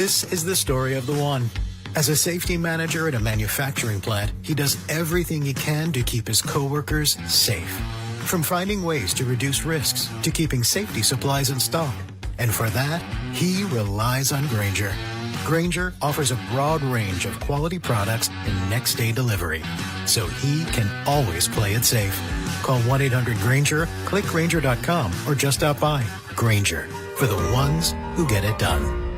This is the story of the one. As a safety manager at a manufacturing plant, he does everything he can to keep his coworkers safe. From finding ways to reduce risks to keeping safety supplies in stock. And for that, he relies on Grainger. Grainger offers a broad range of quality products and next-day delivery, so he can always play it safe. Call 1-800-GRAINGER, click Grainger.com, or just stop by. Grainger, for the ones who get it done.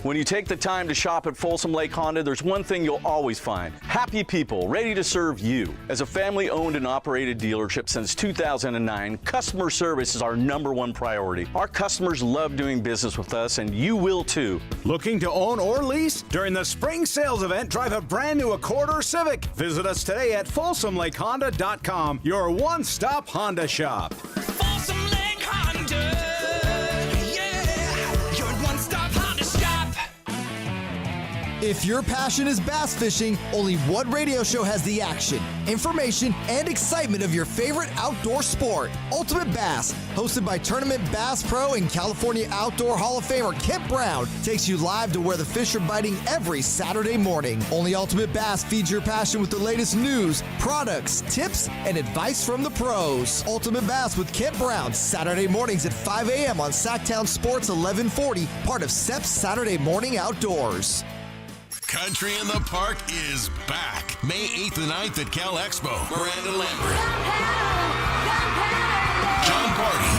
When you take the time to shop at Folsom Lake Honda, there's one thing you'll always find. Happy people ready to serve you. As a family-owned and operated dealership since 2009, customer service is our #1 priority. Our customers love doing business with us, and you will too. Looking to own or lease? During the spring sales event, drive a brand new Accord or Civic. Visit us today at FolsomLakeHonda.com, your one-stop Honda shop. Folsom Lake Honda. If your passion is bass fishing, only one radio show has the action, information, and excitement of your favorite outdoor sport. Ultimate Bass, hosted by Tournament Bass Pro and California Outdoor Hall of Famer Kent Brown, takes you live to where the fish are biting every Saturday morning. Only Ultimate Bass feeds your passion with the latest news, products, tips, and advice from the pros. Ultimate Bass with Kent Brown, Saturday mornings at 5 a.m. on Sactown Sports 1140, part of SEP's Saturday Morning Outdoors. Country in the Park is back. May 8th and 9th at Cal Expo. Miranda Lambert. John Party.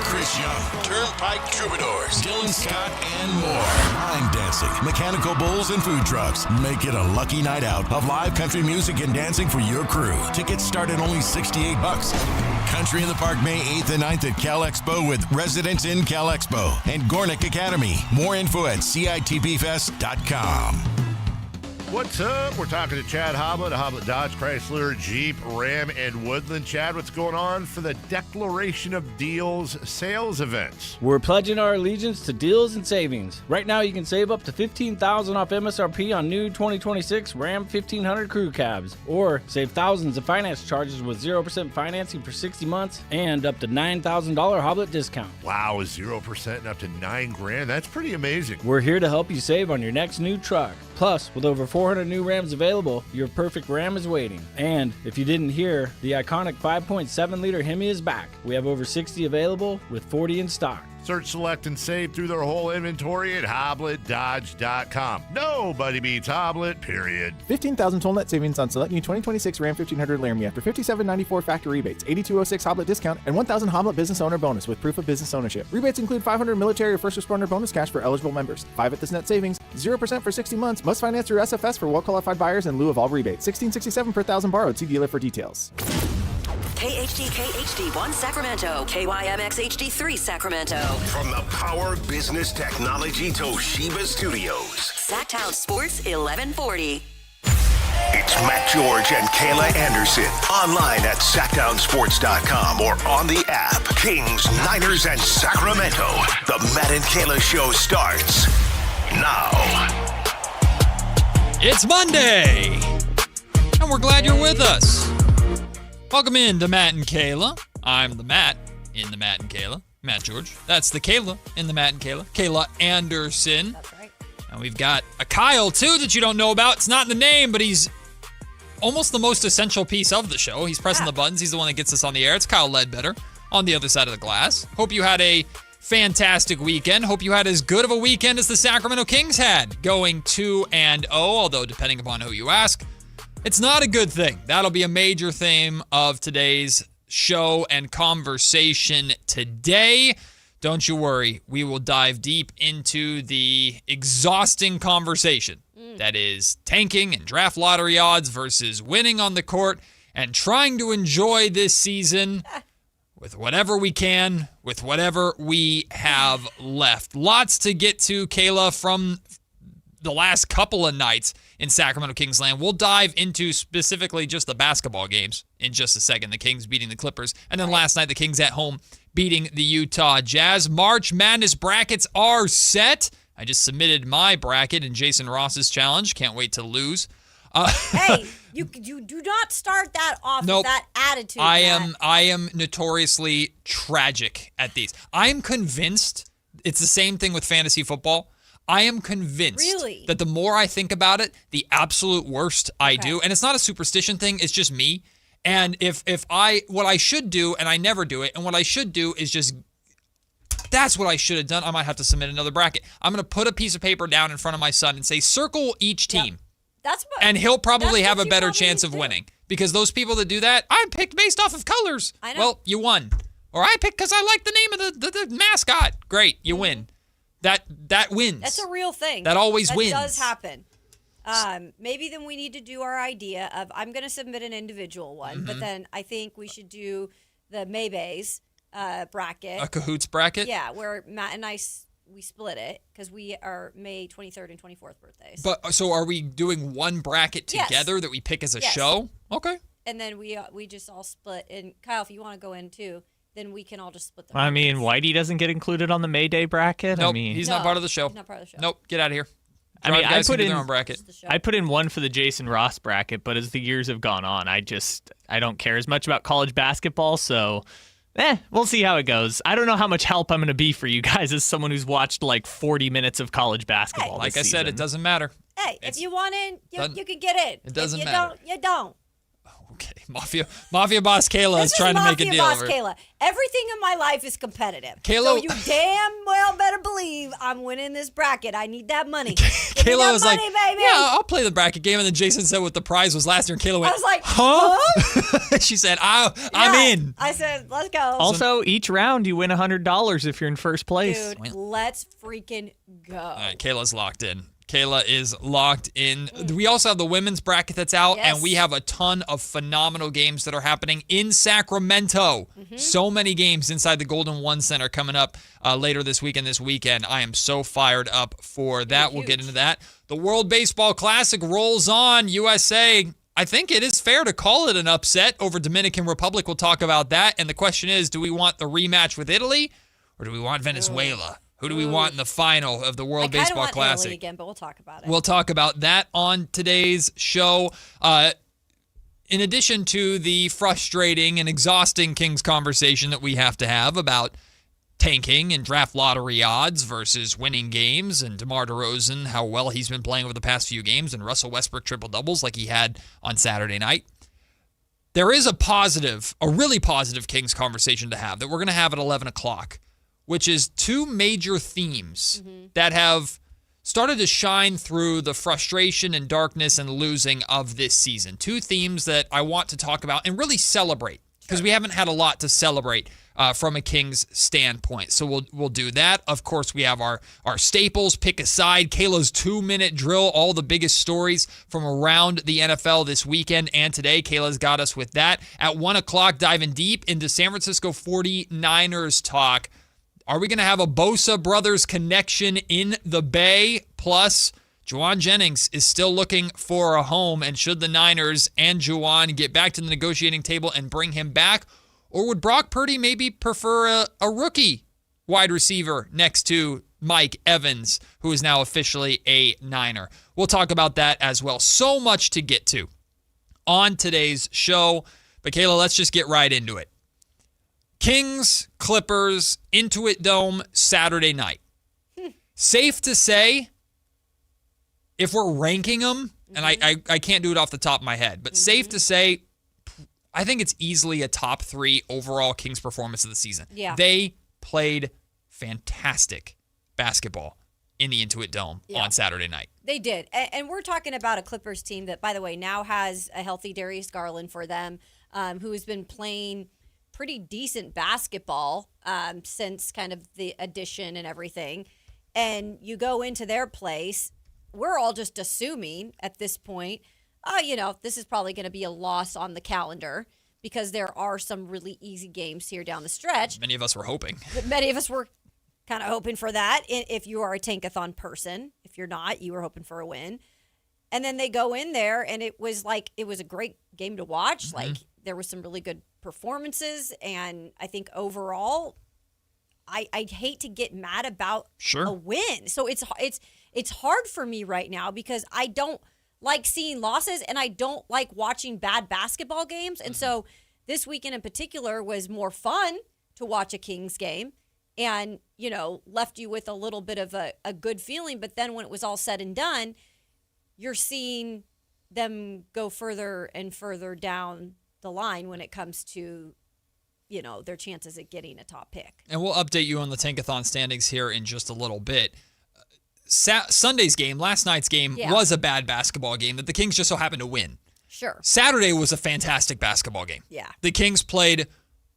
Chris Young. Turnpike Troubadours. Dylan Scott and more. Line dancing, mechanical bulls, and food trucks. Make it a lucky night out of live country music and dancing for your crew. Tickets start at only $68. Country in the Park, May 8th and 9th at Cal Expo with Residents in Cal Expo and Gornick Academy. More info at CITBfest.com. What's up? We're talking to Chad Hoblet, Hoblet Dodge, Chrysler, Jeep, Ram, and Woodland. Chad, what's going on for the Declaration of Deals sales events? We're pledging our allegiance to deals and savings. Right now, you can save up to $15,000 off MSRP on new 2026 Ram 1500 crew cabs, or save thousands of finance charges with 0% financing for 60 months and up to $9,000 Hoblet discount. Wow, 0% and up to $9,000. That's pretty amazing. We're here to help you save on your next new truck. Plus, with over 400 new Rams available, your perfect Ram is waiting. And if you didn't hear, the iconic 5.7-liter Hemi is back. We have over 60 available with 40 in stock. Search, select, and save through their whole inventory at HobletDodge.com. Nobody beats Hoblet, period. 15,000 total net savings on select new 2026 Ram 1500 Laramie after $57.94 factory rebates, $82.06 Hoblet discount, and $1,000 Hoblet business owner bonus with proof of business ownership. Rebates include $500 military or first responder bonus cash for eligible members. 5 at this net savings, 0% for 60 months, must finance through SFS for well-qualified buyers in lieu of all rebates. $16.67 per thousand borrowed. See dealer for details. KHD1 Sacramento, KYMX HD3 Sacramento. From the Power Business Technology Toshiba Studios. Sactown Sports 1140. It's Matt George and Kayla Anderson. Online at SactownSports.com or on the app. Kings, Niners, and Sacramento. The Matt and Kayla Show starts now. It's Monday, and we're glad you're with us. Welcome in to Matt and Kayla. I'm the Matt in the Matt and Kayla. Matt George. That's the Kayla in the Matt and Kayla. Kayla Anderson. That's right. And we've got a Kyle, too, that you don't know about. It's not in the name, but he's almost the most essential piece of the show. He's pressing the buttons. He's the one that gets us on the air. It's Kyle Ledbetter on the other side of the glass. Hope you had a fantastic weekend. Hope you had as good of a weekend as the Sacramento Kings had, going 2-0, although depending upon who you ask, it's not a good thing. That'll be a major theme of today's show and conversation today. Don't you worry. We will dive deep into the exhausting conversation that is tanking and draft lottery odds versus winning on the court and trying to enjoy this season with whatever we can, with whatever we have left. Lots to get to, Kayla, from the last couple of nights in Sacramento Kings land. We'll dive into specifically just the basketball games in just a second. The Kings beating the Clippers. And then last night, the Kings at home beating the Utah Jazz. March Madness brackets are set. I just submitted my bracket in Jason Ross's challenge. Can't wait to lose. Hey, you do not start that off with that attitude. I am notoriously tragic at these. I'm convinced it's the same thing with fantasy football. I am convinced Really? that the more I think about it, the absolute worst I do, and it's not a superstition thing, it's just me. And what I should do, and I never do it, and what I should do is that's what I should have done. I might have to submit another bracket. I'm going to put a piece of paper down in front of my son and say, circle each team. Yep. And he'll probably have a better chance of winning. Because those people that do that, I picked based off of colors. I know. Well, you won. Or I picked because I like the name of the mascot. Great, you win. That wins. That's a real thing. That always wins. That does happen. Maybe then we need to do our idea of, I'm going to submit an individual one, but then I think we should do the Maybays bracket. A cahoots bracket? Yeah, where Matt and I, we split it because we are May 23rd and 24th birthdays. But so are we doing one bracket together that we pick as a show? Okay. And then we just all split. And Kyle, if you want to go in too, then we can all just split them. I mean, Whitey doesn't get included on the May Day bracket. Nope, I mean, he's not part of the show. He's not part of the show. Nope, get out of here. I mean, I put in one for the Jason Ross bracket, but as the years have gone on, I don't care as much about college basketball, so we'll see how it goes. I don't know how much help I'm going to be for you guys as someone who's watched like 40 minutes of college basketball. Like I said, it doesn't matter. Hey, if you want in, you can get in. It doesn't if you matter. Don't, you don't. Okay, Mafia boss Kayla is trying to make a deal. Boss Kayla. Everything in my life is competitive. Kayla, so you damn well better believe I'm winning this bracket. I need that money. Kayla was money, like, baby. "Yeah, I'll play the bracket game." And then Jason said what the prize was last year, and Kayla went, I was like, "Huh?" She said, I'm in. I said, let's go. Also, each round you win $100 if you're in first place. Dude, let's freaking go. All right, Kayla's locked in. Kayla is locked in. We also have the women's bracket that's out, and we have a ton of phenomenal games that are happening in Sacramento. So many games inside the Golden One Center coming up later this week and this weekend. I am so fired up for that. We'll get into that. The World Baseball Classic rolls on. USA, I think it is fair to call it an upset over Dominican Republic. We'll talk about that. And the question is, do we want the rematch with Italy, or do we want Venezuela? Who do we want in the final of the World Baseball Classic? Italy again, but we'll talk about it. We'll talk about that on today's show. In addition to the frustrating and exhausting Kings conversation that we have to have about tanking and draft lottery odds versus winning games, and DeMar DeRozan, how well he's been playing over the past few games, and Russell Westbrook triple-doubles like he had on Saturday night, there is a really positive Kings conversation to have that we're going to have at 11 o'clock. Which is two major themes that have started to shine through the frustration and darkness and losing of this season. Two themes that I want to talk about and really celebrate, because we haven't had a lot to celebrate from a Kings standpoint. So we'll do that. Of course, we have our staples, pick a side, Kayla's 2-minute drill, all the biggest stories from around the NFL this weekend and today. Kayla's got us with that. At 1 o'clock, diving deep into San Francisco 49ers talk. Are we going to have a Bosa Brothers connection in the Bay? Plus, Juwan Jennings is still looking for a home, and should the Niners and Juwan get back to the negotiating table and bring him back? Or would Brock Purdy maybe prefer a rookie wide receiver next to Mike Evans, who is now officially a Niner? We'll talk about that as well. So much to get to on today's show. But Kayla, let's just get right into it. Kings, Clippers, Intuit Dome, Saturday night. Safe to say, if we're ranking them, and I can't do it off the top of my head, but safe to say, I think it's easily a top 3 overall Kings performance of the season. Yeah. They played fantastic basketball in the Intuit Dome on Saturday night. They did. And we're talking about a Clippers team that, by the way, now has a healthy Darius Garland for them, who has been playing pretty decent basketball since kind of the addition and everything. And you go into their place, we're all just assuming at this point, this is probably going to be a loss on the calendar because there are some really easy games here down the stretch. Many of us were hoping. Many of us were kind of hoping for that. If you are a Tankathon person, if you're not, you were hoping for a win. And then they go in there, and it was a great game to watch. Like, there was some really good performances, and I think overall, I'd hate to get mad about a win. So it's hard for me right now because I don't like seeing losses, and I don't like watching bad basketball games. And so this weekend in particular was more fun to watch a Kings game. and, left you with a little bit of a good feeling. But then when it was all said and done, you're seeing them go further and further down the line when it comes to, their chances at getting a top pick. And we'll update you on the Tankathon standings here in just a little bit. Sunday's game, last night's game, was a bad basketball game that the Kings just so happened to win. Sure. Saturday was a fantastic basketball game. Yeah. The Kings played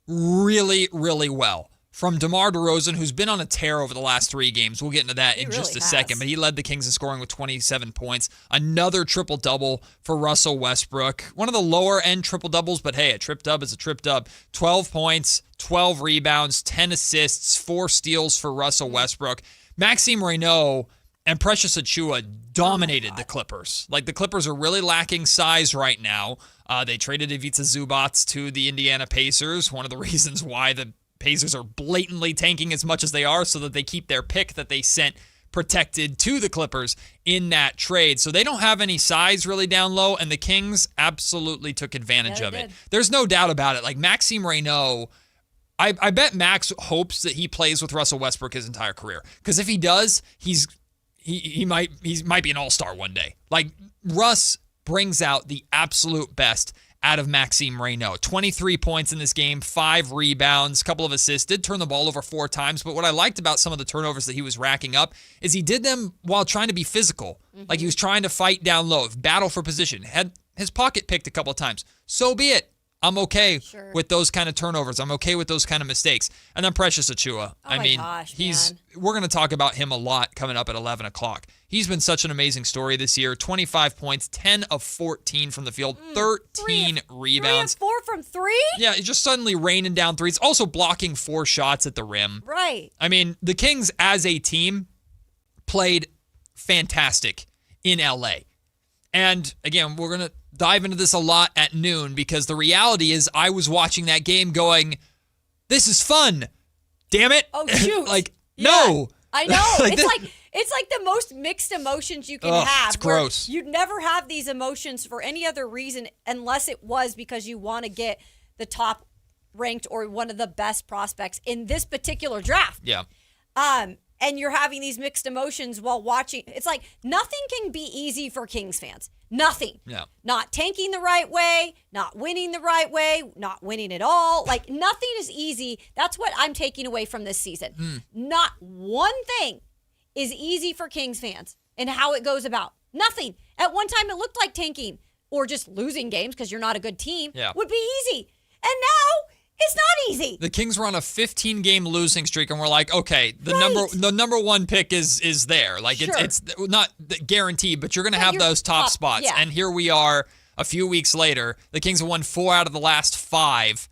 really, really well. From DeMar DeRozan, who's been on a tear over the last 3 games. We'll get into that in just a second. But he led the Kings in scoring with 27 points. Another triple-double for Russell Westbrook. One of the lower-end triple-doubles, but hey, a trip-dub is a trip-dub. 12 points, 12 rebounds, 10 assists, 4 steals for Russell Westbrook. Maxime Reynaud and Precious Achiuwa dominated the Clippers. Like, the Clippers are really lacking size right now. They traded Ivica Zubac to the Indiana Pacers. One of the reasons why the Pacers are blatantly tanking as much as they are so that they keep their pick that they sent protected to the Clippers in that trade. So they don't have any size really down low, and the Kings absolutely took advantage of it. There's no doubt about it. Like, Maxime Reynaud, I bet Max hopes that he plays with Russell Westbrook his entire career. Because if he does, he might be an all-star one day. Like, Russ brings out the absolute best out of Maxime Reynaud. 23 points in this game, 5 rebounds, couple of assists, did turn the ball over 4 times, but what I liked about some of the turnovers that he was racking up is he did them while trying to be physical. Like, he was trying to fight down low, battle for position, had his pocket picked a couple of times. So be it. I'm okay with those kind of turnovers. I'm okay with those kind of mistakes. And then Precious Achiuwa. We're going to talk about him a lot coming up at 11 o'clock. He's been such an amazing story this year. 25 points, 10 of 14 from the field, 13 rebounds. 3 of 4 from 3? Yeah, he's just suddenly raining down threes. Also blocking 4 shots at the rim. Right. I mean, the Kings as a team played fantastic in LA. And again, we're going to dive into this a lot at noon because the reality is I was watching that game going, this is fun. Damn it. Oh, shoot. No. I know. It's like the most mixed emotions you can have. It's gross. You'd never have these emotions for any other reason unless it was because you want to get the top ranked or one of the best prospects in this particular draft. Yeah. And you're having these mixed emotions while watching. It's like nothing can be easy for Kings fans. Nothing. No. Not tanking the right way, not winning the right way, not winning at all. Like, nothing is easy. That's what I'm taking away from this season. Not one thing is easy for Kings fans and how it goes about. Nothing. At one time, it looked like tanking or just losing games because you're not a good team would be easy. And now it's not easy. The Kings were on a 15-game losing streak, and we're like, okay, the number 1 pick is there. Like, it's not guaranteed, but you're going to have those top spots. Yeah. And here we are a few weeks later. The Kings have won 4 out of the last 5,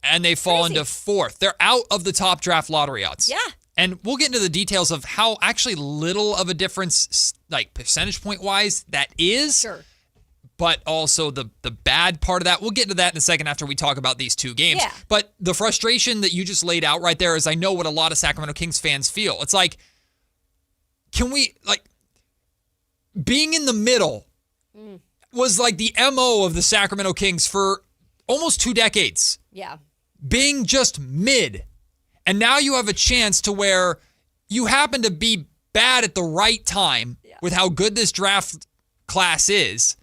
and they fall into 4th. They're out of the top draft lottery odds. Yeah. And we'll get into the details of how actually little of a difference, like percentage point-wise, that is. Sure. But also the bad part of that. We'll get into that in a second after we talk about these 2 games. Yeah. But the frustration that you just laid out right there is I know what a lot of Sacramento Kings fans feel. It's like, can we, like, being in the middle was like the MO of the Sacramento Kings for almost 2 decades. Yeah. Being just mid. And now you have a chance to where you happen to be bad at the right time with how good this draft class is.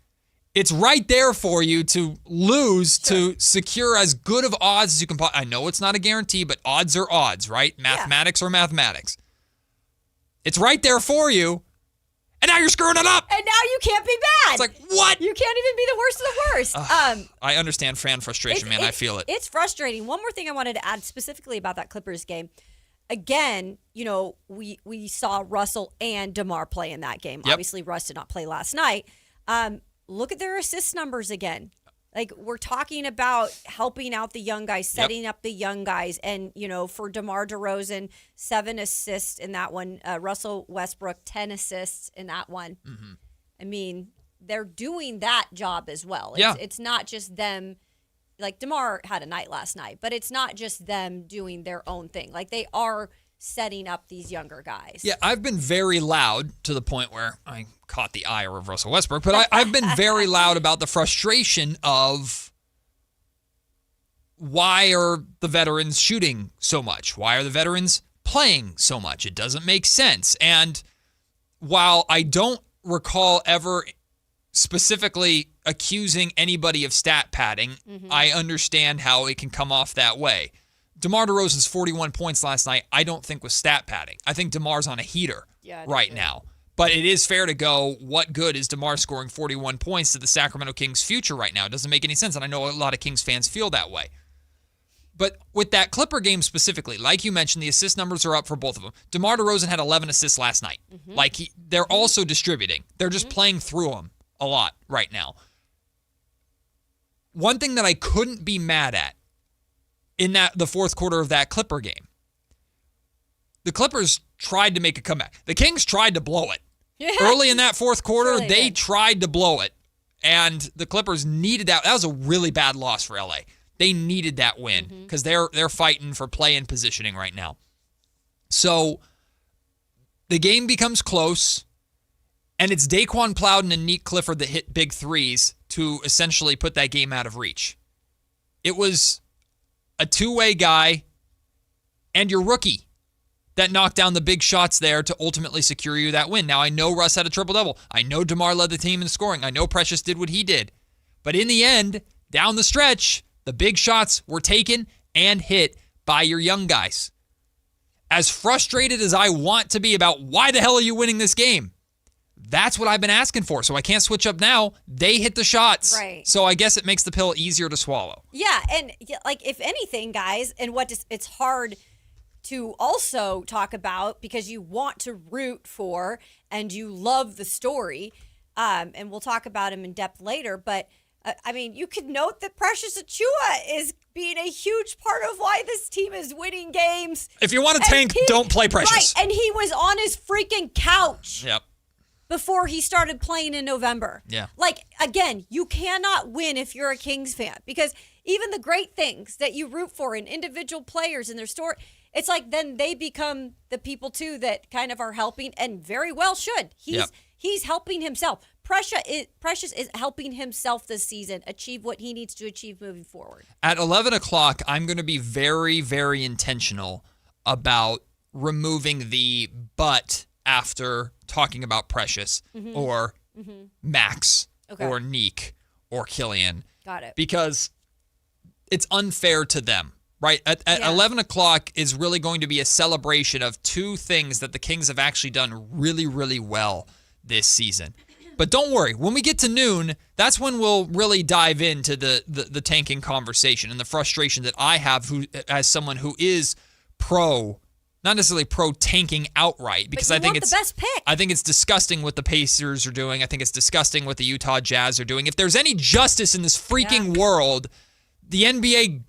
It's right there for you to lose to secure as good of odds as you can. I know it's not a guarantee, but odds are odds, right? Mathematics are mathematics. It's right there for you, and now you're screwing it up. And now you can't be bad. It's like, what? You can't even be the worst of the worst. I understand fan frustration, man. I feel it. It's frustrating. One more thing I wanted to add specifically about that Clippers game. Again, we saw Russell and DeMar play in that game. Yep. Obviously, Russ did not play last night. Look at their assist numbers again. Like, we're talking about helping out the young guys, setting up the young guys. And, for DeMar DeRozan, 7 assists in that one. Russell Westbrook, 10 assists in that one. Mm-hmm. I mean, they're doing that job as well. It's not just them. Like, DeMar had a night last night, but it's not just them doing their own thing. Like, they are setting up these younger guys. Yeah, I've been very loud to the point where I caught the ire of Russell Westbrook, but I've been very loud about the frustration of why are the veterans shooting so much? Why are the veterans playing so much? It doesn't make sense. And while I don't recall ever specifically accusing anybody of stat padding, I understand how it can come off that way. DeMar DeRozan's 41 points last night, I don't think was stat padding. I think DeMar's on a heater right now. But it is fair to go, what good is DeMar scoring 41 points to the Sacramento Kings' future right now? It doesn't make any sense, and I know a lot of Kings fans feel that way. But with that Clipper game specifically, like you mentioned, the assist numbers are up for both of them. DeMar DeRozan had 11 assists last night. They're also distributing. They're just playing through them a lot right now. One thing that I couldn't be mad at in the fourth quarter of that Clipper game, the Clippers tried to make a comeback. The Kings tried to blow it. Yeah. Early in that fourth quarter, they tried to blow it. And the Clippers needed that. That was a really bad loss for LA. They needed that win because they're fighting for play and positioning right now. So the game becomes close, and it's Daquan Plowden and Nick Clifford that hit big threes to essentially put that game out of reach. It was a two-way guy and your rookie that knocked down the big shots there to ultimately secure you that win. Now, I know Russ had a triple-double. I know DeMar led the team in scoring. I know Precious did what he did. But in the end, down the stretch, the big shots were taken and hit by your young guys. As frustrated as I want to be about why the hell are you winning this game, that's what I've been asking for. So I can't switch up now. They hit the shots. Right. So I guess it makes the pill easier to swallow. Yeah, and like if anything, guys, and it's hard to also talk about because you want to root for and you love the story, and we'll talk about him in depth later, but I mean, you could note that Precious Achiuwa is being a huge part of why this team is winning games. If you want to tank, don't play Precious. Right, and he was on his freaking couch. Yep. Before he started playing in November. Yeah. Like, again, you cannot win if you're a Kings fan because even the great things that you root for in individual players and their story, it's like then they become the people, too, that kind of are helping and very well should. He's helping himself. Precious is helping himself this season achieve what he needs to achieve moving forward. At 11 o'clock, I'm going to be very, very intentional about removing the but after talking about Precious or Max or Neek or Killian. Got it. Because it's unfair to them, right? At 11 o'clock is really going to be a celebration of two things that the Kings have actually done really, really well this season. But don't worry, when we get to noon, that's when we'll really dive into the tanking conversation and the frustration that I have as someone who is not necessarily pro tanking outright, because I think it's the best pick. I think it's disgusting what the Pacers are doing. I think it's disgusting what the Utah Jazz are doing. If there's any justice in this freaking world, the NBA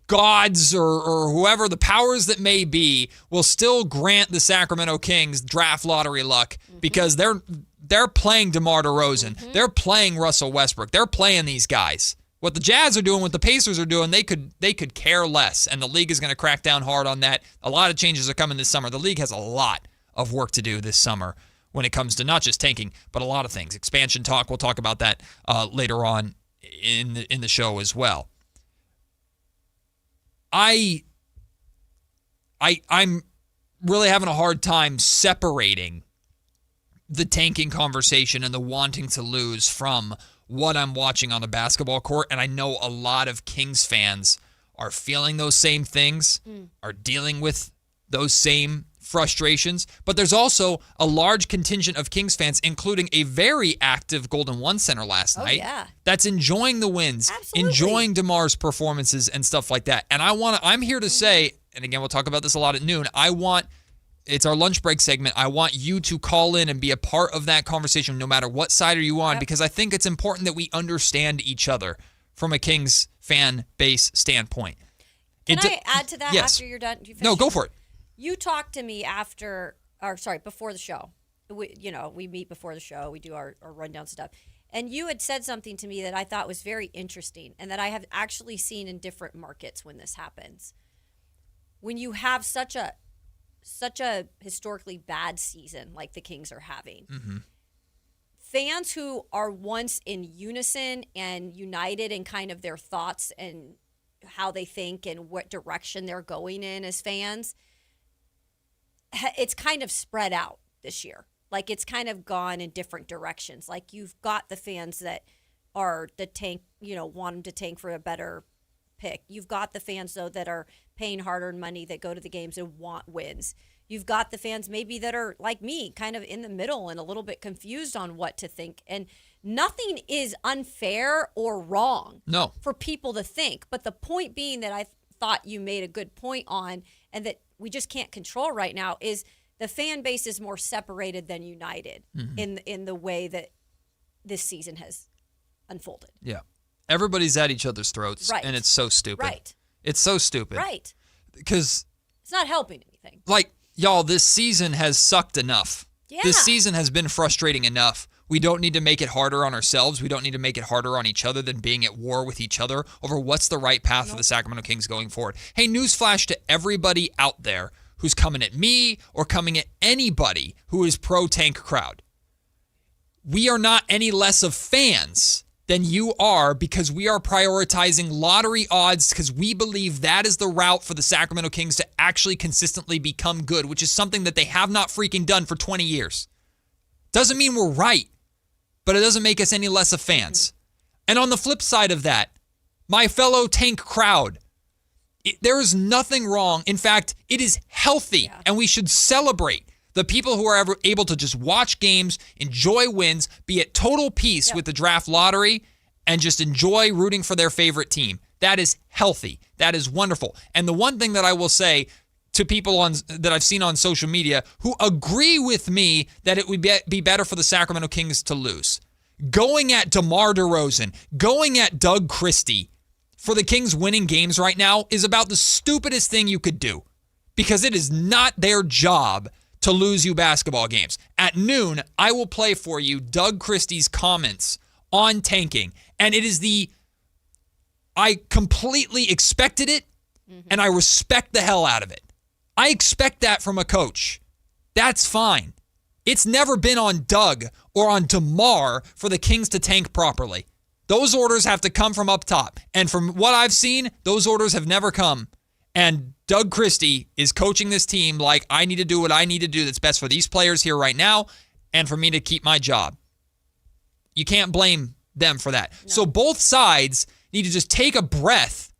gods or whoever, the powers that may be, will still grant the Sacramento Kings draft lottery luck because they're playing DeMar DeRozan. They're playing Russell Westbrook. They're playing these guys. What the Jazz are doing, what the Pacers are doing, they could care less, and the league is going to crack down hard on that. A lot of changes are coming this summer. The league has a lot of work to do this summer when it comes to not just tanking, but a lot of things. Expansion talk, we'll talk about that later on in the show as well. I'm really having a hard time separating the tanking conversation and the wanting to lose from what I'm watching on a basketball court, and I know a lot of Kings fans are feeling those same things, are dealing with those same frustrations, but there's also a large contingent of Kings fans, including a very active Golden One Center last night, that's enjoying the wins, enjoying DeMar's performances and stuff like that. And I'm here to say, and again, we'll talk about this a lot at noon, it's our lunch break segment. I want you to call in and be a part of that conversation no matter what side are you on, because I think it's important that we understand each other from a Kings fan base standpoint. Can I add to that after you're done? No, go for it. You talked to me before the show. We meet before the show. We do our rundown stuff. And you had said something to me that I thought was very interesting and that I have actually seen in different markets when this happens. When you have such a historically bad season like the Kings are having, fans who are once in unison and united in kind of their thoughts and how they think and what direction they're going in as fans, it's kind of spread out this year. Like, it's kind of gone in different directions. Like, you've got the fans that are the tank, want them to tank for a better pick. You've got the fans, though, that are paying hard-earned money that go to the games and want wins. You've got the fans maybe that are like me, kind of in the middle and a little bit confused on what to think. And nothing is unfair or wrong for people to think. But the point being that I thought you made a good point on, and that we just can't control right now, is the fan base is more separated than united in the way that this season has unfolded. Yeah. Everybody's at each other's throats, and it's so stupid. Right. It's so stupid. Right. Because it's not helping anything. Like, y'all, this season has sucked enough. Yeah. This season has been frustrating enough. We don't need to make it harder on ourselves. We don't need to make it harder on each other than being at war with each other over what's the right path for the Sacramento Kings going forward. Hey, newsflash to everybody out there who's coming at me or coming at anybody who is pro-tank crowd. We are not any less of fans than you are, because we are prioritizing lottery odds because we believe that is the route for the Sacramento Kings to actually consistently become good, which is something that they have not freaking done for 20 years. Doesn't mean we're right, but it doesn't make us any less of fans. And on the flip side of that, my fellow tank crowd, there is nothing wrong. In fact, it is healthy, and we should celebrate the people who are ever able to just watch games, enjoy wins, be at total peace with the draft lottery, and just enjoy rooting for their favorite team. That is healthy. That is wonderful. And the one thing that I will say to people that I've seen on social media who agree with me that it would be better for the Sacramento Kings to lose, going at DeMar DeRozan, going at Doug Christie for the Kings winning games right now is about the stupidest thing you could do, because it is not their job to lose you basketball games. At noon, I will play for you Doug Christie's comments on tanking. And it is I completely expected it, and I respect the hell out of it. I expect that from a coach. That's fine. It's never been on Doug or on DeMar for the Kings to tank properly. Those orders have to come from up top. And from what I've seen, those orders have never come. And Doug Christie is coaching this team like, I need to do what I need to do that's best for these players here right now and for me to keep my job. You can't blame them for that. No. So both sides need to just take a breath,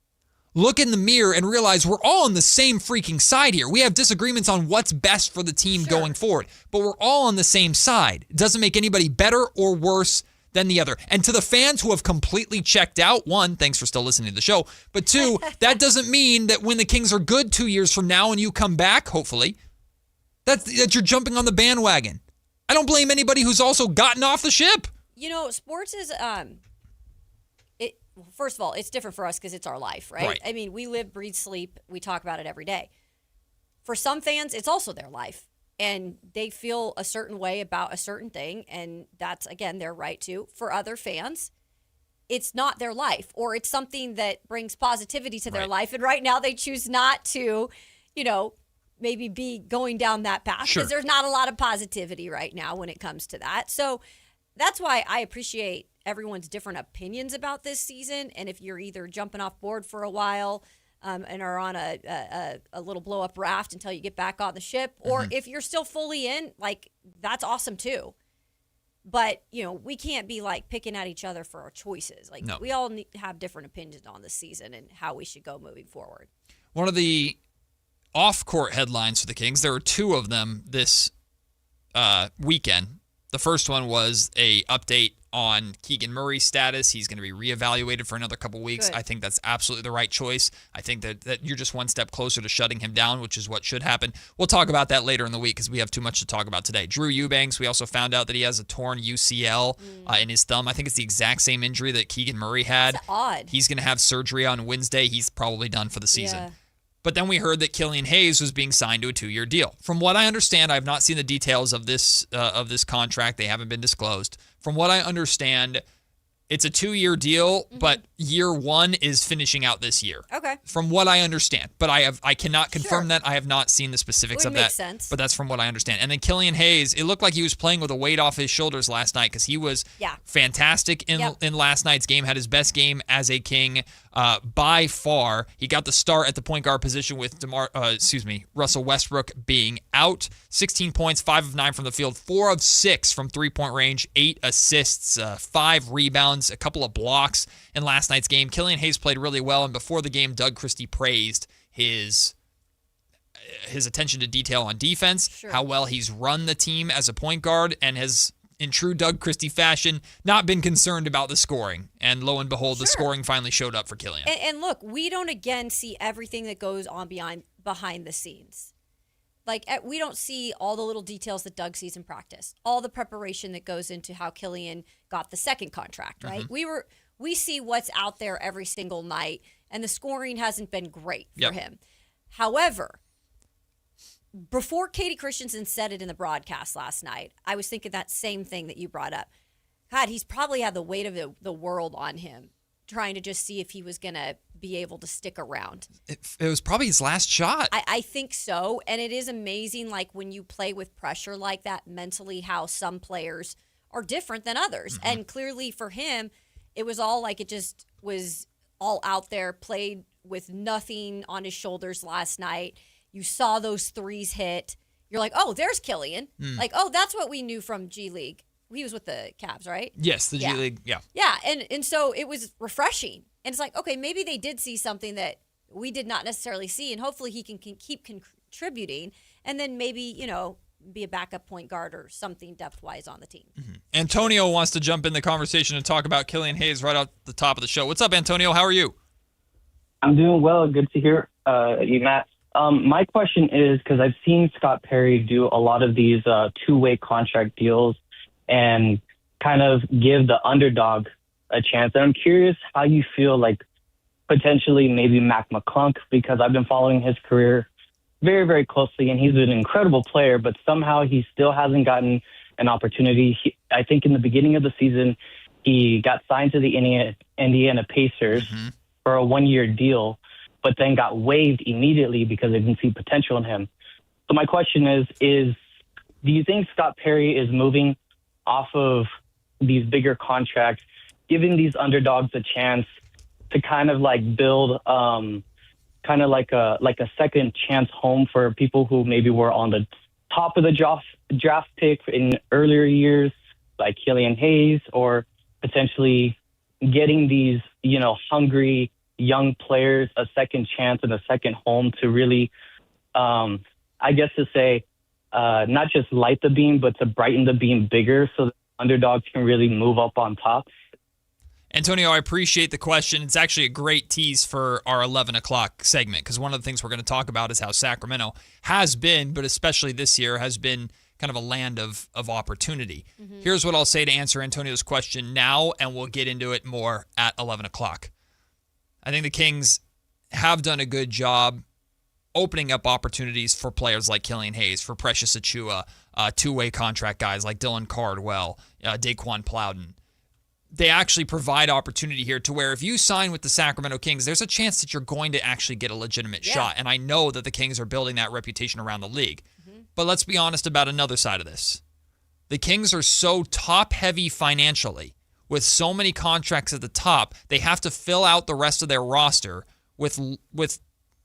look in the mirror, and realize we're all on the same freaking side here. We have disagreements on what's best for the team going forward, but we're all on the same side. It doesn't make anybody better or worse than the other. And to the fans who have completely checked out, one, thanks for still listening to the show, but two, that doesn't mean that when the Kings are good 2 years from now and you come back, hopefully, that you're jumping on the bandwagon. I don't blame anybody who's also gotten off the ship. Sports is, first of all, it's different for us because it's our life, right? I mean, we live, breathe, sleep. We talk about it every day. For some fans, it's also their life. And they feel a certain way about a certain thing, and that's, again, their right to. For other fans, it's not their life, or it's something that brings positivity to their life, and right now they choose not to, maybe be going down that path, because there's not a lot of positivity right now when it comes to that. So that's why I appreciate everyone's different opinions about this season, and if you're either jumping off board for a while and are on a little blow-up raft until you get back on the ship, or if you're still fully in, that's awesome too. But, we can't be, picking at each other for our choices. We all have different opinions on this season and how we should go moving forward. One of the off-court headlines for the Kings, there were two of them this weekend. The first one was a update on Keegan Murray's status. He's going to be reevaluated for another couple weeks. Good. I think that's absolutely the right choice. I think that you're just one step closer to shutting him down, which is what should happen. We'll talk about that later in the week because we have too much to talk about today. Drew Eubanks, we also found out that he has a torn UCL in his thumb. I think it's the exact same injury that Keegan Murray had. That's odd. He's going to have surgery on Wednesday. He's probably done for the season. Yeah. But then we heard that Killian Hayes was being signed to a 2-year deal. From what I understand, I have not seen the details of this contract. They haven't been disclosed. From what I understand, it's a 2-year deal, but year one is finishing out this year. Okay. From what I understand. But I cannot confirm that. I have not seen the specifics of that. Makes sense. But that's from what I understand. And then Killian Hayes, it looked like he was playing with a weight off his shoulders last night because he was fantastic in last night's game, had his best game as a King. by far. He got the start at the point guard position with Russell Westbrook being out. 16 points, 5 of 9 from the field, 4 of 6 from three-point range, 8 assists, 5 rebounds, a couple of blocks in last night's game. Killian Hayes played really well, and before the game, Doug Christie praised his attention to detail on defense, how well he's run the team as a point guard, and has, in true Doug Christie fashion, not been concerned about the scoring. And lo and behold, the scoring finally showed up for Killian. And look, we don't again see everything that goes on behind the scenes. Like, we don't see all the little details that Doug sees in practice, all the preparation that goes into how Killian got the second contract, right? We see what's out there every single night, and the scoring hasn't been great for him. However, before Katie Christensen said it in the broadcast last night, I was thinking that same thing that you brought up. God, he's probably had the weight of the world on him, trying to just see if he was going to be able to stick around. It was probably his last shot. I think so. And it is amazing, like, when you play with pressure like that mentally, how some players are different than others. And clearly for him, it was all like it just was all out there, played with nothing on his shoulders last night. You saw those threes hit. You're like, oh, there's Killian. Like, oh, that's what we knew from G League. He was with the Cavs, right? Yes, the G League, yeah. Yeah, and so it was refreshing. And it's like, okay, maybe they did see something that we did not necessarily see, and hopefully he can keep contributing, and then maybe, be a backup point guard or something depth-wise on the team. Antonio wants to jump in the conversation and talk about Killian Hayes right off the top of the show. What's up, Antonio? How are you? I'm doing well. Good to hear you, Matt. My question is, because I've seen Scott Perry do a lot of these two-way contract deals and kind of give the underdog a chance. And I'm curious how you feel like potentially maybe Mac McClung, because I've been following his career very, very closely, and he's an incredible player, but somehow he still hasn't gotten an opportunity. I think in the beginning of the season, he got signed to the Indiana Pacers for a one-year deal, but then got waived immediately because they didn't see potential in him. So my question is do you think Scott Perry is moving off of these bigger contracts, giving these underdogs a chance to kind of like build kind of like a second chance home for people who maybe were on the top of the draft pick in earlier years, like Killian Hayes, or potentially getting these, hungry young players a second chance and a second home to really, not just light the beam, but to brighten the beam bigger so that underdogs can really move up on top? Antonio, I appreciate the question. It's actually a great tease for our 11 o'clock segment, because one of the things we're going to talk about is how Sacramento has been, but especially this year, has been kind of a land of opportunity. Here's what I'll say to answer Antonio's question now, and we'll get into it more at 11 o'clock. I think the Kings have done a good job opening up opportunities for players like Killian Hayes, for Precious Achiuwa, two-way contract guys like Dylan Cardwell, Daquan Plowden. They actually provide opportunity here to where if you sign with the Sacramento Kings, there's a chance that you're going to actually get a legitimate shot. And I know that the Kings are building that reputation around the league. But let's be honest about another side of this. The Kings are so top-heavy financially, with so many contracts at the top, they have to fill out the rest of their roster with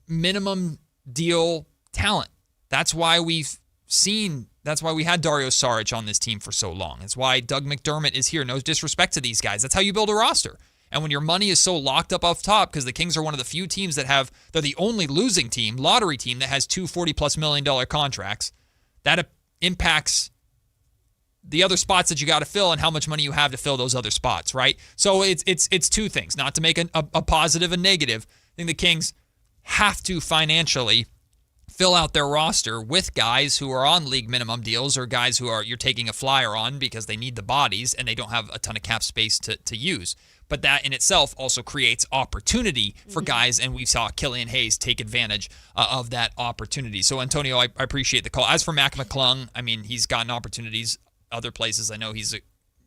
minimum deal talent. That's why we had Dario Saric on this team for so long. It's why Doug McDermott is here. No disrespect to these guys. That's how you build a roster. And when your money is so locked up off top, because the Kings are one of the few teams they're the only losing team, lottery team, that has two $40+ million contracts, that impacts the other spots that you got to fill and how much money you have to fill those other spots, right? So it's two things. Not to make a positive and negative. I think the Kings have to financially fill out their roster with guys who are on league minimum deals, or guys who you're taking a flyer on because they need the bodies and they don't have a ton of cap space to use. But that in itself also creates opportunity for guys, and we saw Killian Hayes take advantage of that opportunity. So, Antonio, I appreciate the call. As for Mac McClung, I mean, he's gotten opportunities other places. I know he's a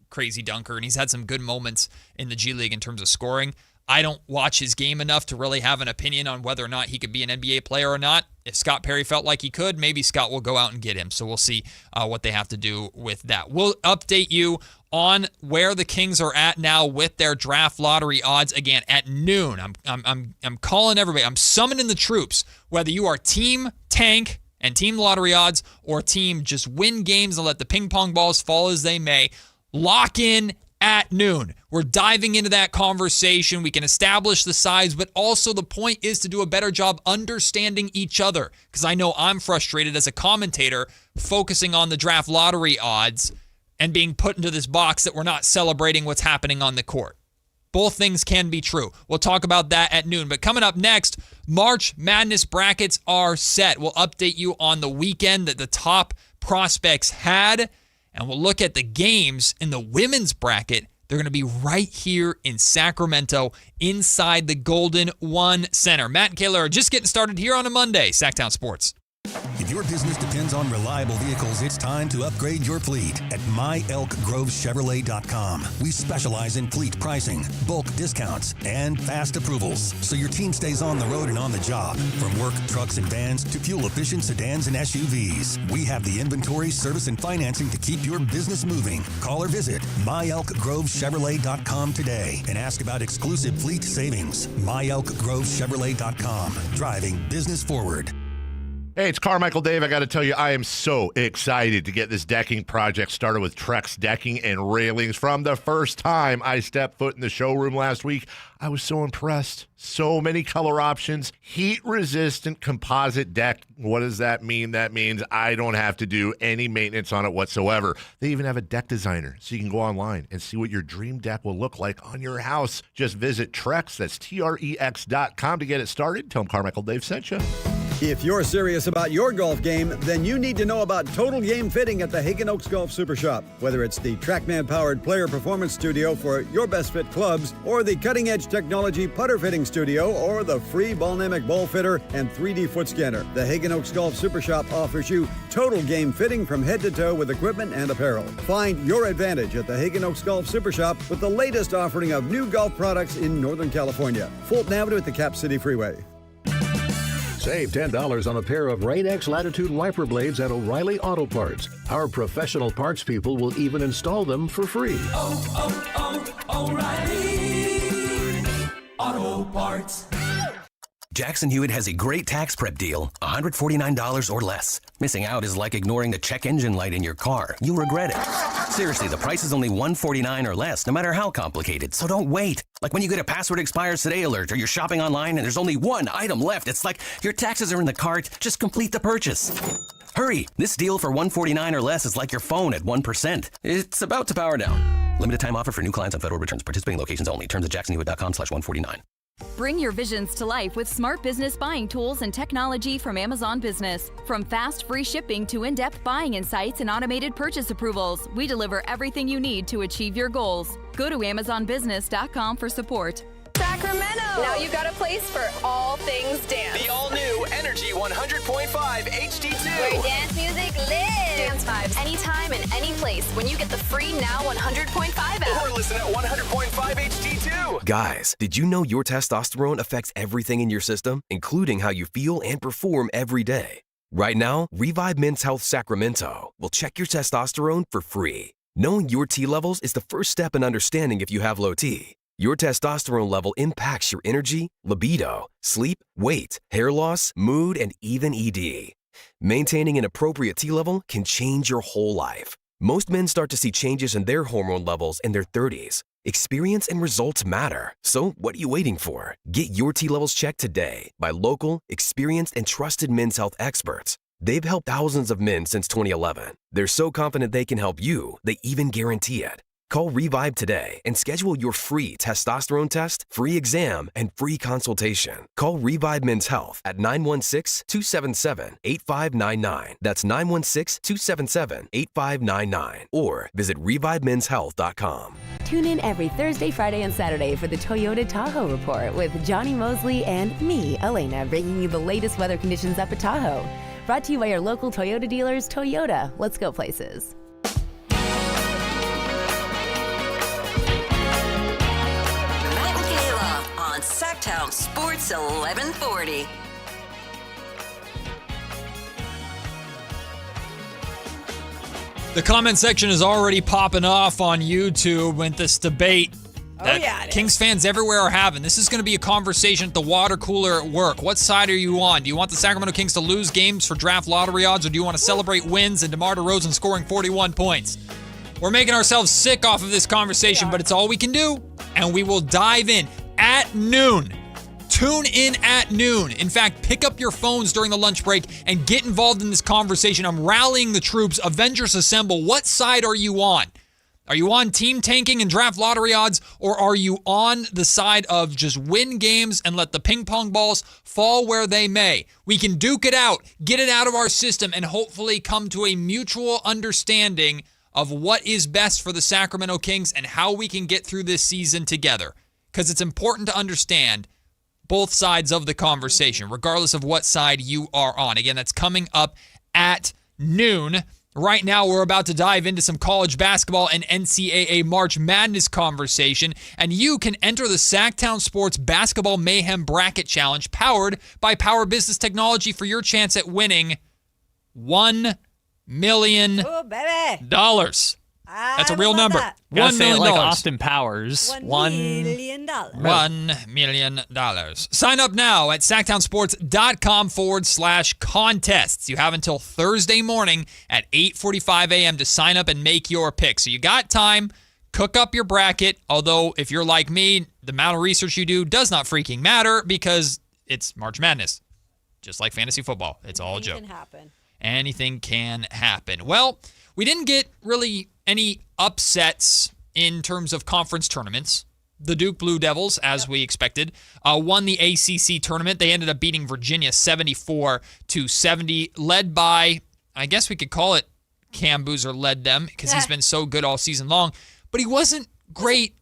crazy dunker, and he's had some good moments in the G League in terms of scoring. I don't watch his game enough to really have an opinion on whether or not he could be an NBA player or not. If Scott Perry felt like he could, maybe Scott will go out and get him. So we'll see what they have to do with that. We'll update you on where the Kings are at now with their draft lottery odds. Again, at noon, I'm calling everybody. I'm summoning the troops. Whether you are team tank and team lottery odds or team just win games and let the ping pong balls fall as they may, lock in at noon. We're diving into that conversation. We can establish the sides, but also the point is to do a better job understanding each other, because I know I'm frustrated as a commentator focusing on the draft lottery odds and being put into this box that we're not celebrating what's happening on the court. Both things can be true. We'll talk about that at noon. But coming up next, March Madness brackets are set. We'll update you on the weekend that the top prospects had, and we'll look at the games in the women's bracket. They're going to be right here in Sacramento inside the Golden One Center. Matt and Kayla are just getting started here on a Monday. Sactown Sports. If your business depends on reliable vehicles, it's time to upgrade your fleet at myelkgrovechevrolet.com. We specialize in fleet pricing, bulk discounts, and fast approvals, so your team stays on the road and on the job. From work trucks and vans to fuel-efficient sedans and SUVs, we have the inventory, service, and financing to keep your business moving. Call or visit myelkgrovechevrolet.com today and ask about exclusive fleet savings. myelkgrovechevrolet.com, driving business forward. Hey, it's Carmichael Dave. I got to tell you, I am so excited to get this decking project started with Trex Decking and Railings. From the first time I stepped foot in the showroom last week, I was so impressed. So many color options, heat-resistant composite deck. What does that mean? That means I don't have to do any maintenance on it whatsoever. They even have a deck designer, so you can go online and see what your dream deck will look like on your house. Just visit Trex, that's TREX.com to get it started. Tell them Carmichael Dave sent you. If you're serious about your golf game, then you need to know about Total Game Fitting at the Hagen Oaks Golf Super Shop. Whether it's the TrackMan-powered player performance studio for your best fit clubs, or the cutting-edge technology putter fitting studio, or the free Ballnamic ball fitter and 3D foot scanner, the Hagen Oaks Golf Super Shop offers you total game fitting from head to toe with equipment and apparel. Find your advantage at the Hagen Oaks Golf Super Shop with the latest offering of new golf products in Northern California. Fulton Avenue at the Cap City Freeway. Save $10 on a pair of Rain-X Latitude wiper blades at O'Reilly Auto Parts. Our professional parts people will even install them for free. O'Reilly Auto Parts. Jackson Hewitt has a great tax prep deal, $149 or less. Missing out is like ignoring the check engine light in your car. You'll regret it. Seriously, the price is only $149 or less, no matter how complicated. So don't wait. Like when you get a password expires today alert, or you're shopping online and there's only one item left. It's like your taxes are in the cart. Just complete the purchase. Hurry! This deal for $149 or less is like your phone at 1%. It's about to power down. Limited time offer for new clients on federal returns. Participating locations only. Terms at jacksonhewitt.com/149. Bring your visions to life with smart business buying tools and technology from Amazon Business. From fast, free shipping to in-depth buying insights and automated purchase approvals, we deliver everything you need to achieve your goals. Go to AmazonBusiness.com for support. Sacramento! Now you've got a place for all things dance. The all-new Energy 100.5 HD2. Where dance music lives. Dance vibes anytime and any place when you get the free Now 100.5 app. Or listen at 100.5 HD2. Guys, did you know your testosterone affects everything in your system, including how you feel and perform every day? Right now, Revive Men's Health Sacramento will check your testosterone for free. Knowing your T levels is the first step in understanding if you have low T. Your testosterone level impacts your energy, libido, sleep, weight, hair loss, mood, and even ED. Maintaining an appropriate T level can change your whole life. Most men start to see changes in their hormone levels in their 30s. Experience and results matter. So what are you waiting for? Get your T levels checked today by local, experienced, and trusted men's health experts. They've helped thousands of men since 2011. They're so confident they can help you, they even guarantee it. Call Revive today and schedule your free testosterone test, free exam, and free consultation. Call Revive Men's Health at 916-277-8599. That's 916-277-8599. Or visit ReviveMen'sHealth.com. Tune in every Thursday, Friday, and Saturday for the Toyota Tahoe Report with Johnny Mosley and me, Elena, bringing you the latest weather conditions up at Tahoe. Brought to you by your local Toyota dealers, Toyota. Let's go places. Sactown Sports 1140. The The comment section is already popping off on YouTube with this debate that Kings fans everywhere are having. This is going to be a conversation at the water cooler at work. What side are you on? Do you want the Sacramento Kings to lose games for draft lottery odds, or do you want to celebrate wins and DeMar DeRozan scoring 41 points? We're making ourselves sick off of this conversation, but it's all we can do, and we will dive in at noon. Tune in at noon. In fact, pick up your phones during the lunch break and get involved in this conversation. I'm rallying the troops. Avengers assemble. What side are you on? Are you on team tanking and draft lottery odds, or are you on the side of just win games and let the ping pong balls fall where they may? We can duke it out, get it out of our system, and hopefully come to a mutual understanding of what is best for the Sacramento Kings and how we can get through this season together. Because it's important to understand both sides of the conversation, regardless of what side you are on. Again, that's coming up at noon. Right now, we're about to dive into some college basketball and NCAA March Madness conversation, and you can enter the Sactown Sports Basketball Mayhem Bracket Challenge powered by Power Business Technology for your chance at winning $1 million. Oh, baby. That's a real number. Gotta $1 say it million. like Austin Powers. $1 million. $1 million. Sign up now at SactownSports.com/contests. You have until Thursday morning at 8:45 a.m. to sign up and make your pick. So you got time. Cook up your bracket. Although, if you're like me, the amount of research you do does not freaking matter because it's March Madness. Just like fantasy football. It's all a joke. Anything can happen. Well, we didn't get really any upsets in terms of conference tournaments. The Duke Blue Devils, as we expected, won the ACC tournament. They ended up beating Virginia 74-70, led by, I guess we could call it Cam Boozer led them because he's been so good all season long. But he wasn't great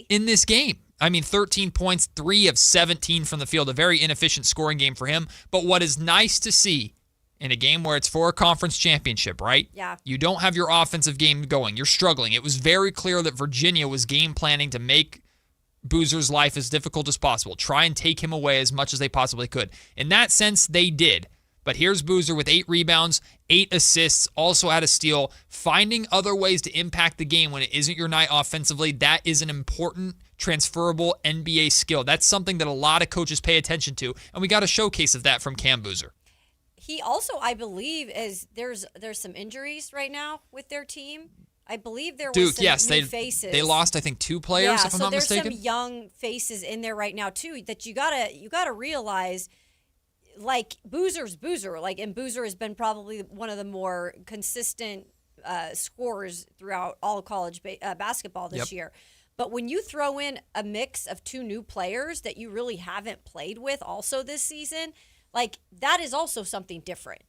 in this game. I mean, 13 points, 3 of 17 from the field, a very inefficient scoring game for him. But what is nice to see in a game where it's for a conference championship, right? Yeah. You don't have your offensive game going. You're struggling. It was very clear that Virginia was game planning to make Boozer's life as difficult as possible. Try and take him away as much as they possibly could. In that sense, they did. But here's Boozer with 8 rebounds, 8 assists, also had a steal, finding other ways to impact the game when it isn't your night offensively. That is an important transferable NBA skill. That's something that a lot of coaches pay attention to, and we got a showcase of that from Cam Boozer. He also, I believe, there's some injuries right now with their team. I believe there was some new faces. They lost, I think, 2 players, if I'm not mistaken. So there's some young faces in there right now too that you gotta realize. Like Boozer's Boozer, and Boozer has been probably one of the more consistent scorers throughout all of college basketball this year. But when you throw in a mix of 2 new players that you really haven't played with also this season, that is also something different,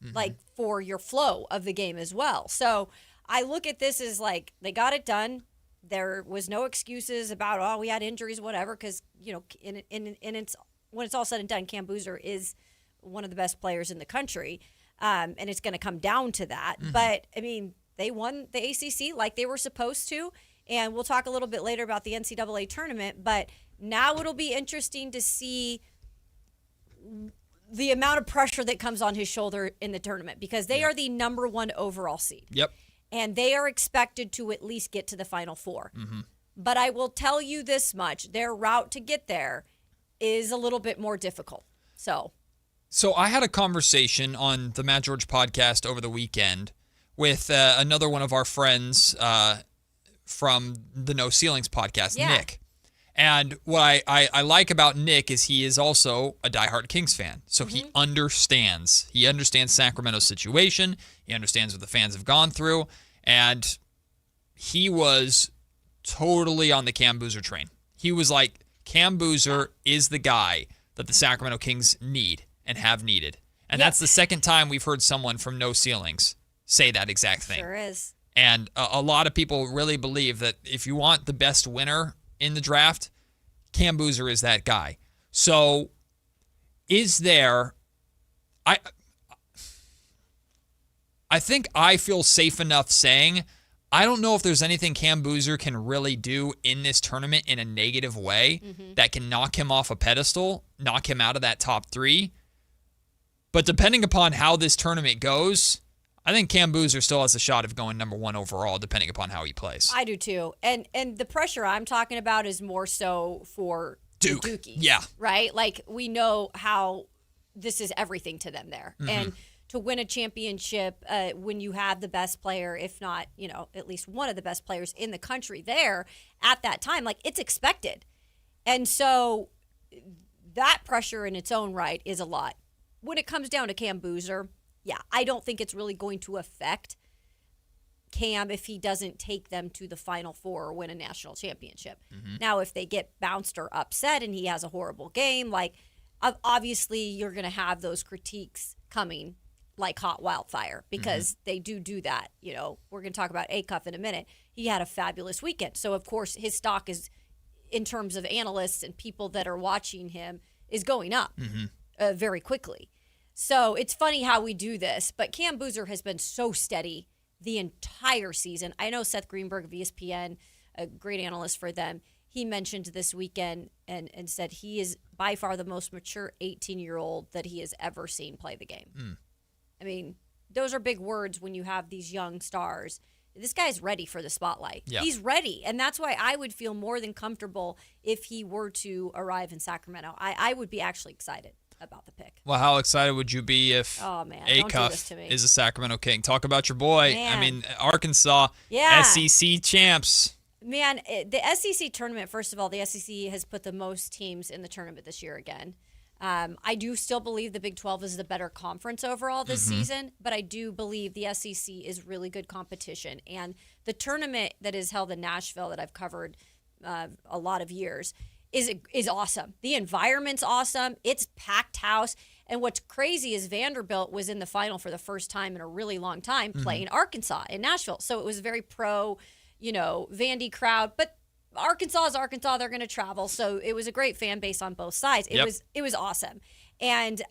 for your flow of the game as well. So I look at this as they got it done. There was no excuses about, we had injuries, whatever, because, when it's all said and done, Cam Boozer is one of the best players in the country, and it's going to come down to that. Mm-hmm. But, I mean, they won the ACC like they were supposed to, and we'll talk a little bit later about the NCAA tournament, but now it'll be interesting to see the amount of pressure that comes on his shoulder in the tournament because they are the number 1 overall seed. Yep. And they are expected to at least get to the Final Four. Mm-hmm. But I will tell you this much, their route to get there is a little bit more difficult. So I had a conversation on the Matt George podcast over the weekend with another one of our friends from the No Ceilings podcast, Nick. And what I like about Nick is he is also a diehard Kings fan. So he understands. He understands Sacramento's situation. He understands what the fans have gone through. And he was totally on the Cam Boozer train. He was like, Cam Boozer is the guy that the Sacramento Kings need and have needed. And that's the second time we've heard someone from No Ceilings say that exact thing. Sure is. And a lot of people really believe that if you want the best winner in the draft, Cam Boozer is that guy. So is there... I think I feel safe enough saying I don't know if there's anything Cam Boozer can really do in this tournament in a negative way that can knock him off a pedestal, knock him out of that top 3. But depending upon how this tournament goes, I think Cam Boozer still has a shot of going number 1 overall, depending upon how he plays. I do too. And the pressure I'm talking about is more so for Duke. the Dukies. Yeah. Right? Like, we know how this is everything to them there. Mhm. And to win a championship when you have the best player, if not, at least one of the best players in the country there at that time, like, it's expected. And so that pressure in its own right is a lot. When it comes down to Cam Boozer, yeah, I don't think it's really going to affect Cam if he doesn't take them to the Final Four or win a national championship. Mhm. Now, if they get bounced or upset and he has a horrible game, like, obviously you're going to have those critiques coming like hot wildfire because they do that. We're going to talk about Acuff in a minute. He had a fabulous weekend. So, of course, his stock is, in terms of analysts and people that are watching him, is going up very quickly. So it's funny how we do this, but Cam Boozer has been so steady the entire season. I know Seth Greenberg of ESPN, a great analyst for them, he mentioned this weekend and said he is by far the most mature 18-year-old that he has ever seen play the game. I mean, those are big words when you have these young stars. This guy's ready for the spotlight. Yeah. He's ready. And that's why I would feel more than comfortable if he were to arrive in Sacramento. I would be actually excited about the pick. Well, how excited would you be if don't do this Acuff to me. is a Sacramento King? Talk about your boy. Man. I mean, Arkansas, Yeah. SEC champs. Man, the SEC tournament, first of all, the SEC has put the most teams in the tournament this year again. I do still believe the Big 12 is the better conference overall this season, but I do believe the SEC is really good competition. And the tournament that is held in Nashville that I've covered a lot of years is awesome. The environment's awesome. It's packed house. And what's crazy is Vanderbilt was in the final for the first time in a really long time playing Arkansas in Nashville. So it was a very pro, Vandy crowd, but Arkansas is Arkansas. They're going to travel. So it was a great fan base on both sides. It was awesome. And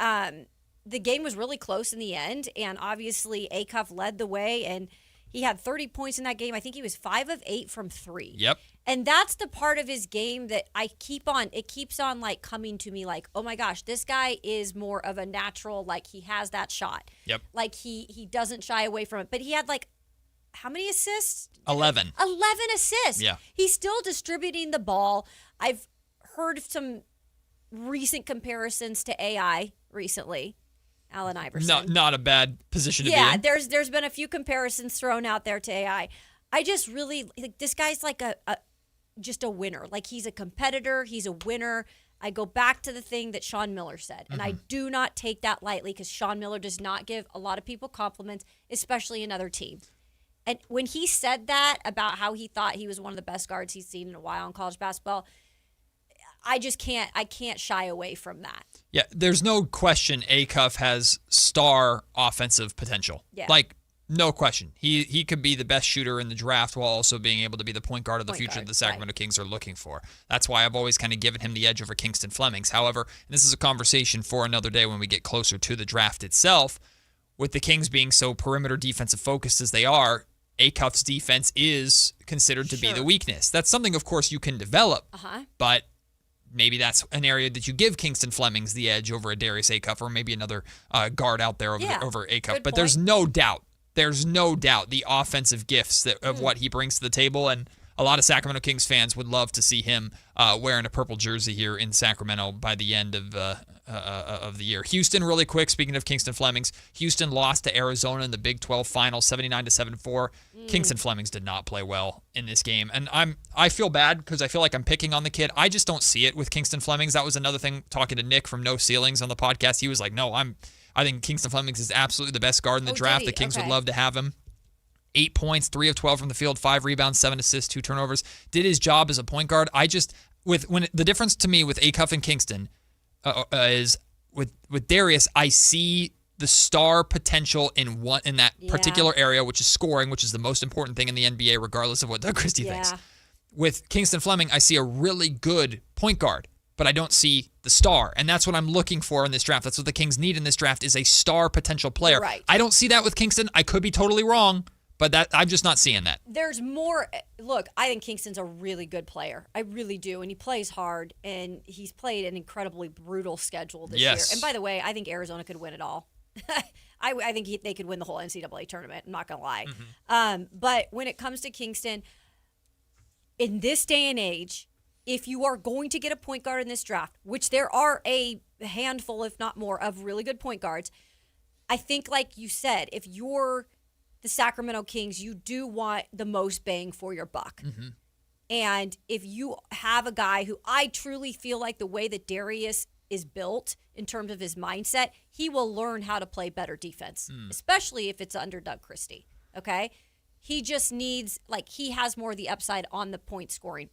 the game was really close in the end. And obviously Acuff led the way and he had 30 points in that game. I think he was 5 of 8 from 3. Yep. And that's the part of his game that it keeps on like coming to me like, oh my gosh, this guy is more of a natural, like he has that shot. Yep. Like he doesn't shy away from it. But he had like, how many assists? 11. 11 assists. Yeah. He's still distributing the ball. I've heard some recent comparisons to AI recently. Allen Iverson. Not a bad position to be in. Yeah, there's been a few comparisons thrown out there to AI. I just really like this guy's like just a winner. Like he's a competitor, he's a winner. I go back to the thing that Sean Miller said, and I do not take that lightly because Sean Miller does not give a lot of people compliments, especially another team. And when he said that about how he thought he was one of the best guards he's seen in a while in college basketball, I can't shy away from that. Yeah, there's no question Acuff has star offensive potential. Yeah. Like, no question. He could be the best shooter in the draft while also being able to be the point guard of the future the Sacramento Kings are looking for. That's why I've always kind of given him the edge over Kingston Flemings. However, and this is a conversation for another day when we get closer to the draft itself, with the Kings being so perimeter defensive focused as they are, Acuff's defense is considered to be the weakness. That's something, of course, you can develop, but maybe that's an area that you give Kingston Flemings the edge over a Darius Acuff or maybe another guard out there over Acuff. But there's no doubt the offensive gifts of what he brings to the table, and a lot of Sacramento Kings fans would love to see him wearing a purple jersey here in Sacramento by the end of the year. Houston, really quick, speaking of Kingston Flemings, Houston lost to Arizona in the Big 12 final, 79-74. Kingston Flemings did not play well in this game, and I feel bad because I feel like I'm picking on the kid. I just don't see it with Kingston Flemings. That was another thing, talking to Nick from No Ceilings on the podcast. He was like, no, I think Kingston Flemings is absolutely the best guard in the draft. The Kings would love to have him. 8 points, 3 of 12 from the field, 5 rebounds, 7 assists, 2 turnovers. Did his job as a point guard. The difference to me with Acuff and Kingston is with Darius, I see the star potential in that particular area, which is scoring, which is the most important thing in the NBA, regardless of what Doug Christie thinks. With Kingston Fleming, I see a really good point guard, but I don't see the star, and that's what I'm looking for in this draft. That's what the Kings need in this draft is a star potential player. Right. I don't see that with Kingston. I could be totally wrong, but I'm just not seeing that. There's more. Look, I think Kingston's a really good player. I really do. And he plays hard, and he's played an incredibly brutal schedule this year. And by the way, I think Arizona could win it all. I think they could win the whole NCAA tournament. I'm not going to lie. Mm-hmm. But when it comes to Kingston, in this day and age, if you are going to get a point guard in this draft, which there are a handful, if not more, of really good point guards, I think, like you said, if you're the Sacramento Kings, you do want the most bang for your buck. Mm-hmm. And if you have a guy who I truly feel like the way that Darius is built in terms of his mindset, he will learn how to play better defense, especially if it's under Doug Christie, okay? He just needs, like, he has more of the upside on the point scoring,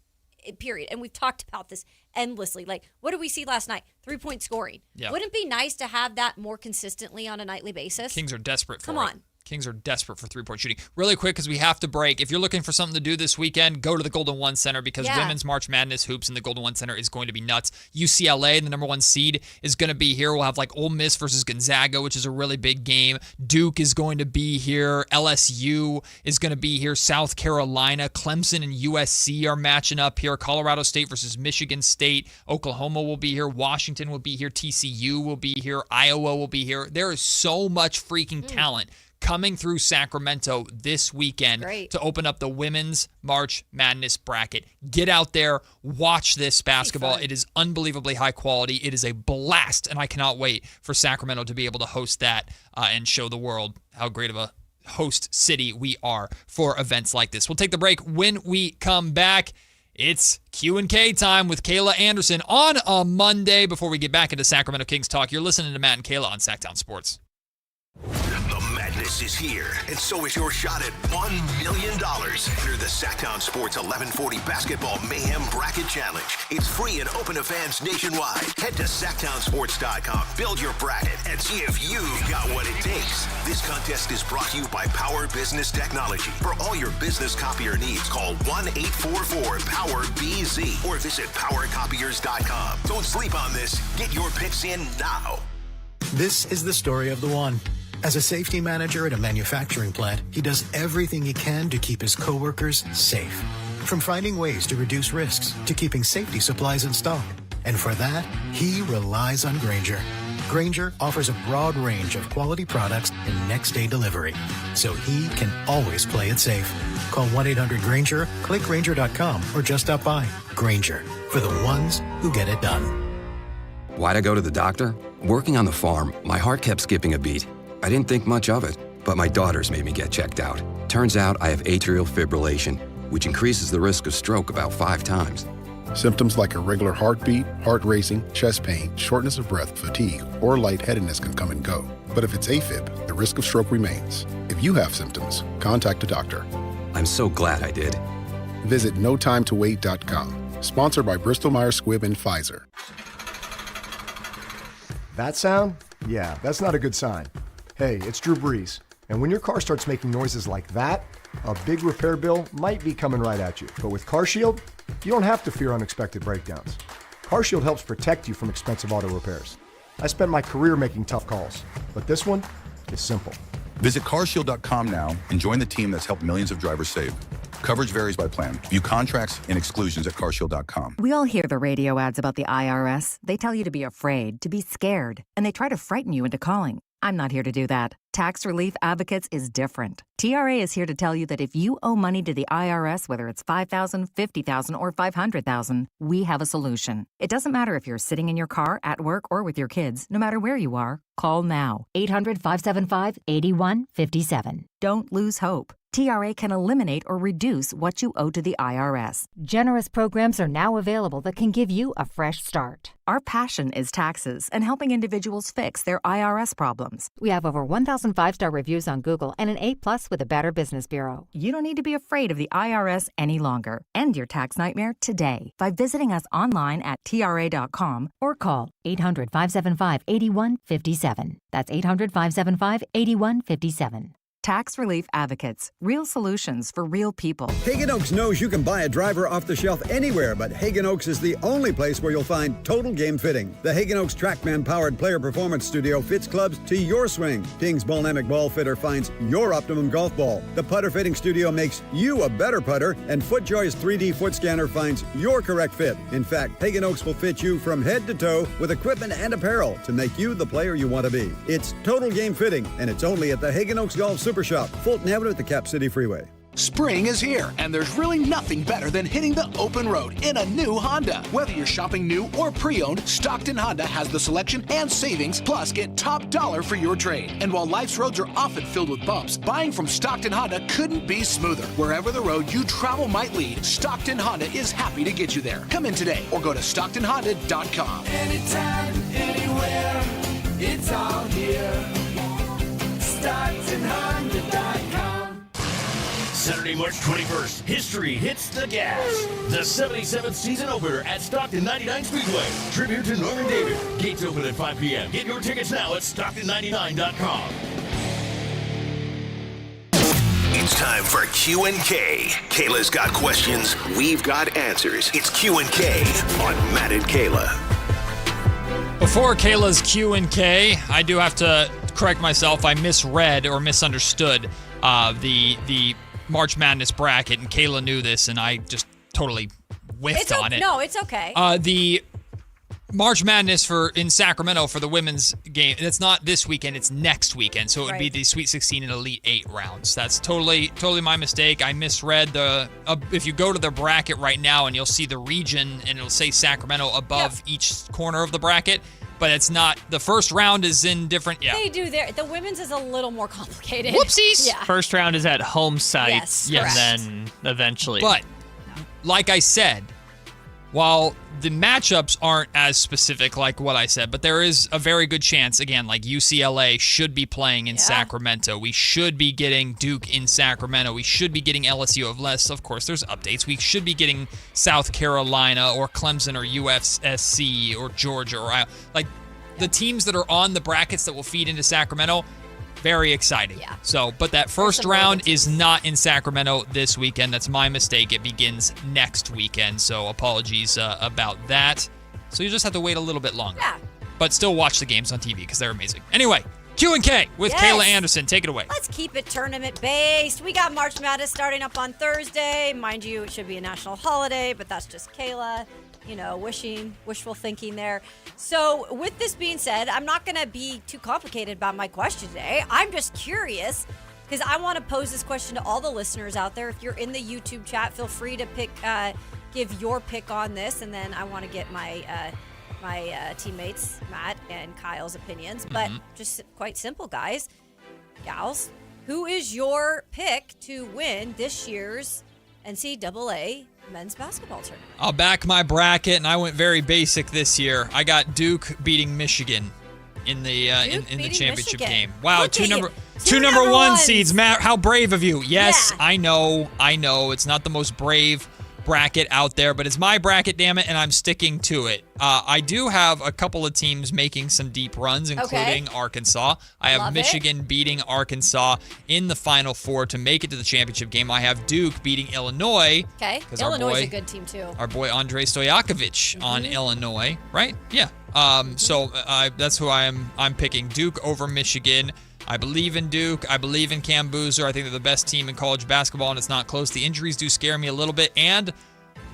period. And we've talked about this endlessly. Like, what did we see last night? 3-point scoring. Yeah. Wouldn't it be nice to have that more consistently on a nightly basis? Kings are desperate for it. Come on. Kings are desperate for three-point shooting. Really quick, because we have to break. If you're looking for something to do this weekend, go to the Golden One Center, because Women's March Madness hoops in the Golden One Center is going to be nuts. UCLA, the number 1 seed, is going to be here. We'll have like Ole Miss versus Gonzaga, which is a really big game. Duke is going to be here. LSU is going to be here. South Carolina, Clemson and USC are matching up here. Colorado State versus Michigan State. Oklahoma will be here. Washington will be here. TCU will be here. Iowa will be here. There is so much freaking talent coming through Sacramento this weekend to open up the Women's March Madness bracket. Get out there, watch this basketball. It is unbelievably high quality. It is a blast, and I cannot wait for Sacramento to be able to host that and show the world how great of a host city we are for events like this. We'll take the break. When we come back, it's Q&K time with Kayla Anderson on a Monday. Before we get back into Sacramento Kings talk, you're listening to Matt and Kayla on Sactown Sports. The madness is here, and so is your shot at $1 million. Enter the Sactown Sports 1140 Basketball Mayhem Bracket Challenge. It's free and open to fans nationwide. Head to SactownSports.com, build your bracket, and see if you've got what it takes. This contest is brought to you by Power Business Technology. For all your business copier needs, call 1-844-POWER-BZ or visit PowerCopiers.com. Don't sleep on this. Get your picks in now. This is the story of the one. As a safety manager at a manufacturing plant, he does everything he can to keep his coworkers safe. From finding ways to reduce risks to keeping safety supplies in stock. And for that, he relies on Grainger. Grainger offers a broad range of quality products and next-day delivery, so he can always play it safe. Call 1-800-GRAINGER, click Grainger.com, or just stop by. Grainger, for the ones who get it done. Why'd I go to the doctor? Working on the farm, my heart kept skipping a beat. I didn't think much of it, but my daughters made me get checked out. Turns out I have atrial fibrillation, which increases the risk of stroke about 5 times. Symptoms like irregular heartbeat, heart racing, chest pain, shortness of breath, fatigue, or lightheadedness can come and go. But if it's AFib, the risk of stroke remains. If you have symptoms, contact a doctor. I'm so glad I did. Visit notimetowait.com. Sponsored by Bristol-Myers Squibb and Pfizer. That sound? Yeah, that's not a good sign. Hey, it's Drew Brees, and when your car starts making noises like that, a big repair bill might be coming right at you. But with CarShield, you don't have to fear unexpected breakdowns. CarShield helps protect you from expensive auto repairs. I spent my career making tough calls, but this one is simple. Visit carshield.com now and join the team that's helped millions of drivers save. Coverage varies by plan. View contracts and exclusions at carshield.com. We all hear the radio ads about the IRS. They tell you to be afraid, to be scared, and they try to frighten you into calling. I'm not here to do that. Tax Relief Advocates is different. TRA is here to tell you that if you owe money to the IRS, whether it's $5,000, $50,000, or $500,000, we have a solution. It doesn't matter if you're sitting in your car, at work, or with your kids. No matter where you are, call now. 800-575-8157. Don't lose hope. TRA can eliminate or reduce what you owe to the IRS. Generous programs are now available that can give you a fresh start. Our passion is taxes and helping individuals fix their IRS problems. We have over 1,000 5-star reviews on Google and an A+ with a Better Business Bureau. You don't need to be afraid of the IRS any longer. End your tax nightmare today by visiting us online at TRA.com or call 800-575-8157. That's 800-575-8157. Tax Relief Advocates. Real solutions for real people. Hagen Oaks knows you can buy a driver off the shelf anywhere, but Hagen Oaks is the only place where you'll find total game fitting. The Hagen Oaks TrackMan-powered player performance studio fits clubs to your swing. King's Ballnamic Ball Fitter finds your optimum golf ball. The putter fitting studio makes you a better putter, and FootJoy's 3D foot scanner finds your correct fit. In fact, Hagen Oaks will fit you from head to toe with equipment and apparel to make you the player you want to be. It's total game fitting, and it's only at the Hagen Oaks Golf Super Shop, Fulton Avenue at the Cap City Freeway. Spring is here, and there's really nothing better than hitting the open road in a new Honda. Whether you're shopping new or pre-owned, Stockton Honda has the selection and savings, plus get top dollar for your trade. And while life's roads are often filled with bumps, buying from Stockton Honda couldn't be smoother. Wherever the road you travel might lead, Stockton Honda is happy to get you there. Come in today or go to StocktonHonda.com. Anytime, anywhere, it's all here. StocktonHonda.com. Saturday, March 21st, history hits the gas. The 77th season opener at Stockton 99 Speedway. Tribute to Norman David. Gates open at 5 p.m. Get your tickets now at StockTon99.com. It's time for Q&K. Kayla's got questions. We've got answers. It's Q&K on Matt and Kayla. Before Kayla's Q&K, I do have to correct myself. I misread or misunderstood the March Madness bracket, and Kayla knew this, and I just totally whiffed on it. No, it's okay. The March Madness in Sacramento for the women's game, it's not this weekend, it's next weekend, so it would be the Sweet 16 and Elite 8 rounds. That's totally my mistake. I misread if you go to the bracket right now and you'll see the region, and it'll say Sacramento above each corner of the bracket, but it's not. The first round is in different. Yeah. They do the women's is a little more complicated. Whoopsies. Yeah. First round is at home sites, Yes, and then eventually. But like I said, while the matchups aren't as specific like what I said, but there is a very good chance, again, like UCLA should be playing in Sacramento. We should be getting Duke in Sacramento. We should be getting LSU, unless, of course, there's updates. We should be getting South Carolina or Clemson or USC or Georgia or the teams that are on the brackets that will feed into Sacramento. Very exciting. Yeah. So, but that first round is not in Sacramento this weekend. That's my mistake. It begins next weekend. So apologies about that. So you just have to wait a little bit longer. Yeah. But still watch the games on TV because they're amazing. Anyway, Q&K with Kayla Anderson. Take it away. Let's keep it tournament-based. We got March Madness starting up on Thursday. Mind you, it should be a national holiday, but that's just Kayla. Wishful thinking there. So with this being said, I'm not going to be too complicated about my question today. I'm just curious because I want to pose this question to all the listeners out there. If you're in the YouTube chat, feel free to give your pick on this, and then I want to get my teammates, Matt and Kyle's opinions. But just quite simple, guys, gals. Who is your pick to win this year's NCAA men's basketball tournament? I'll back my bracket, and I went very basic this year. I got Duke beating Michigan in the championship game. Wow, two number one seeds. Matt, how brave of you. Yes, yeah. I know. It's not the most brave bracket out there, but it's my bracket, damn it, and I'm sticking to it. I do have a couple of teams making some deep runs, including Arkansas. I have Michigan beating Arkansas in the Final Four to make it to the championship game. I have Duke beating Illinois. Okay, Illinois is a good team too. Our boy Andrei Stojakovic on Illinois, right? Yeah. So that's who I'm picking. Duke over Michigan. I believe in Duke. I believe in Cam Boozer. I think they're the best team in college basketball, and it's not close. The injuries do scare me a little bit, and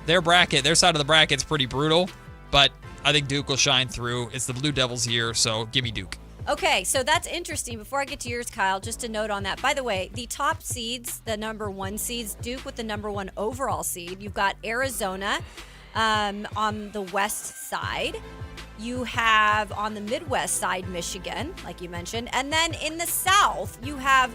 their side of the bracket is pretty brutal, but I think Duke will shine through. It's the Blue Devils' year, so give me Duke. Okay, so that's interesting. Before I get to yours, Kyle, just a note on that. By the way, the top seeds, the number one seeds, Duke with the number one overall seed. You've got Arizona on the west side. You have on the Midwest side, Michigan, like you mentioned. And then in the South, you have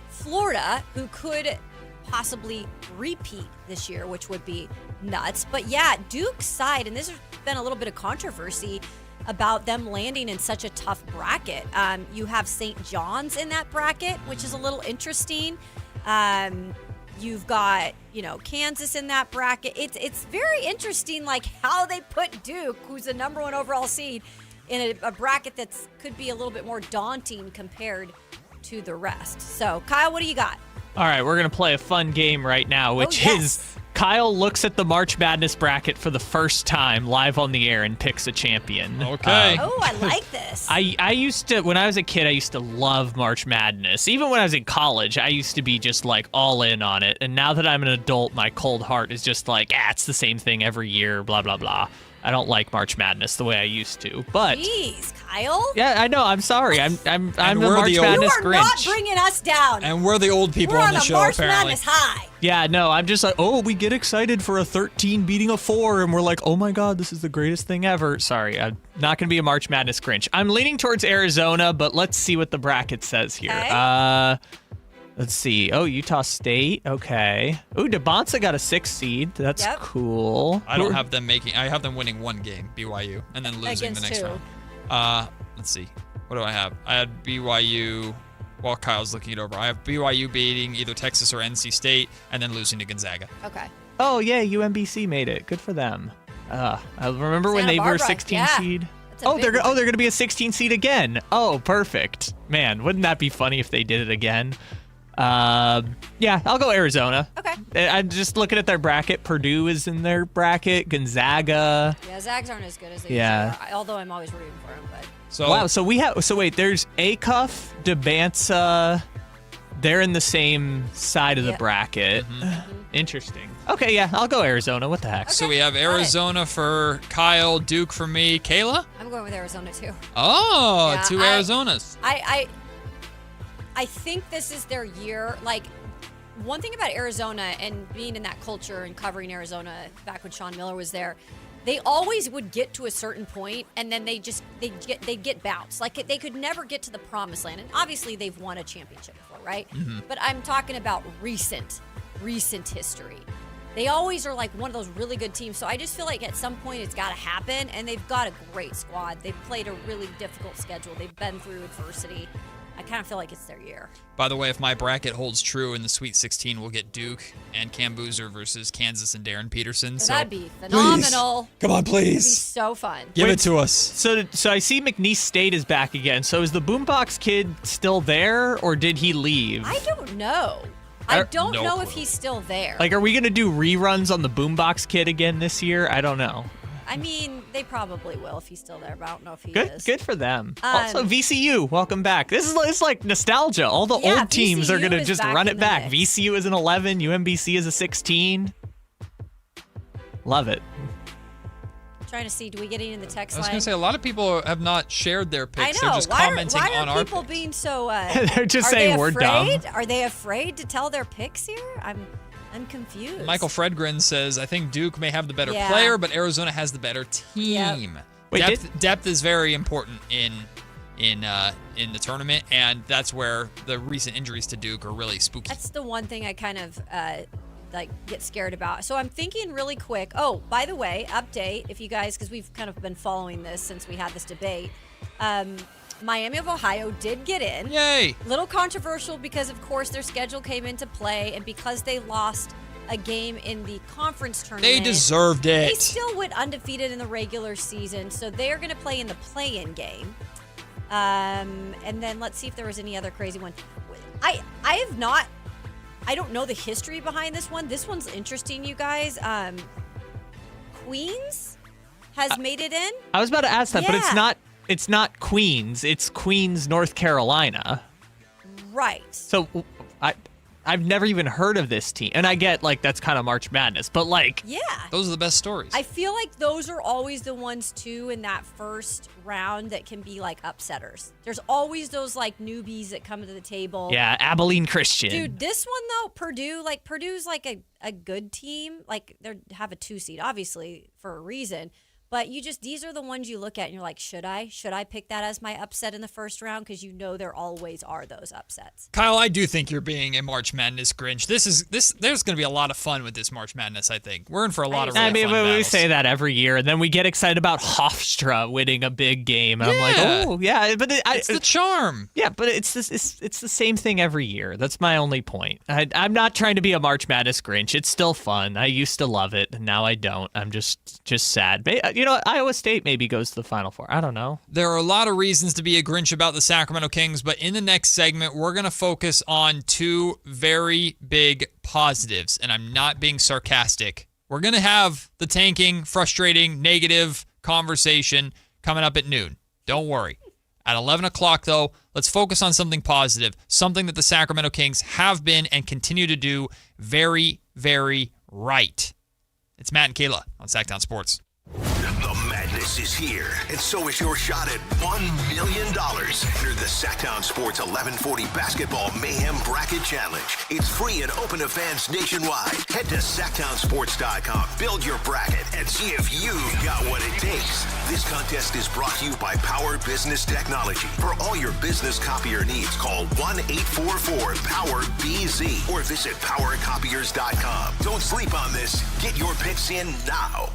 Florida, who could possibly repeat this year, which would be nuts. But yeah, Duke's side, and this has been a little bit of controversy about them landing in such a tough bracket. You have St. John's in that bracket, which is a little interesting. You've got, Kansas in that bracket. It's very interesting, like how they put Duke, who's the number one overall seed, in a bracket that could be a little bit more daunting compared to the rest. So, Kyle, what do you got? All right, we're going to play a fun game right now, which is Kyle looks at the March Madness bracket for the first time live on the air and picks a champion. Okay. I like this. I used to, when I was a kid, I used to love March Madness. Even when I was in college, I used to be just like all in on it. And now that I'm an adult, my cold heart is just like, it's the same thing every year, blah, blah, blah. I don't like March Madness the way I used to. But jeez, Kyle. Yeah, I know. I'm sorry. I'm the March You Madness are Grinch. not bringing us down. And we're the old people We're on the a show, March apparently. Madness high. Yeah, no, I'm just like, we get excited for a 13 beating a 4, and we're like, oh my God, this is the greatest thing ever. Sorry, I'm not going to be a March Madness Grinch. I'm leaning towards Arizona, but let's see what the bracket says here. Okay. Let's see. Oh, Utah State. Okay. Ooh, DeBonsa got a 6 seed. That's cool. I don't have them I have them winning one game, BYU, and then losing the next round. Let's see. What do I have? I had BYU, while Kyle's looking it over. I have BYU beating either Texas or NC State, and then losing to Gonzaga. Okay. Oh, yeah, UMBC made it. Good for them. I remember when Santa they were a Barbara, 16 seed. They're going to be a 16 seed again. Oh, perfect. Man, wouldn't that be funny if they did it again? Yeah, I'll go Arizona. Okay. I'm just looking at their bracket. Purdue is in their bracket. Gonzaga. Yeah, Zags aren't as good as they Yeah. usually are, although I'm always rooting for them. But So wait, there's Acuff, DeBansa. They're in the same side of the bracket. Interesting. Okay, yeah, I'll go Arizona. What the heck? So we have Arizona for Kyle, Duke for me. Kayla? I'm going with Arizona too. Oh, Yeah, two Arizonas. I think this is their year. Like, one thing about Arizona and being in that culture and covering Arizona back when Sean Miller was there, they always would get to a certain point and then they'd get bounced. Like, they could never get to the promised land. And obviously they've won a championship before, right? But I'm talking about recent history. They always are like one of those really good teams. So I just feel like at some point it's got to happen. And they've got a great squad. They've played a really difficult schedule. They've been through adversity. I kind of feel like it's their year. By the way, if my bracket holds true in the Sweet 16, we'll get Duke and Cam Boozer versus Kansas and Darren Peterson. So that'd be phenomenal. Please. Come on, please. It'd be so fun. Give it to us. So I see McNeese State is back again. So is the Boombox Kid still there, or did he leave? I don't know. I don't know if he's still there. Like, are we going to do reruns on the Boombox Kid again this year? I don't know. I mean, they probably will if he's still there, but I don't know if he Good, is. good for them. Also, VCU, welcome back. It's like nostalgia. All the old teams are going to just run it back. VCU is an 11, UMBC is a 16. Love it. Trying to see, do we get any in the text I was line? going to say, a lot of people have not shared their picks. I know. They're just why commenting are on our people picks. being so... They're just are saying they we're afraid? dumb. Are they afraid to tell their picks here? I'm confused. Michael Fredgren says, I think Duke may have the better Yeah. player, but Arizona has the better team. Wait, Depth is very important in the tournament, and that's where the recent injuries to Duke are really spooky. That's the one thing I kind of get scared about. So I'm thinking really quick. Oh, by the way, update if you guys, because we've kind of been following this since we had this debate. Miami of Ohio did get in. Yay! Little controversial because, of course, their schedule came into play, and because they lost a game in the conference tournament. They deserved it. They still went undefeated in the regular season, so they're going to play in the play-in game. And then let's see if there was any other crazy one. I don't know the history behind this one. This one's interesting, you guys. Queens has made it in. I was about to ask that, but Yeah. it's not Queens. It's Queens, North Carolina. Right. So I've never even heard of this team. And I get, like, that's kind of March Madness. But, like, Yeah. those are the best stories. I feel like those are always the ones, too, in that first round that can be, like, upsetters. There's always those, like, newbies that come to the table. yeah, Abilene Christian. Dude, this one, though, Purdue's, like, a good team. Like, they have a 2 seed, obviously, for a reason. But these are the ones you look at and you're like, should I pick that as my upset in the first round? Because you know there always are those upsets. Kyle, I do think you're being a March Madness Grinch. There's going to be a lot of fun with this March Madness, I think. We're in for a lot of really fun we battles. say that every year, and then we get excited about Hofstra winning a big game. And I'm like, oh, yeah. But it's the charm. Yeah, but it's the same thing every year. That's my only point. I'm not trying to be a March Madness Grinch. It's still fun. I used to love it, and now I don't. I'm just sad. you know what? Iowa State maybe goes to the Final Four. I don't know. There are a lot of reasons to be a Grinch about the Sacramento Kings, but in the next segment, we're going to focus on two very big positives, and I'm not being sarcastic. We're going to have the tanking, frustrating, negative conversation coming up at noon. Don't worry. At 11 o'clock, though, let's focus on something positive, something that the Sacramento Kings have been and continue to do very, very right. It's Matt and Kayla on Sactown Sports. The madness is here, and so is your shot at $1 million. Enter the Sactown Sports 1140 Basketball Mayhem Bracket Challenge. It's free and open to fans nationwide. Head to SactownSports.com, build your bracket, and see if you've got what it takes. This contest is brought to you by Power Business Technology. For all your business copier needs, call 1-844-POWER-BZ or visit PowerCopiers.com. Don't sleep on this. Get your picks in now.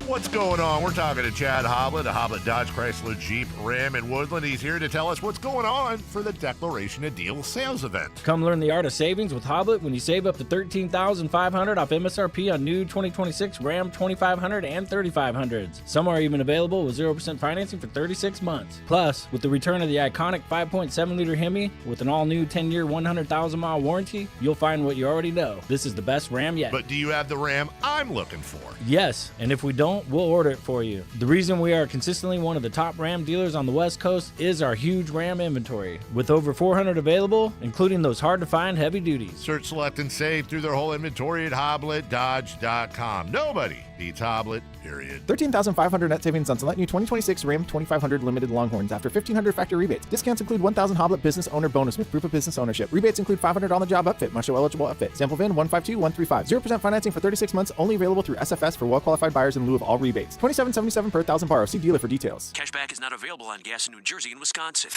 What's going on? We're talking to Chad Hoblet, a Hoblet Dodge Chrysler Jeep Ram in Woodland. He's here to tell us what's going on for the Declaration of Deal sales event. Come learn the art of savings with Hoblet when you save up to $13,500 off MSRP on new 2026 Ram 2500 and 3500s. Some are even available with 0% financing for 36 months. Plus, with the return of the iconic 5.7-liter Hemi with an all-new 10-year, 100,000-mile warranty, you'll find what you already know. This is the best Ram yet. But do you have the Ram I'm looking for? Yes, and if we don't, we'll order it for you. The reason we are consistently one of the top Ram dealers on the West Coast is our huge Ram inventory. With over 400 available, including those hard-to-find heavy duties. Search, select, and save through their whole inventory at HobletDodge.com. Nobody beats Hoblet, period. $13,500 net savings on select new 2026 Ram 2500 Limited Longhorns after $1,500 factory rebates. Discounts include $1,000 Hoblet business owner bonus with proof of business ownership. Rebates include $500 on the job upfit, must show eligible upfit. Sample VIN 152135. 0% financing for 36 months, only available through SFS for well-qualified buyers in lieu of all rebates. $27.77 per 1,000 borrow. See dealer for details. Cashback is not available on gas in New Jersey and Wisconsin.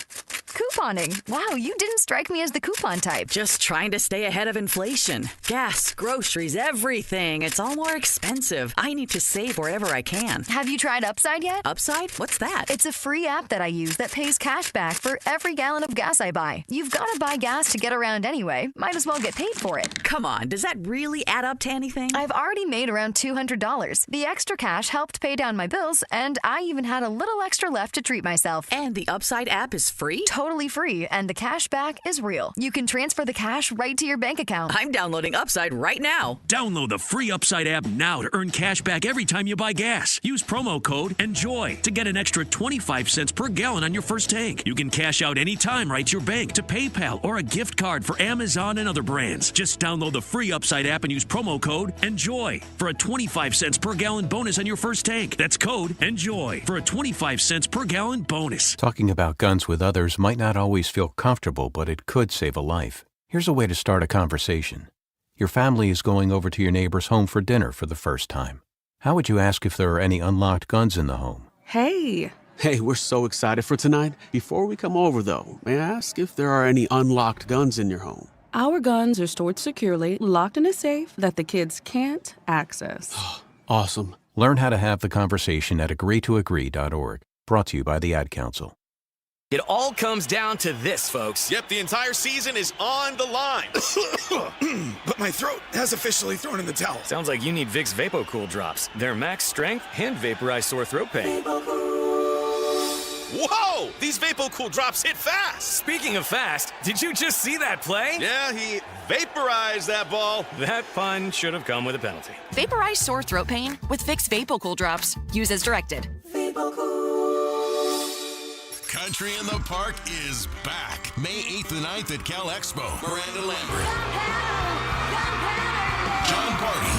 Couponing. Wow, you didn't strike me as the coupon type. Just trying to stay ahead of inflation. Gas, groceries, everything. It's all more expensive. I need to save wherever I can. Have you tried Upside yet? Upside? What's that? It's a free app that I use that pays cash back for every gallon of gas I buy. You've got to buy gas to get around anyway. Might as well get paid for it. Come on, does that really add up to anything? I've already made around $200. The extra cash helped pay down my bills, and I even had a little extra left to treat myself. And the Upside app is free? Totally free, and the cash back is real. You can transfer the cash right to your bank account. I'm downloading Upside right now. Download the free Upside app now to earn cash back every time you buy gas. Use promo code ENJOY to get an extra 25 cents per gallon on your first tank. You can cash out anytime right to your bank, to PayPal, or a gift card for Amazon and other brands. Just download the free Upside app and use promo code ENJOY for a 25 cents per gallon bonus on your first tank. That's code ENJOY for a 25 cents per gallon bonus. Talking about guns with others might not always feel comfortable, but it could save a life. Here's a way to start a conversation. Your family is going over to your neighbor's home for dinner for the first time. How would you ask if there are any unlocked guns in the home? Hey, we're so excited for tonight. Before we come over, though, may I ask if there are any unlocked guns in your home? Our guns are stored securely, locked in a safe that the kids can't access. Awesome. Learn how to have the conversation at agreetoagree.org. Brought to you by the Ad Council. It all comes down to this, folks. Yep, the entire season is on the line. But my throat has officially thrown in the towel. Sounds like you need Vicks VapoCool drops. They're max strength and vaporize sore throat pain. Whoa! These VapoCool drops hit fast. Speaking of fast, did you just see that play? Yeah, he vaporized that ball. That pun should have come with a penalty. Vaporize sore throat pain with Vicks VapoCool drops. Use as directed. Country in the Park is back. May 8th and 9th at Cal Expo. Miranda Lambert. John Party.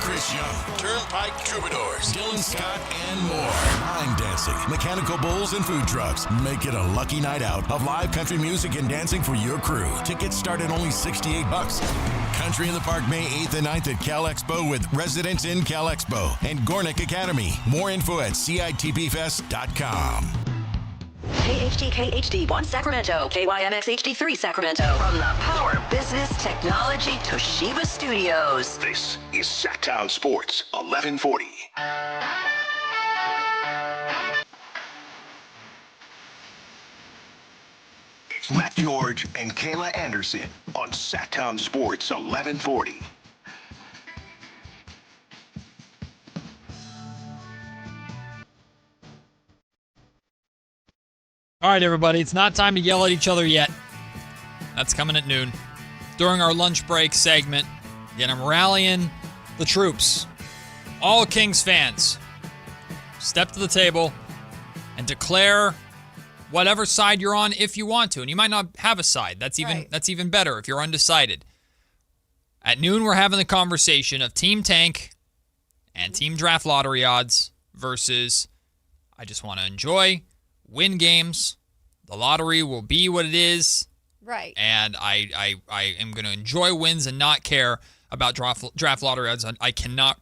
Chris Young. Turnpike Troubadours. Dylan Scott and more. Line dancing, mechanical bulls, and food trucks. Make it a lucky night out of live country music and dancing for your crew. Tickets start at only $68. Country in the Park, May 8th and 9th at Cal Expo with Residents in Cal Expo and Gornick Academy. More info at CITPFest.com. KHD HD1 Sacramento, KYMX HD3 Sacramento. From the Power Business Technology Toshiba Studios. This is Sactown Sports 1140. It's Matt George and Kayla Anderson on Sactown Sports 1140. All right, everybody, it's not time to yell at each other yet. That's coming at noon. During our lunch break segment, again, I'm rallying the troops. All Kings fans, step to the table and declare whatever side you're on if you want to. And you might not have a side. That's even better if you're undecided. At noon, we're having the conversation of Team Tank and Team Draft Lottery odds versus I just want to enjoy, win games. The lottery will be what it is. Right. And I am going to enjoy wins and not care about draft lottery odds. I cannot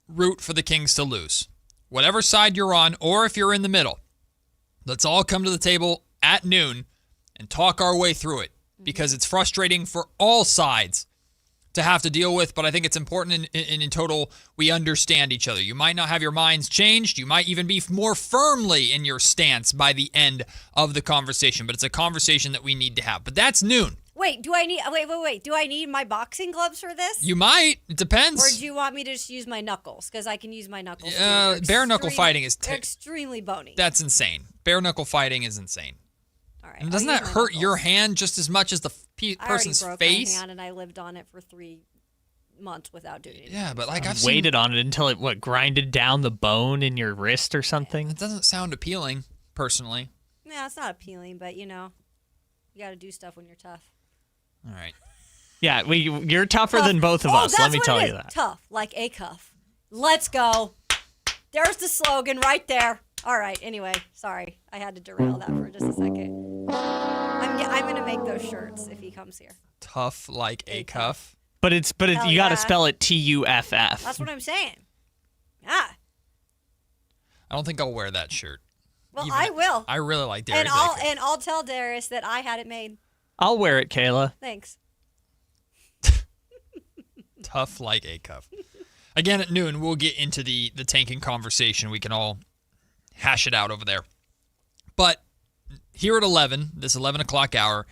root for the Kings to lose. Whatever side you're on, or if you're in the middle, let's all come to the table at noon and talk our way through it, because it's frustrating for all sides to have to deal with, but I think it's important in total we understand each other. You might not have your minds changed. You might even be more firmly in your stance by the end of the conversation, but it's a conversation that we need to have. But that's noon. Wait, do I need my boxing gloves for this? You might. It depends. Or do you want me to just use my knuckles? Because I can use my knuckles too. Bare knuckle fighting is they're extremely bony. That's insane. Bare knuckle fighting is insane. All right. And doesn't that hurt your hand just as much as the person's I already broke face? my hand and I lived on it for 3 months without doing it. Yeah, but like I've waited on it until it grinded down the bone in your wrist or something. It doesn't sound appealing, personally. Yeah, it's not appealing, but you got to do stuff when you're tough. All right. Yeah, you're tougher than both of us. Let me tell you that. Tough, like a cuff. Let's go. There's the slogan right there. All right. Anyway, sorry, I had to derail that for just a second. I'm gonna make those shirts if he comes here. Tough like a cuff. But you got to spell it TUFF. That's what I'm saying. Yeah. I don't think I'll wear that shirt. Well, I will. I really like Darius. And I'll tell Darius that I had it made. I'll wear it, Kayla. Thanks. Tough like a cuff. Again, at noon, we'll get into the tanking conversation. We can all hash it out over there. But here at 11, this 11 o'clock hour,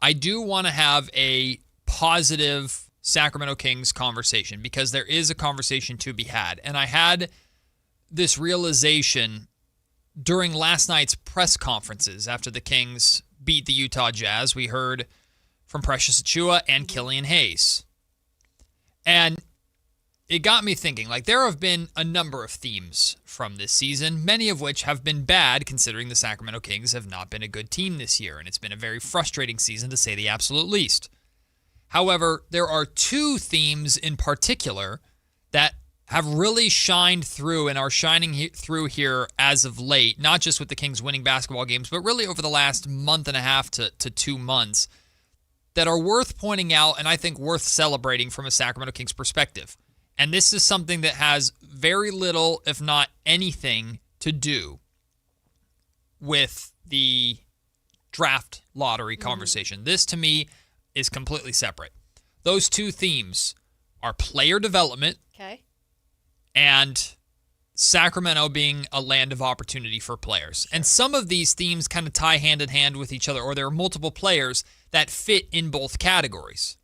I do want to have a positive Sacramento Kings conversation, because there is a conversation to be had. And I had this realization during last night's press conferences after the Kings beat the Utah Jazz. We heard from Precious Achiuwa and Killian Hayes. And it got me thinking, like, there have been a number of themes from this season, many of which have been bad, considering the Sacramento Kings have not been a good team this year, and it's been a very frustrating season, to say the absolute least. However, there are 2 themes in particular that have really shined through and are shining through here as of late, not just with the Kings winning basketball games, but really over the last month and a half to 2 months, that are worth pointing out and I think worth celebrating from a Sacramento Kings perspective. And this is something that has very little, if not anything, to do with the draft lottery conversation. This, to me, is completely separate. Those 2 themes are player development and Sacramento being a land of opportunity for players. And some of these themes kind of tie hand in hand with each other, or there are multiple players that fit in both categories.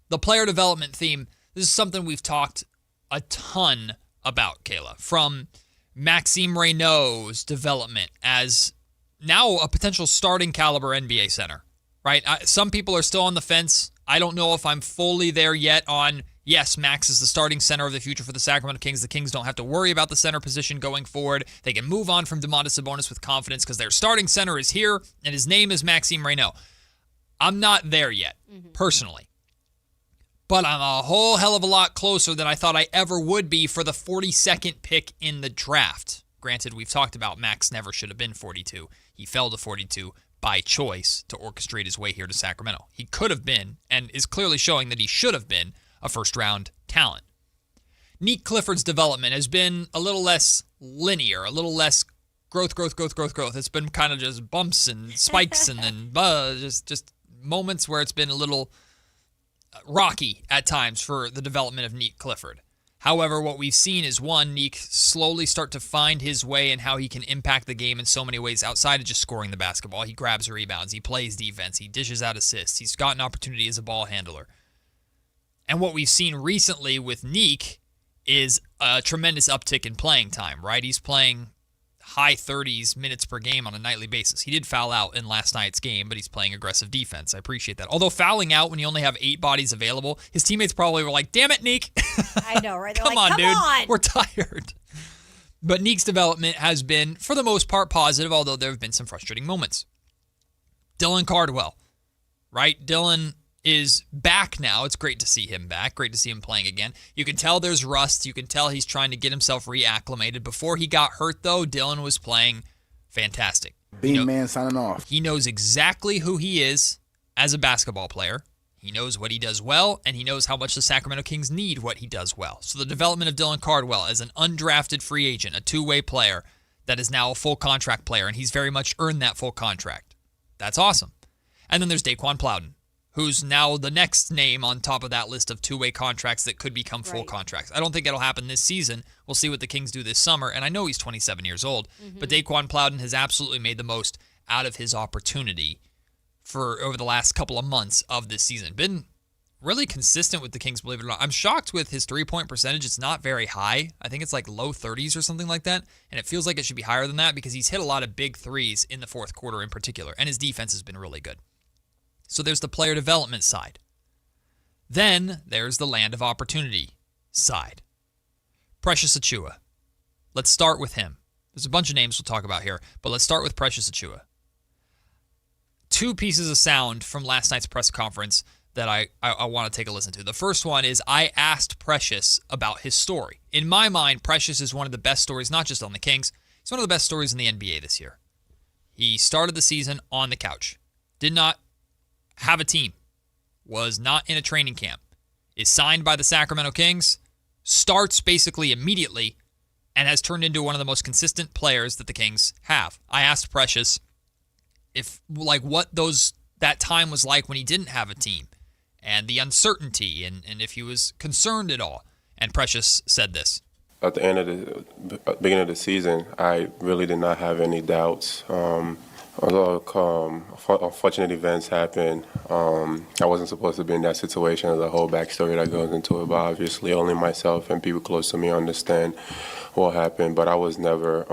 The player development theme, this is something we've talked a ton about, Kayla, from Maxime Reynaud's development as now a potential starting caliber NBA center, right? Some people are still on the fence. I don't know if I'm fully there yet on, yes, Max is the starting center of the future for the Sacramento Kings. The Kings don't have to worry about the center position going forward. They can move on from Domantas Sabonis with confidence because their starting center is here and his name is Maxime Reynaud. I'm not there yet, personally. But I'm a whole hell of a lot closer than I thought I ever would be for the 42nd pick in the draft. Granted, we've talked about Max never should have been 42. He fell to 42 by choice to orchestrate his way here to Sacramento. He could have been, and is clearly showing that he should have been, a first-round talent. Nick Clifford's development has been a little less linear, a little less growth. It's been kind of just bumps and spikes and then just moments where it's been a little rocky at times for the development of Nick Clifford. However, what we've seen is, one, Nick slowly start to find his way and how he can impact the game in so many ways outside of just scoring the basketball. He grabs rebounds, he plays defense, he dishes out assists, he's got an opportunity as a ball handler. And what we've seen recently with Nick is a tremendous uptick in playing time, right? He's playing high 30s minutes per game on a nightly basis. He did foul out in last night's game, but he's playing aggressive defense. I appreciate that. Although fouling out when you only have 8 bodies available, his teammates probably were like, damn it, Neek. I know, right? They're Come like, on, dude. on. We're tired. But Neek's development has been, for the most part, positive, although there have been some frustrating moments. Dylan Cardwell, right? Dylan is back now. It's great to see him back. Great to see him playing again. You can tell there's rust. You can tell he's trying to get himself reacclimated. Before he got hurt, though, Dylan was playing fantastic. Bean Man signing off. He knows exactly who he is as a basketball player. He knows what he does well, and he knows how much the Sacramento Kings need what he does well. So the development of Dylan Cardwell as an undrafted free agent, a two-way player that is now a full contract player, and he's very much earned that full contract. That's awesome. And then there's Daquan Plowden, who's now the next name on top of that list of two-way contracts that could become full contracts. I don't think it'll happen this season. We'll see what the Kings do this summer, and I know he's 27 years old, but Daquan Plowden has absolutely made the most out of his opportunity for over the last couple of months of this season. Been really consistent with the Kings, believe it or not. I'm shocked with his three-point percentage. It's not very high. I think it's like low 30s or something like that, and it feels like it should be higher than that because he's hit a lot of big threes in the fourth quarter in particular, and his defense has been really good. So there's the player development side. Then there's the land of opportunity side. Precious Achiuwa. Let's start with him. There's a bunch of names we'll talk about here, but let's start with Precious Achiuwa. 2 pieces of sound from last night's press conference that I want to take a listen to. The first one is I asked Precious about his story. In my mind, Precious is one of the best stories, not just on the Kings. He's one of the best stories in the NBA this year. He started the season on the couch. Did not have a team. Was not in a training camp. Is signed by the Sacramento Kings. Starts basically immediately and has turned into one of the most consistent players that the Kings have. I asked Precious if what that time was like when he didn't have a team and the uncertainty and if he was concerned at all. And Precious said this. At the end of the beginning of the season, I really did not have any doubts. Although unfortunate events happened, I wasn't supposed to be in that situation. There's a whole backstory that goes into it, but obviously only myself and people close to me understand what happened. But I was never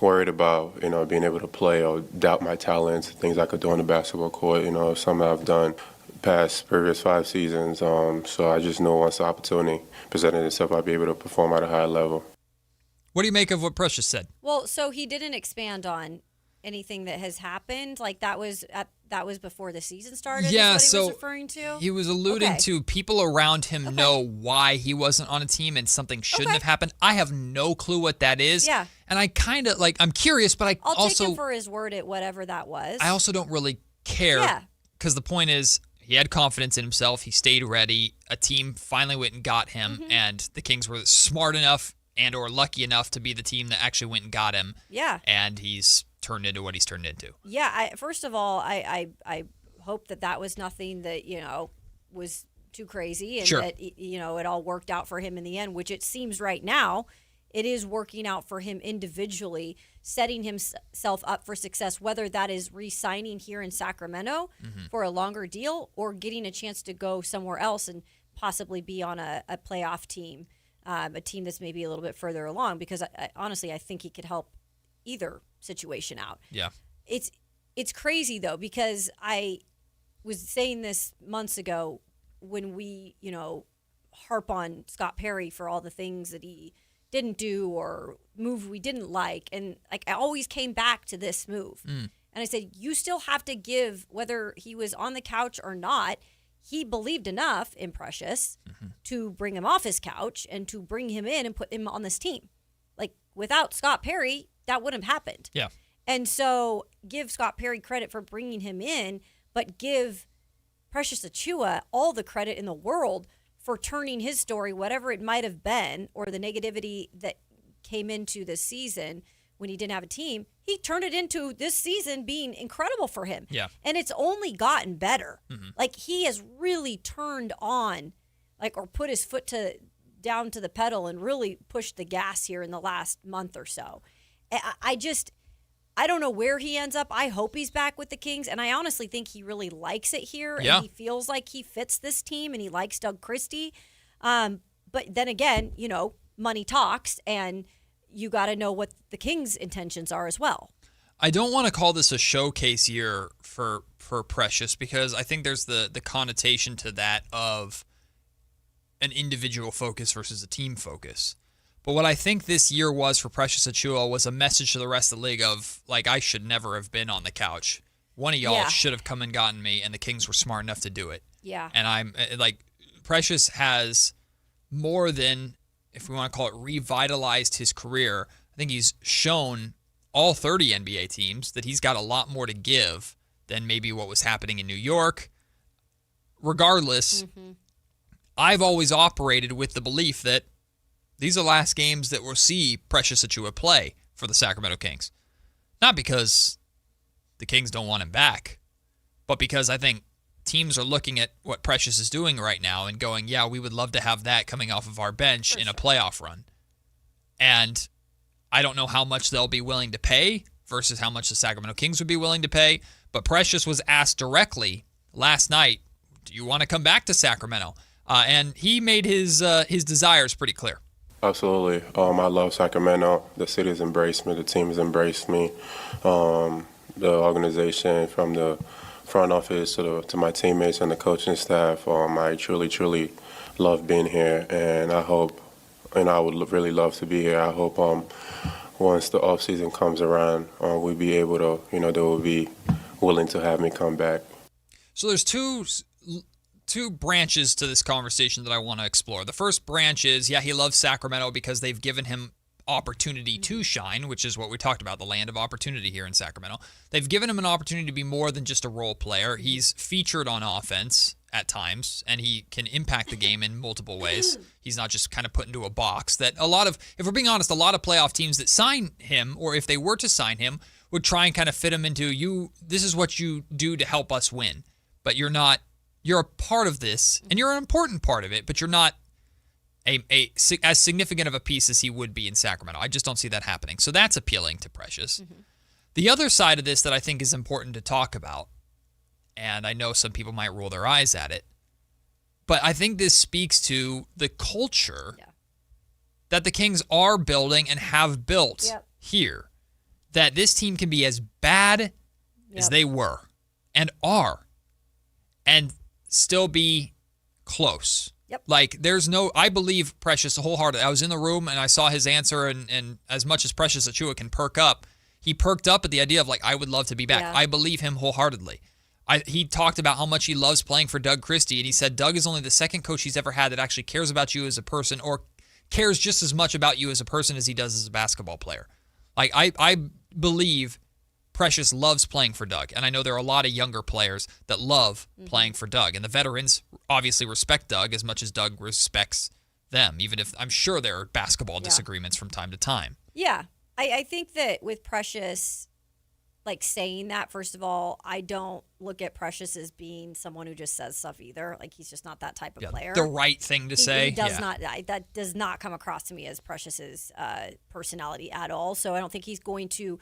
worried about, being able to play or doubt my talents, things I could do on the basketball court, something I've done previous 5 seasons. So I just knew once the opportunity presented itself, I'd be able to perform at a high level. What do you make of what Precious said? Well, so he didn't expand on anything that has happened. Like that was before the season started. Yeah, is what so he was referring to. He was alluding to people around him know why he wasn't on a team and something shouldn't have happened. I have no clue what that is. Yeah, and I kind of I'm curious, but I'll also take him for his word at whatever that was. I also don't really care because the point is he had confidence in himself. He stayed ready. A team finally went and got him, and the Kings were smart enough and or lucky enough to be the team that actually went and got him. Yeah. And he's turned into what he's turned into. Yeah, first of all, I hope that was nothing that, was too crazy and that, it all worked out for him in the end, which it seems right now it is working out for him individually, setting himself up for success, whether that is re-signing here in Sacramento for a longer deal or getting a chance to go somewhere else and possibly be on a playoff team. A team that's maybe a little bit further along, because honestly, I think he could help either situation out. Yeah. It's crazy, though, because I was saying this months ago when we, harp on Scott Perry for all the things that he didn't do or move we didn't like. And I always came back to this move. And I said, you still have to give, whether he was on the couch or not, he believed enough in Precious to bring him off his couch and to bring him in and put him on this team. Like, without Scott Perry, that wouldn't have happened. Yeah. And so give Scott Perry credit for bringing him in, but give Precious Achiuwa all the credit in the world for turning his story, whatever it might have been, or the negativity that came into this season when he didn't have a team, he turned it into this season being incredible for him. Yeah. And it's only gotten better. Like, he has really turned on, or put his foot down to the pedal and really pushed the gas here in the last month or so. I don't know where he ends up. I hope he's back with the Kings, and I honestly think he really likes it here, and he feels like he fits this team, and he likes Doug Christie. But then again, money talks, and you got to know what the Kings' intentions are as well. I don't want to call this a showcase year for Precious because I think there's the connotation to that of an individual focus versus a team focus. But what I think this year was for Precious Achiuwa was a message to the rest of the league of, like, I should never have been on the couch. One of y'all should have come and gotten me, and the Kings were smart enough to do it. Yeah. And I'm like, Precious has more than, if we want to call it, revitalized his career. I think he's shown all 30 NBA teams that he's got a lot more to give than maybe what was happening in New York. Regardless, I've always operated with the belief that these are the last games that we'll see Precious Achiuwa play for the Sacramento Kings. Not because the Kings don't want him back, but because I think teams are looking at what Precious is doing right now and going, yeah, we would love to have that coming off of our bench in a playoff run. And I don't know how much they'll be willing to pay versus how much the Sacramento Kings would be willing to pay, but Precious was asked directly last night, do you want to come back to Sacramento? And he made his desires pretty clear. Absolutely. I love Sacramento. The city has embraced me. The team has embraced me. The organization, from the front office to my teammates and the coaching staff, I truly love being here. And I hope, and I would really love to be here. I hope once the offseason comes around, we'll be able to, they will be willing to have me come back. So there's two branches to this conversation that I want to explore. The first branch is, he loves Sacramento because they've given him opportunity to shine, which is what we talked about, the land of opportunity here in Sacramento. They've given him an opportunity to be more than just a role player. He's featured on offense at times, and he can impact the game in multiple ways. He's not just kind of put into a box that if we're being honest, a lot of playoff teams that sign him, or if they were to sign him, would try and kind of fit him into, this is what you do to help us win. But you're a part of this, and you're an important part of it, but you're not as significant of a piece as he would be in Sacramento. I just don't see that happening. So that's appealing to Precious. The other side of this that I think is important to talk about, and I know some people might roll their eyes at it, but I think this speaks to the culture that the Kings are building and have built here, that this team can be as bad as they were and are, and still be close. Like, I believe Precious wholeheartedly. I was in the room and I saw his answer, and as much as Precious Achiuwa can perk up, he perked up at the idea of, like, I would love to be back. I believe him wholeheartedly. He talked about how much he loves playing for Doug Christie, and he said Doug is only the second coach he's ever had that actually cares about you as a person, or cares just as much about you as a person as he does as a basketball player. Like, I believe Precious loves playing for Doug, and I know there are a lot of younger players that love playing for Doug, and the veterans obviously respect Doug as much as Doug respects them, even if I'm sure there are basketball disagreements from time to time. Yeah. I think that with Precious, like, saying that, first of all, I don't look at Precious as being someone who just says stuff either. Like, he's just not that type of player. The right thing to say. He does not. That does not come across to me as Precious's personality at all. So I don't think he's going to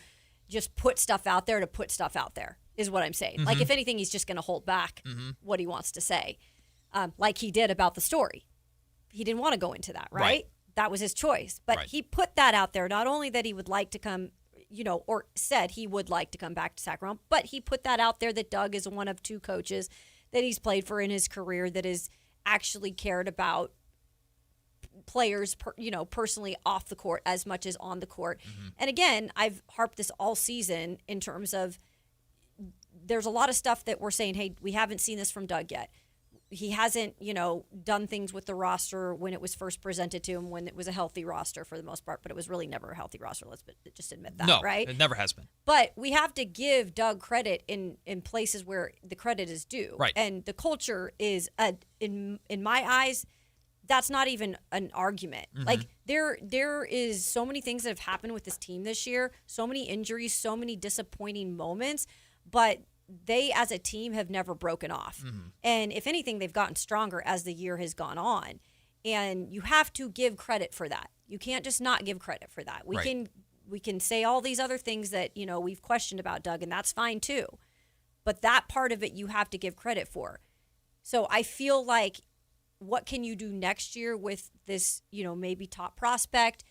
just put stuff out there to put stuff out there, is what I'm saying. Like, if anything, he's just going to hold back what he wants to say, like he did about the story. He didn't want to go into that, right? That was his choice. But he put that out there, not only that he would like to come, or said he would like to come back to Sacramento, but he put that out there that Doug is one of two coaches that he's played for in his career that has actually cared about players, personally off the court as much as on the court. And again, I've harped this all season in terms of there's a lot of stuff that we're saying, hey, we haven't seen this from Doug yet. He hasn't, done things with the roster when it was first presented to him, when it was a healthy roster for the most part, but it was really never a healthy roster. Let's just admit that, right? It never has been. But we have to give Doug credit in places where the credit is due. Right. And the culture is, in my eyes, that's not even an argument. Like, there is so many things that have happened with this team this year, so many injuries, so many disappointing moments, but they as a team have never broken off. And if anything, they've gotten stronger as the year has gone on. And you have to give credit for that. You can't just not give credit for that. We can say all these other things that, we've questioned about Doug, and that's fine too. But that part of it you have to give credit for. So I feel like, what can you do next year with this, maybe top prospect?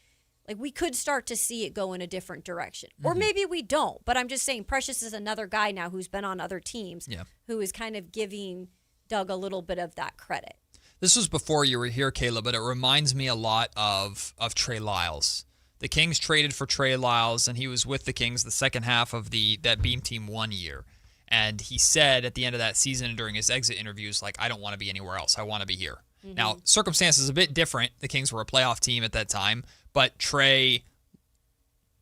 Like, we could start to see it go in a different direction. Or maybe we don't. But I'm just saying Precious is another guy now who's been on other teams who is kind of giving Doug a little bit of that credit. This was before you were here, Kayla, but it reminds me a lot of Trey Lyles. The Kings traded for Trey Lyles, and he was with the Kings the second half of that Beam Team 1 year. And he said at the end of that season and during his exit interviews, like, I don't want to be anywhere else. I want to be here. Mm-hmm. Now, circumstances a bit different. The Kings were a playoff team at that time, but Trey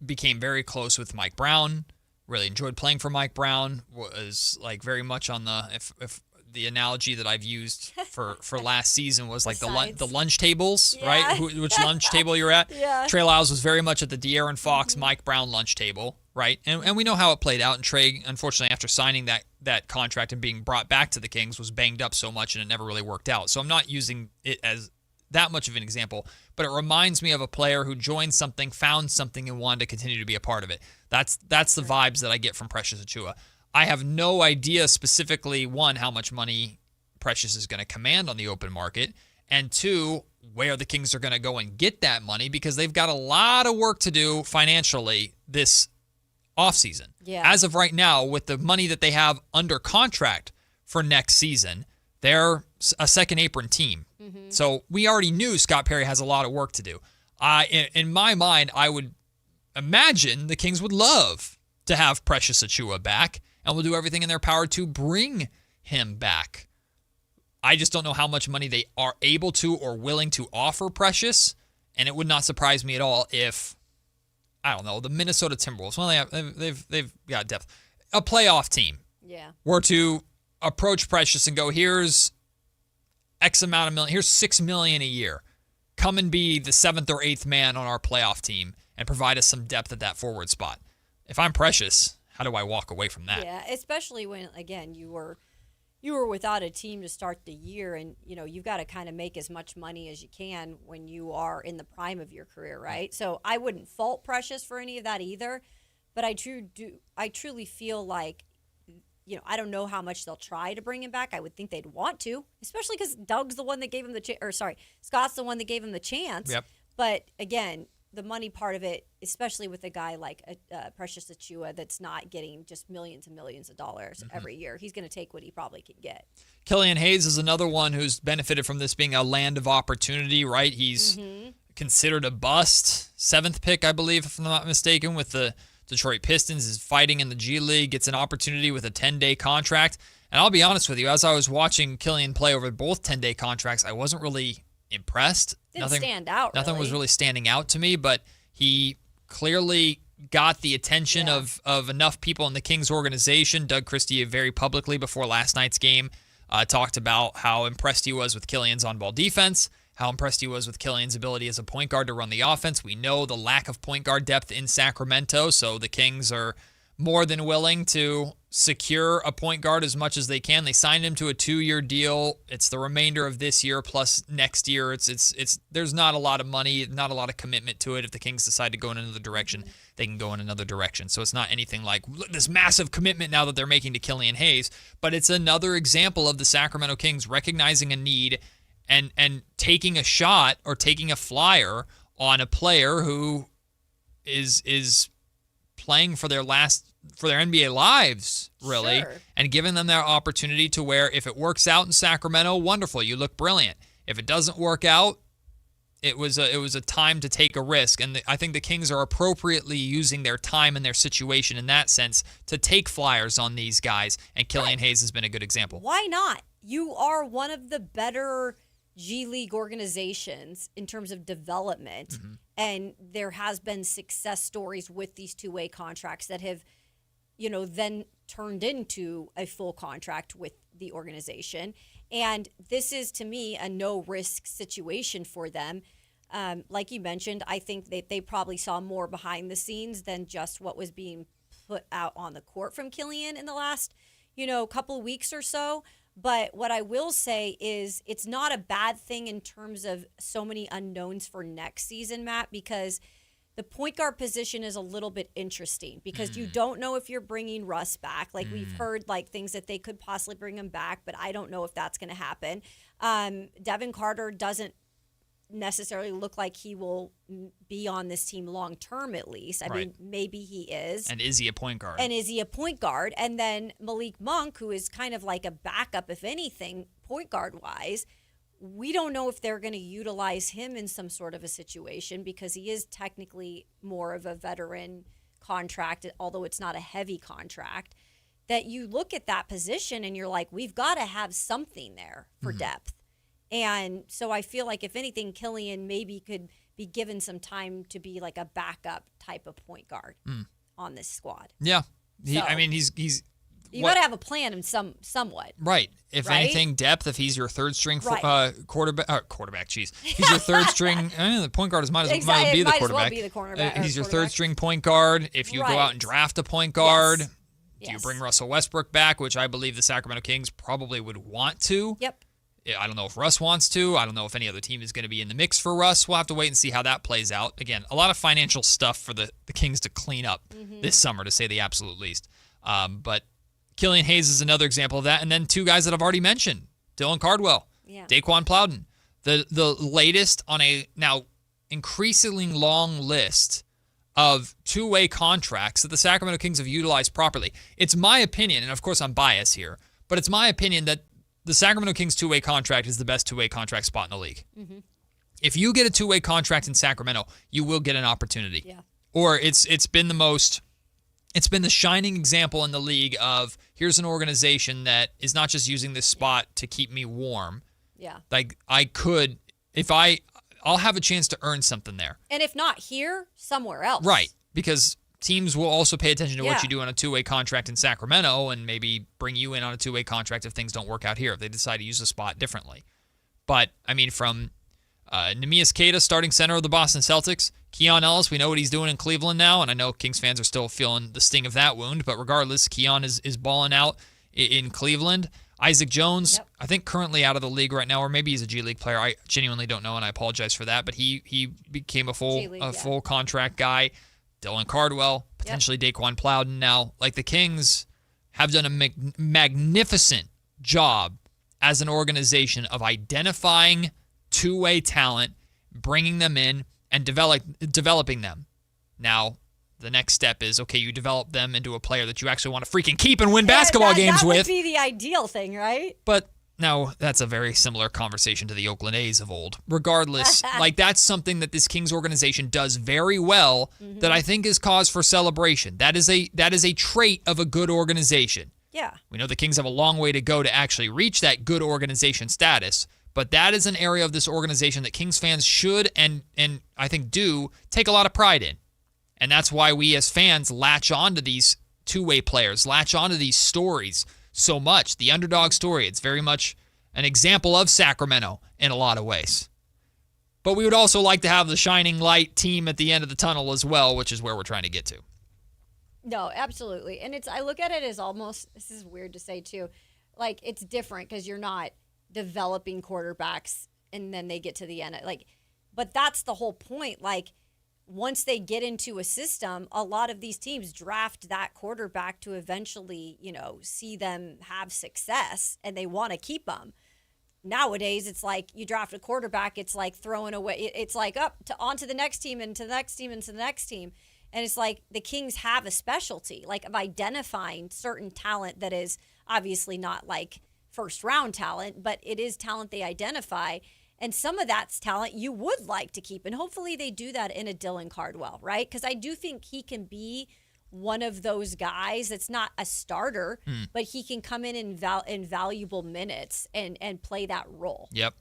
became very close with Mike Brown, really enjoyed playing for Mike Brown, was like very much on the, if the analogy that I've used for last season was like the lunch tables, right? Which lunch table you're at. Yeah. Trey Lyles was very much at the De'Aaron Fox, Mike Brown lunch table, right? And we know how it played out. And Trey, unfortunately, after signing that contract and being brought back to the Kings, was banged up so much and it never really worked out. So I'm not using it as that much of an example, but it reminds me of a player who joined something, found something, and wanted to continue to be a part of it. That's the vibes that I get from Precious Achiuwa. I have no idea specifically, one, how much money Precious is going to command on the open market, and two, where the Kings are going to go and get that money, because they've got a lot of work to do financially this offseason. Yeah. As of right now, with the money that they have under contract for next season, they're a second apron team. Mm-hmm. So we already knew Scott Perry has a lot of work to do. In my mind, I would imagine the Kings would love to have Precious Achiuwa back, and will do everything in their power to bring him back. I just don't know how much money they are able to or willing to offer Precious, and it would not surprise me at all if, I don't know, the Minnesota Timberwolves, well, they've got depth, a playoff team were to approach Precious and go, here's X amount of million, here's $6 million a year. Come and be the 7th or 8th man on our playoff team and provide us some depth at that forward spot. If I'm Precious, how do I walk away from that? Yeah, especially when, again, you were without a team to start the year, and you've got to kind of make as much money as you can when you are in the prime of your career, right? So I wouldn't fault Precious for any of that either, but I truly feel like, I don't know how much they'll try to bring him back. I would think they'd want to, especially because Doug's the one that gave him Scott's the one that gave him the chance. Yep. But again, the money part of it, especially with a guy like Precious Achiuwa that's not getting just millions and millions of dollars every year, he's going to take what he probably can get. Killian Hayes is another one who's benefited from this being a land of opportunity, right? He's considered a bust. 7th pick, I believe, if I'm not mistaken, with the Detroit Pistons, is fighting in the G League, gets an opportunity with a 10-day contract. And I'll be honest with you, as I was watching Killian play over both 10-day contracts, I wasn't really impressed. Didn't stand out. Nothing was really standing out to me, but he clearly got the attention of enough people in the Kings organization. Doug Christie very publicly before last night's game talked about how impressed he was with Killian's on-ball defense, how impressed he was with Killian's ability as a point guard to run the offense. We know the lack of point guard depth in Sacramento, so the Kings are more than willing to secure a point guard as much as they can. They signed him to a 2-year deal. It's the remainder of this year plus next year. It's there's not a lot of money, not a lot of commitment to it. If the Kings decide to go in another direction, they can go in another direction. So it's not anything like this massive commitment now that they're making to Killian Hayes, but it's another example of the Sacramento Kings recognizing a need and taking a shot or taking a flyer on a player who is playing for their NBA lives, really, and giving them their opportunity to where if it works out in Sacramento, wonderful, you look brilliant. If it doesn't work out, it was a time to take a risk, and I think the Kings are appropriately using their time and their situation in that sense to take flyers on these guys, and Killian Hayes has been a good example. Why not? You are one of the better G League organizations in terms of development, and there has been success stories with these two-way contracts that have, then turned into a full contract with the organization. And this is, to me, a no-risk situation for them. Like you mentioned, I think they probably saw more behind the scenes than just what was being put out on the court from Killian in the last, couple of weeks or so. But what I will say is it's not a bad thing in terms of so many unknowns for next season, Matt, because the point guard position is a little bit interesting because you don't know if you're bringing Russ back. Like we've heard things that they could possibly bring him back, but I don't know if that's going to happen. Devin Carter doesn't necessarily look like he will be on this team long term, at least. I mean, maybe he is. And is he a point guard? And then Malik Monk, who is kind of like a backup, if anything, point guard wise. We don't know if they're going to utilize him in some sort of a situation because he is technically more of a veteran contract, although it's not a heavy contract. That you look at that position and you're like, we've got to have something there for depth. And so I feel like if anything, Killian maybe could be given some time to be like a backup type of point guard on this squad. Yeah. So, I mean, he's you got to have a plan in somewhat. Right. If anything, depth, if he's your third string quarterback, geez. He's your third string, the point guard might as well be the quarterback. He's your third string point guard. If you go out and draft a point guard, do you bring Russell Westbrook back, which I believe the Sacramento Kings probably would want to? Yep. I don't know if Russ wants to. I don't know if any other team is going to be in the mix for Russ. We'll have to wait and see how that plays out. Again, a lot of financial stuff for the Kings to clean up this summer, to say the absolute least. But Killian Hayes is another example of that. And then two guys that I've already mentioned, Dylan Cardwell, Daquan Plowden. The latest on a now increasingly long list of two-way contracts that the Sacramento Kings have utilized properly. It's my opinion, and of course I'm biased here, but it's my opinion that the Sacramento Kings two-way contract is the best two-way contract spot in the league. If you get a two-way contract in Sacramento, you will get an opportunity. Yeah. Or it's been the shining example in the league of here's an organization that is not just using this spot to keep me warm. Yeah. Like I'll have a chance to earn something there. And if not here, somewhere else. Right. Because teams will also pay attention to what you do on a two-way contract in Sacramento and maybe bring you in on a two-way contract if things don't work out here, if they decide to use the spot differently. But, I mean, from Neemias Queta, starting center of the Boston Celtics, Keon Ellis, we know what he's doing in Cleveland now, and I know Kings fans are still feeling the sting of that wound, but regardless, Keon is balling out in Cleveland. Isaac Jones, I think currently out of the league right now, or maybe he's a G League player. I genuinely don't know, and I apologize for that, but he became a full contract guy. Dylan Cardwell, potentially Daquan Plowden now. Like, the Kings have done a magnificent job as an organization of identifying two-way talent, bringing them in, and developing them. Now, the next step is, okay, you develop them into a player that you actually want to freaking keep and win basketball games with. That would be the ideal thing, right? But now that's a very similar conversation to the Oakland A's of old. Regardless, like, that's something that this Kings organization does very well that I think is cause for celebration. That is a trait of a good organization. Yeah. We know the Kings have a long way to go to actually reach that good organization status, but that is an area of this organization that Kings fans should and I think do take a lot of pride in. And that's why we as fans latch on to these two-way players, latch on to these stories so much. The underdog story, it's very much an example of Sacramento in a lot of ways. But we would also like to have the shining light team at the end of the tunnel as well, which is where we're trying to get to. No, absolutely. And I look at it as almost, this is weird to say too, like, it's different because you're not developing quarterbacks and then they get to the end. But that's the whole point. Like, once they get into a system, a lot of these teams draft that quarterback to eventually, see them have success, and they want to keep them. Nowadays, it's like you draft a quarterback, it's like throwing away. It's like on to the next team and to the next team and to the next team. And it's like the Kings have a specialty, like, of identifying certain talent that is obviously not like first round talent, but it is talent they identify. And some of that's talent you would like to keep. And hopefully they do that in a Dylan Cardwell, right? Because I do think he can be one of those guys that's not a starter, but he can come in valuable minutes and play that role. Yep.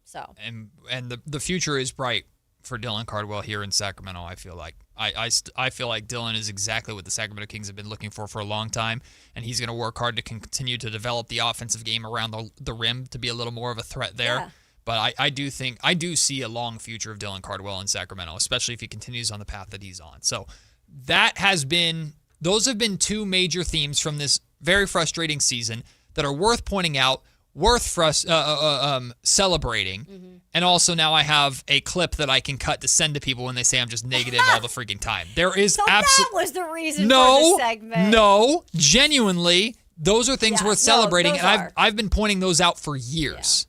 So and the future is bright for Dylan Cardwell here in Sacramento, I feel like. I feel like Dylan is exactly what the Sacramento Kings have been looking for a long time, and he's going to work hard to continue to develop the offensive game around the rim to be a little more of a threat there. Yeah. But I do see a long future of Dylan Cardwell in Sacramento, especially if he continues on the path that he's on. So those have been two major themes from this very frustrating season that are worth pointing out, worth celebrating. And also now I have a clip that I can cut to send to people when they say I'm just negative all the freaking time. There is that was the reason for the segment. No, genuinely, those are things worth celebrating, and I've been pointing those out for years.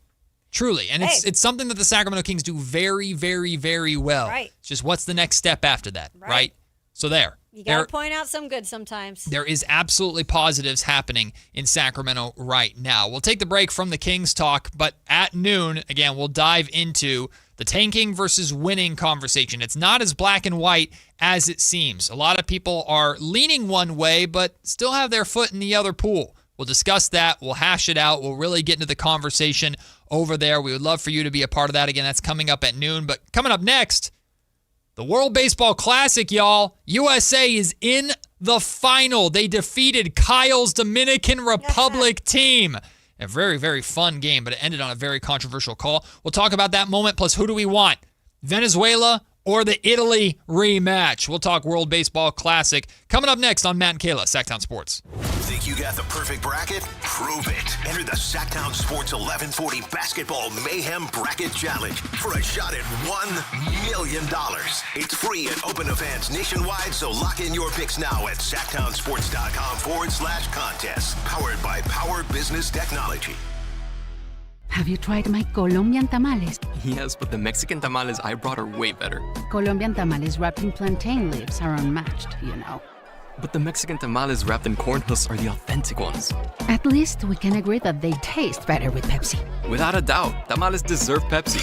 Truly. And it's something that the Sacramento Kings do very, very, very well. Right. It's just what's the next step after that, right? So there. You got to point out some good sometimes. There is absolutely positives happening in Sacramento right now. We'll take the break from the Kings talk, but at noon, again, we'll dive into the tanking versus winning conversation. It's not as black and white as it seems. A lot of people are leaning one way, but still have their foot in the other pool. We'll discuss that. We'll hash it out. We'll really get into the conversation over there. We would love for you to be a part of that. Again, that's coming up at noon. But coming up next, the World Baseball Classic, y'all. USA is in the final. They defeated Kyle's Dominican Republic team. A very, very fun game, but it ended on a very controversial call. We'll talk about that moment, plus who do we want? Venezuela or the Italy rematch? We'll talk World Baseball Classic coming up next on Matt and Kayla, Sactown Sports. Think you got the perfect bracket? Prove it. Enter the Sactown Sports 1140 Basketball Mayhem Bracket Challenge for a shot at $1 million. It's free and open to fans nationwide, so lock in your picks now at SactownSports.com/contest. Powered by Power Business Technology. Have you tried my Colombian tamales? Yes, but the Mexican tamales I brought are way better. Colombian tamales wrapped in plantain leaves are unmatched, you know. But the Mexican tamales wrapped in corn husks are the authentic ones. At least we can agree that they taste better with Pepsi. Without a doubt, tamales deserve Pepsi.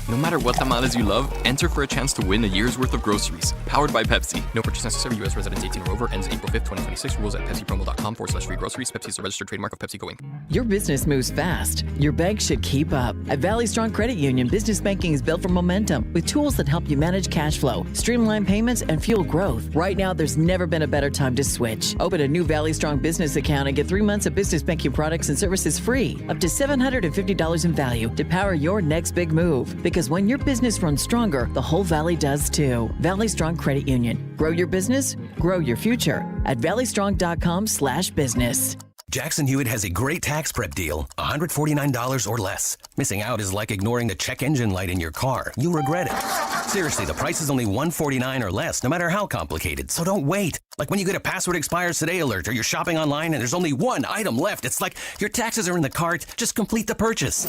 No matter what tamales you love, enter for a chance to win a year's worth of groceries. Powered by Pepsi. No purchase necessary. U.S. residents 18 or over. Ends April 5th, 2026. Rules at PepsiPromo.com/free groceries. Pepsi is a registered trademark of PepsiCo Inc. Your business moves fast. Your bank should keep up. At Valley Strong Credit Union, business banking is built for momentum with tools that help you manage cash flow, streamline payments, and fuel growth. Right now, there's never been a better time to switch. Open a new Valley Strong business account and get 3 months of business banking products and services free. Up to $750 in value to power your next big move. Because when your business runs stronger, the whole Valley does too. Valley Strong Credit Union. Grow your business, grow your future at valleystrong.com/business. Jackson Hewitt has a great tax prep deal, $149 or less. Missing out is like ignoring the check engine light in your car. You'll regret it. Seriously, the price is only $149 or less, no matter how complicated. So don't wait. Like when you get a password expires today alert or you're shopping online and there's only one item left. It's like your taxes are in the cart. Just complete the purchase.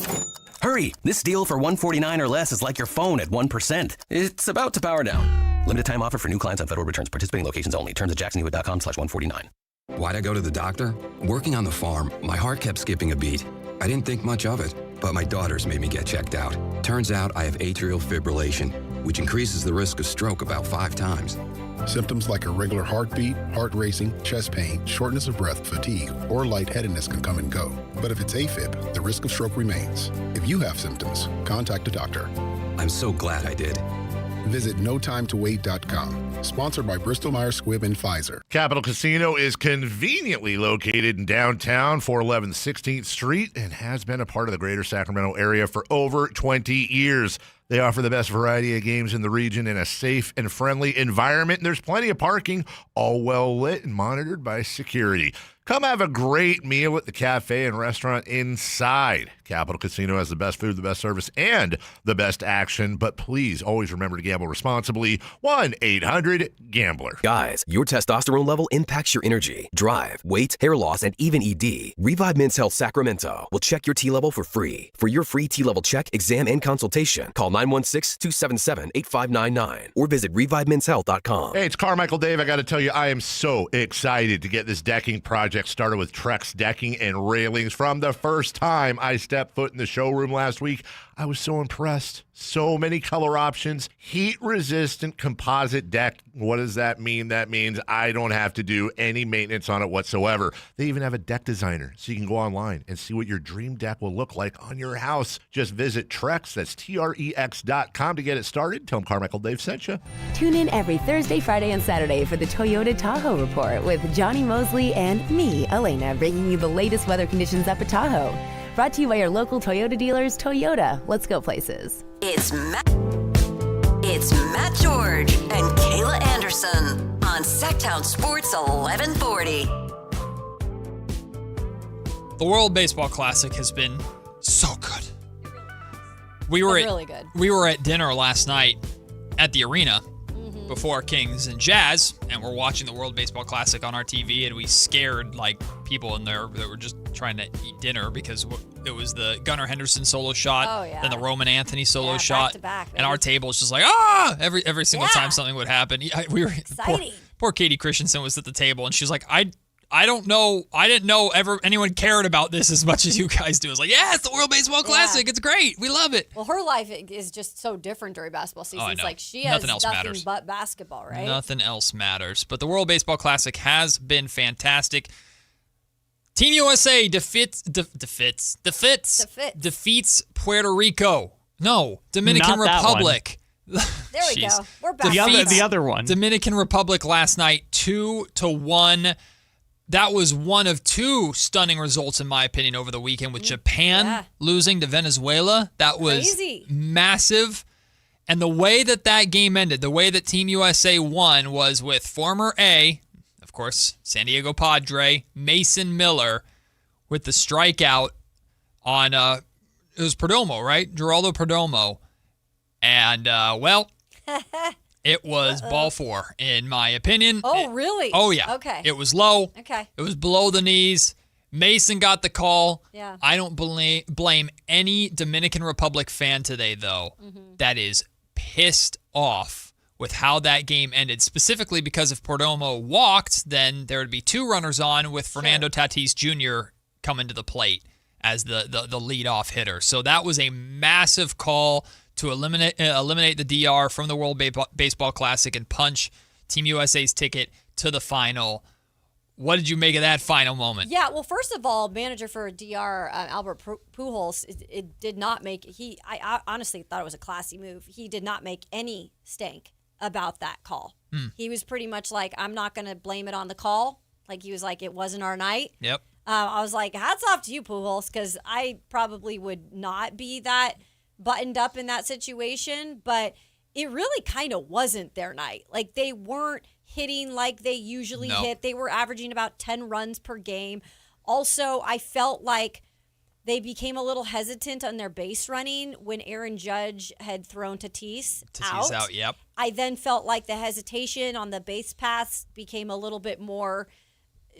Hurry! This deal for $149 or less is like your phone at 1%. It's about to power down. Limited time offer for new clients on federal returns. Participating locations only. Terms at jacksonhewitt.com/149. Why'd I go to the doctor? Working on the farm, my heart kept skipping a beat. I didn't think much of it, but my daughters made me get checked out. Turns out I have atrial fibrillation, which increases the risk of stroke about 5 times. Symptoms like irregular heartbeat, heart racing, chest pain, shortness of breath, fatigue, or lightheadedness can come and go. But if it's AFib, the risk of stroke remains. If you have symptoms, contact a doctor. I'm so glad I did. Visit NoTimeToWait.com. Sponsored by Bristol-Myers Squibb and Pfizer. Capital Casino is conveniently located in downtown 411 16th Street and has been a part of the greater Sacramento area for over 20 years. They offer the best variety of games in the region in a safe and friendly environment, and there's plenty of parking, all well lit and monitored by security. Come have a great meal at the cafe and restaurant inside. Capital Casino has the best food, the best service, and the best action. But please always remember to gamble responsibly. 1-800-GAMBLER. Guys, your testosterone level impacts your energy, drive, weight, hair loss, and even ED. Revive Men's Health Sacramento will check your T level for free. For your free T level check, exam, and consultation, call 916-277-8599 or visit ReviveMen'sHealth.com. Hey, it's Carmichael Dave. I got to tell you, I am so excited to get this decking project started with Trex Decking and Railings. From the first time I stepped foot in the showroom last week, I was so impressed. So many color options, heat-resistant composite deck. What does that mean? That means I don't have to do any maintenance on it whatsoever. They even have a deck designer, so you can go online and see what your dream deck will look like on your house. Just visit Trex, that's TREX.com to get it started. Tell them Carmichael Dave sent you. Tune in every Thursday, Friday, and Saturday for the Toyota Tahoe Report with Johnny Mosley and me, Elena, bringing you the latest weather conditions up at Tahoe. Brought to you by your local Toyota dealers, Toyota. Let's go places. It's Matt George and Kayla Anderson on Sactown Sports 1140. The World Baseball Classic has been so good. We were really good. We were at dinner last night at the arena, before Kings and Jazz, and we're watching the World Baseball Classic on our TV, and we scared like people in there that were just trying to eat dinner because it was the Gunnar Henderson solo shot, then the Roman Anthony solo shot, back, and our table was just like every single time something would happen. We were exciting. Poor Katie Christensen was at the table, and she's like, I don't know. I didn't know anyone cared about this as much as you guys do. It's like, yeah, it's the World Baseball Classic. It's great. We love it. Well, her life is just so different during basketball season. I It's know. like she has Nothing else matters. but basketball, right? Nothing else matters. But the World Baseball Classic has been fantastic. Team USA defeats Puerto Rico. No, Dominican Not that Republic. There we go. We're back. The other one. Dominican Republic last night, 2-1. That was one of two stunning results, in my opinion, over the weekend with Japan losing to Venezuela. That was Crazy. massive. And the way that game ended, the way that Team USA won was with former of course, San Diego Padre, Mason Miller, with the strikeout on, it was Perdomo, right? Geraldo Perdomo. And, it was ball four, in my opinion. Oh, really? Oh, yeah. Okay. It was low. Okay. It was below the knees. Mason got the call. Yeah. I don't blame any Dominican Republic fan today, though, that is pissed off with how that game ended, specifically because if Perdomo walked, then there would be two runners on with Fernando Tatis Jr. coming to the plate as the leadoff hitter. So that was a massive call to eliminate the DR from the World Baseball Classic and punch Team USA's ticket to the final. What did you make of that final moment? Yeah, well, first of all, manager for DR, Albert Pujols, it did not make I honestly thought it was a classy move. He did not make any stink about that call. He was pretty much like, I'm not going to blame it on the call. Like, he was like, it wasn't our night. Yep. I was like, hats off to you, Pujols, because I probably would not be that buttoned up in that situation, but it really kind of wasn't their night. Like, they weren't hitting like they usually hit. They were averaging about 10 runs per game. Also, I felt like they became a little hesitant on their base running when Aaron Judge had thrown Tatis out. Yep. I then felt like the hesitation on the base paths became a little bit more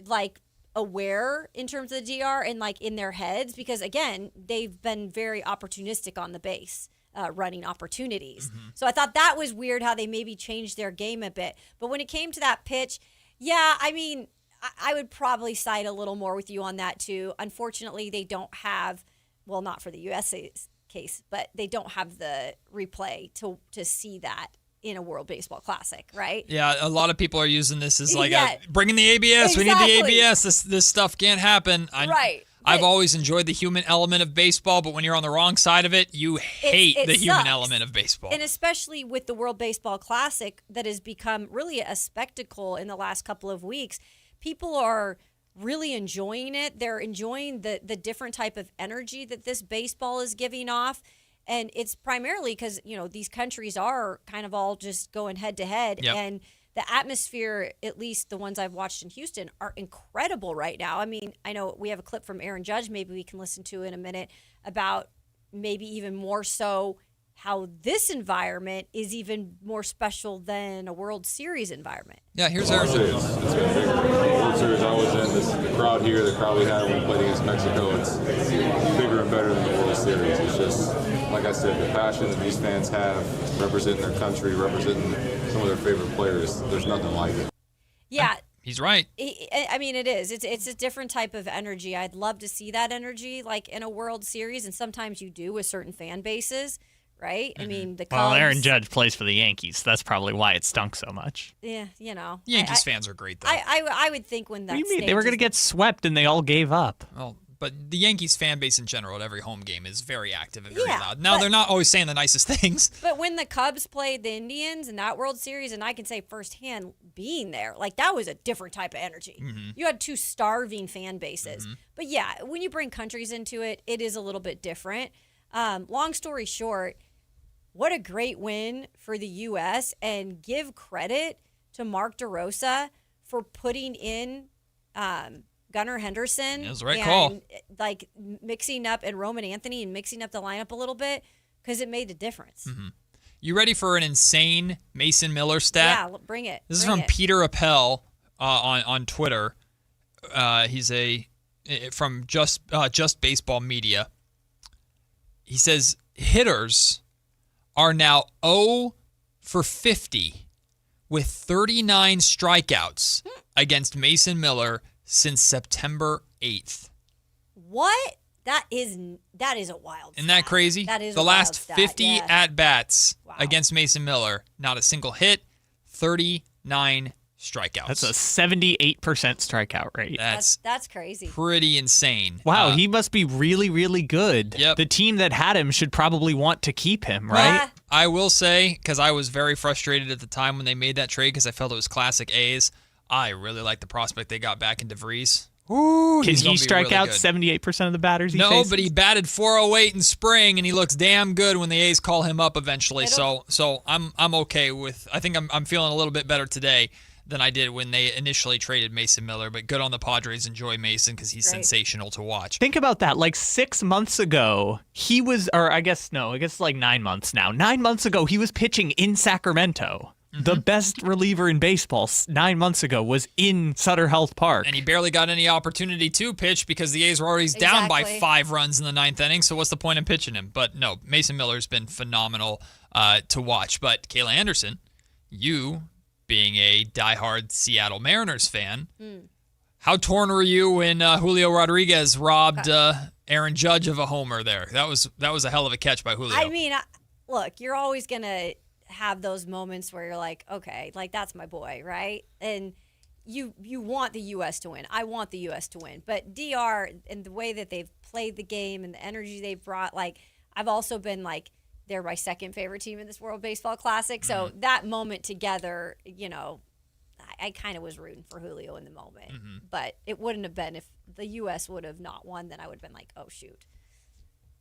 like aware in terms of the DR and like in their heads, because again, they've been very opportunistic on the base, running opportunities. So I thought that was weird how they maybe changed their game a bit. But when it came to that pitch, I mean, I would probably side a little more with you on that too. Unfortunately, they don't have, well, not for the USA's case, but they don't have the replay to see that in a World Baseball Classic, right? Yeah, a lot of people are using this as like, Yeah. bring in the ABS. Exactly. We need the ABS. This stuff can't happen. Right. I've always enjoyed the human element of baseball, but when you're on the wrong side of it, you hate the human sucks. element of baseball. And especially with the World Baseball Classic that has become really a spectacle in the last couple of weeks, people are really enjoying it. They're enjoying the different type of energy that this baseball is giving off. And it's primarily because, these countries are kind of all just going head to head. Yep. And the atmosphere, at least the ones I've watched in Houston, are incredible right now. I mean, I know we have a clip from Aaron Judge maybe we can listen to in a minute about maybe even more so how this environment is even more special than a World Series environment. Yeah, here's Aaron Judge. It's been bigger. World Series I was in, the crowd here, the crowd we had when we played against Mexico, it's bigger and better than the World Series. It's just, like I said, the passion that these fans have representing their country, representing some of their favorite players, there's nothing like it. Yeah. He's right. I mean, it is. It's a different type of energy. I'd love to see that energy like in a World Series, and sometimes you do with certain fan bases, right? I mean, the Cubs. Well, Aaron Judge plays for the Yankees. That's probably why it stunk so much. Yeah, Yankees fans are great, though. I would think when that. What do you mean? They were going to get swept and they all gave up. Well, but the Yankees fan base in general at every home game is very active and very loud. Now, they're not always saying the nicest things. But when the Cubs played the Indians in that World Series, and I can say firsthand being there, like that was a different type of energy. You had two starving fan bases. But yeah, when you bring countries into it, it is a little bit different. Long story short, what a great win for the U.S. and give credit to Mark DeRosa for putting in Gunnar Henderson. It was the right call. Like mixing up and Roman Anthony and mixing up the lineup a little bit because it made a difference. You ready for an insane Mason Miller stat? Yeah, bring it. This is from Peter Appel on Twitter. He's from Just Baseball Media. He says hitters are now 0 for 50 with 39 strikeouts against Mason Miller since September 8th. What? That is a wild Isn't that crazy? That is the a last wild stat, 50 yeah. at-bats against Mason Miller. Not a single hit, 39 strikeouts. That's a 78% strikeout rate. That's crazy. Pretty insane. Wow, he must be really, really good. Yep. The team that had him should probably want to keep him, right? I will say, because I was very frustrated at the time when they made that trade because I felt it was classic A's, I really like the prospect they got back in DeVries. Ooh, Can he's gonna he be strike really out good. 78% of the batters he No, faces? but he batted 408 in spring, and he looks damn good when the A's call him up eventually. So I'm okay with. I think I'm feeling a little bit better today than I did when they initially traded Mason Miller. But good on the Padres. Enjoy Mason because he's sensational to watch. Think about that. Like 6 months ago, he was, or I guess like 9 months now. 9 months ago, he was pitching in Sacramento. The best reliever in baseball 9 months ago was in Sutter Health Park. And he barely got any opportunity to pitch because the A's were already down by 5 runs in the 9th inning. So what's the point in pitching him? But no, Mason Miller's been phenomenal to watch. But Kayla Anderson, you being a diehard Seattle Mariners fan, how torn were you when Julio Rodriguez robbed Aaron Judge of a homer there? That was a hell of a catch by Julio. I mean, look, you're always going to have those moments where you're like, okay, like that's my boy, right? And you want the U.S. to win. I want the U.S. to win. But DR and the way that they've played the game and the energy they've brought, like I've also been like, they're my second favorite team in this World Baseball Classic. So that moment together, you know, I kind of was rooting for Julio in the moment. But it wouldn't have been if the U.S. would have not won, then I would have been like, oh, shoot.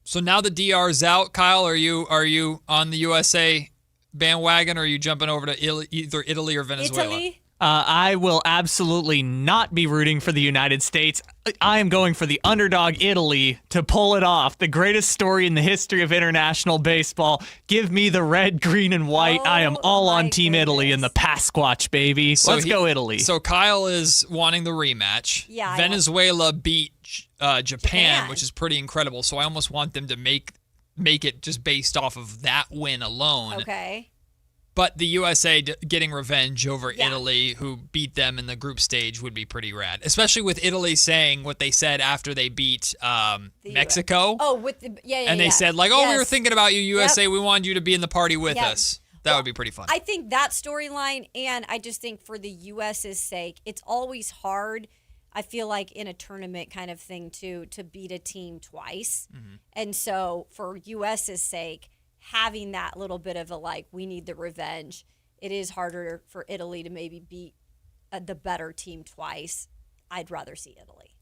So now the DR's out, Kyle. Are you on the USA bandwagon, or are you jumping over to either Italy or Venezuela? Italy? I will absolutely not be rooting for the United States. I am going for the underdog Italy to pull it off. The greatest story in the history of international baseball. Give me the red, green, and white. I am all on Team Italy in the Pasquatch, baby. Let's go Italy. So Kyle is wanting the rematch. Yeah, Venezuela beat Japan, which is pretty incredible. So I almost want them to make it just based off of that win alone. Okay. But the USA getting revenge over Italy, who beat them in the group stage, would be pretty rad. Especially with Italy saying what they said after they beat Mexico. Oh, with the And they said, like, we were thinking about you, USA. We wanted you to be in the party with us. That would be pretty fun. I think that storyline, and I just think for the U.S.'s sake, it's always hard, I feel like, in a tournament kind of thing, to beat a team twice. And so for U.S.'s sake, having that little bit of a, like, we need the revenge, it is harder for Italy to maybe beat the better team twice. I'd rather see Italy.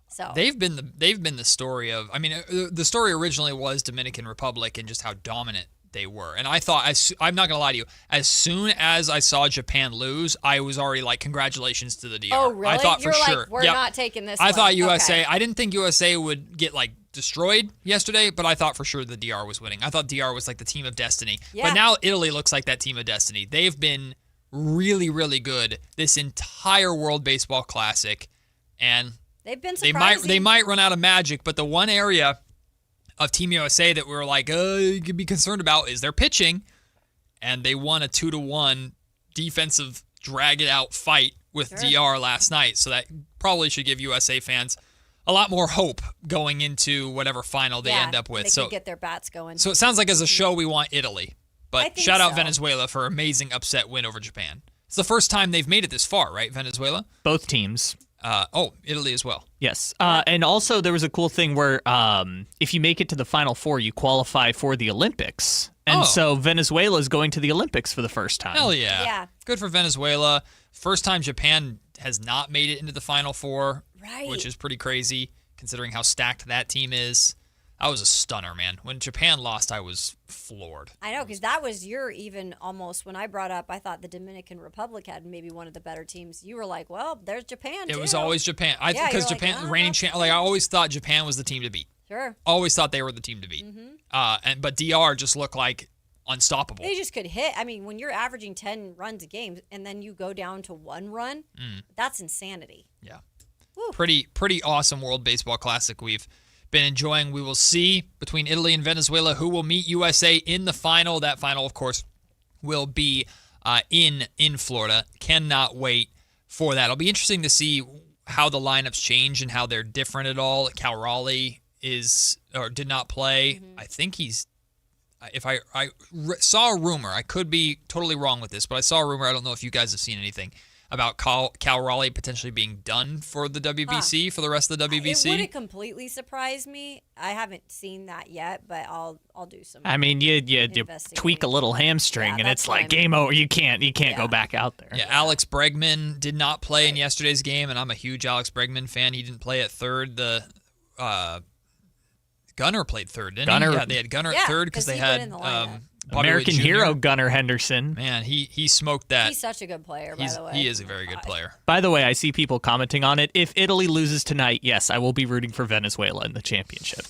So they've been the story of, I mean, the story originally was Dominican Republic and just how dominant they were. And I thought, I'm not going to lie to you, as soon as I saw Japan lose, I was already like, congratulations to the DR. Oh, really? I thought You're for like, sure. we're not taking this I one. thought USA, Okay. I didn't think USA would get like destroyed yesterday, but I thought for sure the DR was winning. I thought DR was like the team of destiny. Yeah. But now Italy looks like that team of destiny. They've been really, really good this entire World Baseball Classic. And they've been surprising. they might run out of magic, but the one area of Team USA that we were like, you could be concerned about is their pitching. And they won a 2-1 defensive drag-it-out fight with DR last night. So that probably should give USA fans a lot more hope going into whatever final they end up with. They could get their bats going. So it sounds like as a show we want Italy. But think shout out so. Venezuela for an amazing upset win over Japan. It's the first time they've made it this far, right, Venezuela? Both teams. Italy as well. Yes. And also there was a cool thing where if you make it to the Final Four, you qualify for the Olympics. And so Venezuela is going to the Olympics for the first time. Hell yeah. Yeah. Good for Venezuela. First time Japan has not made it into the Final Four, which is pretty crazy considering how stacked that team is. That was a stunner, man. When Japan lost, I was floored. I know, because that was your even almost, when I brought up, I thought the Dominican Republic had maybe one of the better teams. You were like, well, there's Japan, too. It was always Japan. Because Japan, like, reigning champ, like I always thought Japan was the team to beat. Sure. Always thought they were the team to beat. But DR just looked like unstoppable. They just could hit. I mean, when you're averaging 10 runs a game and then you go down to 1 run, that's insanity. Yeah. Woo. Pretty awesome World Baseball Classic we've been enjoying. We will see between Italy and Venezuela who will meet USA in the final. That final, of course, will be in Florida. Cannot wait for that. It'll be interesting to see how the lineups change and how they're different at all. Cal Raleigh did not play. I think he's. If I saw a rumor, I could be totally wrong with this, but I saw a rumor. I don't know if you guys have seen anything about Cal Raleigh potentially being done for the WBC, for the rest of the WBC. It wouldn't completely surprise me. I haven't seen that yet, but I'll do some. I mean, you tweak a little hamstring, and it's like game over. You can't go back out there. Yeah, Alex Bregman did not play in yesterday's game, and I'm a huge Alex Bregman fan. He didn't play at third. The Gunner played third, didn't he? Yeah, they had Gunner at third because they had American hero Gunnar Henderson. Man, he smoked that. He's such a good player, by the way. He is a very good player. By the way, I see people commenting on it. If Italy loses tonight, yes, I will be rooting for Venezuela in the championship.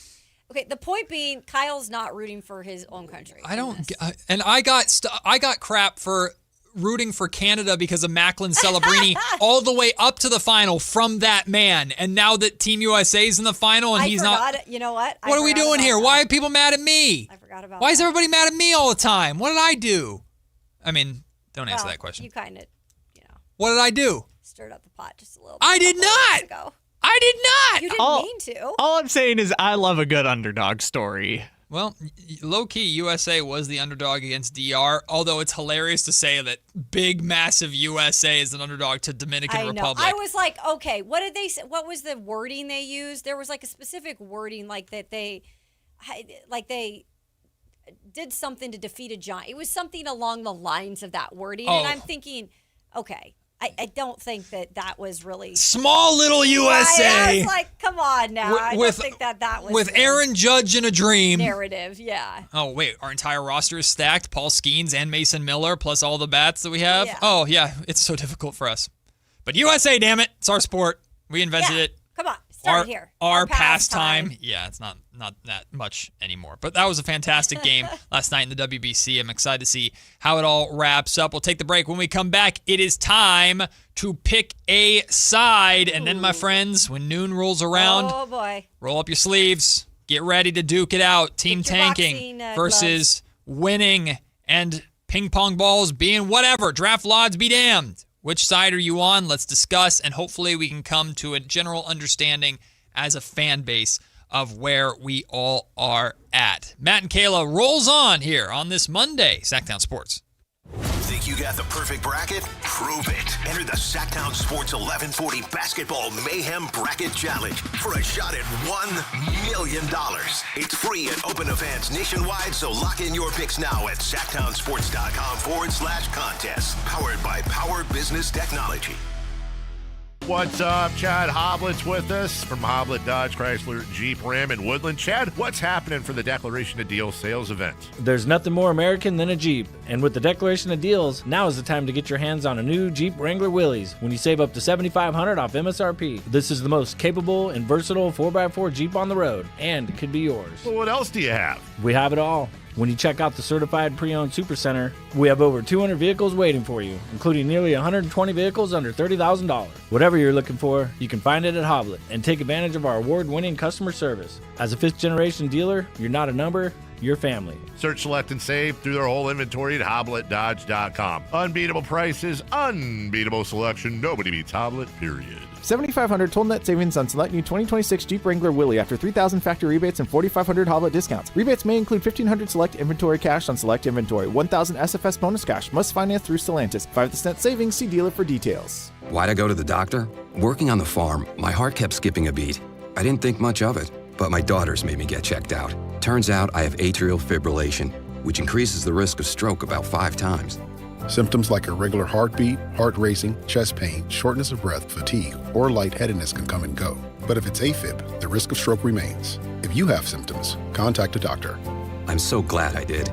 Okay, the point being, Kyle's not rooting for his own country. I don't, and I got crap for rooting for Canada because of Macklin Celebrini all the way up to the final from that man. And now that Team USA is in the final and he's not. You know what? What are we doing here? Why are people mad at me? I forgot about Why is everybody mad at me all the time? What did I do? I mean, don't answer that question. You kind of, What did I do? Stirred up the pot just a little bit. I did not. I did not. You didn't mean to. All I'm saying is I love a good underdog story. Well, low-key, USA was the underdog against DR, although it's hilarious to say that big, massive USA is an underdog to Dominican Republic. I was like, okay, what did they say? What was the wording they used? There was like a specific wording like that they did something to defeat a giant. It was something along the lines of that wording, and I'm thinking, okay, I don't think that was really small little USA. I was like, come on now. I don't think that was with Aaron Judge in a dream narrative. Yeah. Oh wait, our entire roster is stacked. Paul Skeens and Mason Miller, plus all the bats that we have. Yeah. Oh yeah, it's so difficult for us. But USA, damn it, it's our sport. We invented it. Come on, start here. Our pastime. Yeah, it's not that much anymore. But that was a fantastic game last night in the WBC. I'm excited to see how it all wraps up. We'll take the break. When we come back, it is time to pick a side. And then, my friends, when noon rolls around, oh boy, roll up your sleeves. Get ready to duke it out. Team tanking versus winning and ping pong balls being whatever. Draft lodge be damned. Which side are you on? Let's discuss, and hopefully we can come to a general understanding as a fan base of where we all are at. Matt and Kayla rolls on here on this Monday, Sactown Sports. Think you got the perfect bracket? Prove it. Enter the Sactown Sports 1140 Basketball Mayhem Bracket Challenge for a shot at $1 million. It's free and open to fans nationwide, so lock in your picks now at SactownSports.com/contest. Powered by Power Business Technology. What's up? Chad Hoblett's with us from Hoblet Dodge Chrysler Jeep Ram in Woodland. Chad, what's happening for the Declaration of Deals sales event? There's nothing more American than a Jeep. And with the Declaration of Deals, now is the time to get your hands on a new Jeep Wrangler Willys when you save up to $7,500 off MSRP. This is the most capable and versatile 4x4 Jeep on the road, and it could be yours. Well, what else do you have? We have it all. When you check out the certified pre-owned Supercenter, we have over 200 vehicles waiting for you, including nearly 120 vehicles under $30,000. Whatever you're looking for, you can find it at Hoblet and take advantage of our award-winning customer service. As a fifth-generation dealer, you're not a number, you're family. Search, select, and save through their whole inventory at HobletDodge.com. Unbeatable prices, unbeatable selection. Nobody beats Hoblet, period. $7,500 total net savings on select new 2026 Jeep Wrangler Willys after $3,000 factory rebates and $4,500 Hoblet discounts. Rebates may include $1,500 select inventory cash on select inventory, $1,000 SFS bonus cash. Must finance through Stellantis. 5% savings. See dealer for details. Why'd I go to the doctor? Working on the farm, my heart kept skipping a beat. I didn't think much of it, but my daughters made me get checked out. Turns out I have atrial fibrillation, which increases the risk of stroke about 5 times. Symptoms like irregular heartbeat, heart racing, chest pain, shortness of breath, fatigue, or lightheadedness can come and go. But if it's AFib, the risk of stroke remains. If you have symptoms, contact a doctor. I'm so glad I did.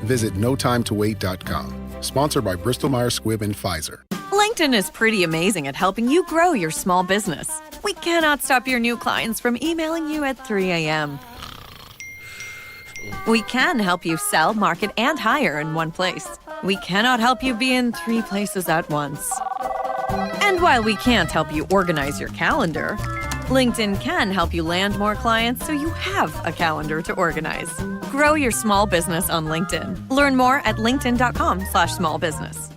Visit notimetowait.com. Sponsored by Bristol-Myers Squibb and Pfizer. LinkedIn is pretty amazing at helping you grow your small business. We cannot stop your new clients from emailing you at 3 a.m. We can help you sell, market, and hire in one place. We cannot help you be in 3 places at once. And while we can't help you organize your calendar, LinkedIn can help you land more clients so you have a calendar to organize. Grow your small business on LinkedIn. Learn more at linkedin.com/smallbusiness.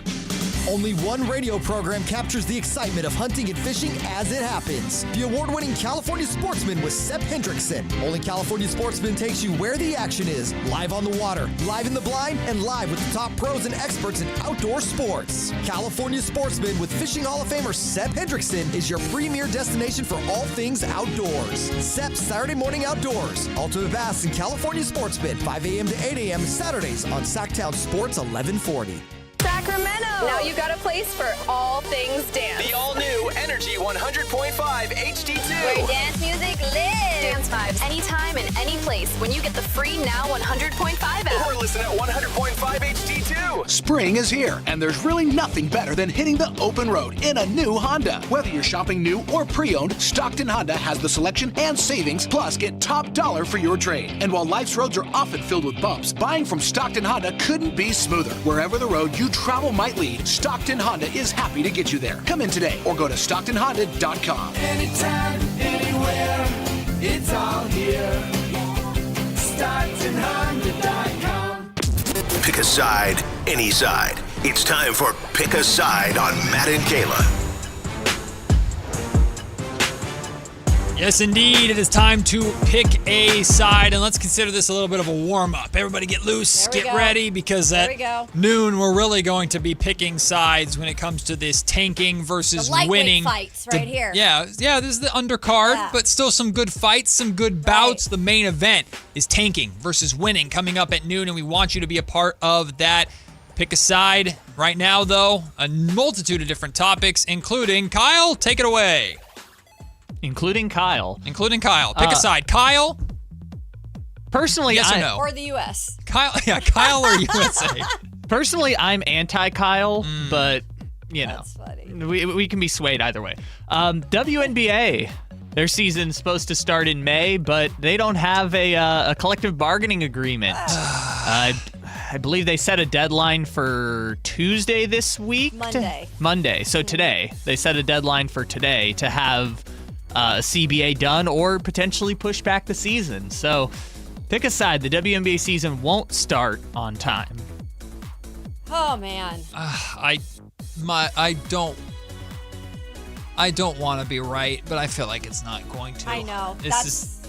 Only one radio program captures the excitement of hunting and fishing as it happens. The award-winning California Sportsman with Sepp Hendrickson. Only California Sportsman takes you where the action is. Live on the water, live in the blind, and live with the top pros and experts in outdoor sports. California Sportsman with Fishing Hall of Famer Sepp Hendrickson is your premier destination for all things outdoors. Sepp's Saturday Morning Outdoors. Ultimate Bass and California Sportsman, 5 a.m. to 8 a.m. Saturdays on Sactown Sports 1140. Sacramento! Now you got a place for all things dance. The all-new Energy 100.5 HD2. Where dance music lives. Dance vibes anytime and any place when you get the free Now 100.5 app. Or listen at 100.5 HD2. Spring is here, and there's really nothing better than hitting the open road in a new Honda. Whether you're shopping new or pre-owned, Stockton Honda has the selection and savings, plus get top dollar for your trade. And while life's roads are often filled with bumps, buying from Stockton Honda couldn't be smoother. Wherever the road you travel might lead, Stockton Honda is happy to get you there. Come in today or go to StocktonHonda.com. Anytime, anywhere, it's all here. StocktonHonda.com. Pick a side, any side. It's time for Pick a Side on Matt and Kayla. Yes, indeed. It is time to pick a side, and let's consider this a little bit of a warm-up. Everybody get loose, get ready, because at noon we're really going to be picking sides when it comes to this tanking versus winning. Fights right here. Yeah, this is the undercard, but still some good fights, some good bouts. The main event is tanking versus winning coming up at noon, and we want you to be a part of that. Pick a side. Right now, though, a multitude of different topics, including Kyle, take it away. Including Kyle. Pick a side. Kyle? Personally, yes or no? Or the U.S. Kyle or USA? Personally, I'm anti-Kyle, but, you know, we can be swayed either way. WNBA, their season's supposed to start in May, but they don't have a collective bargaining agreement. I believe they set a deadline for Tuesday this week? Monday. So today. They set a deadline for today to have a CBA done or potentially push back the season. So pick a side. The WNBA season won't start on time. Oh, man. I don't want to be right, but I feel like it's not going to. I know.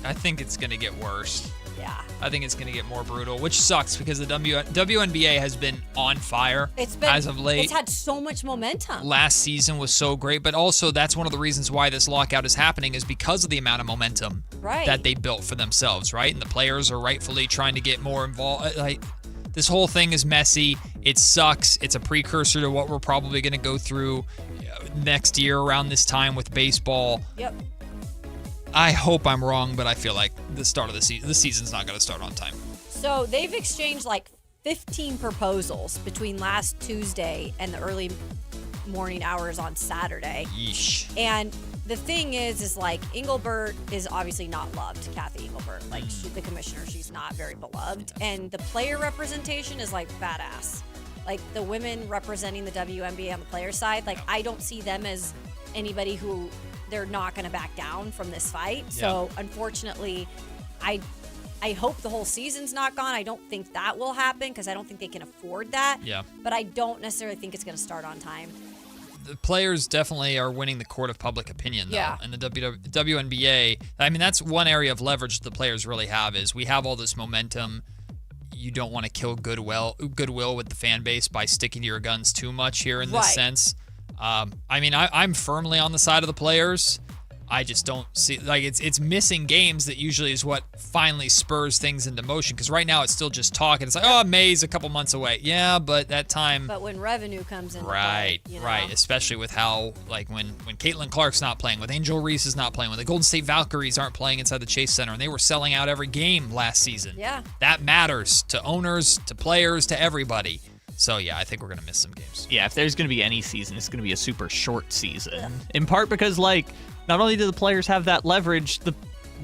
I think it's going to get worse. Yeah. I think it's going to get more brutal, which sucks because the WNBA has been on fire as of late. It's had so much momentum. Last season was so great, but also that's one of the reasons why this lockout is happening is because of the amount of momentum that they built for themselves, right? And the players are rightfully trying to get more involved. This whole thing is messy. It sucks. It's a precursor to what we're probably going to go through next year around this time with baseball. Yep. I hope I'm wrong, but I feel like the start of the season's not going to start on time. So they've exchanged like 15 proposals between last Tuesday and the early morning hours on Saturday. Yeesh. And the thing is like Engelbert is obviously not loved, Kathy Engelbert. Like she's the commissioner, she's not very beloved. And the player representation is like badass. Like the women representing the WNBA on the player side, like I don't see them as anybody who they're not going to back down from this fight. Yeah. So unfortunately, I hope the whole season's not gone. I don't think that will happen because I don't think they can afford that. Yeah. But I don't necessarily think it's going to start on time. The players definitely are winning the court of public opinion, though. Yeah. And the WNBA, I mean, that's one area of leverage the players really have is we have all this momentum. You don't want to kill goodwill with the fan base by sticking to your guns too much here in this sense. I mean, I'm firmly on the side of the players. I just don't see, like, it's missing games that usually is what finally spurs things into motion. Because right now it's still just talk, and it's like, oh, May's a couple months away. Yeah, but that time. But when revenue comes in, right, especially with how, like, when Caitlin Clark's not playing, with Angel Reese is not playing, when the Golden State Valkyries aren't playing inside the Chase Center, and they were selling out every game last season. Yeah, that matters to owners, to players, to everybody. So, yeah, I think we're going to miss some games. Yeah, if there's going to be any season, it's going to be a super short season. In part because, like, not only do the players have that leverage, the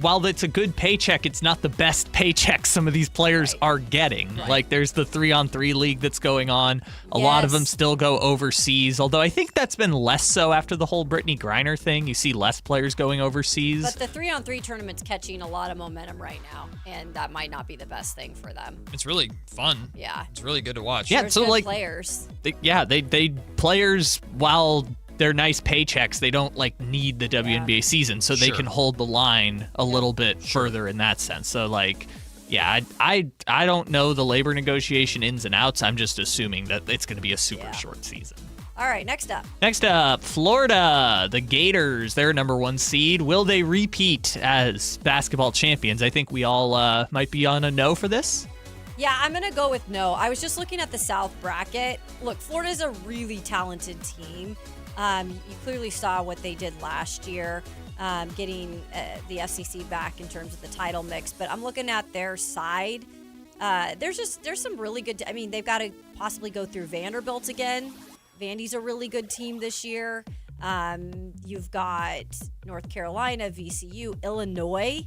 while it's a good paycheck, it's not the best paycheck some of these players are getting. Like there's the 3-on-3 league that's going on. A lot of them still go overseas, although I think that's been less so after the whole Brittany Griner thing. You see less players going overseas. But the 3-on-3 tournament's catching a lot of momentum right now, and that might not be the best thing for them. It's really fun. Yeah. It's really good to watch. Yeah, so like players. They players, while they're nice paychecks, they don't like need the WNBA season, so they can hold the line a little bit further in that sense. So like, yeah, I don't know the labor negotiation ins and outs. I'm just assuming that it's going to be a super short season. All right, next up, Florida, the Gators, they're number 1 seed. Will they repeat as basketball champions? I think we all might be on a no for this. Yeah, I'm going to go with no. I was just looking at the South bracket. Look, Florida's a really talented team. You clearly saw what they did last year, getting the FCC back in terms of the title mix. But I'm looking at their side. There's some really good. I mean, they've got to possibly go through Vanderbilt again. Vandy's a really good team this year. You've got North Carolina, VCU, Illinois.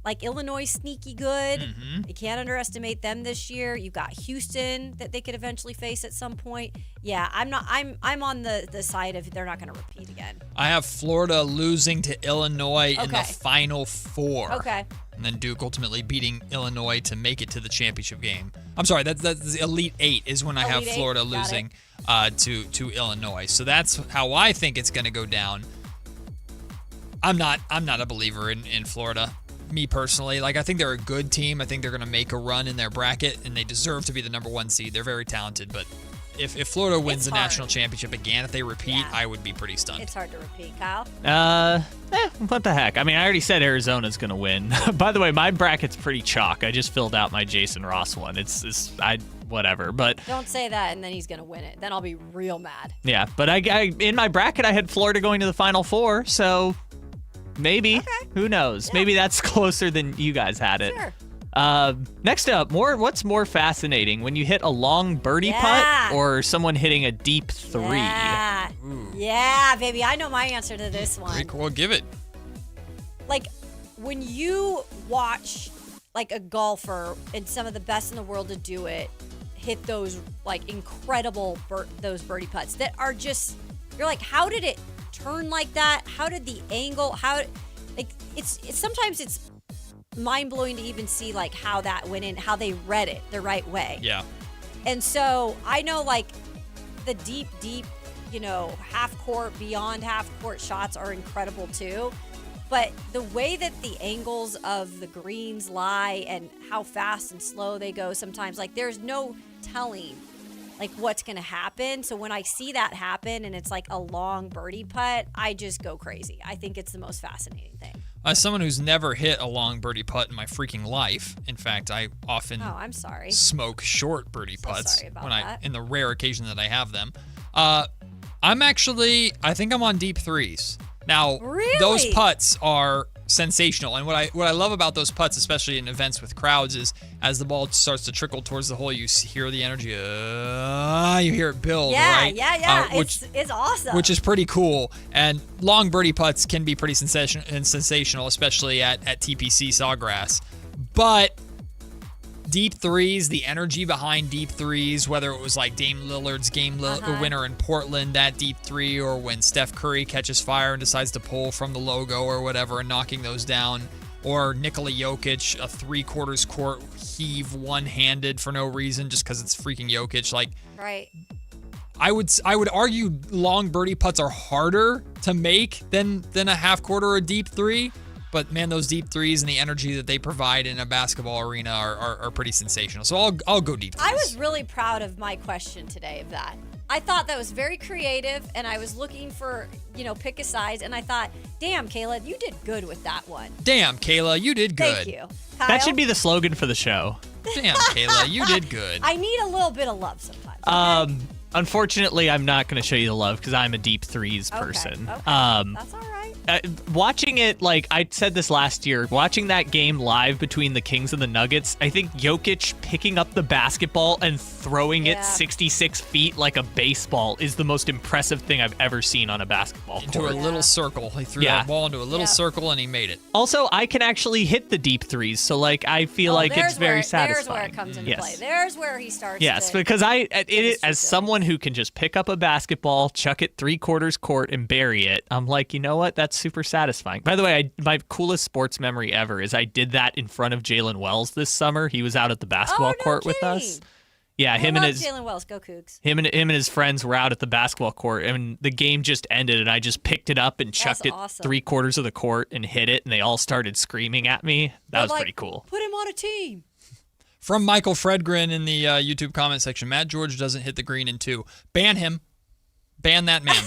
Like Illinois, sneaky good. You can't underestimate them this year. You've got Houston that they could eventually face at some point. Yeah, I'm on the side of they're not going to repeat again. I have Florida losing to Illinois in the Final Four. Okay. And then Duke ultimately beating Illinois to make it to the championship game. I'm sorry, that's the Elite Eight is when I have Florida losing to Illinois. So that's how I think it's going to go down. I'm not a believer in Florida, me personally. Like, I think they're a good team. I think they're going to make a run in their bracket, and they deserve to be the number 1 seed. They're very talented, but if Florida wins the national championship again, if they repeat, I would be pretty stunned. It's hard to repeat, Kyle. What the heck? I mean, I already said Arizona's going to win. By the way, my bracket's pretty chalk. I just filled out my Jason Ross one. Whatever, but don't say that and then he's going to win it. Then I'll be real mad. Yeah, but I in my bracket I had Florida going to the Final Four, so maybe. Who knows? Yeah. Maybe that's closer than you guys had it. Sure. Next up, what's more fascinating, when you hit a long birdie putt or someone hitting a deep 3? Yeah, baby, I know my answer to this one. Pretty cool. Give it. Like, when you watch like a golfer and some of the best in the world to do it, hit those like incredible those birdie putts that are just, you're like, how did it turn like that? How did the angle? It's sometimes it's mind-blowing to even see like how that went in, how they read it the right way. Yeah. And so I know like the deep, half court, beyond half court shots are incredible too. But the way that the angles of the greens lie and how fast and slow they go sometimes, like there's no telling like what's going to happen. So when I see that happen and it's like a long birdie putt, I just go crazy. I think it's the most fascinating thing. As someone who's never hit a long birdie putt in my freaking life, in fact, I often smoke short birdie putts in the rare occasion that I have them. I think I'm on deep 3s. Now, those putts are sensational. And what I love about those putts, especially in events with crowds, is as the ball starts to trickle towards the hole, you hear the energy. You hear it build, right? Yeah. It's awesome. Which is pretty cool. And long birdie putts can be pretty sensational, especially at TPC Sawgrass. But deep 3s, the energy behind deep 3s, whether it was like Dame Lillard's game winner in Portland, that deep 3, or when Steph Curry catches fire and decides to pull from the logo or whatever and knocking those down, or Nikola Jokic, a 3/4 court heave one-handed for no reason just because it's freaking Jokic. Like, right. I would argue long birdie putts are harder to make than a half court or a deep 3. But man, those deep 3s and the energy that they provide in a basketball arena are pretty sensational. So I'll go deep 3s. I was really proud of my question today of that. I thought that was very creative, and I was looking for, pick a size, and I thought, damn, Kayla, you did good with that one. Damn, Kayla, you did good. Thank you. Kyle? That should be the slogan for the show. Damn, Kayla, you did good. I need a little bit of love sometimes. Okay? Unfortunately, I'm not going to show you the love because I'm a deep threes person. Okay. That's all right. Watching it, like I said this last year, watching that game live between the Kings and the Nuggets, I think Jokic picking up the basketball and throwing it 66 feet like a baseball is the most impressive thing I've ever seen on a basketball court. Into a little circle. He threw that ball into a little circle and he made it. Also, I can actually hit the deep threes, so like I feel like it's very satisfying. There's where it comes into play. There's where he starts. Yes, because as someone who can just pick up a basketball, chuck it 3/4 court, and bury it, I'm like, you know what? That's super satisfying. By the way, my coolest sports memory ever is I did that in front of Jalen Wells this summer. He was out at the basketball court with us. Yeah, him and his Jalen Wells, go Cougs. Him and his friends were out at the basketball court, and the game just ended, and I just picked it up and chucked it 3/4 of the court and hit it, and they all started screaming at me. That was pretty cool. Put him on a team. From Michael Fredgren in the YouTube comment section, Matt George doesn't hit the green in 2. Ban him. Ban that man.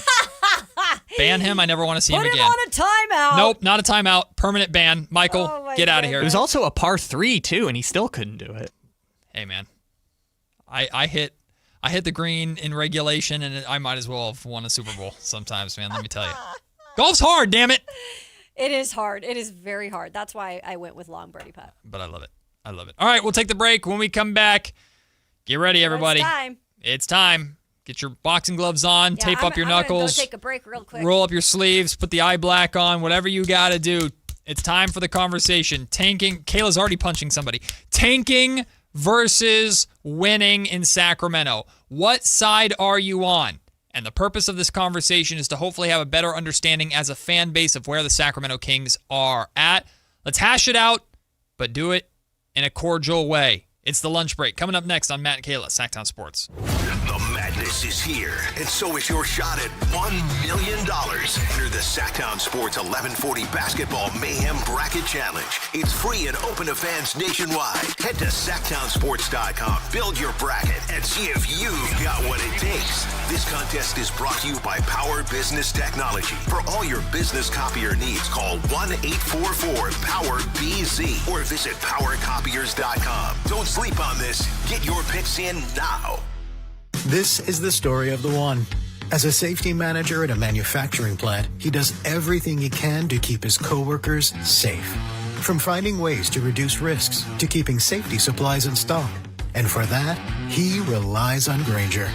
Ban him. I never want to see him again. Put him on a timeout. Nope, not a timeout. Permanent ban. Michael, get out of here. It was also a par 3 too, and he still couldn't do it. Hey man, I hit the green in regulation, and I might as well have won a Super Bowl sometimes, man. Let me tell you, golf's hard. Damn it. It is hard. It is very hard. That's why I went with long birdie putt. But I love it. I love it. All right, we'll take the break. When we come back, get ready, everybody. It's time. It's time. Get your boxing gloves on, tape up your knuckles. I'm gonna go take a break real quick. Roll up your sleeves, put the eye black on, whatever you got to do. It's time for the conversation. Tanking. Kayla's already punching somebody. Tanking versus winning in Sacramento. What side are you on? And the purpose of this conversation is to hopefully have a better understanding as a fan base of where the Sacramento Kings are at. Let's hash it out, but do it in a cordial way. It's the lunch break. Coming up next on Matt and Kayla, Sactown Sports. The madness is here, and so is your shot at $1 million. Enter the Sactown Sports 1140 Basketball Mayhem Bracket Challenge. It's free and open to fans nationwide. Head to SactownSports.com, build your bracket, and see if you've got what it takes. This contest is brought to you by Power Business Technology. For all your business copier needs, call 1-844-POWER-BZ or visit PowerCopiers.com. Don't sleep on this. Get your picks in now. This is the story of the one. As a safety manager at a manufacturing plant, he does everything he can to keep his coworkers safe. From finding ways to reduce risks to keeping safety supplies in stock. And for that, he relies on Grainger.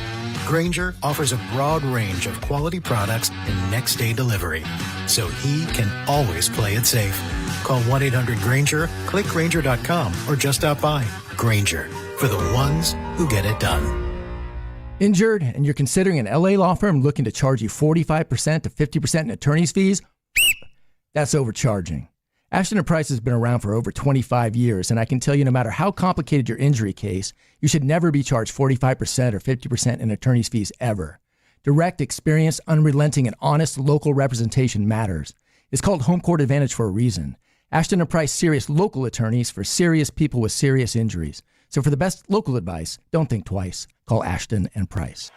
Grainger offers a broad range of quality products and next-day delivery, so he can always play it safe. Call 1-800-GRAINGER, click Grainger.com, or just stop by. Grainger, for the ones who get it done. Injured and you're considering an LA law firm looking to charge you 45% to 50% in attorney's fees? That's overcharging. Ashton & Price has been around for over 25 years, and I can tell you no matter how complicated your injury case, you should never be charged 45% or 50% in attorney's fees ever. Direct, experienced, unrelenting, and honest local representation matters. It's called Home Court Advantage for a reason. Ashton & Price serious local attorneys for serious people with serious injuries. So for the best local advice, don't think twice. Call Ashton & Price.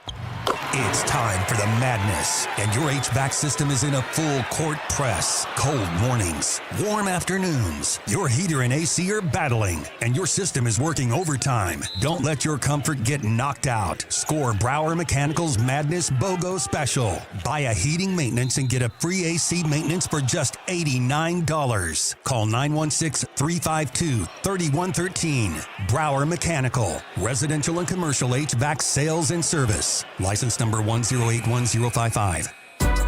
It's time for the madness, and your HVAC system is in a full court press. Cold mornings, warm afternoons. Your heater and AC are battling, and your system is working overtime. Don't let your comfort get knocked out. Score Brower Mechanical's Madness BOGO Special. Buy a heating maintenance and get a free AC maintenance for just $89. Call 916-352-3113. Brower Mechanical. Residential and commercial HVAC sales and service. License number 1081055.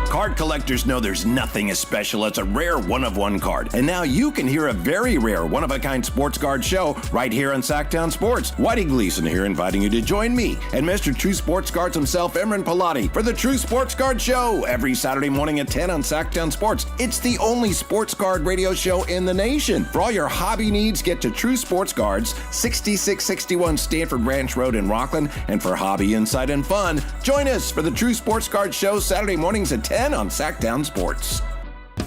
Card collectors know there's nothing as special as a rare one-of-one card. And now you can hear a very rare one-of-a-kind sports card show right here on Sactown Sports. Whitey Gleason here inviting you to join me and Mr. True Sports Cards himself, Emran Pilati, for the True Sports Card Show every Saturday morning at 10 on Sactown Sports. It's the only sports card radio show in the nation. For all your hobby needs, get to True Sports Cards, 6661 Stanford Ranch Road in Rockland. And for hobby, insight, and fun, join us for the True Sports Card Show Saturday mornings at 10 on Sactown Sports.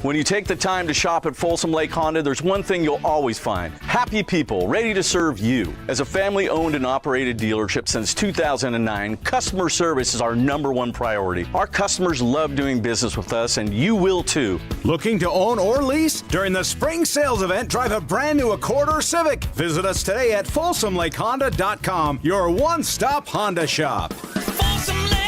When you take the time to shop at Folsom Lake Honda, there's one thing you'll always find. Happy people ready to serve you. As a family-owned and operated dealership since 2009, customer service is our #1 priority. Our customers love doing business with us, and you will too. Looking to own or lease? During the spring sales event, drive a brand new Accord or Civic. Visit us today at FolsomLakeHonda.com, your one-stop Honda shop. Folsom Lake.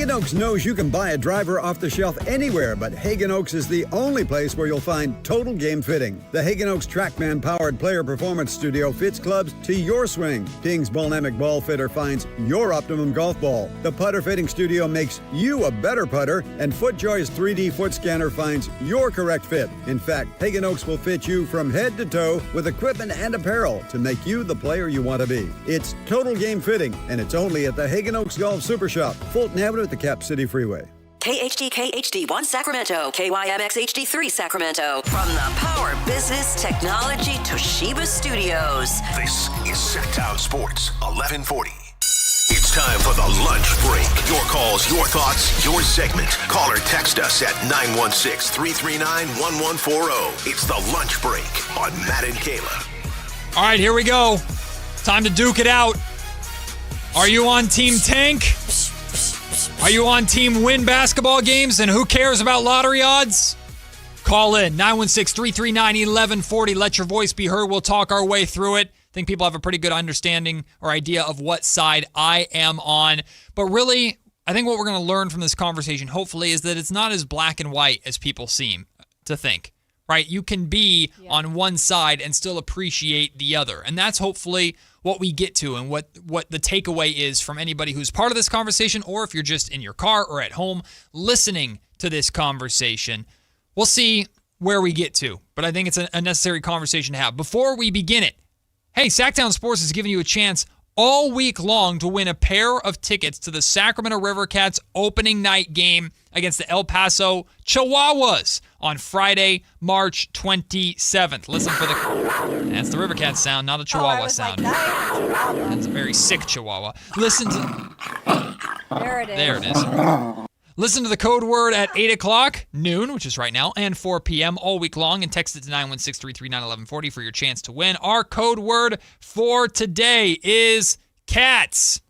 Hagen Oaks knows you can buy a driver off the shelf anywhere, but Hagen Oaks is the only place where you'll find total game fitting. The Hagen Oaks TrackMan-powered player performance studio fits clubs to your swing. King's Ballnamic Ball Fitter finds your optimum golf ball. The putter fitting studio makes you a better putter, and FootJoy's 3D foot scanner finds your correct fit. In fact, Hagen Oaks will fit you from head to toe with equipment and apparel to make you the player you want to be. It's total game fitting, and it's only at the Hagen Oaks Golf Super Shop, Fulton Avenue at the Cap City Freeway. KHD HD1 Sacramento, KYMX HD3 Sacramento. From the Power Business Technology Toshiba Studios. This is Sactown Sports 1140. It's time for the lunch break. Your calls, your thoughts, your segment. Call or text us at 916-339-1140. It's the lunch break on Matt and Kayla. All right, here we go. Time to duke it out. Are you on Team Tank? Are you on Team Win basketball games? And who cares about lottery odds? Call in 916-339-1140. Let your voice be heard. We'll talk our way through it. I think people have a pretty good understanding or idea of what side I am on. But really, I think what we're going to learn from this conversation, hopefully, is that it's not as black and white as people seem to think. Right? You can be on one side and still appreciate the other. And that's hopefully what we get to and what the takeaway is from anybody who's part of this conversation, or if you're just in your car or at home listening to this conversation. We'll see where we get to, but I think it's a necessary conversation to have. Before we begin it, hey, Sactown Sports is giving you a chance all week long to win a pair of tickets to the Sacramento River Cats opening night game against the El Paso Chihuahuas on Friday, March 27th. Listen for that's the River Cats sound, not a Chihuahua sound. That's a very sick Chihuahua. Listen to... There it is. There it is. Listen to the code word at 8 o'clock, noon, which is right now, and 4 p.m. all week long, and text it to 916-339-1140 for your chance to win. Our code word for today is cats.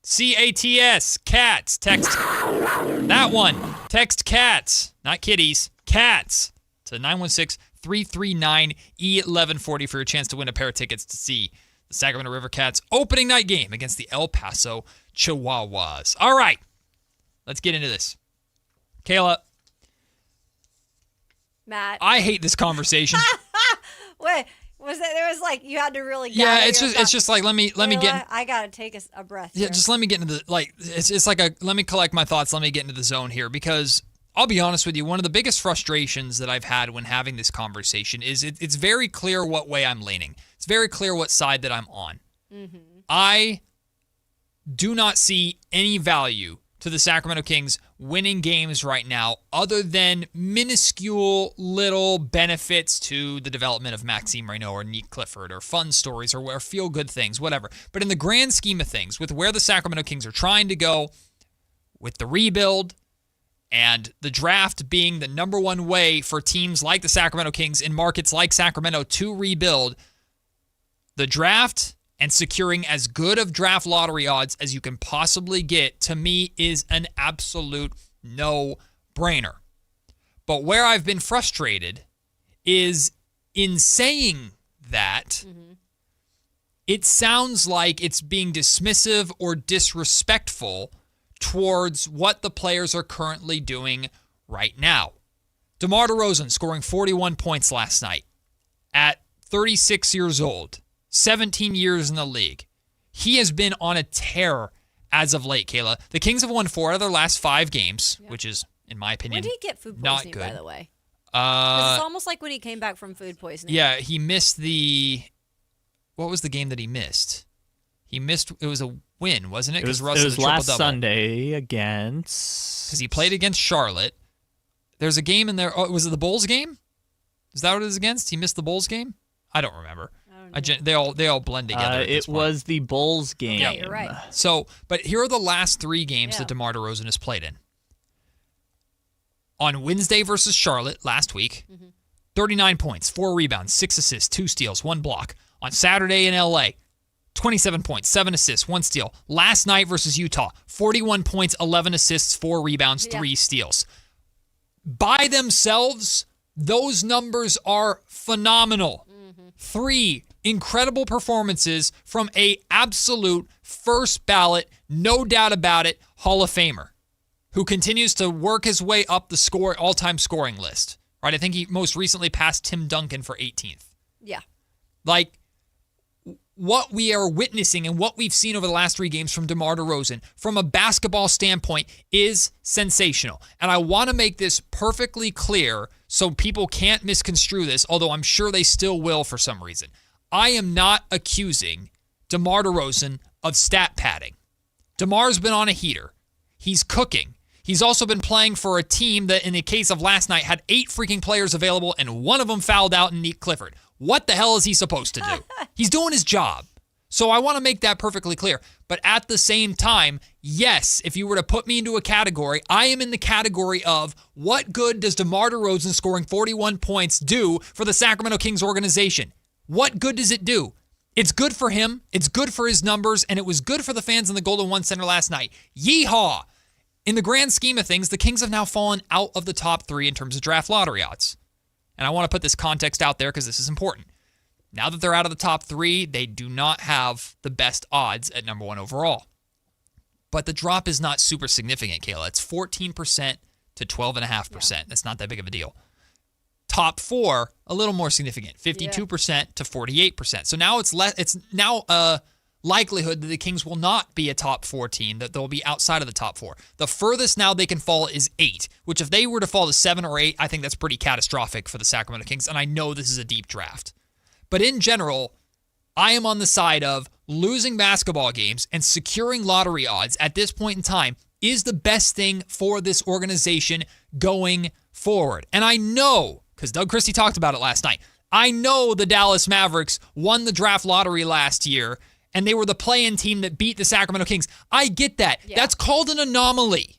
C-A-T-S, cats. Text that one. Text cats, not kitties, cats, to 916-339-1140 for your chance to win a pair of tickets to see the Sacramento River Cats opening night game against the El Paso Chihuahuas. All right. Let's get into this. Kayla. Matt. I hate this conversation. Wait, there was like you had to really it's just like let me get I gotta take a breath. Yeah, just let me get into the it's like let me collect my thoughts, let me get into the zone here, because I'll be honest with you, one of the biggest frustrations that I've had when having this conversation is it's very clear what way I'm leaning. It's very clear what side that I'm on. Mm-hmm. I do not see any value to the Sacramento Kings winning games right now other than minuscule little benefits to the development of Maxime Reynaud or Nick Clifford or fun stories or feel-good things, whatever. But in the grand scheme of things, with where the Sacramento Kings are trying to go with the rebuild and the draft being the number one way for teams like the Sacramento Kings in markets like Sacramento to rebuild, the draft and securing as good of draft lottery odds as you can possibly get, to me, is an absolute no-brainer. But where I've been frustrated is in saying that, it sounds like it's being dismissive or disrespectful towards what the players are currently doing right now. DeMar DeRozan scoring 41 points last night at 36 years old. 17 years in the league. He has been on a tear as of late, Kayla. The Kings have won 4 out of their last 5 games, which is, in my opinion, when did he get food not poisoning, good. by the way? It's almost like when he came back from food poisoning. Yeah, he missed what was the game that he missed? It was a win, wasn't it? It was last Sunday against... Because he played against Charlotte. There's a game in there. Oh, was it the Bulls game? Is that what it was against? He missed the Bulls game? I don't remember. They all blend together. It was the Bulls game. Yeah, you're right. So, but here are the last 3 games that DeMar DeRozan has played in. On Wednesday versus Charlotte last week, 39 points, 4 rebounds, 6 assists, 2 steals, 1 block. On Saturday in LA, 27 points, 7 assists, 1 steal. Last night versus Utah, 41 points, 11 assists, 4 rebounds, 3 steals. By themselves, those numbers are phenomenal. 3 incredible performances from a absolute first ballot, no doubt about it, Hall of Famer. who continues to work his way up the all-time scoring list. Right? I think he most recently passed Tim Duncan for 18th. Yeah. Like, what we are witnessing and what we've seen over the last 3 games from DeMar DeRozan, from a basketball standpoint, is sensational. And I want to make this perfectly clear so people can't misconstrue this, although I'm sure they still will for some reason. I am not accusing DeMar DeRozan of stat padding. DeMar's been on a heater. He's cooking. He's also been playing for a team that, in the case of last night, had 8 freaking players available, and one of them fouled out in Nick Clifford. What the hell is he supposed to do? He's doing his job. So I want to make that perfectly clear. But at the same time, yes, if you were to put me into a category, I am in the category of what good does DeMar DeRozan scoring 41 points do for the Sacramento Kings organization? What good does it do? It's good for him. It's good for his numbers. And it was good for the fans in the Golden One Center last night. Yeehaw! In the grand scheme of things, the Kings have now fallen out of the top 3 in terms of draft lottery odds. And I want to put this context out there because this is important. Now that they're out of the top 3, they do not have the best odds at number 1 overall. But the drop is not super significant, Kayla. It's 14% to 12.5%. Yeah. That's not that big of a deal. Top 4, a little more significant, 52% to 48%. So now it's now a likelihood that the Kings will not be a top 4 team, that they'll be outside of the top 4. The furthest now they can fall is 8, which if they were to fall to 7 or 8, I think that's pretty catastrophic for the Sacramento Kings, and I know this is a deep draft. But in general, I am on the side of losing basketball games and securing lottery odds at this point in time is the best thing for this organization going forward. And I know, because Doug Christie talked about it last night, I know the Dallas Mavericks won the draft lottery last year, and they were the play-in team that beat the Sacramento Kings. I get that. Yeah. That's called an anomaly.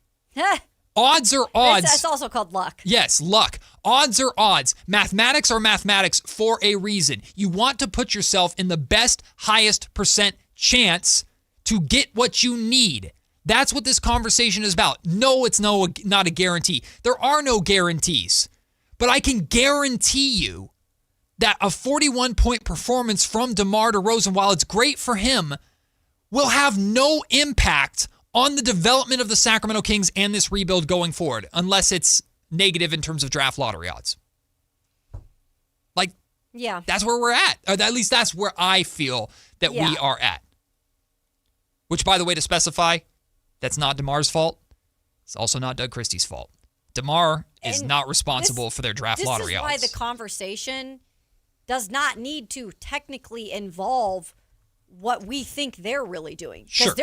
Odds are odds. That's also called luck. Yes, luck. Odds are odds. Mathematics are mathematics for a reason. You want to put yourself in the best, highest percent chance to get what you need. That's what this conversation is about. No, it's not a guarantee. There are no guarantees. But I can guarantee you that a 41-point performance from DeMar DeRozan, while it's great for him, will have no impact on the development of the Sacramento Kings and this rebuild going forward, unless it's negative in terms of draft lottery odds. Like, yeah, that's where we're at. Or at least that's where I feel that we are at. Which, by the way, to specify, that's not DeMar's fault. It's also not Doug Christie's fault. DeMar is not responsible for their draft lottery odds. This is why the conversation does not need to technically involve what we think they're really doing. Because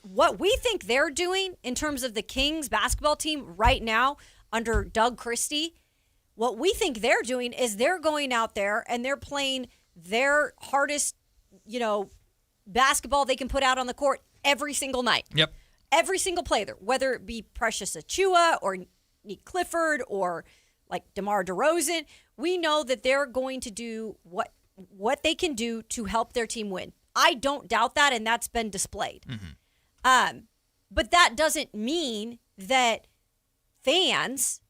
what we think they're doing in terms of the Kings basketball team right now under Doug Christie, what we think they're doing is they're going out there and they're playing their hardest, basketball they can put out on the court every single night. Yep. Every single player, whether it be Precious Achiuwa or Nick Clifford or like DeMar DeRozan, we know that they're going to do what they can do to help their team win. I don't doubt that, and that's been displayed. Mm-hmm. But that doesn't mean that fans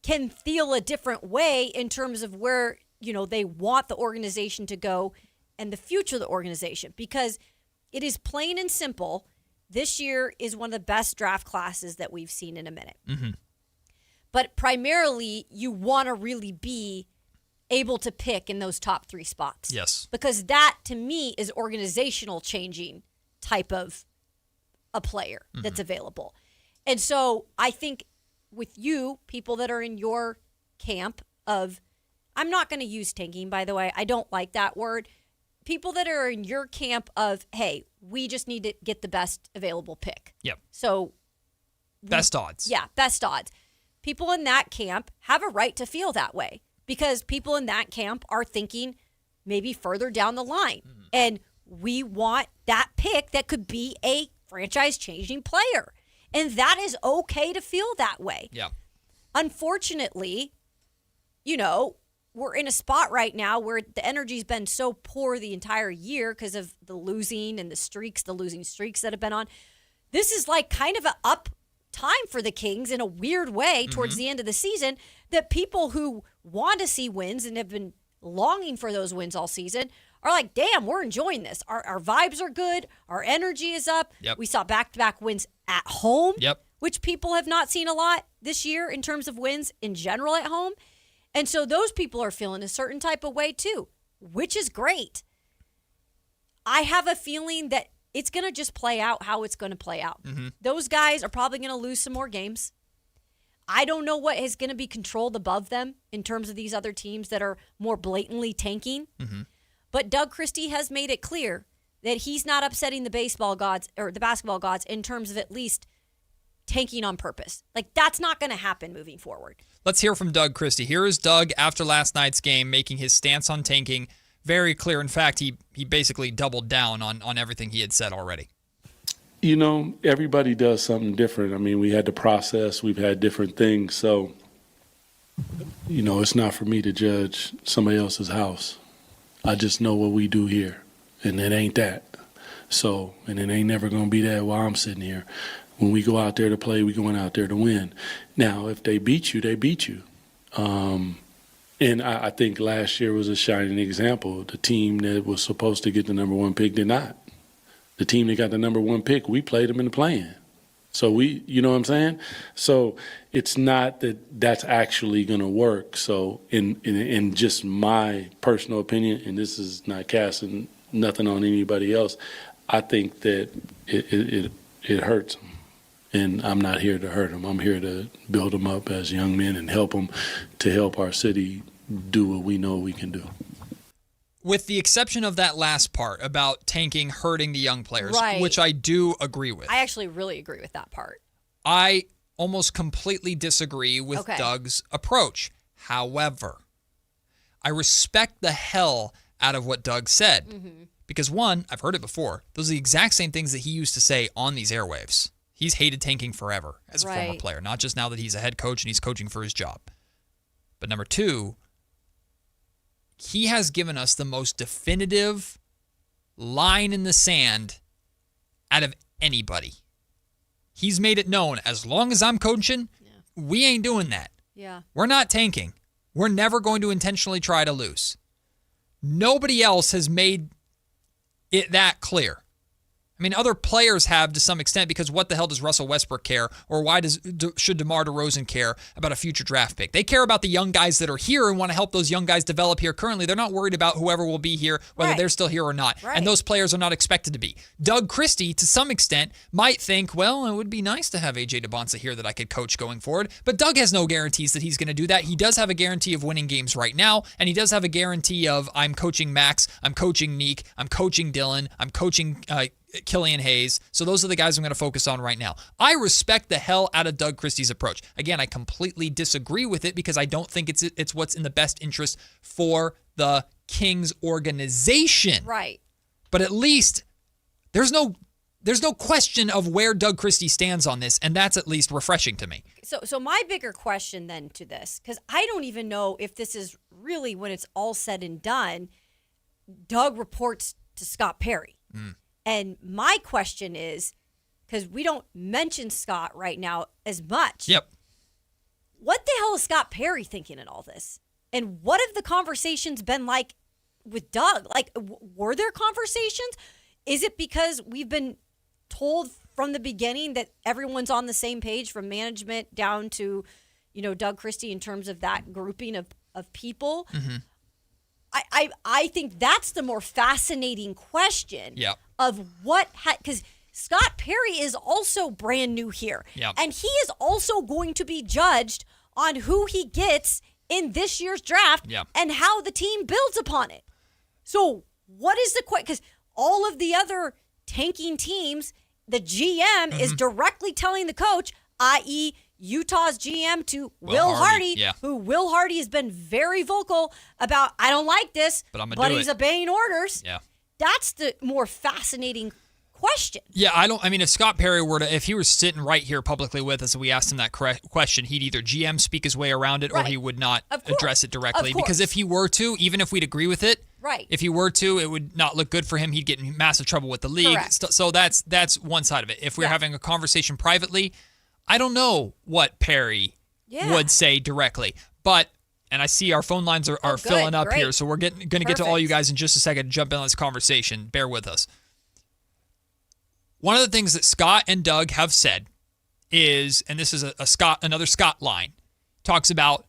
can feel a different way in terms of where, they want the organization to go and the future of the organization. Because it is plain and simple, this year is one of the best draft classes that we've seen in a minute. Mm-hmm. But primarily, you want to really be able to pick in those top 3 spots. Yes. Because that, to me, is organizational changing type of a player that's available. And so I think with you, people that are in your camp of, I'm not going to use tanking, by the way. I don't like that word. People that are in your camp of, hey, we just need to get the best available pick. Yep. So. Best odds. Yeah, best odds. People in that camp have a right to feel that way because people in that camp are thinking maybe further down the line. Mm-hmm. And we want that pick that could be a franchise-changing player. And that is okay to feel that way. Yeah. Unfortunately, we're in a spot right now where the energy's been so poor the entire year because of the losing and the losing streaks that have been on. This is like kind of an up time for the Kings in a weird way towards the end of the season, that people who want to see wins and have been longing for those wins all season are like, damn, we're enjoying this. Our vibes are good. Our energy is up. Yep. We saw back-to-back wins at home. Yep. which people have not seen a lot this year in terms of wins in general at home. And so those people are feeling a certain type of way too, which is great. I have a feeling that it's going to just play out how it's going to play out. Mm-hmm. Those guys are probably going to lose some more games. I don't know what is going to be controlled above them in terms of these other teams that are more blatantly tanking. Mm-hmm. But Doug Christie has made it clear that he's not upsetting the baseball gods or the basketball gods in terms of at least tanking on purpose. Like, that's not going to happen moving forward. Let's hear from Doug Christie. Here is Doug after last night's game making his stance on tanking very clear. In fact, he basically doubled down on everything he had said already. You know, everybody does something different. I mean, we had the process. We've had different things. So, you know, it's not for me to judge somebody else's house. I just know what we do here, and it ain't that. So, and it ain't never going to be that while I'm sitting here. When we go out there to play, we going out there to win. Now, if they beat you, they beat you. And I think last year was a shining example. The team that was supposed to get the number one pick did not. The team that got the number one pick, we played them in the play-in. So you know what I'm saying? So it's not that that's actually going to work. So in just my personal opinion, and this is not casting nothing on anybody else, I think that it hurts them. And I'm not here to hurt them. I'm here to build them up as young men and help them to help our city do what we know we can do. With the exception of that last part about tanking hurting the young players, Right. which I do agree with. I actually really agree with that part. I almost completely disagree with Okay. Doug's approach. However, I respect the hell out of what Doug said. Mm-hmm. Because one, I've heard it before. Those are the exact same things that he used to say on these airwaves. He's hated tanking forever as a former Right. player, not just now that he's a head coach and he's coaching for his job. But number two, he has given us the most definitive line in the sand out of anybody. He's made it known, as long as I'm coaching, we ain't doing that. Yeah. We're not tanking. We're never going to intentionally try to lose. Nobody else has made it that clear. I mean, other players have to some extent, because what the hell does Russell Westbrook care, or why should DeMar DeRozan care about a future draft pick? They care about the young guys that are here and want to help those young guys develop here currently. They're not worried about whoever will be here, whether they're still here or not. Right. And those players are not expected to be. Doug Christie, to some extent, might think, well, it would be nice to have A.J. DeBonsa here that I could coach going forward. But Doug has no guarantees that he's going to do that. He does have a guarantee of winning games right now, and he does have a guarantee of, I'm coaching Max, I'm coaching Neek, I'm coaching Dylan, I'm coaching Killian Hayes. So those are the guys I'm going to focus on right now. I respect the hell out of Doug Christie's approach. Again, I completely disagree with it because I don't think it's what's in the best interest for the Kings organization. Right. But at least there's no question of where Doug Christie stands on this, and that's at least refreshing to me. So my bigger question then to this, because I don't even know if this is really, when it's all said and done, Doug reports to Scott Perry. And my question is, because we don't mention Scott right now as much. Yep. What the hell is Scott Perry thinking in all this? And what have the conversations been like with Doug? Like, were there conversations? Is it because we've been told from the beginning that everyone's on the same page, from management down to, Doug Christie, in terms of that grouping of people? Mm-hmm. I think that's the more fascinating question. Yeah. Of what, because Scott Perry is also brand new here. Yeah. And he is also going to be judged on who he gets in this year's draft and how the team builds upon it. So what is the question? Because all of the other tanking teams, the GM is directly telling the coach, i.e., Utah's GM to Will Hardy, who Will Hardy has been very vocal about, I don't like this, but he's obeying orders. Yeah. That's the more fascinating question. Yeah, if Scott Perry if he was sitting right here publicly with us and we asked him that question, he'd either GM speak his way around it or he would not address it directly. Because if he were to, even if we'd agree with it, if he were to, it would not look good for him. He'd get in massive trouble with the league. Correct. So that's one side of it. If we're having a conversation privately, I don't know what Perry would say directly. But, and I see our phone lines are filling up here, so we're going to get to all you guys in just a second to jump in on this conversation. Bear with us. One of the things that Scott and Doug have said is, and this is another Scott line, talks about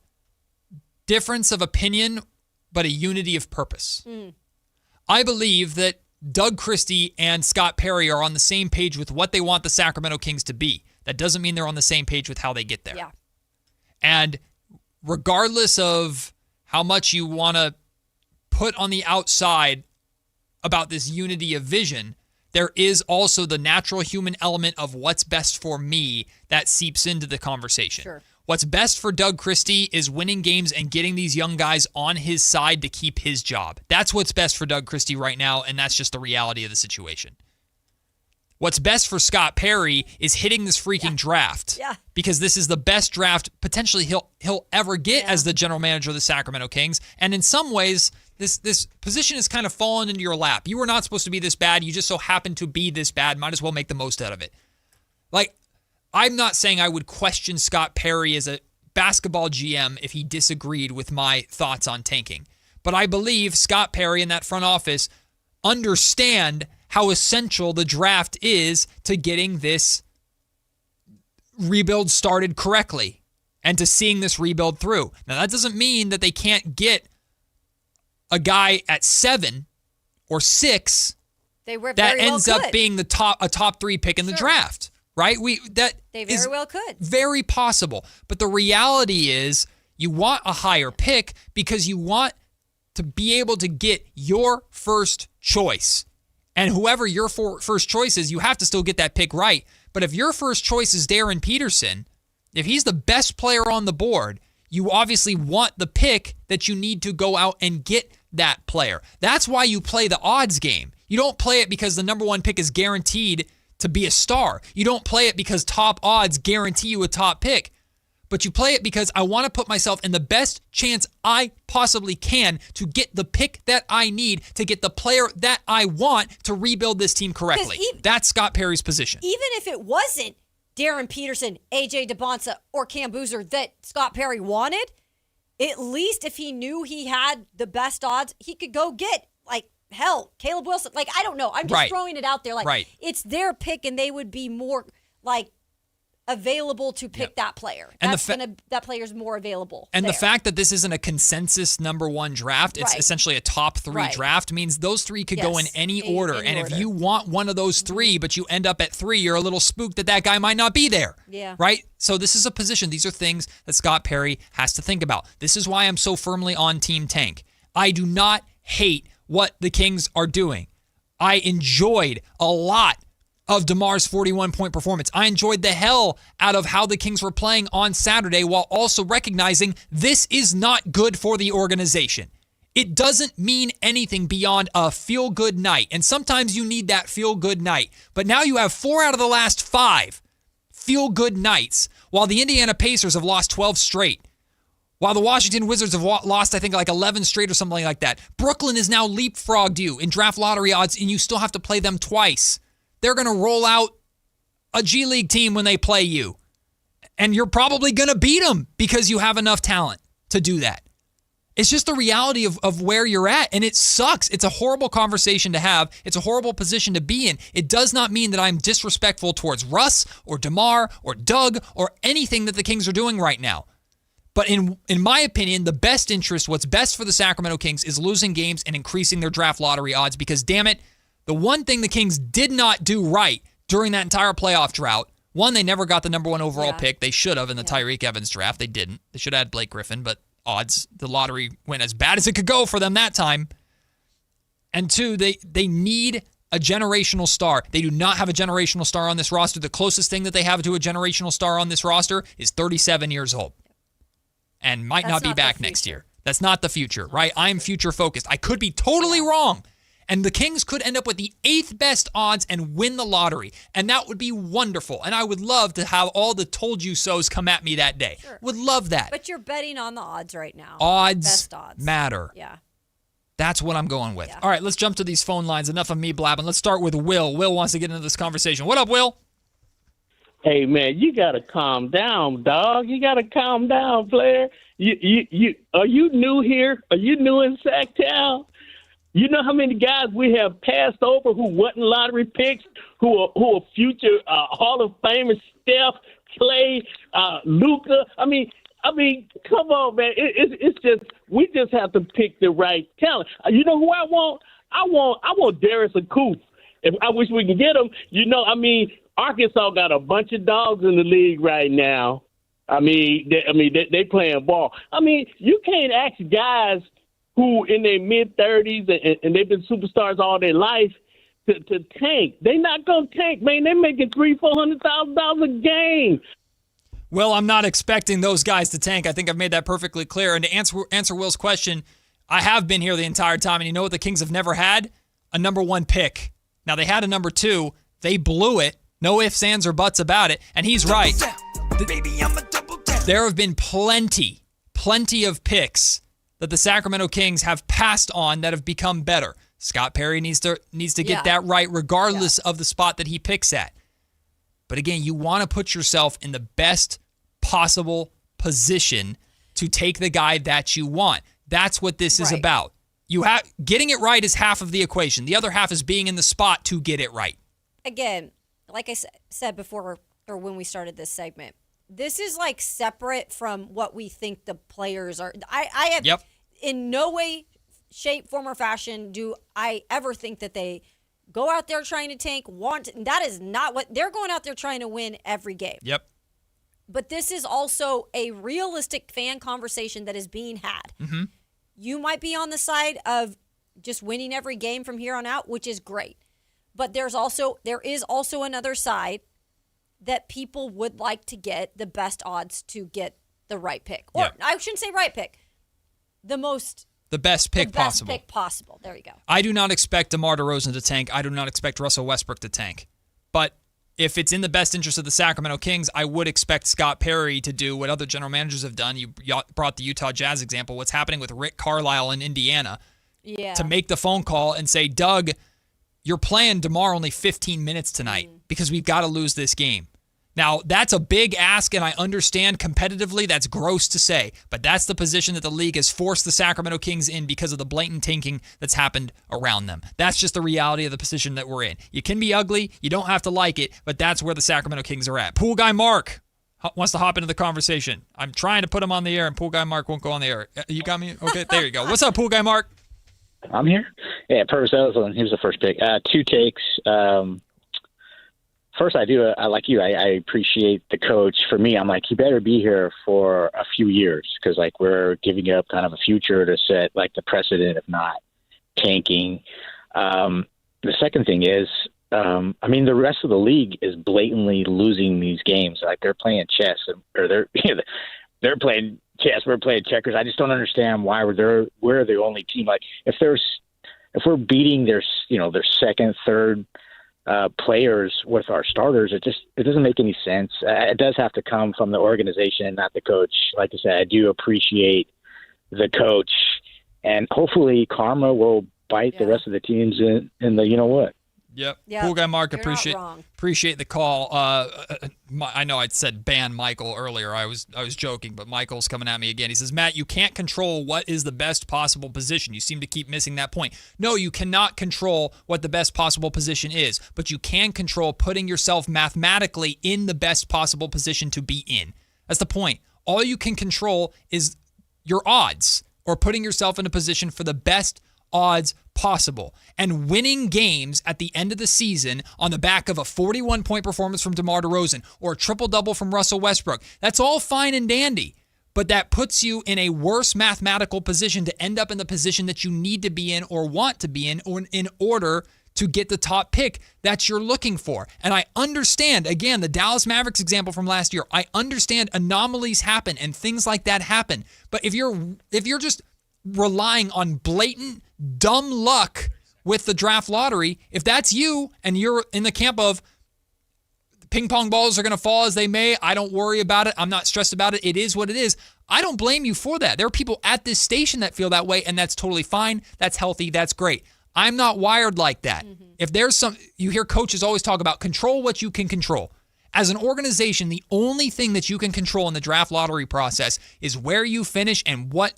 difference of opinion, but a unity of purpose. I believe that Doug Christie and Scott Perry are on the same page with what they want the Sacramento Kings to be. That doesn't mean they're on the same page with how they get there. Yeah. And regardless of how much you want to put on the outside about this unity of vision, there is also the natural human element of what's best for me that seeps into the conversation. Sure. What's best for Doug Christie is winning games and getting these young guys on his side to keep his job. That's what's best for Doug Christie right now, and that's just the reality of the situation. What's best for Scott Perry is hitting this freaking draft. Yeah. Because this is the best draft potentially he'll ever get as the general manager of the Sacramento Kings. And in some ways, this position has kind of fallen into your lap. You were not supposed to be this bad. You just so happen to be this bad. Might as well make the most out of it. Like, I'm not saying I would question Scott Perry as a basketball GM if he disagreed with my thoughts on tanking. But I believe Scott Perry and that front office understand how essential the draft is to getting this rebuild started correctly and to seeing this rebuild through. Now, that doesn't mean that they can't get a guy at 7 or 6 that ends up being a top 3 pick in the draft. Right? They very well could. Very possible. But the reality is you want a higher pick because you want to be able to get your first choice. And whoever your first choice is, you have to still get that pick right. But if your first choice is Darren Peterson, if he's the best player on the board, you obviously want the pick that you need to go out and get that player. That's why you play the odds game. You don't play it because the number 1 pick is guaranteed to be a star. You don't play it because top odds guarantee you a top pick. But you play it because I want to put myself in the best chance I possibly can to get the pick that I need to get the player that I want to rebuild this team correctly. That's Scott Perry's position. Even if it wasn't Darren Peterson, AJ DeBonsa, or Cam Boozer that Scott Perry wanted, at least if he knew he had the best odds, he could go get, like, hell, Caleb Wilson. Like, I don't know. I'm just throwing it out there. Like, it's their pick, and they would be more, like, available to pick that player. And that player's more available. And the fact that this isn't a consensus number 1 draft, it's essentially a top 3 draft, means those 3 could go in any order. And if you want one of those 3, but you end up at 3, you're a little spooked that guy might not be there. Yeah. Right? So this is a position. These are things that Scott Perry has to think about. This is why I'm so firmly on Team Tank. I do not hate what the Kings are doing. I enjoyed a lot of DeMar's 41-point performance. I enjoyed the hell out of how the Kings were playing on Saturday while also recognizing this is not good for the organization. It doesn't mean anything beyond a feel-good night, and sometimes you need that feel-good night. But now you have 4 out of the last 5 feel-good nights, while the Indiana Pacers have lost 12 straight. While the Washington Wizards have lost, I think, like 11 straight or something like that. Brooklyn has now leapfrogged you in draft lottery odds, and you still have to play them twice. They're going to roll out a G League team when they play you. And you're probably going to beat them because you have enough talent to do that. It's just the reality of where you're at, and it sucks. It's a horrible conversation to have. It's a horrible position to be in. It does not mean that I'm disrespectful towards Russ or DeMar or Doug or anything that the Kings are doing right now. But in my opinion, the best interest, what's best for the Sacramento Kings is losing games and increasing their draft lottery odds because, damn it, the one thing the Kings did not do right during that entire playoff drought, one, they never got the number 1 overall pick. They should have in the Tyreek Evans draft. They didn't. They should have had Blake Griffin, but odds, the lottery went as bad as it could go for them that time. And 2, they need a generational star. They do not have a generational star on this roster. The closest thing that they have to a generational star on this roster is 37 years old. And might not be back next year. That's not the future, right? I'm future focused. I could be totally wrong. And the Kings could end up with the 8th best odds and win the lottery. And that would be wonderful. And I would love to have all the told you so's come at me that day. Sure. Would love that. But you're betting on the odds right now. Best odds matter. Yeah. That's what I'm going with. Yeah. All right, let's jump to these phone lines. Enough of me blabbing. Let's start with Will. Will wants to get into this conversation. What up, Will? Hey, man, you got to calm down, dog. You got to calm down, player. You are you new here? Are you new in Sactown? You know how many guys we have passed over who wasn't lottery picks, who are future Hall of Famers, Steph, Clay, Luka. I mean, come on, man. It's just we just have to pick the right talent. You know who I want? I want Darius Akuth. I wish we could get him. Arkansas got a bunch of dogs in the league right now. They playing ball. You can't ask guys who in their mid-30s and they've been superstars all their life to tank. They're not going to tank, man. They're making $300,000-$400,000 a game. Well, I'm not expecting those guys to tank. I think I've made that perfectly clear. And to answer Will's question, I have been here the entire time, and you know what the Kings have never had? A number 1 pick. Now, they had a number 2. They blew it. No ifs, ands, or buts about it. And he's right. There have been plenty of picks that the Sacramento Kings have passed on that have become better. Scott Perry needs to get that right regardless of the spot that he picks at. But again, you want to put yourself in the best possible position to take the guy that you want. That's what this is about. Getting it right is half of the equation. The other half is being in the spot to get it right. Again, like I said before, or when we started this segment, this is like separate from what we think the players are. I have in no way, shape, form, or fashion do I ever think that they go out there trying to tank, that is not what they're going out there trying to win every game. Yep. But this is also a realistic fan conversation that is being had. Mm-hmm. You might be on the side of just winning every game from here on out, which is great. But there is also another side that people would like to get the best odds to get the right pick. Or I shouldn't say right pick. The best pick possible. There you go. I do not expect DeMar DeRozan to tank. I do not expect Russell Westbrook to tank. But if it's in the best interest of the Sacramento Kings, I would expect Scott Perry to do what other general managers have done. You brought the Utah Jazz example. What's happening with Rick Carlisle in Indiana. Yeah. To make the phone call and say, Doug, you're playing DeMar only 15 minutes tonight because we've got to lose this game. Now, that's a big ask, and I understand competitively that's gross to say, but that's the position that the league has forced the Sacramento Kings in because of the blatant tanking that's happened around them. That's just the reality of the position that we're in. You can be ugly, you don't have to like it, but that's where the Sacramento Kings are at. Pool Guy Mark wants to hop into the conversation. I'm trying to put him on the air, and Pool Guy Mark won't go on the air. You got me? Okay, there you go. What's up, Pool Guy Mark? I'm here. Yeah, Purvis Ellison. He was the first pick. 2 takes. First, I like you. I appreciate the coach. For me, I'm like, he better be here for a few years because, like, we're giving up kind of a future to set, like, the precedent of not tanking. The second thing is, the rest of the league is blatantly losing these games. Like, they're playing chess, or they're playing chess. We're playing checkers. I just don't understand why we're the only team. Like, if we're beating their second, third players with our starters, it doesn't make any sense. It does have to come from the organization, not the coach. Like I said, I do appreciate the coach, and hopefully karma will bite the rest of the teams in the you know what. Yep. Pool Guy Mark, appreciate the call. I know I said ban Michael earlier. I was joking, but Michael's coming at me again. He says, Matt, you can't control what is the best possible position. You seem to keep missing that point. No, you cannot control what the best possible position is, but you can control putting yourself mathematically in the best possible position to be in. That's the point. All you can control is your odds, or putting yourself in a position for the best odds possible, and winning games at the end of the season on the back of a 41-point performance from DeMar DeRozan or a triple-double from Russell Westbrook. That's all fine and dandy, but that puts you in a worse mathematical position to end up in the position that you need to be in or want to be in order to get the top pick that you're looking for. And I understand, again, the Dallas Mavericks example from last year, I understand anomalies happen and things like that happen, but if you're just relying on blatant dumb luck with the draft lottery, if that's you and you're in the camp of ping pong balls are going to fall as they may, I don't worry about it, I'm not stressed about it, it is what it is, I don't blame you for that. There are people at this station that feel that way, and that's totally fine, that's healthy, that's great. I'm not wired like that. If there's you hear coaches always talk about control what you can control. As an organization, the only thing that you can control in the draft lottery process is where you finish and what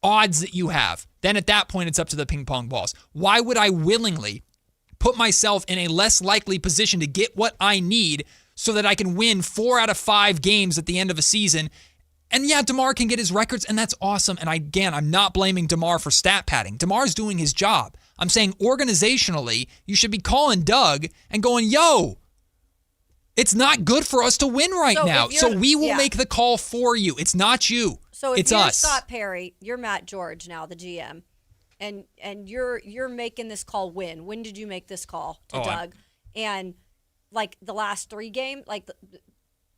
odds that you have. Then at that point, it's up to the ping pong balls. Why would I willingly put myself in a less likely position to get what I need so that I can win 4 out of 5 games at the end of a season. And yeah, DeMar can get his records, and that's awesome. And I'm not blaming DeMar for stat padding. DeMar's doing his job. I'm saying organizationally, you should be calling Doug and going, yo, it's not good for us to win right now. So we will make the call for you. It's not you. So if it's you're us. Scott Perry, you're Matt George now, the GM, and you're making this call when did you make this call to Doug? And like the last 3 games, like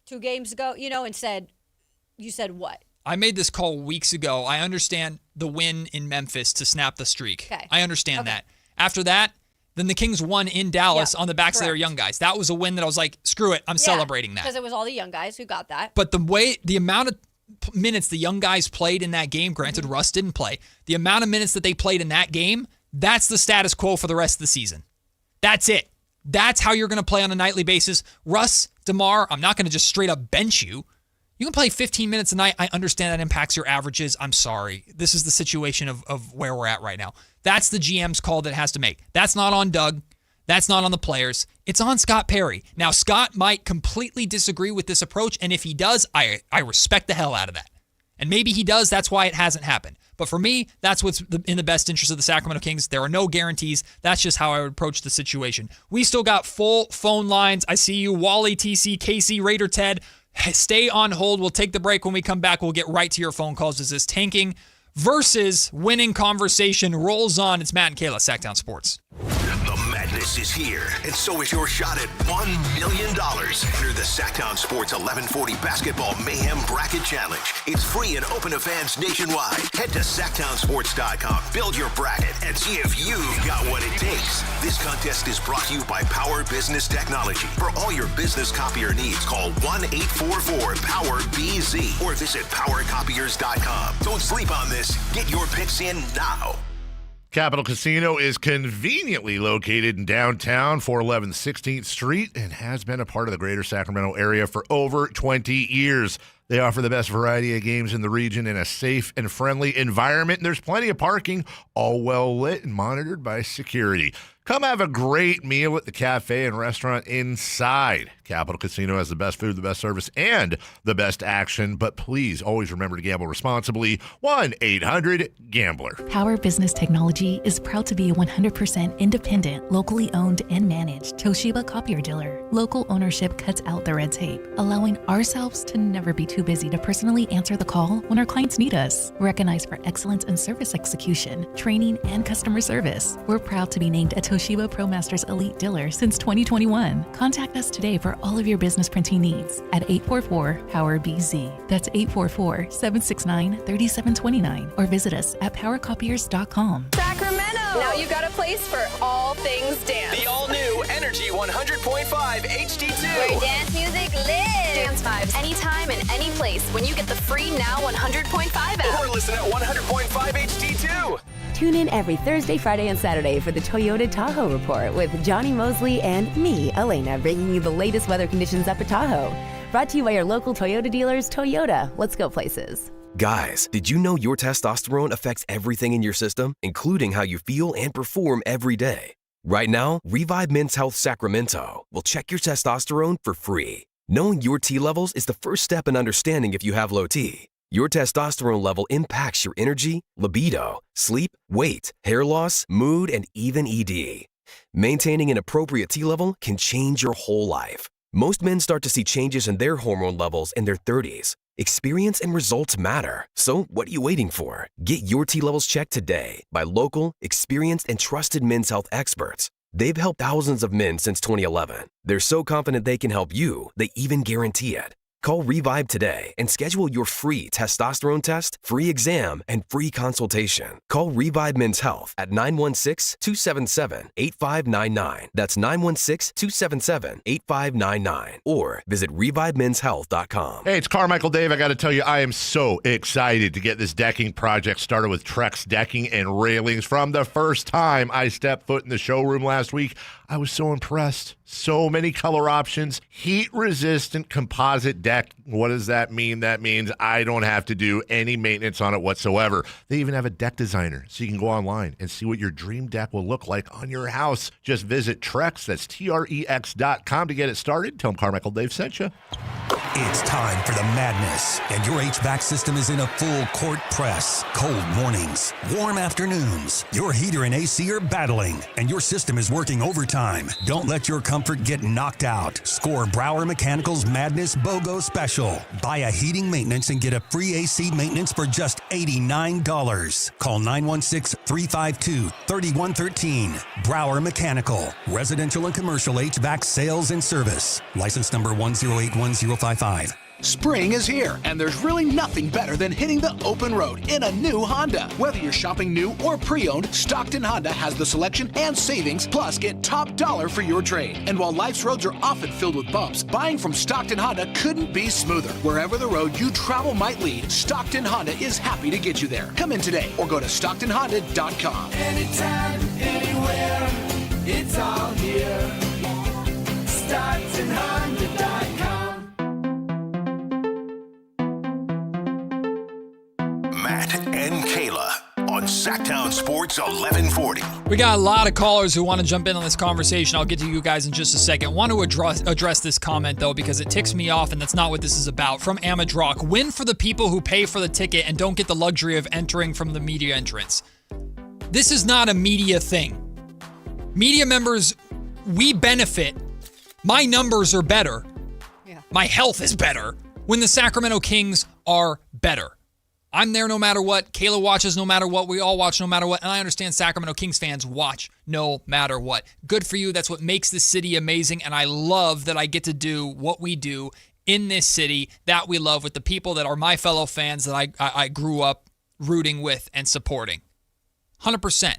2 games ago, and you said what? I made this call weeks ago. I understand the win in Memphis to snap the streak. Okay. I understand that. After that, then the Kings won in Dallas on the backs of their young guys. That was a win that I was like, screw it, I'm celebrating that. Because it was all the young guys who got that. But the amount of minutes the young guys played in that game, granted Russ didn't play, the amount of minutes that they played in that game, that's the status quo for the rest of the season. That's it. That's how you're going to play on a nightly basis. Russ, DeMar, I'm not going to just straight up bench you. You can play 15 minutes a night. I understand that impacts your averages. I'm sorry. This is the situation of where we're at right now. That's the GM's call that it has to make. That's not on Doug. That's not on the players. It's on Scott Perry. Now, Scott might completely disagree with this approach, and if he does, I respect the hell out of that. And maybe he does. That's why it hasn't happened. But for me, that's what's in the best interest of the Sacramento Kings. There are no guarantees. That's just how I would approach the situation. We still got full phone lines. I see you, Wally, TC, Casey, Raider Ted. Stay on hold. We'll take the break. When we come back, we'll get right to your phone calls as this tanking versus winning conversation rolls on. It's Matt and Kayla, Sactown Sports. The madness is here, and so is your shot at $1 million. Enter the Sactown Sports 1140 Basketball Mayhem Bracket Challenge. It's free and open to fans nationwide. Head to SactownSports.com, build your bracket, and see if you've got what it takes. This contest is brought to you by Power Business Technology. For all your business copier needs, call 1-844-POWER-BZ or visit PowerCopiers.com. Don't sleep on this. Get your picks in now. Capital Casino is conveniently located in downtown, 411 16th Street, and has been a part of the greater Sacramento area for over 20 years. They offer the best variety of games in the region in a safe and friendly environment. And there's plenty of parking, all well lit and monitored by security. Come have a great meal at the cafe and restaurant inside. Capital Casino has the best food, the best service, and the best action. But please always remember to gamble responsibly. 1-800-GAMBLER. Power Business Technology is proud to be a 100% independent, locally owned and managed Toshiba copier dealer. Local ownership cuts out the red tape, allowing ourselves to never be too busy to personally answer the call when our clients need us. Recognized for excellence in service execution, training, and customer service, we're proud to be named a Toshiba ProMasters Elite Dealer since 2021. Contact us today for all of your business printing needs at 844-POWER-BZ. That's 844-769-3729. Or visit us at PowerCopiers.com. Sacramento! Now you got a place for all things dance. The all-new Energy 100.5 HD2. Where dance music lives. Dance vibes anytime and any place when you get the free Now 100.5 app. Or listen at 100.5 HD2. Tune in every Thursday, Friday, and Saturday for the Toyota Tahoe Report with Johnny Mosley and me, Elena, bringing you the latest weather conditions up at Tahoe. Brought to you by your local Toyota dealers, Toyota. Let's go places. Guys, did you know your testosterone affects everything in your system, including how you feel and perform every day? Right now, Revive Men's Health Sacramento will check your testosterone for free. Knowing your T levels is the first step in understanding if you have low T. Your testosterone level impacts your energy, libido, sleep, weight, hair loss, mood, and even ED. Maintaining an appropriate T level can change your whole life. Most men start to see changes in their hormone levels in their 30s. Experience and results matter. So what are you waiting for? Get your T levels checked today by local, experienced, and trusted men's health experts. They've helped thousands of men since 2011. They're so confident they can help you, they even guarantee it. Call Revive today and schedule your free testosterone test, free exam, and free consultation. Call Revive Men's Health at 916-277-8599. That's 916-277-8599. Or visit ReviveMen'sHealth.com. Hey, it's Carmichael Dave. I got to tell you, I am so excited to get this decking project started with Trex Decking and Railings. From the first time I stepped foot in the showroom last week, I was so impressed. So many color options. Heat-resistant composite deck. What does that mean? That means I don't have to do any maintenance on it whatsoever. They even have a deck designer, so you can go online and see what your dream deck will look like on your house. Just visit Trex, that's Trex.com to get it started. Tell them Carmichael Dave sent you. It's time for the madness, and your HVAC system is in a full court press. Cold mornings, warm afternoons. Your heater and AC are battling, and your system is working overtime. Don't let your comfort get knocked out. Score Brower Mechanical's Madness BOGO Special. Buy a heating maintenance and get a free AC maintenance for just $89. Call 916-352-3113. Brower Mechanical. Residential and commercial HVAC sales and service. License number 1081055. Spring is here, and there's really nothing better than hitting the open road in a new Honda. Whether you're shopping new or pre-owned, Stockton Honda has the selection and savings, plus get top dollar for your trade. And while life's roads are often filled with bumps, buying from Stockton Honda couldn't be smoother. Wherever the road you travel might lead, Stockton Honda is happy to get you there. Come in today or go to StocktonHonda.com. Anytime, anywhere, it's all here. StocktonHonda.com. Matt and Kayla on Sactown Sports 1140. We got a lot of callers who want to jump in on this conversation. I'll get to you guys in just a second. Want to address this comment, though, because it ticks me off, and that's not what this is about. From Amadrock, win for the people who pay for the ticket and don't get the luxury of entering from the media entrance. This is not a media thing. Media members, we benefit. My numbers are better. Yeah. My health is better when the Sacramento Kings are better. I'm there no matter what. Kayla watches no matter what. We all watch no matter what. And I understand Sacramento Kings fans watch no matter what. Good for you. That's what makes this city amazing. And I love that I get to do what we do in this city that we love with the people that are my fellow fans that I grew up rooting with and supporting. 100%.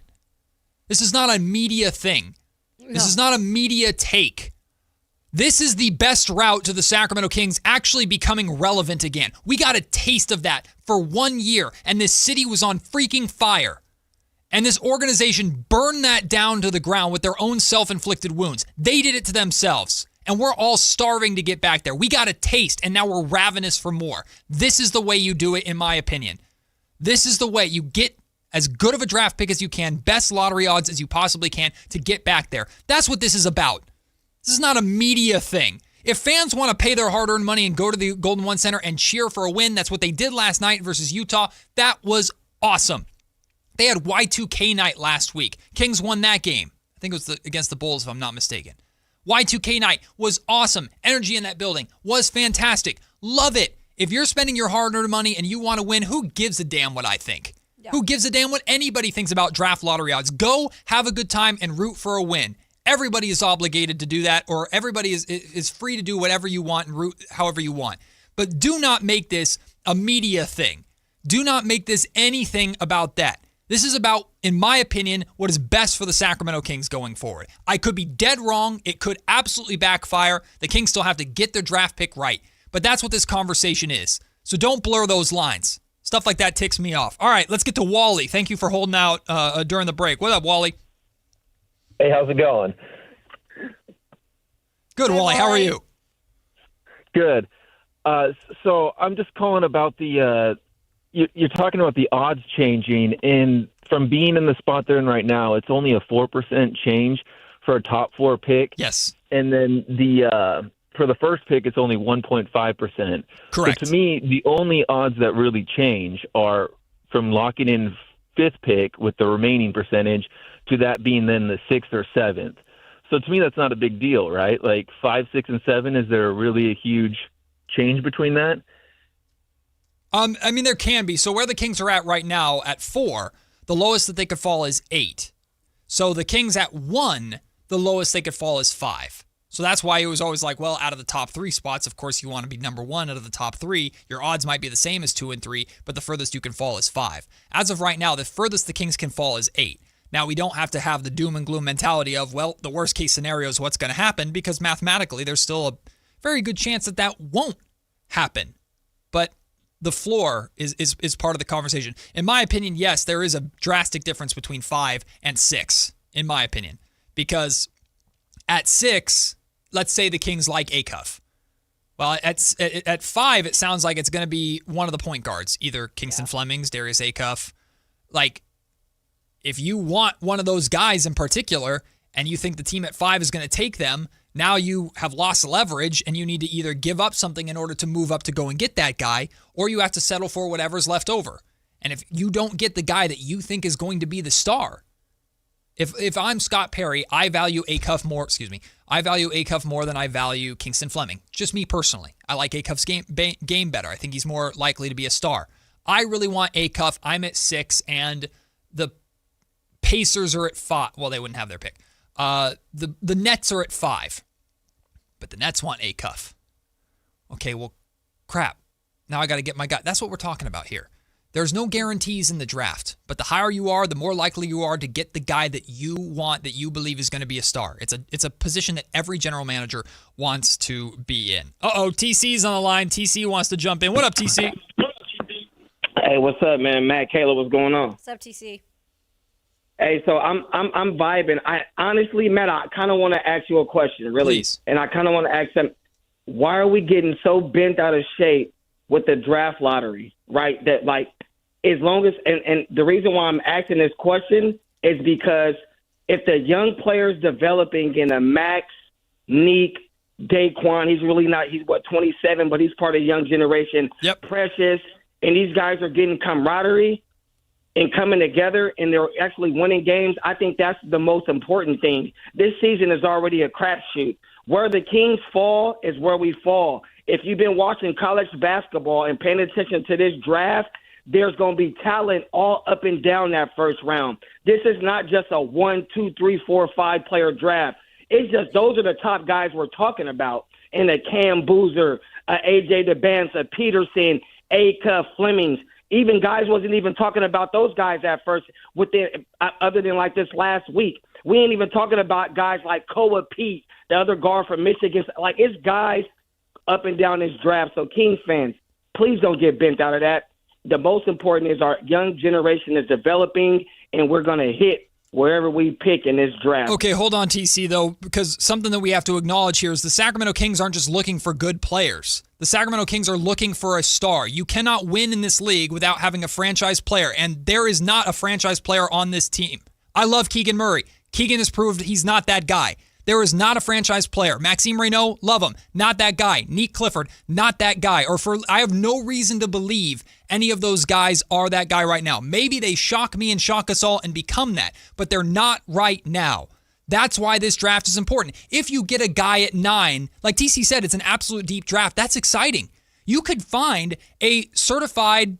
This is not a media thing. No. This is not a media take. This is the best route to the Sacramento Kings actually becoming relevant again. We got a taste of that for 1 year, and this city was on freaking fire. And this organization burned that down to the ground with their own self-inflicted wounds. They did it to themselves, and we're all starving to get back there. We got a taste, and now we're ravenous for more. This is the way you do it, in my opinion. This is the way you get as good of a draft pick as you can, best lottery odds as you possibly can to get back there. That's what this is about. This is not a media thing. If fans want to pay their hard-earned money and go to the Golden One Center and cheer for a win, that's what they did last night versus Utah. That was awesome. They had Y2K night last week. Kings won that game. I think it was against the Bulls, if I'm not mistaken. Y2K night was awesome. Energy in that building was fantastic. Love it. If you're spending your hard-earned money and you want to win, who gives a damn what I think? Yeah. Who gives a damn what anybody thinks about draft lottery odds? Go, have a good time, and root for a win. Everybody is obligated to do that, or everybody is free to do whatever you want and root however you want. But do not make this a media thing. Do not make this anything about that. This is about, in my opinion, what is best for the Sacramento Kings going forward. I could be dead wrong. It could absolutely backfire. The Kings still have to get their draft pick right. But that's what this conversation is. So don't blur those lines. Stuff like that ticks me off. All right, let's get to Wally. Thank you for holding out during the break. What up, Wally? Hey, how's it going? Good, Wally. How are you? Good. So I'm just calling about the you're talking about the odds changing, and from being in the spot they're in right now, it's only a 4% change for a top 4 pick. Yes. And then the for the first pick, it's only 1.5%. Correct. So to me, the only odds that really change are from locking in 5th pick with the remaining percentage to that being then the 6th or 7th. So to me, that's not a big deal, right? Like 5, 6, and 7, is there really a huge change between that? I mean, there can be. So where the Kings are at right now at 4, the lowest that they could fall is 8. So the Kings at 1, the lowest they could fall is 5. So that's why it was always like, well, out of the top 3 spots, of course, you want to be number 1 out of the top 3. Your odds might be the same as 2 and 3, but the furthest you can fall is 5. As of right now, the furthest the Kings can fall is 8. Now, we don't have to have the doom and gloom mentality of, well, the worst case scenario is what's going to happen, because mathematically there's still a very good chance that that won't happen. But the floor is part of the conversation. In my opinion, yes, there is a drastic difference between 5 and 6, in my opinion, because At 6, let's say the Kings like Acuff. Well, at 5, it sounds like it's going to be one of the point guards, either Kingston Flemings, Darius Acuff. Like, if you want one of those guys in particular and you think the team at 5 is going to take them, now you have lost leverage and you need to either give up something in order to move up to go and get that guy, or you have to settle for whatever's left over. And if you don't get the guy that you think is going to be the star, if I'm Scott Perry, I value Acuff more, I value Acuff more than I value Kingston Fleming. Just me personally. I like Acuff's game better. I think he's more likely to be a star. I really want Acuff. I'm at 6, and the Pacers are at 5. Well, they wouldn't have their pick. The Nets are at 5, but the Nets want Acuff. Okay, well, crap. Now I got to get my guy. That's what we're talking about here. There's no guarantees in the draft, but the higher you are, the more likely you are to get the guy that you want, that you believe is going to be a star. It's a position that every general manager wants to be in. TC's on the line. TC wants to jump in. What up, TC? Hey, what's up, man? Matt Kayla, what's going on? What's up, TC? Hey, so I'm vibing. I honestly, Matt, I kind of want to ask you a question, really. Please. And I kind of want to ask them, why are we getting so bent out of shape with the draft lottery, right? That, like, as long as and the reason why I'm asking this question is because if the young player's developing in a Max, Neek, Daquan, he's 27, but he's part of the young generation. Yep. Precious, and these guys are getting camaraderie and coming together, and they're actually winning games. I think that's the most important thing. This season is already a crapshoot. Where the Kings fall is where we fall. If you've been watching college basketball and paying attention to this draft, there's going to be talent all up and down that first round. This is not just a 1, 2, 3, 4, 5 player draft. It's just those are the top guys we're talking about. And a Cam Boozer, AJ DeBanza, Peterson, Acuff, Flemings. Even guys wasn't even talking about those guys at first, other than like this last week. We ain't even talking about guys like Koa Pete, the other guard from Michigan. Like, it's guys up and down this draft. So, Kings fans, please don't get bent out of that. The most important is our young generation is developing, and we're going to hit wherever we pick in this draft. Okay, hold on, TC, though, because something that we have to acknowledge here is the Sacramento Kings aren't just looking for good players. The Sacramento Kings are looking for a star. You cannot win in this league without having a franchise player, and there is not a franchise player on this team. I love Keegan Murray. Keegan has proved he's not that guy. There is not a franchise player. Maxime Reynaud, love him. Not that guy. Neek Clifford, not that guy. I have no reason to believe any of those guys are that guy right now. Maybe they shock me and shock us all and become that, but they're not right now. That's why this draft is important. If you get a guy at 9, like TC said, it's an absolute deep draft. That's exciting. You could find a certified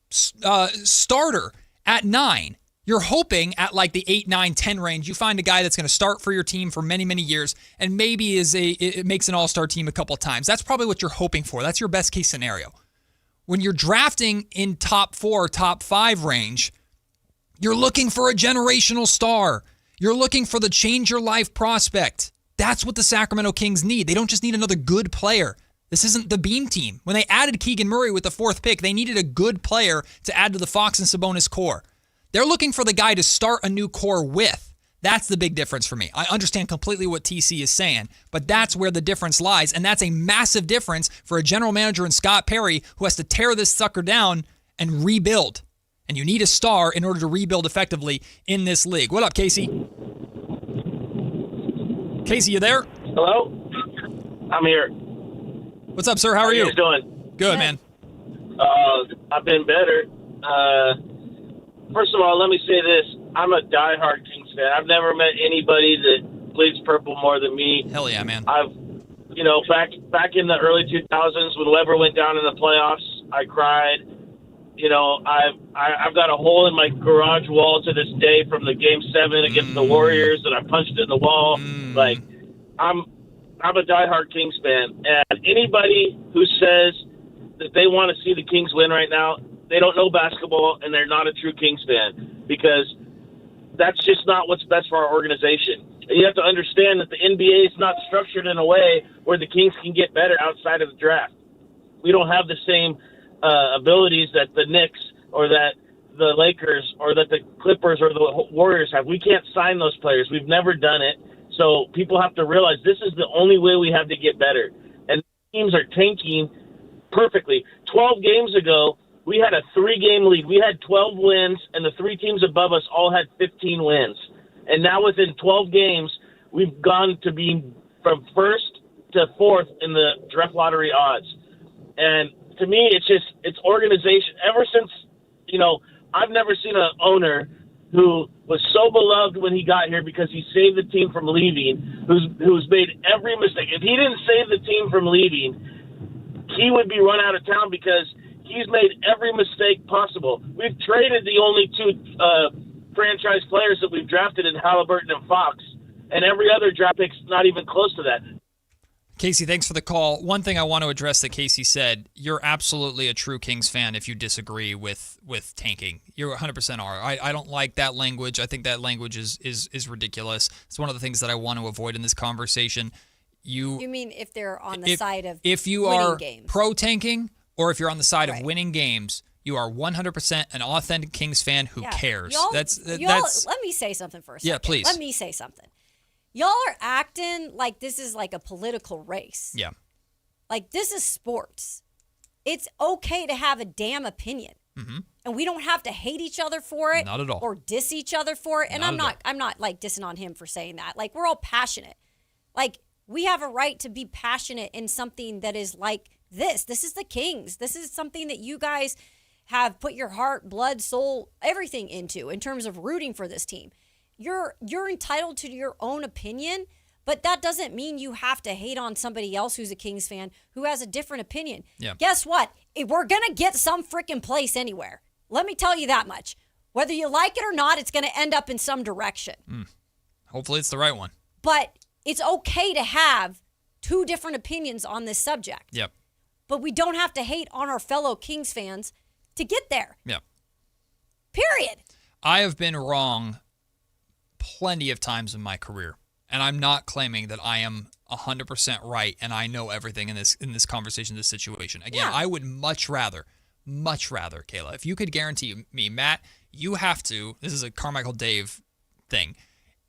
starter at 9. You're hoping at like the 8, 9, 10 range, you find a guy that's going to start for your team for many, many years and maybe it makes an all-star team a couple of times. That's probably what you're hoping for. That's your best case scenario. When you're drafting in top 4, top 5 range, you're looking for a generational star. You're looking for the change your life prospect. That's what the Sacramento Kings need. They don't just need another good player. This isn't the Beam team. When they added Keegan Murray with the 4th pick, they needed a good player to add to the Fox and Sabonis core. They're looking for the guy to start a new core with. That's the big difference for me. I understand completely what TC is saying, but that's where the difference lies, and that's a massive difference for a general manager in Scott Perry who has to tear this sucker down and rebuild. And you need a star in order to rebuild effectively in this league. What up, Casey? Casey, you there? Hello? I'm here. What's up, sir? How are you? How you doing? Good, man. I've been better. First of all, let me say this. I'm a diehard Kings fan. I've never met anybody that bleeds purple more than me. Hell yeah, man. Back in the early 2000s when Weber went down in the playoffs, I cried. I've got a hole in my garage wall to this day from the Game 7 against the Warriors, and I punched it in the wall. Like, I'm a diehard Kings fan, and anybody who says that they want to see the Kings win right now, they don't know basketball, and they're not a true Kings fan, because that's just not what's best for our organization. And you have to understand that the NBA is not structured in a way where the Kings can get better outside of the draft. We don't have the same abilities that the Knicks or that the Lakers or that the Clippers or the Warriors have. We can't sign those players. We've never done it. So people have to realize this is the only way we have to get better. And teams are tanking perfectly. 12 games ago, we had a 3-game lead. We had 12 wins, and the 3 teams above us all had 15 wins. And now within 12 games, we've gone to being from first to fourth in the draft lottery odds. And to me, it's organization. Ever since, I've never seen an owner who was so beloved when he got here because he saved the team from leaving, who's made every mistake. If he didn't save the team from leaving, he would be run out of town because he's made every mistake possible. We've traded the only 2 franchise players that we've drafted in Halliburton and Fox, and every other draft pick's not even close to that. Casey, thanks for the call. One thing I want to address that Casey said, you're absolutely a true Kings fan if you disagree with tanking. You 100% are. I don't like that language. I think that language is ridiculous. It's one of the things that I want to avoid in this conversation. You mean if they're on the side of if you winning are games. Pro-tanking or if you're on the side of winning games, you are 100% an authentic Kings fan who cares. That's let me say something first. Yeah, please. Let me say something. Y'all are acting like this is like a political race. Yeah. Like this is sports. It's okay to have a damn opinion. Mm-hmm. And we don't have to hate each other for it. Not at all. Or diss each other for it. And I'm not like dissing on him for saying that. Like we're all passionate. Like we have a right to be passionate in something that is like this. This is the Kings. This is something that you guys have put your heart, blood, soul, everything into in terms of rooting for this team. You're entitled to your own opinion, but that doesn't mean you have to hate on somebody else who's a Kings fan who has a different opinion. Yeah. Guess what? We're going to get some freaking place anywhere. Let me tell you that much. Whether you like it or not, it's going to end up in some direction. Hopefully it's the right one. But it's okay to have 2 different opinions on this subject. Yep. But we don't have to hate on our fellow Kings fans to get there. Yep. Period. I have been wrong plenty of times in my career, and I'm not claiming that I am 100% right and I know everything in this conversation, this situation. Again, I would much rather, Kayla, if you could guarantee me, Matt, you have to, this is a Carmichael Dave thing,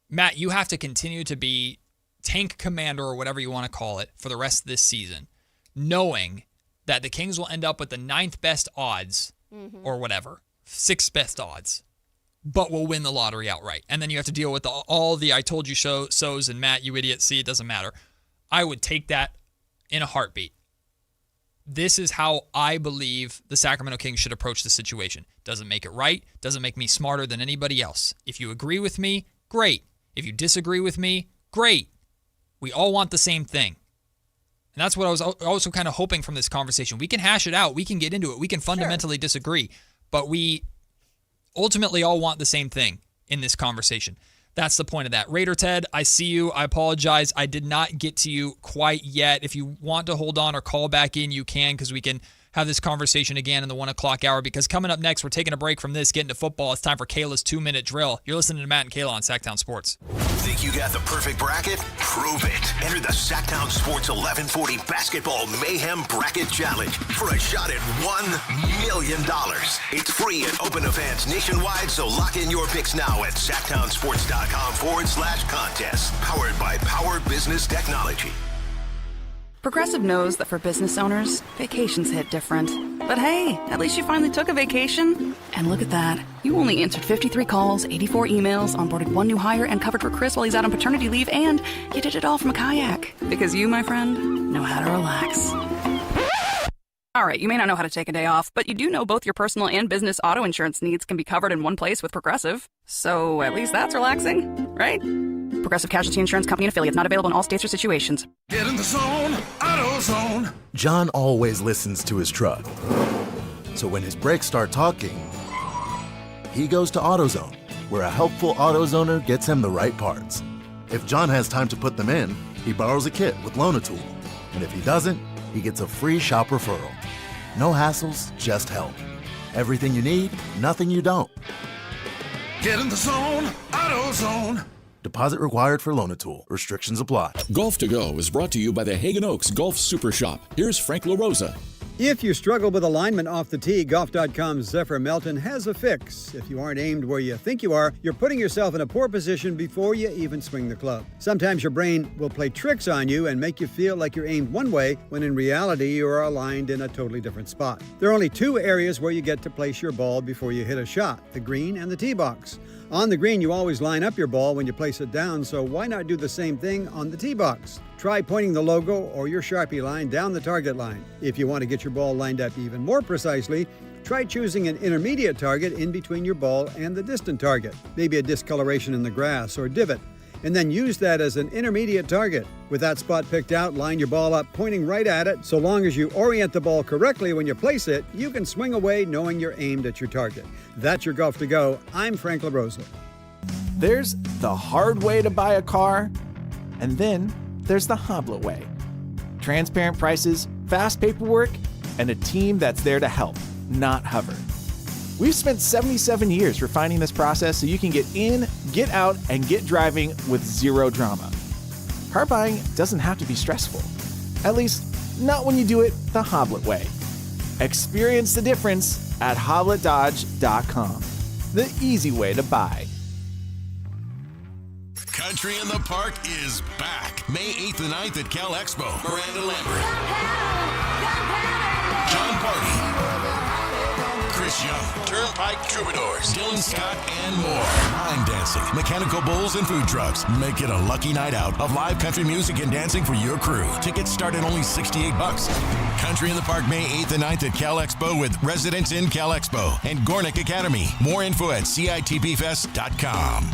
Matt, you have to continue to be tank commander or whatever you want to call it for the rest of this season, knowing that the Kings will end up with the 9th best odds or whatever, 6th best odds, but will win the lottery outright. And then you have to deal with all the I told you so's and Matt, you idiot, see, it doesn't matter. I would take that in a heartbeat. This is how I believe the Sacramento Kings should approach the situation. Doesn't make it right, doesn't make me smarter than anybody else. If you agree with me, great. If you disagree with me, great. We all want the same thing. And that's what I was also kind of hoping from this conversation. We can hash it out. We can get into it. We can fundamentally disagree. But we ultimately all want the same thing in this conversation. That's the point of that. Raider Ted, I see you. I apologize. I did not get to you quite yet. If you want to hold on or call back in, you can, because we can have this conversation again in the 1 o'clock hour, because coming up next, we're taking a break from this, getting to football. It's time for Kayla's 2-minute drill. You're listening to Matt and Kayla on Sactown Sports. Think you got the perfect bracket? Prove it. Enter the Sactown Sports 1140 Basketball Mayhem Bracket Challenge for a shot at $1 million. It's free and open to fans nationwide, so lock in your picks now at SactownSports.com/contest. Powered by Power Business Technology. Progressive knows that for business owners, vacations hit different. But hey, at least you finally took a vacation. And look at that. You only answered 53 calls, 84 emails, onboarded 1 new hire, and covered for Chris while he's out on paternity leave, and you did it all from a kayak. Because you, my friend, know how to relax. All right, you may not know how to take a day off, but you do know both your personal and business auto insurance needs can be covered in one place with Progressive. So at least that's relaxing, right? Progressive Casualty Insurance Company and Affiliates, not available in all states or situations. Get in the zone, AutoZone. John always listens to his truck. So when his brakes start talking, he goes to AutoZone, where a helpful AutoZoner gets him the right parts. If John has time to put them in, he borrows a kit with Loan-A-Tool. And if he doesn't, he gets a free shop referral. No hassles, just help. Everything you need, nothing you don't. Get in the zone, AutoZone. Deposit required for Loan-A-Tool. Restrictions apply. Golf to Go is brought to you by the Hagen Oaks Golf Super Shop. Here's Frank LaRosa. If you struggle with alignment off the tee, Golf.com's Zephyr Melton has a fix. If you aren't aimed where you think you are, you're putting yourself in a poor position before you even swing the club. Sometimes your brain will play tricks on you and make you feel like you're aimed one way when in reality you are aligned in a totally different spot. There are only two areas where you get to place your ball before you hit a shot, the green and the tee box. On the green, you always line up your ball when you place it down, so why not do the same thing on the tee box? Try pointing the logo or your Sharpie line down the target line. If you want to get your ball lined up even more precisely, try choosing an intermediate target in between your ball and the distant target, maybe a discoloration in the grass or divot, and then use that as an intermediate target. With that spot picked out, line your ball up pointing right at it. So long as you orient the ball correctly when you place it, you can swing away knowing you're aimed at your target. That's your Golf to Go. I'm Frank LaRosa. There's the hard way to buy a car, and then there's the Hoblet way. Transparent prices, fast paperwork, and a team that's there to help, not hover. We've spent 77 years refining this process so you can get in, get out, and get driving with zero drama. Car buying doesn't have to be stressful. At least, not when you do it the Hoblet way. Experience the difference at HobletDodge.com. The easy way to buy. Country in the Park is back. May 8th and 9th at Cal Expo. Miranda Lambert. John Party. Chris Young. Turnpike Troubadours. Dylan Scott and more. Line dancing, mechanical bulls, and food trucks. Make it a lucky night out of live country music and dancing for your crew. Tickets start at only $68. Country in the Park May 8th and 9th at Cal Expo with Residents in Cal Expo and Gornick Academy. More info at CITBfest.com.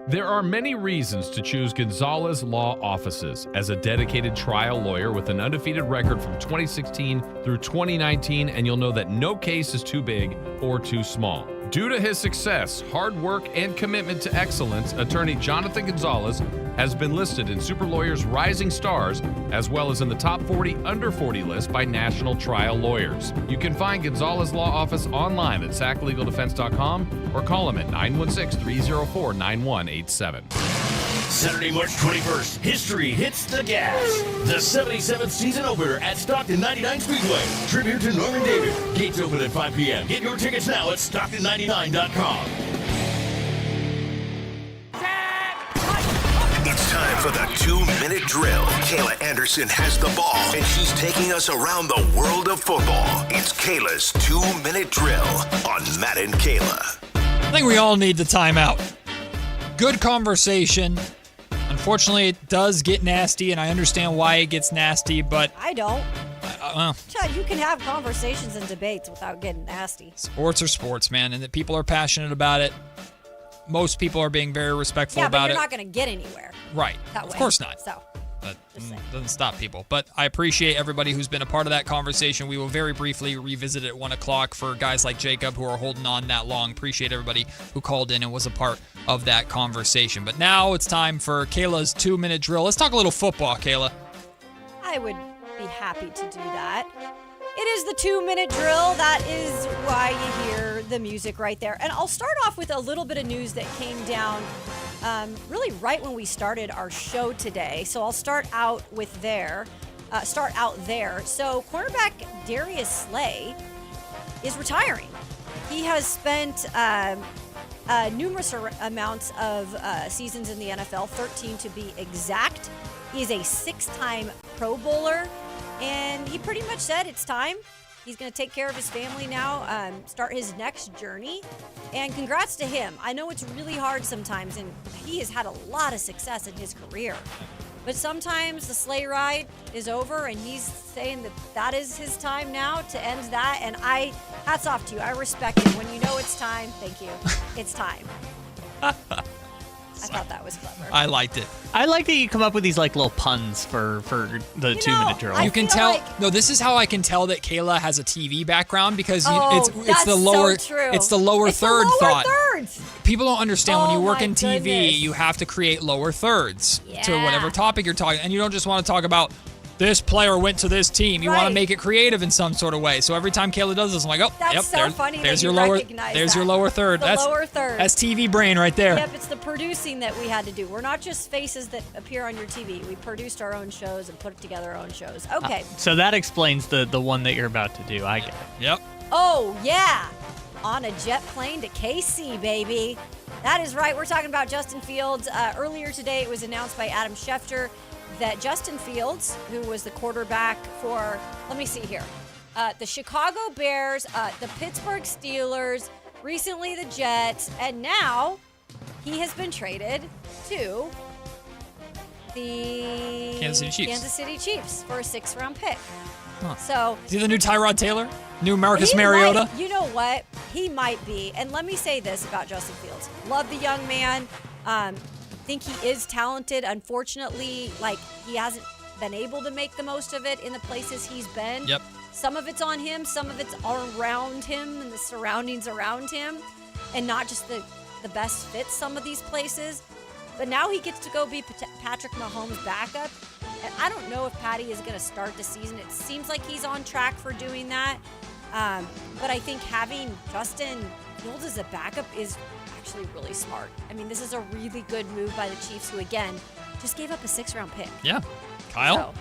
There are many reasons to choose Gonzalez Law Offices as a dedicated trial lawyer with an undefeated record from 2016 through 2019, and you'll know that no case is too big or too small. Due to his success, hard work, and commitment to excellence, attorney Jonathan Gonzalez has been listed in Super Lawyers Rising Stars, as well as in the top 40 under 40 list by national trial lawyers. You can find Gonzalez Law Office online at saclegaldefense.com or call him at 916-304-9187. Saturday, March 21st, history hits the gas. The 77th season opener at Stockton 99 Speedway. Tribute to Norman David. Gates open at 5 p.m. Get your tickets now at Stockton99.com. It's time for the 2-minute drill. Kayla Anderson has the ball, and she's taking us around the world of football. It's Kayla's 2-minute drill on Matt and Kayla. I think we all need the timeout. Good conversation. Unfortunately, it does get nasty, and I understand why it gets nasty, but... I don't. Chad, you can have conversations and debates without getting nasty. Sports are sports, man, and that people are passionate about it. Most people are being very respectful about it. Yeah, but you're not going to get anywhere. Right. That Of way. course not. So, That doesn't stop people. But I appreciate everybody who's been a part of that conversation. We will very briefly revisit it at 1 o'clock for guys like Jacob who are holding on that long. Appreciate everybody who called in and was a part of that conversation. But now it's time for Kayla's 2-minute drill. Let's talk a little football, Kayla. I would be happy to do that. It is the 2-minute drill. That is why you hear the music right there. And I'll start off with a little bit of news that came down really right when we started our show today. So I'll start out there. So cornerback Darius Slay is retiring. He has spent numerous amounts of seasons in the NFL, 13 to be exact. He's a 6-time Pro Bowler. And he pretty much said it's time. He's going to take care of his family now, start his next journey. And congrats to him. I know it's really hard sometimes, and he has had a lot of success in his career. But sometimes the sleigh ride is over, and he's saying that is his time now to end that. And hats off to you. I respect it. When you know it's time, thank you. It's time. I thought that was clever. I liked it. I like that you come up with these like little puns for the 2-minute drill. You can tell. No, this is how I can tell that Kayla has a TV background because it's the lower third thought. Thirds. People don't understand when you work in TV, you have to create lower thirds to whatever topic you're talking, and you don't just want to talk about this player went to this team. You want to Right. make it creative in some sort of way. So every time Kayla does this, I'm like, oh, That's yep, so funny there's that your you lower, recognize there's your that. lower third. The That's lower third. That's TV brain right there. Yep, it's the producing that we had to do. We're not just faces that appear on your TV. We produced our own shows and put together our own shows. Okay. So that explains the one that you're about to do. I get it. Yep. Oh, yeah. On a jet plane to KC, baby. That is right. We're talking about Justin Fields. Earlier today, it was announced by Adam Schefter that Justin Fields, who was the quarterback for, let me see here, the Chicago Bears, the Pittsburgh Steelers, recently the Jets, and now he has been traded to the Kansas City Chiefs. for a 6th-round pick. Huh. So Is he the new Tyrod Taylor? New Marcus he Mariota? might- you know what? He might be. And let me say this about Justin Fields. Love the young man. Think he is talented. Unfortunately, he hasn't been able to make the most of it in the places he's been. Yep. Some of it's on him. Some of it's around him and the surroundings around him. And not just the best fits some of these places. But now he gets to go be Patrick Mahomes' backup. And I don't know if Patty is going to start the season. It seems like he's on track for doing that. But I think having Justin Fields as a backup is actually really smart. I mean, this is a really good move by the Chiefs, who, again, just gave up a 6th-round pick. Yeah. Kyle?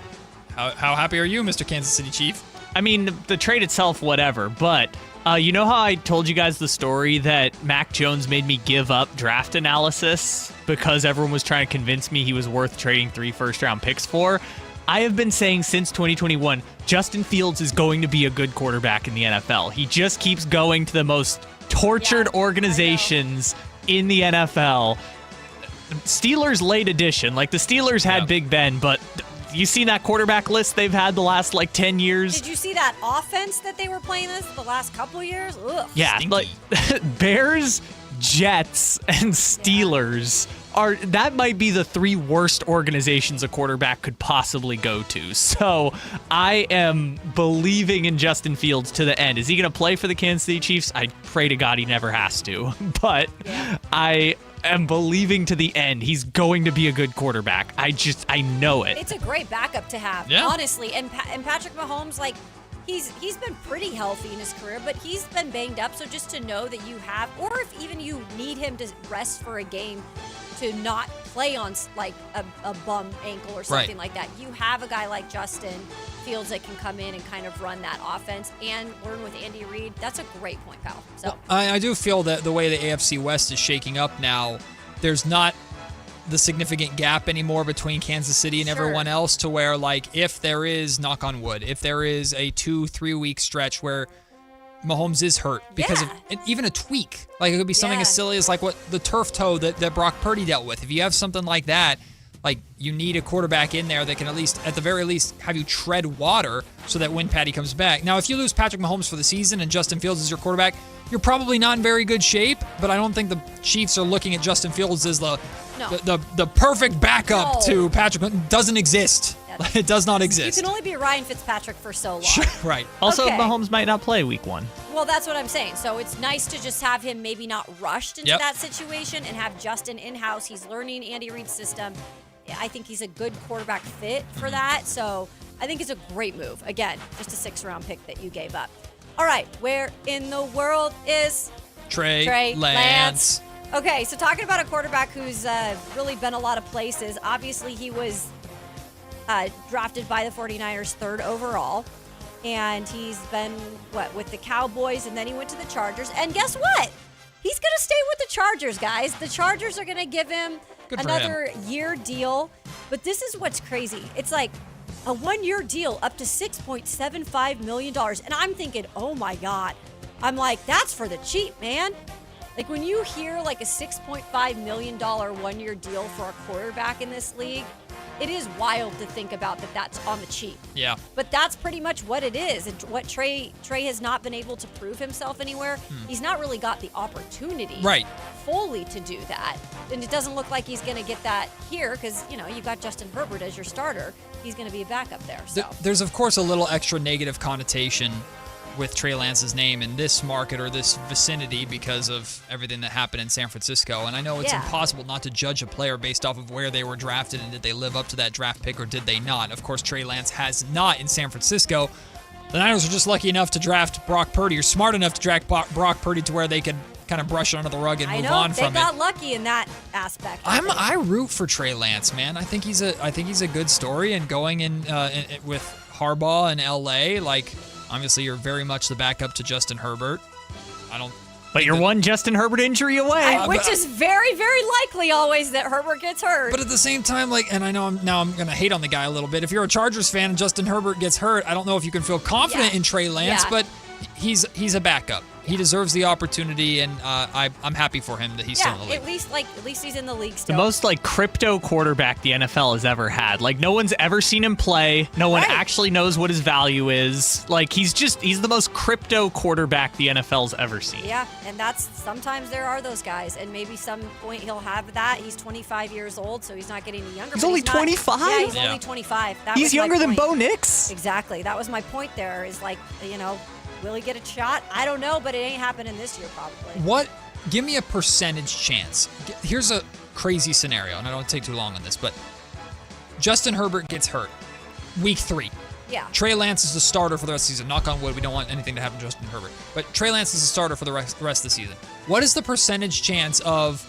How happy are you, Mr. Kansas City Chief? I mean, the trade itself, whatever, but you know how I told you guys the story that Mac Jones made me give up draft analysis because everyone was trying to convince me he was worth trading 3 first-round picks for? I have been saying since 2021, Justin Fields is going to be a good quarterback in the NFL. He just keeps going to the most tortured organizations in the NFL. Steelers late edition. Like, the Steelers had Big Ben, but you seen that quarterback list they've had the last 10 years? Did you see that offense that they were playing the last couple years? Ugh. Yeah, Bears, Jets, and Steelers that might be the 3 worst organizations a quarterback could possibly go to. So I am believing in Justin Fields to the end. Is he going to play for the Kansas City Chiefs? I pray to God he never has to. But I am believing to the end he's going to be a good quarterback. I know it. It's a great backup to have, honestly. And Patrick Mahomes, he's been pretty healthy in his career, but he's been banged up. So just to know that you have, or if even you need him to rest for a game, to not play on a bum ankle or something like that. You have a guy like Justin Fields that can come in and kind of run that offense and learn with Andy Reid. That's a great point, pal. So I do feel that the way the AFC West is shaking up now, there's not the significant gap anymore between Kansas City and everyone else, to where, if there is, knock on wood, if there is a 2-3 week stretch where Mahomes is hurt because of even a tweak. It could be something as silly as what the turf toe that Brock Purdy dealt with. If you have something like that, you need a quarterback in there that can at the very least, have you tread water so that when Patty comes back. Now, if you lose Patrick Mahomes for the season and Justin Fields is your quarterback, you're probably not in very good shape, but I don't think the Chiefs are looking at Justin Fields as the perfect backup to Patrick. It doesn't exist. It does not exist. You can only be Ryan Fitzpatrick for so long. Right. Also, Mahomes might not play week 1. Well, that's what I'm saying. So it's nice to just have him maybe not rushed into that situation and have Justin in-house. He's learning Andy Reid's system. I think he's a good quarterback fit for that. So I think it's a great move. Again, just a 6th-round pick that you gave up. All right, where in the world is Trey Lance? Okay, so talking about a quarterback who's really been a lot of places. Obviously, he was drafted by the 49ers 3rd overall. And he's been, with the Cowboys, and then he went to the Chargers. And guess what? He's going to stay with the Chargers, guys. The Chargers are going to give him another year deal. But this is what's crazy. It's a 1-year deal up to $6.75 million. And I'm thinking, oh, my God. I'm like, that's for the cheap, man. When you hear a $6.5 million 1-year deal for a quarterback in this league, it is wild to think about that's on the cheap. Yeah. But that's pretty much what it is. And what Trey has not been able to prove himself anywhere. He's not really got the opportunity fully to do that. And it doesn't look like he's going to get that here because, you've got Justin Herbert as your starter. He's going to be a backup there. So there's, of course, a little extra negative connotation with Trey Lance's name in this market or this vicinity because of everything that happened in San Francisco. And I know it's impossible not to judge a player based off of where they were drafted and did they live up to that draft pick or did they not. Of course, Trey Lance has not in San Francisco. The Niners are just lucky enough to draft Brock Purdy, or smart enough to draft Brock Purdy to where they could kind of brush it under the rug and move on from it. They got lucky in that aspect. I root for Trey Lance, man. I think he's a good story, and going in with Harbaugh in LA, like, obviously you're very much the backup to Justin Herbert. But you're one Justin Herbert injury away. Which is very, very likely always that Herbert gets hurt. But at the same time, like, and I know I'm going to hate on the guy a little bit. If you're a Chargers fan and Justin Herbert gets hurt, I don't know if you can feel confident in Trey Lance, but he's a backup. He deserves the opportunity, and I'm happy for him that he's still in the league. At least he's in the league still. The most crypto quarterback the NFL has ever had. Like, no one's ever seen him play. No one actually knows what his value is. Like, he's the most crypto quarterback the NFL's ever seen. Yeah, and sometimes there are those guys, and maybe some point he'll have that. He's 25 years old, so he's not getting any younger. He's only 25? Yeah, he's only 25. He's younger than Bo Nix. Exactly. That was my point there, is like, will he get a shot? I don't know, but it ain't happening this year probably. Give me a percentage chance. Here's a crazy scenario, and I don't take too long on this, but Justin Herbert gets hurt week 3. Yeah. Trey Lance is the starter for the rest of the season. Knock on wood, we don't want anything to happen to Justin Herbert. But Trey Lance is the starter for the rest of the season. What is the percentage chance of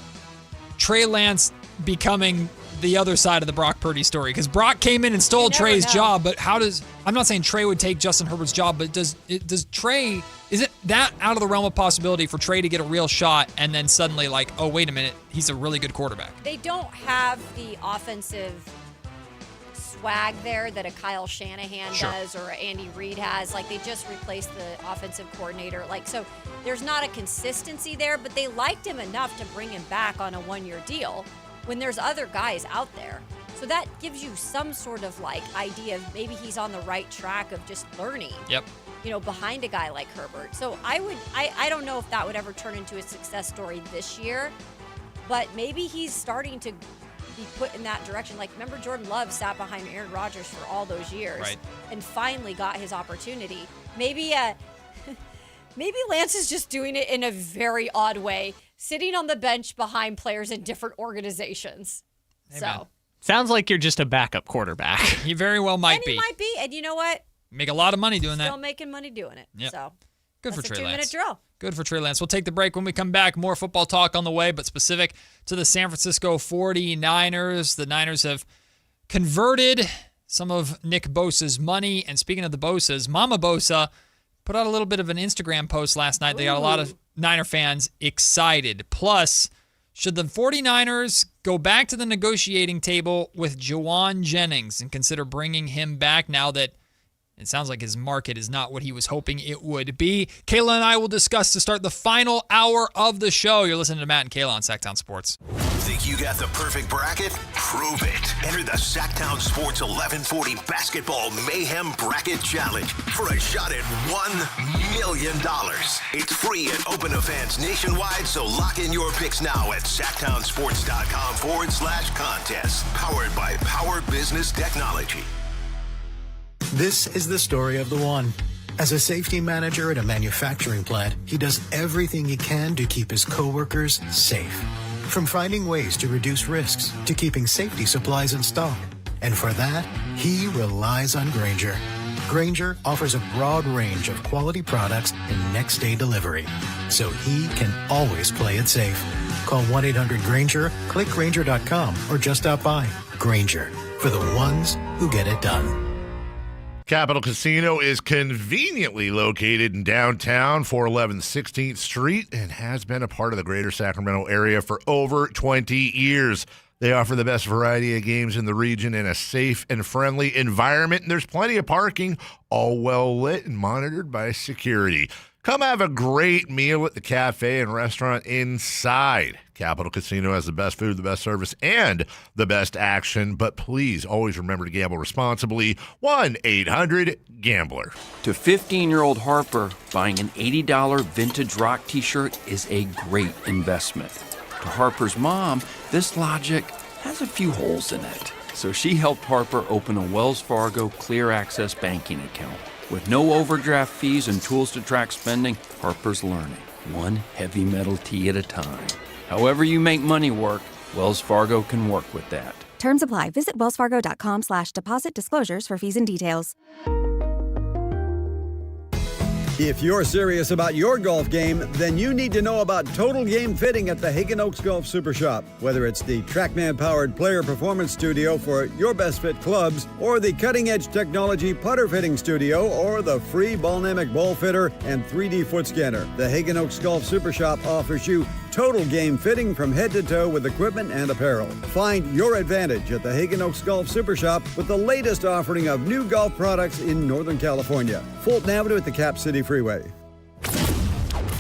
Trey Lance becoming the other side of the Brock Purdy story? Because Brock came in and stole Trey's job, but I'm not saying Trey would take Justin Herbert's job, but does Trey, is it that out of the realm of possibility for Trey to get a real shot and then suddenly like, oh, wait a minute, he's a really good quarterback? They don't have the offensive swag there that a Kyle Shanahan does or Andy Reid has. Like, they just replaced the offensive coordinator. Like, so there's not a consistency there, but they liked him enough to bring him back on a 1-year deal when there's other guys out there. So that gives you some sort of like idea of maybe he's on the right track of just learning. Yep. Behind a guy like Herbert. So I don't know if that would ever turn into a success story this year, but maybe he's starting to be put in that direction. Like, remember Jordan Love sat behind Aaron Rodgers for all those years and finally got his opportunity. Maybe Lance is just doing it in a very odd way, sitting on the bench behind players in different organizations. Amen. Sounds like you're just a backup quarterback. He very well might be. He might be, and you know what? Make a lot of money doing that. Still making money doing it. Yep. So good for that's Trey a 2-minute Lance. drill. Good for Trey Lance. We'll take the break. When we come back, more football talk on the way, but specific to the San Francisco 49ers. The Niners have converted some of Nick Bosa's money. And speaking of the Bosas, Mama Bosa put out a little bit of an Instagram post last night. They got a lot of Niner fans excited. Plus, should the 49ers go back to the negotiating table with Juwan Jennings and consider bringing him back now that it sounds like his market is not what he was hoping it would be? Kayla and I will discuss to start the final hour of the show. You're listening to Matt and Kayla on Sactown Sports. Think you got the perfect bracket? Prove it. Enter the Sactown Sports 1140 Basketball Mayhem Bracket Challenge for a shot at $1 million. It's free and open to fans nationwide, so lock in your picks now at SactownSports.com/contest. Powered by Power Business Technology. This is the story of the one. As a safety manager at a manufacturing plant, he does everything he can to keep his coworkers safe. From finding ways to reduce risks to keeping safety supplies in stock. And for that, he relies on Grainger. Grainger offers a broad range of quality products and next-day delivery, so he can always play it safe. Call 1-800-GRAINGER, click Grainger.com, or just stop by. Grainger, for the ones who get it done. Capital Casino is conveniently located in downtown, 411 16th Street, and has been a part of the greater Sacramento area for over 20 years. They offer the best variety of games in the region in a safe and friendly environment, and there's plenty of parking, all well lit and monitored by security. Come have a great meal at the cafe and restaurant inside. Capital Casino has the best food, the best service, and the best action. But please always remember to gamble responsibly. 1-800-GAMBLER. To 15-year-old Harper, buying an $80 vintage rock t-shirt is a great investment. To Harper's mom, this logic has a few holes in it. So she helped Harper open a Wells Fargo Clear Access banking account. With no overdraft fees and tools to track spending, Harper's learning, one heavy metal tee at a time. However you make money work, Wells Fargo can work with that. Terms apply. Visit wellsfargo.com/deposit disclosures for fees and details. If you're serious about your golf game, then you need to know about Total Game Fitting at the Hagen Oaks Golf Super Shop. Whether it's the TrackMan-powered player performance studio for your best fit clubs, or the cutting-edge technology putter fitting studio, or the free Ballnamic ball fitter and 3D foot scanner, the Hagen Oaks Golf Super Shop offers you total game fitting from head to toe with equipment and apparel. Find your advantage at the Hagen Oaks Golf Super Shop with the latest offering of new golf products in Northern California. Fulton Avenue at the Cap City Freeway.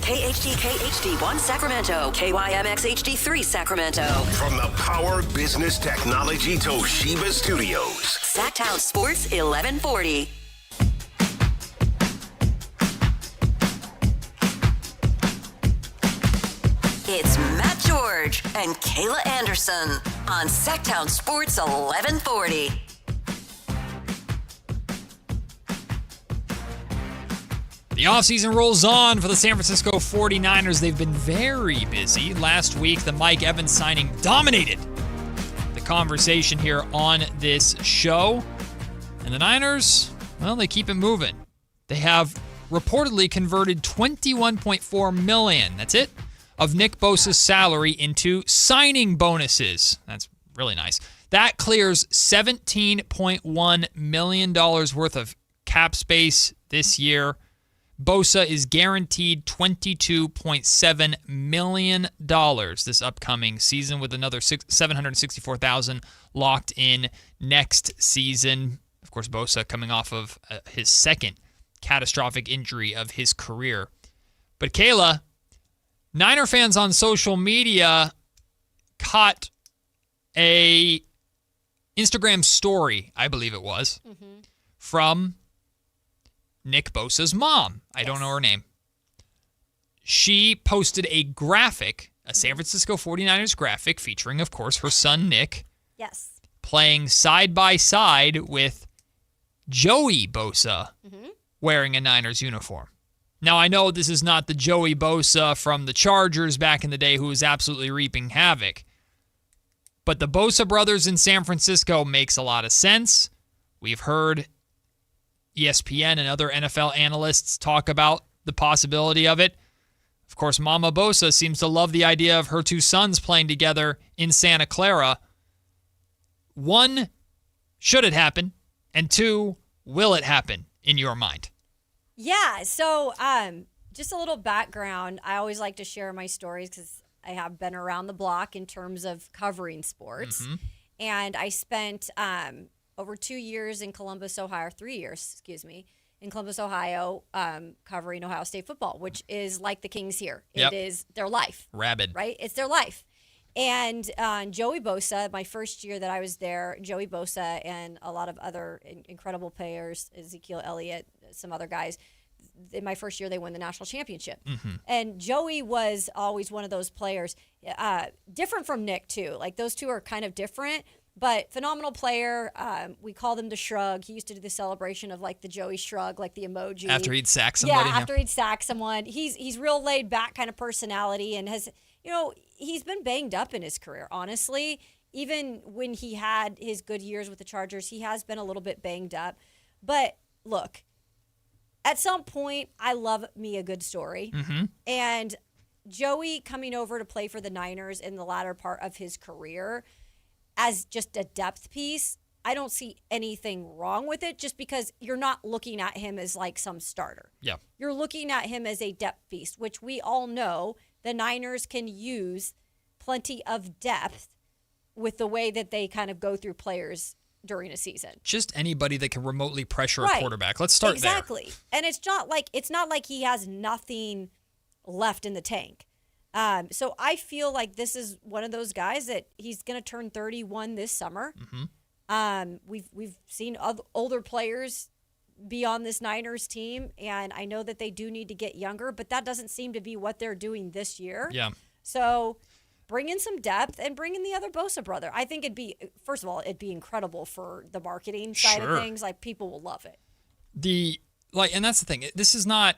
KHD1 Sacramento, KYMX HD3 Sacramento. From the Power Business Technology Toshiba Studios. Sactown Sports 1140. It's Matt George and Kayla Anderson on Sactown Sports 1140. The offseason rolls on for the San Francisco 49ers. They've been very busy. Last week, the Mike Evans signing dominated the conversation here on this show. And the Niners, well, they keep it moving. They have reportedly converted $21.4 million. That's it. Of Nick Bosa's salary into signing bonuses. That's really nice. That clears $17.1 million worth of cap space this year. Bosa is guaranteed $22.7 million this upcoming season, with another $764,000 locked in next season. Of course, Bosa coming off of his second catastrophic injury of his career. But Kayla, Niner fans on social media caught a Instagram story, I believe it was, from Nick Bosa's mom. I don't know her name. She posted a graphic, a San Francisco 49ers graphic, featuring, of course, her son Nick. Yes. Playing side by side with Joey Bosa wearing a Niners uniform. Now, I know this is not the Joey Bosa from the Chargers back in the day who was absolutely reaping havoc. But the Bosa brothers in San Francisco makes a lot of sense. We've heard ESPN and other NFL analysts talk about the possibility of it. Of course, Mama Bosa seems to love the idea of her two sons playing together in Santa Clara. One, should it happen? And two, will it happen in your mind? Yeah, so just a little background. I always like to share my stories because I have been around the block in terms of covering sports. And I spent over 2 years in Columbus, Ohio, 3 years, in Columbus, Ohio, covering Ohio State football, which is like the Kings here. Yep. It is their life. Rabid. Right? It's their life. And Joey Bosa, my first year that I was there, Joey Bosa and a lot of other incredible players, Ezekiel Elliott, some other guys, in my first year they won the national championship. And Joey was always one of those players, different from Nick too. Like those two are kind of different, but phenomenal player. We called him the Shrug. He used to do the celebration of like the Joey Shrug, like the emoji. After he'd sack somebody. Yeah, after he'd sack someone. He's real laid back kind of personality and has, he's been banged up in his career, honestly. Even when he had his good years with the Chargers, he has been a little bit banged up. But look, at some point, I love me a good story. And Joey coming over to play for the Niners in the latter part of his career as just a depth piece, I don't see anything wrong with it, just because you're not looking at him as like some starter. Yeah. You're looking at him as a depth piece, which we all know the Niners can use plenty of depth with the way that they kind of go through players during a season. Just anybody that can remotely pressure Right. a quarterback. Let's start there. Exactly. And it's not like he has nothing left in the tank. So I feel like this is one of those guys that he's going to turn 31 this summer. We've seen older players be on this Niners team, and I know that they do need to get younger, but that doesn't seem to be what they're doing this year. Yeah. So bring in some depth and bring in the other Bosa brother. I think it'd be incredible for the marketing side of things. Like, people will love it. The and that's the thing. This is not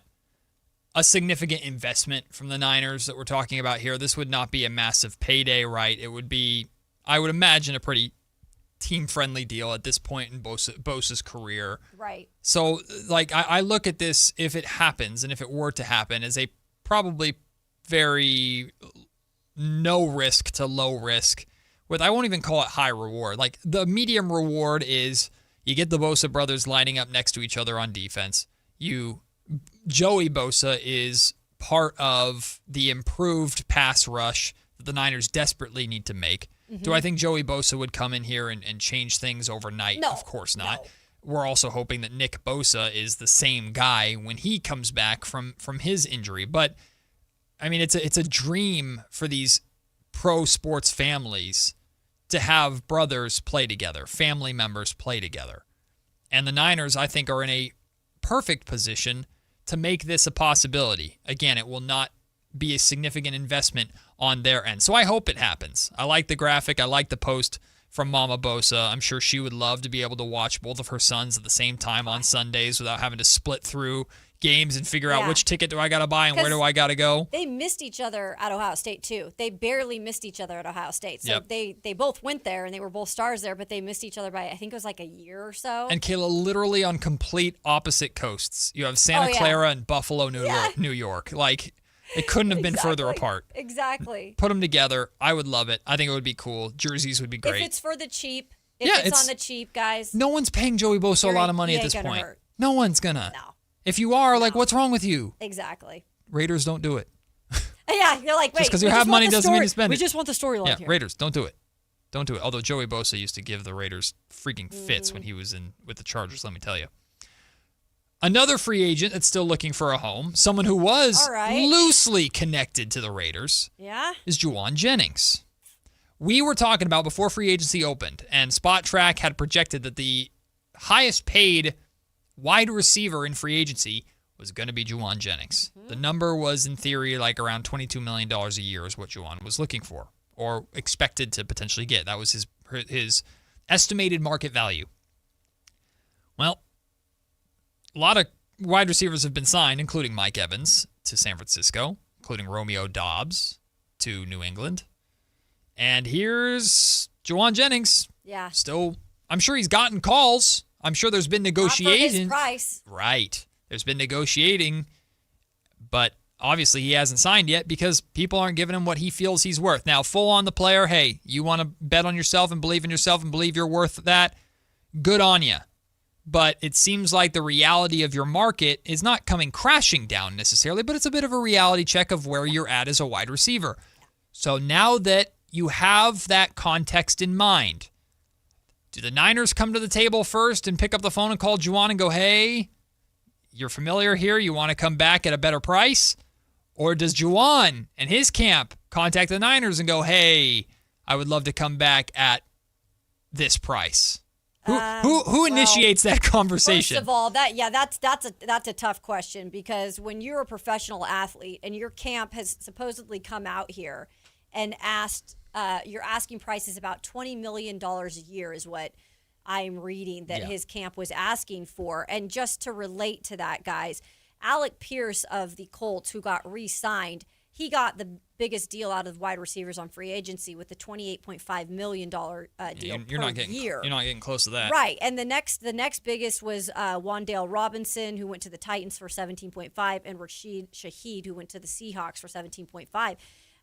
a significant investment from the Niners that we're talking about here. This would not be a massive payday, right? It would be, I would imagine, a pretty team-friendly deal at this point in Bosa's career. Right. So, I look at this, if it happens, and if it were to happen, as a probably very no risk to low risk, I won't even call it high reward. Like, the medium reward is you get the Bosa brothers lining up next to each other on defense. Joey Bosa is part of the improved pass rush that the Niners desperately need to make. Mm-hmm. Do I think Joey Bosa would come in here and change things overnight? No. Of course not. No. We're also hoping that Nick Bosa is the same guy when he comes back from his injury. But, I mean, it's a dream for these pro sports families to have brothers play together, family members play together. And the Niners, I think, are in a perfect position to make this a possibility. Again, it will not be a significant investment on their end. So I hope it happens. I like the graphic. I like the post from Mama Bosa. I'm sure she would love to be able to watch both of her sons at the same time on Sundays without having to split through games and figure out which ticket do I got to buy and where do I got to go. They missed each other at Ohio State, too. They barely missed each other at Ohio State. So they both went there, and they were both stars there, but they missed each other by, I think it was like a year or so. And Kayla, literally on complete opposite coasts. You have Santa Clara and Buffalo, New York. Like, it couldn't have been further apart. Exactly. Put them together. I would love it. I think it would be cool. Jerseys would be great. If it's for the cheap. If it's on the cheap, guys. No one's paying Joey Bosa a lot of money at this point. Hurt. No one's gonna. No. If you are, what's wrong with you? Exactly. Raiders don't do it. Yeah, you're like, wait. Just because you have money doesn't mean you spend it. We just want the storyline here. Raiders, don't do it. Don't do it. Although Joey Bosa used to give the Raiders freaking fits when he was with the Chargers, let me tell you. Another free agent that's still looking for a home, someone who was loosely connected to the Raiders, is Juwan Jennings. We were talking about before free agency opened, and Spot Track had projected that the highest paid wide receiver in free agency was going to be Juwan Jennings. Mm-hmm. The number was, in theory, like around $22 million a year is what Juwan was looking for or expected to potentially get. That was his estimated market value. Well, a lot of wide receivers have been signed, including Mike Evans to San Francisco, including Romeo Doubs to New England. And here's Juwan Jennings. Yeah. Still, I'm sure he's gotten calls. I'm sure there's been negotiating. Not for his price. Right. There's been negotiating, but obviously he hasn't signed yet because people aren't giving him what he feels he's worth. Now, full on the player, hey, you want to bet on yourself and believe in yourself and believe you're worth that? Good on you. But it seems like the reality of your market is not coming crashing down necessarily, but it's a bit of a reality check of where you're at as a wide receiver. So now that you have that context in mind, do the Niners come to the table first and pick up the phone and call Juwan and go, hey, you're familiar here, you want to come back at a better price? Or does Juwan and his camp contact the Niners and go, hey, I would love to come back at this price? Who initiates that conversation? First of all, that's a tough question, because when you're a professional athlete and your camp has supposedly come out here and asked, you're asking prices about $20 million a year is what I'm reading that his camp was asking for. And just to relate to that, guys, Alec Pierce of the Colts, who got re-signed, he got the biggest deal out of wide receivers on free agency with the $28.5 million deal per year. You're not getting close to that. Right. And the next biggest was Wan'Dale Robinson, who went to the Titans for $17.5, and Rashid Shaheed, who went to the Seahawks for $17.5.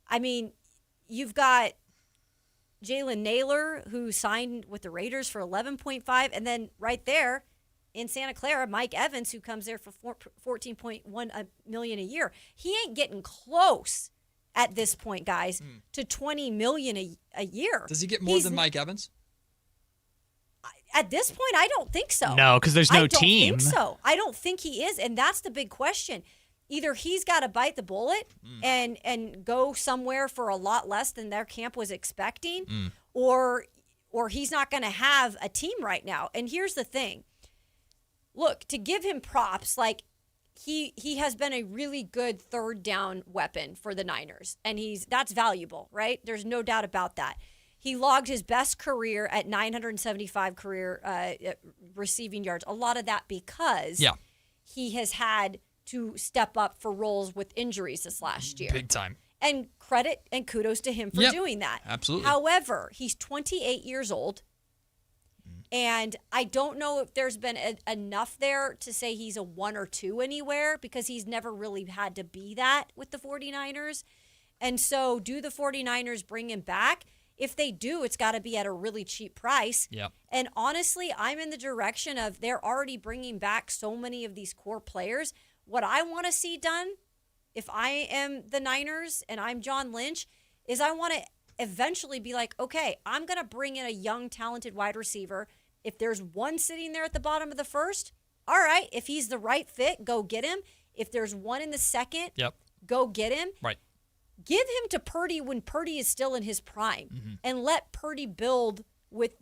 I mean, you've got Jalen Naylor, who signed with the Raiders for $11.5, and then right there in Santa Clara, Mike Evans, who comes there for $14.1 million a year. He ain't getting close at this point, guys, to $20 million a year. Does he get more than Mike Evans? At this point, I don't think so. No, because there's no team. I don't think so. I don't think he is, and that's the big question. Either he's got to bite the bullet and go somewhere for a lot less than their camp was expecting, or he's not going to have a team right now. And here's the thing. Look, to give him props, like he has been a really good third down weapon for the Niners, and that's valuable, right? There's no doubt about that. He logged his best career at 975 career receiving yards. A lot of that because he has had to step up for roles with injuries this last year. Big time. And credit and kudos to him for doing that. Absolutely. However, he's 28 years old. And I don't know if there's been enough there to say he's a 1 or 2 anywhere, because he's never really had to be that with the 49ers. And so do the 49ers bring him back? If they do, it's got to be at a really cheap price. Yep. And honestly, I'm in the direction of they're already bringing back so many of these core players. What I want to see done, if I am the Niners and I'm John Lynch, is I want to eventually be like, okay, I'm going to bring in a young, talented wide receiver. If there's one sitting there at the bottom of the first, all right, if he's the right fit, go get him. If there's one in the second, go get him. Right. Give him to Purdy when Purdy is still in his prime, and let Purdy build with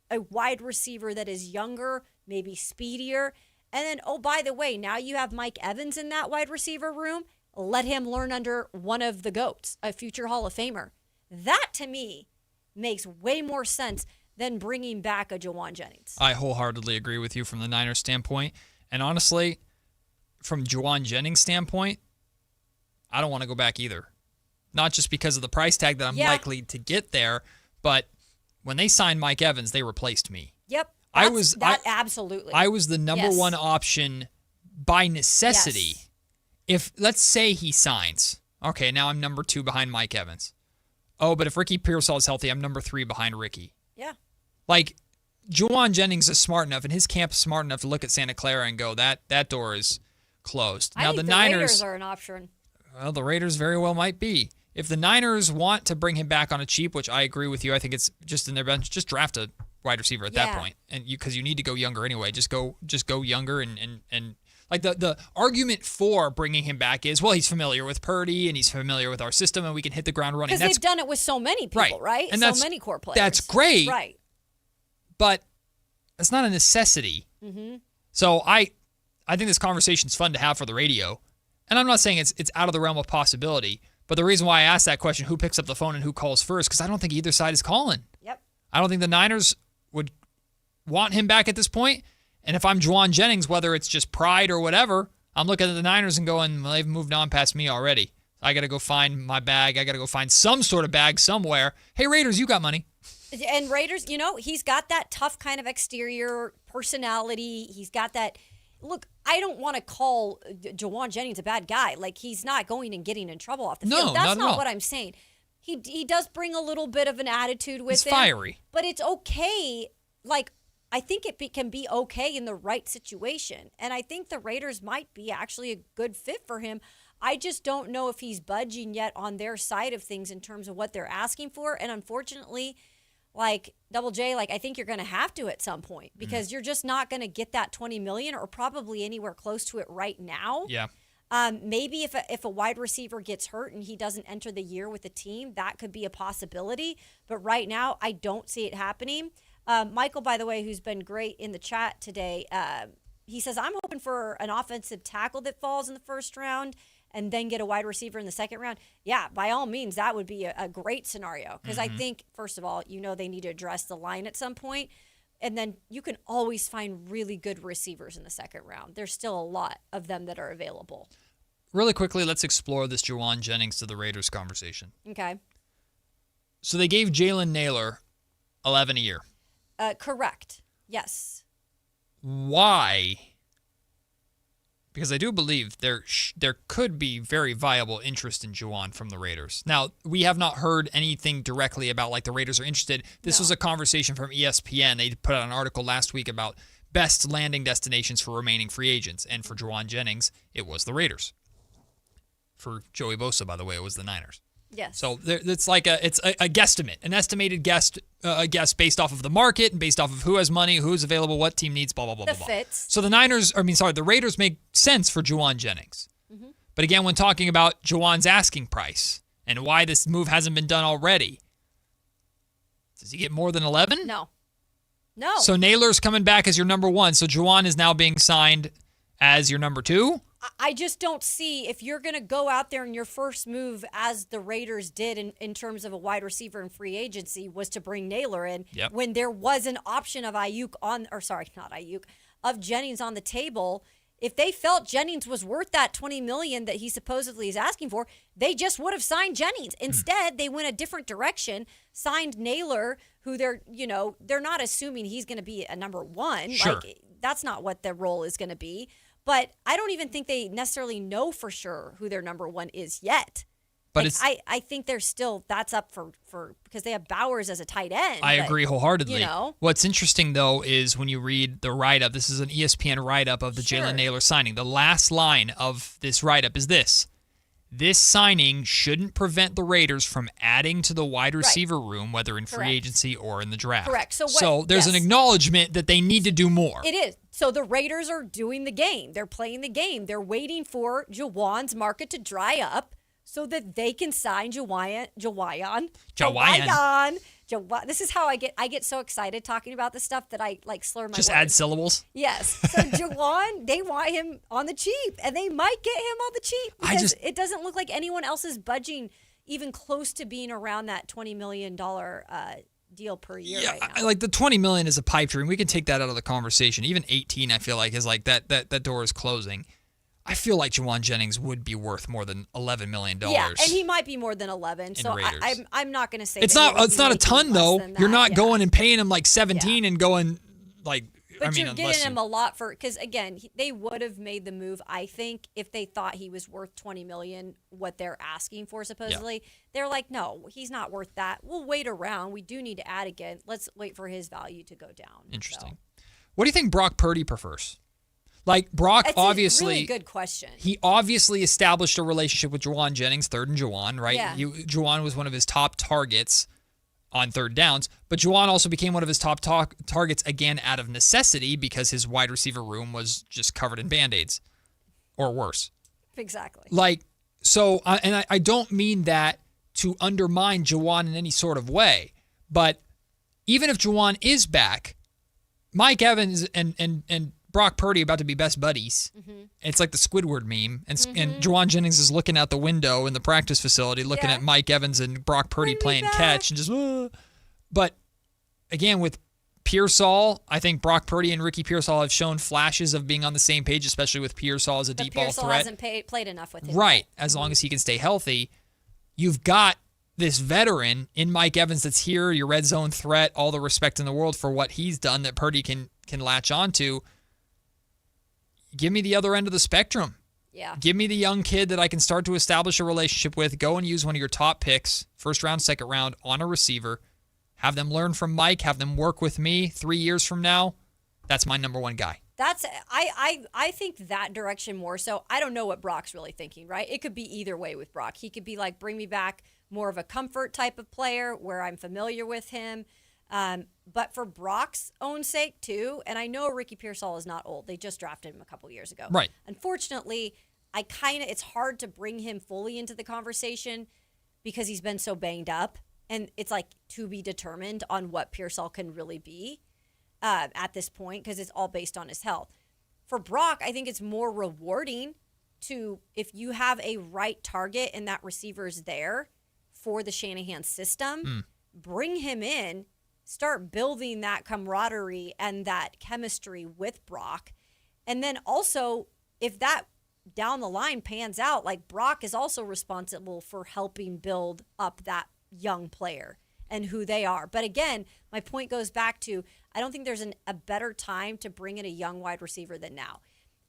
a wide receiver that is younger, maybe speedier. And then, oh, by the way, now you have Mike Evans in that wide receiver room. Let him learn under one of the GOATs, a future Hall of Famer. That, to me, makes way more sense than bringing back a Juwan Jennings. I wholeheartedly agree with you from the Niners standpoint. And honestly, from Juwan Jennings' standpoint, I don't want to go back either. Not just because of the price tag that I'm likely to get there, but when they signed Mike Evans, they replaced me. Yep. Absolutely. I was the number one option by necessity. Yes. If, let's say he signs, okay, now I'm number 2 behind Mike Evans. Oh, but if Ricky Pearsall is healthy, I'm number 3 behind Ricky. Yeah. Like, Juwan Jennings is smart enough, and his camp is smart enough to look at Santa Clara and go, that door is closed. I Now think the Raiders Niners are an option. Well, the Raiders very well might be. If the Niners want to bring him back on a cheap, which I agree with you, I think it's just in their bench, just draft a wide receiver at that point, and because you need to go younger anyway. Just go younger and like the argument for bringing him back is, well, he's familiar with Purdy and he's familiar with our system, and we can hit the ground running. Because they've done it with so many people, right? And so many core players. That's great, right? But it's not a necessity. Mm-hmm. So I think this conversation's fun to have for the radio. And I'm not saying it's out of the realm of possibility, but the reason why I asked that question, who picks up the phone and who calls first, because I don't think either side is calling. Yep. I don't think the Niners would want him back at this point. And if I'm Juwan Jennings, whether it's just pride or whatever, I'm looking at the Niners and going, well, they've moved on past me already. I got to go find my bag. I got to go find some sort of bag somewhere. Hey, Raiders, you got money. And Raiders, he's got that tough kind of exterior personality. He's got that. Look, I don't want to call Juwan Jennings a bad guy. Like, he's not going and getting in trouble off the field. That's not what I'm saying. He does bring a little bit of an attitude with him. He's fiery. But it's okay. Like, I think it can be okay in the right situation. And I think the Raiders might be actually a good fit for him. I just don't know if he's budging yet on their side of things in terms of what they're asking for. And unfortunately, like Double J, I think you're going to have to at some point, because you're just not going to get that $20 million or probably anywhere close to it right now. Yeah. Maybe if a wide receiver gets hurt and he doesn't enter the year with the team, that could be a possibility. But right now, I don't see it happening. Michael, by the way, who's been great in the chat today, he says, I'm hoping for an offensive tackle that falls in the first round and then get a wide receiver in the second round. Yeah, by all means, that would be a great scenario. Because I think, first of all, they need to address the line at some point. And then you can always find really good receivers in the second round. There's still a lot of them that are available. Really quickly, let's explore this Juwan Jennings to the Raiders conversation. Okay. So they gave Jalen Naylor $11 a year. Correct. Yes. Why? Because I do believe there could be very viable interest in Juwan from the Raiders. Now, we have not heard anything directly about the Raiders are interested. This was a conversation from ESPN. They put out an article last week about best landing destinations for remaining free agents. And for Juwan Jennings, it was the Raiders. For Joey Bosa, by the way, it was the Niners. Yes. So it's a guesstimate, an estimated guess based off of the market and based off of who has money, who's available, what team needs, blah, blah, blah, blah. Fits. So the Raiders make sense for Juwan Jennings. Mm-hmm. But again, when talking about Juwan's asking price and why this move hasn't been done already, does he get more than 11? No. So Naylor's coming back as your number 1. So Juwan is now being signed as your number 2? I just don't see, if you're going to go out there and your first move, as the Raiders did in terms of a wide receiver in free agency, was to bring Naylor in, when there was an option of of Jennings on the table. If they felt Jennings was worth that $20 million that he supposedly is asking for, they just would have signed Jennings. Instead, they went a different direction, signed Naylor, who they're not assuming he's going to be a number one. Sure. Like, that's not what their role is going to be. But I don't even think they necessarily know for sure who their number one is yet. But I think they're still, that's up for because they have Bowers as a tight end. I agree wholeheartedly. You know? What's interesting, though, is when you read the write-up, this is an ESPN write-up of the Jalen Naylor signing. The last line of this write-up is this. This signing shouldn't prevent the Raiders from adding to the wide receiver room, whether in free agency or in the draft. Correct. So there's an acknowledgement that they need to do more. It is. So the Raiders are doing the game. They're playing the game. They're waiting for Jawan's market to dry up so that they can sign Jawan. This is how I get so excited talking about this stuff that I slur my Just words. add syllables. Yes. So Jawan, they want him on the cheap, and they might get him on the cheap because it doesn't look like anyone else is budging even close to being around that $20 million deal per year right now. Like the $20 million is a pipe dream. We can take that out of the conversation. Even 18, I feel like, is like that door is closing. I feel like Jawan Jennings would be worth more than $11 million. Yeah, and he might be more than 11. So I'm not going to say it's not a ton though. You're not going and paying him like 17 and going like. But you're getting him a lot for because again they would have made the move I think if they thought he was worth $20 million what they're asking for supposedly. Yeah. They're like, no, he's not worth that. We'll wait around. We do need to add again. Let's wait for his value to go down. Interesting. So. What do you think Brock Purdy prefers? Like Brock, that's obviously, a really good question. He obviously established a relationship with Jawan Jennings, third and Jawan, right? Yeah. Jawan was one of his top targets on third downs, but Jawan also became one of his top targets again out of necessity because his wide receiver room was just covered in Band-Aids or worse. Exactly. Like, so, and I don't mean that to undermine Jawan in any sort of way, but even if Jawan is back, Mike Evans and Brock Purdy about to be best buddies. Mm-hmm. It's like the Squidward meme. And Jawan Jennings is looking out the window in the practice facility, looking at Mike Evans and Brock Purdy playing catch and just, But again, with Pearsall, I think Brock Purdy and Ricky Pearsall have shown flashes of being on the same page, especially with Pearsall as a deep ball threat. Pearsall hasn't played enough with him. Right. As long as he can stay healthy. You've got this veteran in Mike Evans that's here, your red zone threat, all the respect in the world for what he's done that Purdy can latch onto. Give me the other end of the spectrum. Yeah. Give me the young kid that I can start to establish a relationship with. Go and use one of your top picks, first round, second round, on a receiver. Have them learn from Mike. Have them work with me 3 years from now. That's my number one guy. I think that direction more so. I don't know what Brock's really thinking, right? It could be either way with Brock. He could be like, bring me back more of a comfort type of player where I'm familiar with him. But for Brock's own sake, too, and I know Ricky Pearsall is not old. They just drafted him a couple years ago. Right. Unfortunately, it's hard to bring him fully into the conversation because he's been so banged up. And it's like to be determined on what Pearsall can really be at this point because it's all based on his health. For Brock, I think it's more rewarding if you have a right target and that receiver's there for the Shanahan system, bring him in. Start building that camaraderie and that chemistry with Brock. And then also, if that down the line pans out, like Brock is also responsible for helping build up that young player and who they are. But again, my point goes back to, I don't think there's a better time to bring in a young wide receiver than now.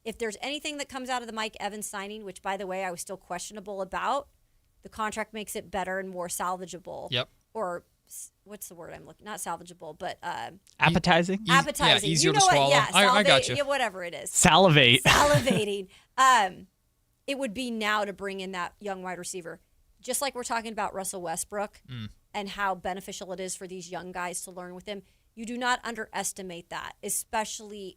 If there's anything that comes out of the Mike Evans signing, which by the way, I was still questionable about, the contract makes it better and more salvageable. Yep. Or what's the word I'm looking? Not salvageable, but appetizing. Appetizing. Yeah, easier to swallow. Yeah, I got you. Yeah, whatever it is. Salivating. It would be now to bring in that young wide receiver, just like we're talking about Russell Westbrook and how beneficial it is for these young guys to learn with him. You do not underestimate that, especially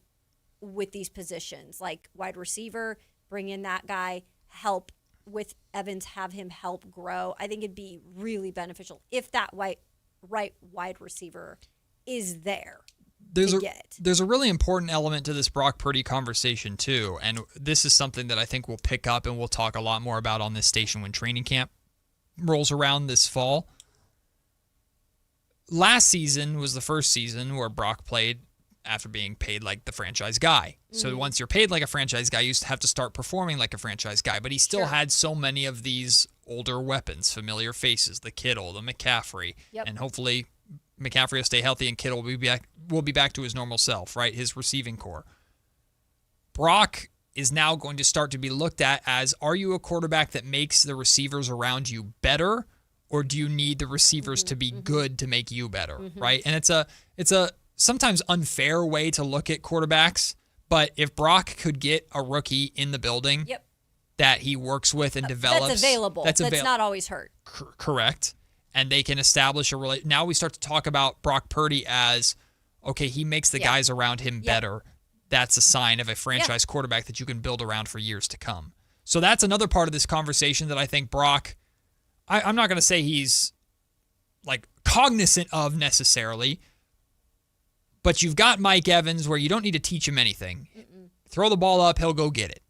with these positions like wide receiver. Bring in that guy, help with Evans, have him help grow. I think it'd be really beneficial if that right wide receiver is there. There's a really important element to this Brock Purdy conversation too, and this is something that I think we'll pick up and we'll talk a lot more about on this station when training camp rolls around this fall. Last season was the first season where Brock played after being paid like the franchise guy. So once you're paid like a franchise guy, you have to start performing like a franchise guy. But he still had so many of these older weapons, familiar faces, the Kittle, the McCaffrey, and hopefully McCaffrey will stay healthy and Kittle will be back to his normal self, right? His receiving core. Brock is now going to start to be looked at as, are you a quarterback that makes the receivers around you better, or do you need the receivers to be good to make you better, right? And it's a sometimes unfair way to look at quarterbacks, but if Brock could get a rookie in the building that he works with and develops, that's available. That's not always hurt. Correct. And they can establish a relationship. Now we start to talk about Brock Purdy as, okay, he makes the guys around him better. That's a sign of a franchise quarterback that you can build around for years to come. So that's another part of this conversation that I think Brock, I'm not going to say he's like cognizant of necessarily, but you've got Mike Evans where you don't need to teach him anything. Throw the ball up, he'll go get it.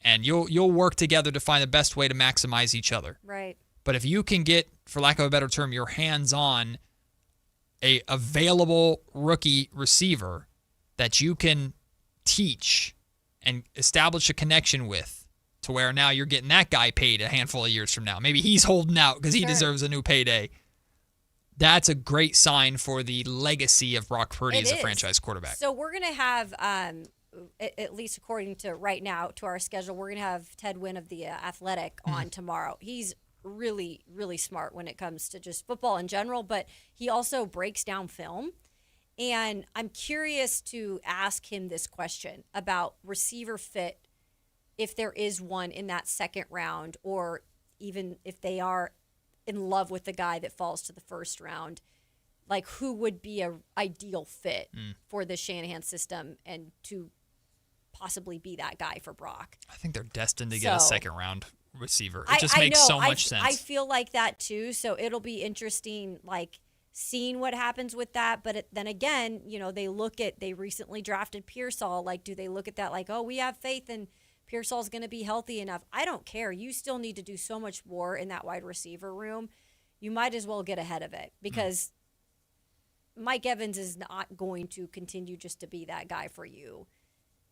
And you'll work together to find the best way to maximize each other. Right. But if you can get, for lack of a better term, your hands on a available rookie receiver that you can teach and establish a connection with, to where now you're getting that guy paid a handful of years from now. Maybe he's holding out because he deserves a new payday. That's a great sign for the legacy of Brock Purdy as a franchise quarterback. So we're going to have, at least according to right now, to our schedule, we're going to have Ted Wynn of The Athletic on tomorrow. He's really, really smart when it comes to just football in general, but he also breaks down film. And I'm curious to ask him this question about receiver fit, if there is one in that second round, or even if they are in love with the guy that falls to the first round, like who would be a ideal fit for the Shanahan system and to possibly be that guy for Brock. I think they're destined to get a second round receiver. It just makes so much sense. I feel like that too. So it'll be interesting, like seeing what happens with that. But then again, you know, they recently drafted Pearsall. Like, do they look at that like, oh, we have faith in Pearsall's going to be healthy enough? I don't care. You still need to do so much more in that wide receiver room. You might as well get ahead of it, because Mike Evans is not going to continue just to be that guy for you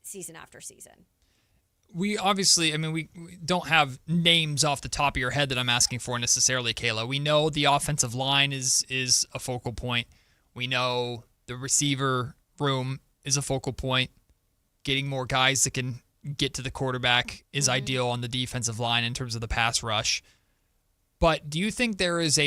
season after season. We obviously, we don't have names off the top of your head that I'm asking for necessarily, Kayla. We know the offensive line is a focal point. We know the receiver room is a focal point. Getting more guys that can get to the quarterback is ideal on the defensive line in terms of the pass rush. But do you think there is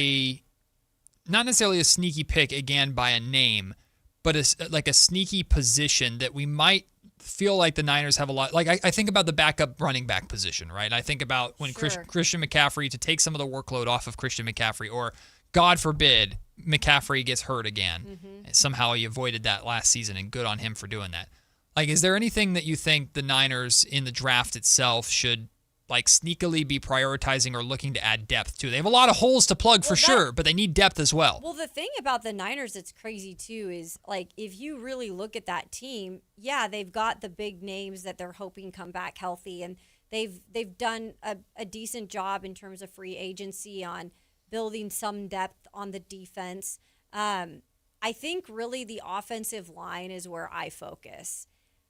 not necessarily a sneaky pick, again, by a name, but a sneaky position that we might feel like the Niners have a lot? Like, I think about the backup running back position, right? I think about when Christian McCaffrey, to take some of the workload off of Christian McCaffrey, or God forbid, McCaffrey gets hurt again. And somehow he avoided that last season, and good on him for doing that. Like, is there anything that you think the Niners in the draft itself should like sneakily be prioritizing or looking to add depth to? They have a lot of holes to plug for sure, but they need depth as well. Well, the thing about the Niners that's crazy too is, like, if you really look at that team, yeah, they've got the big names that they're hoping come back healthy, and they've done a decent job in terms of free agency on building some depth on the defense. I think really the offensive line is where I focus.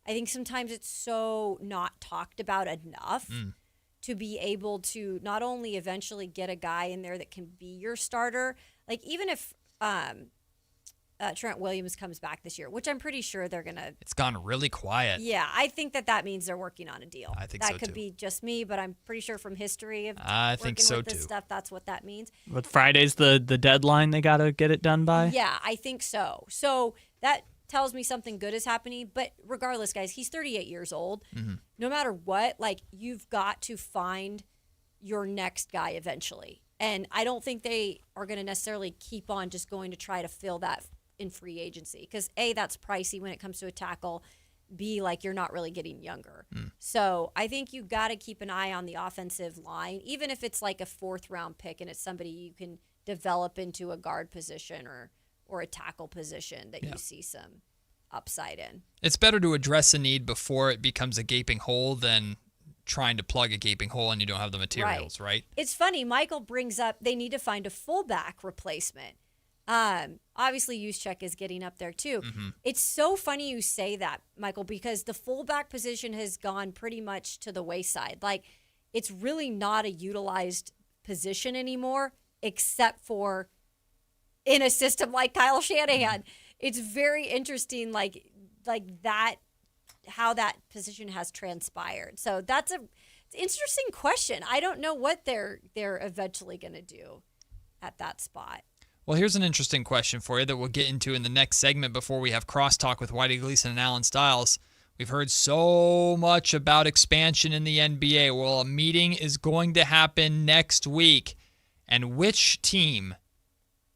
I think sometimes it's so not talked about enough to be able to not only eventually get a guy in there that can be your starter, like even if Trent Williams comes back this year, which I'm pretty sure they're going to. It's gone really quiet. Yeah, I think that means they're working on a deal. I think that so could too. be just me, but I'm pretty sure from history of I working think so with this too. stuff, that's what that means. But Friday's the deadline they got to get it done by? Yeah, I think so. So that tells me something good is happening. But regardless, guys, he's 38 years old. No matter what, like, you've got to find your next guy eventually. And I don't think they are going to necessarily keep on just going to try to fill that in free agency, because A, that's pricey when it comes to a tackle. B, like, you're not really getting younger. So I think you got to keep an eye on the offensive line, even if it's like a 4th round pick and it's somebody you can develop into a guard position or a tackle position that you see some upside in. It's better to address a need before it becomes a gaping hole than trying to plug a gaping hole and you don't have the materials, right? It's funny, Michael brings up they need to find a fullback replacement. Obviously, Juszczyk is getting up there too. It's so funny you say that, Michael, because the fullback position has gone pretty much to the wayside. Like, it's really not a utilized position anymore, except for in a system like Kyle Shanahan. It's very interesting, like that, how that position has transpired. So it's an interesting question. I don't know what they're eventually going to do at that spot. Well, here's an interesting question for you that we'll get into in the next segment before we have crosstalk with Whitey Gleason and Alan Stiles. We've heard so much about expansion in the NBA. Well, a meeting is going to happen next week. And which team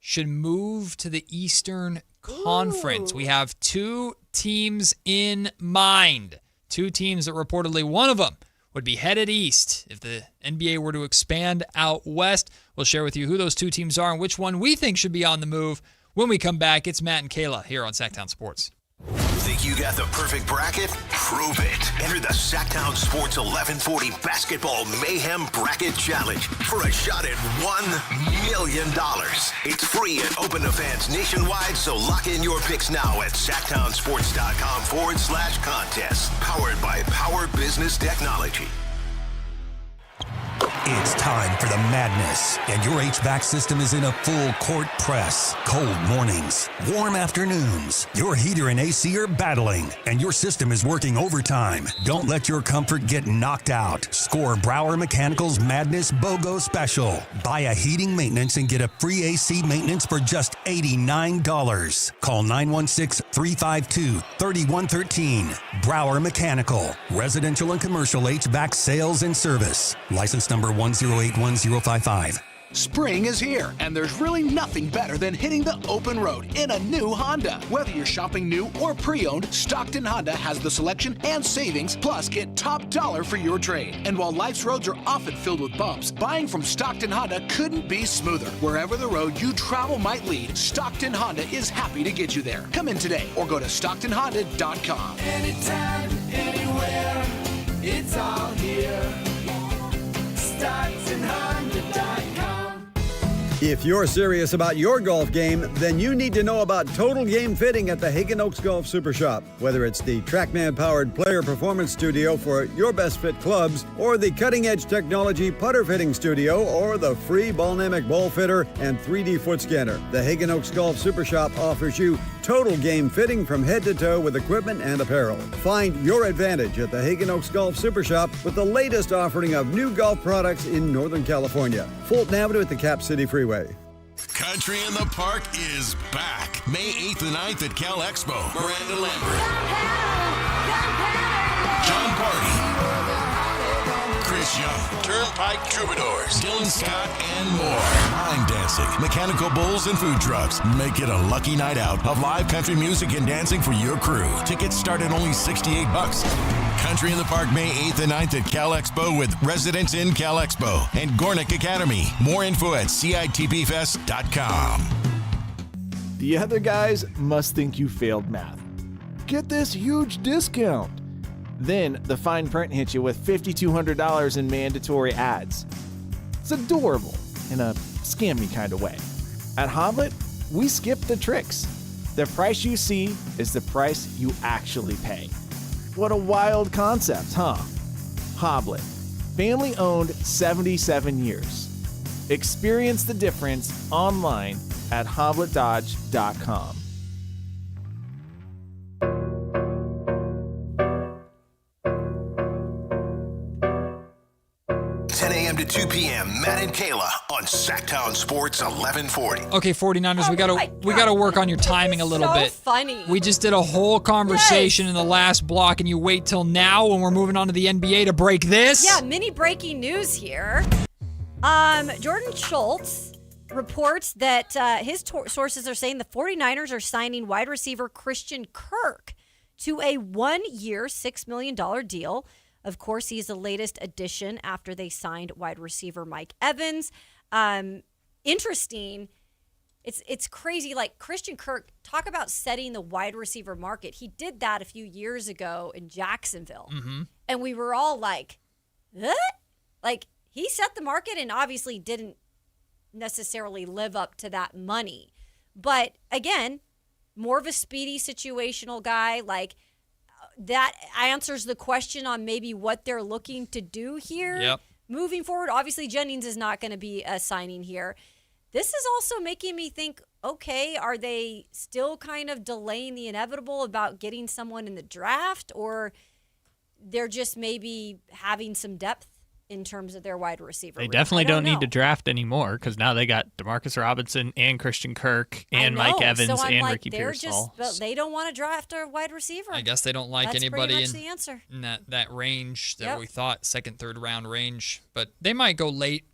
should move to the Eastern Conference? We have two teams in mind. Two teams that reportedly one of them would be headed east if the NBA were to expand out west. We'll share with you who those two teams are and which one we think should be on the move. When we come back, it's Matt and Kayla here on Sactown Sports. Think you got the perfect bracket? Prove it. Enter the Sactown Sports 1140 Basketball Mayhem Bracket Challenge for a shot at $1 million. It's free and open to fans nationwide, so lock in your picks now at SactownSports.com/contest. Powered by Power Business Technology. It's time for the madness, and your HVAC system is in a full court press. Cold mornings, warm afternoons, your heater and AC are battling, and your system is working overtime. Don't let your comfort get knocked out. Score Brower Mechanical's Madness BOGO Special. Buy a heating maintenance and get a free AC maintenance for just $89. Call 916-352-3113. Brower Mechanical. Residential and commercial HVAC sales and service. License number 1081055. Spring is here, and there's really nothing better than hitting the open road in a new Honda. Whether you're shopping new or pre-owned, Stockton Honda has the selection and savings, plus get top dollar for your trade. And while life's roads are often filled with bumps, buying from Stockton Honda couldn't be smoother. Wherever the road you travel might lead, Stockton Honda is happy to get you there. Come in today or go to StocktonHonda.com. Anytime, anywhere, it's all here. StocktonHonda.com. If you're serious about your golf game, then you need to know about Total Game Fitting at the Hagen Oaks Golf Super Shop. Whether it's the TrackMan-powered player performance studio for your best fit clubs, or the cutting-edge technology putter fitting studio, or the free Ballnamic ball fitter and 3D foot scanner, the Hagen Oaks Golf Super Shop offers you total game fitting from head to toe with equipment and apparel. Find your advantage at the Hagen Oaks Golf Super Shop with the latest offering of new golf products in Northern California. Fulton Avenue at the Cap City Freeway. Country in the Park is back. May 8th and 9th at Cal Expo. Miranda Lambert. John Party. Chris Young. Turnpike Troubadours. Dylan Scott and more. Line dancing, mechanical bulls, and food trucks. Make it a lucky night out of live country music and dancing for your crew. Tickets start at only $68. Country in the Park, May 8th and 9th at Cal Expo with Residents in Cal Expo and Gornick Academy. More info at CITBfest.com. The other guys must think you failed math. Get this huge discount. Then the fine print hits you with $5,200 in mandatory ads. It's adorable in a scammy kind of way. At Hoblet, we skip the tricks. The price you see is the price you actually pay. What a wild concept, huh? Hoblet, family owned 77 years. Experience the difference online at hobletdodge.com. 10 a.m. to 2 p.m. Matt and Kayla on Sactown Sports 1140. Okay, 49ers, we gotta work on your timing a little bit. Funny. We just did a whole conversation in the last block, and you wait till now when we're moving on to the NBA to break this? Yeah, mini breaking news here. Jordan Schultz reports that his sources are saying the 49ers are signing wide receiver Christian Kirk to a 1-year, $6 million deal. Of course, he's the latest addition after they signed wide receiver Mike Evans. Interesting. It's crazy. Like, Christian Kirk, talk about setting the wide receiver market. He did that a few years ago in Jacksonville. Mm-hmm. And we were all like, what? Like, he set the market and obviously didn't necessarily live up to that money. But again, more of a speedy situational guy. Like that answers the question on maybe what they're looking to do here. Moving forward, obviously Jennings is not going to be a signing here. This is also making me think, okay, are they still kind of delaying the inevitable about getting someone in the draft, or they're just maybe having some depth in terms of their wide receiver They room? definitely I don't need to know. draft anymore because now they got Demarcus Robinson and Christian Kirk and I know. Mike Evans So I'm and like, Ricky they're Pearsall. but they don't want to draft a wide receiver. I guess they don't like That's anybody pretty much the answer. in that range that Yep. we thought, second, third round range. But they might go late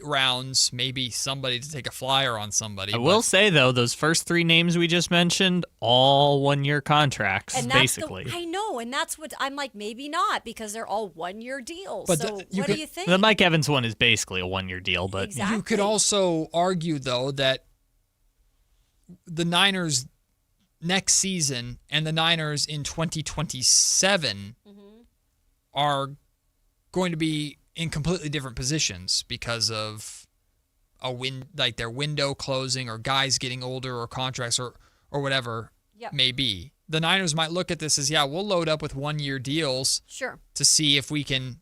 rounds, maybe somebody to take a flyer on somebody. I will say, though, those first three names we just mentioned, all one-year contracts, And that's basically. I know, and that's what I'm like, maybe not, because they're all one-year deals. But so what do you think? The Mike Evans one is basically a one-year deal, but Exactly. You could also argue, though, that the Niners next season and the Niners in 2027 are going to be in completely different positions because of their window closing or guys getting older or contracts or whatever may be. The Niners might look at this as, we'll load up with 1-year deals to see if we can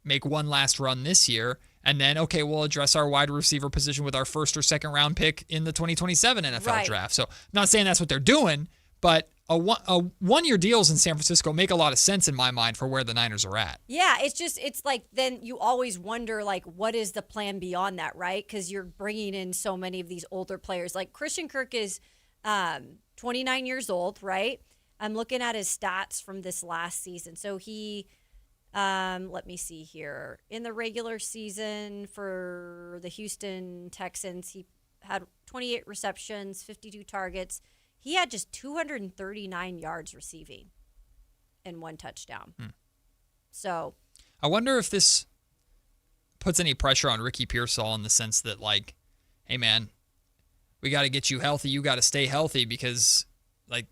make one last run this year. And then, okay, we'll address our wide receiver position with our first or second round pick in the 2027 NFL draft. So I'm not saying that's what they're doing, but a one-year deals in San Francisco make a lot of sense in my mind for where the Niners are at. Yeah, it's like then you always wonder, like, what is the plan beyond that, right? Because you're bringing in so many of these older players. Like Christian Kirk is 29 years old, right? I'm looking at his stats from this last season. So he, let me see here. In the regular season for the Houston Texans, he had 28 receptions, 52 targets. He had just 239 yards receiving and 1 touchdown. So I wonder if this puts any pressure on Ricky Pearsall in the sense that, like, hey, man, we got to get you healthy. You got to stay healthy because, like,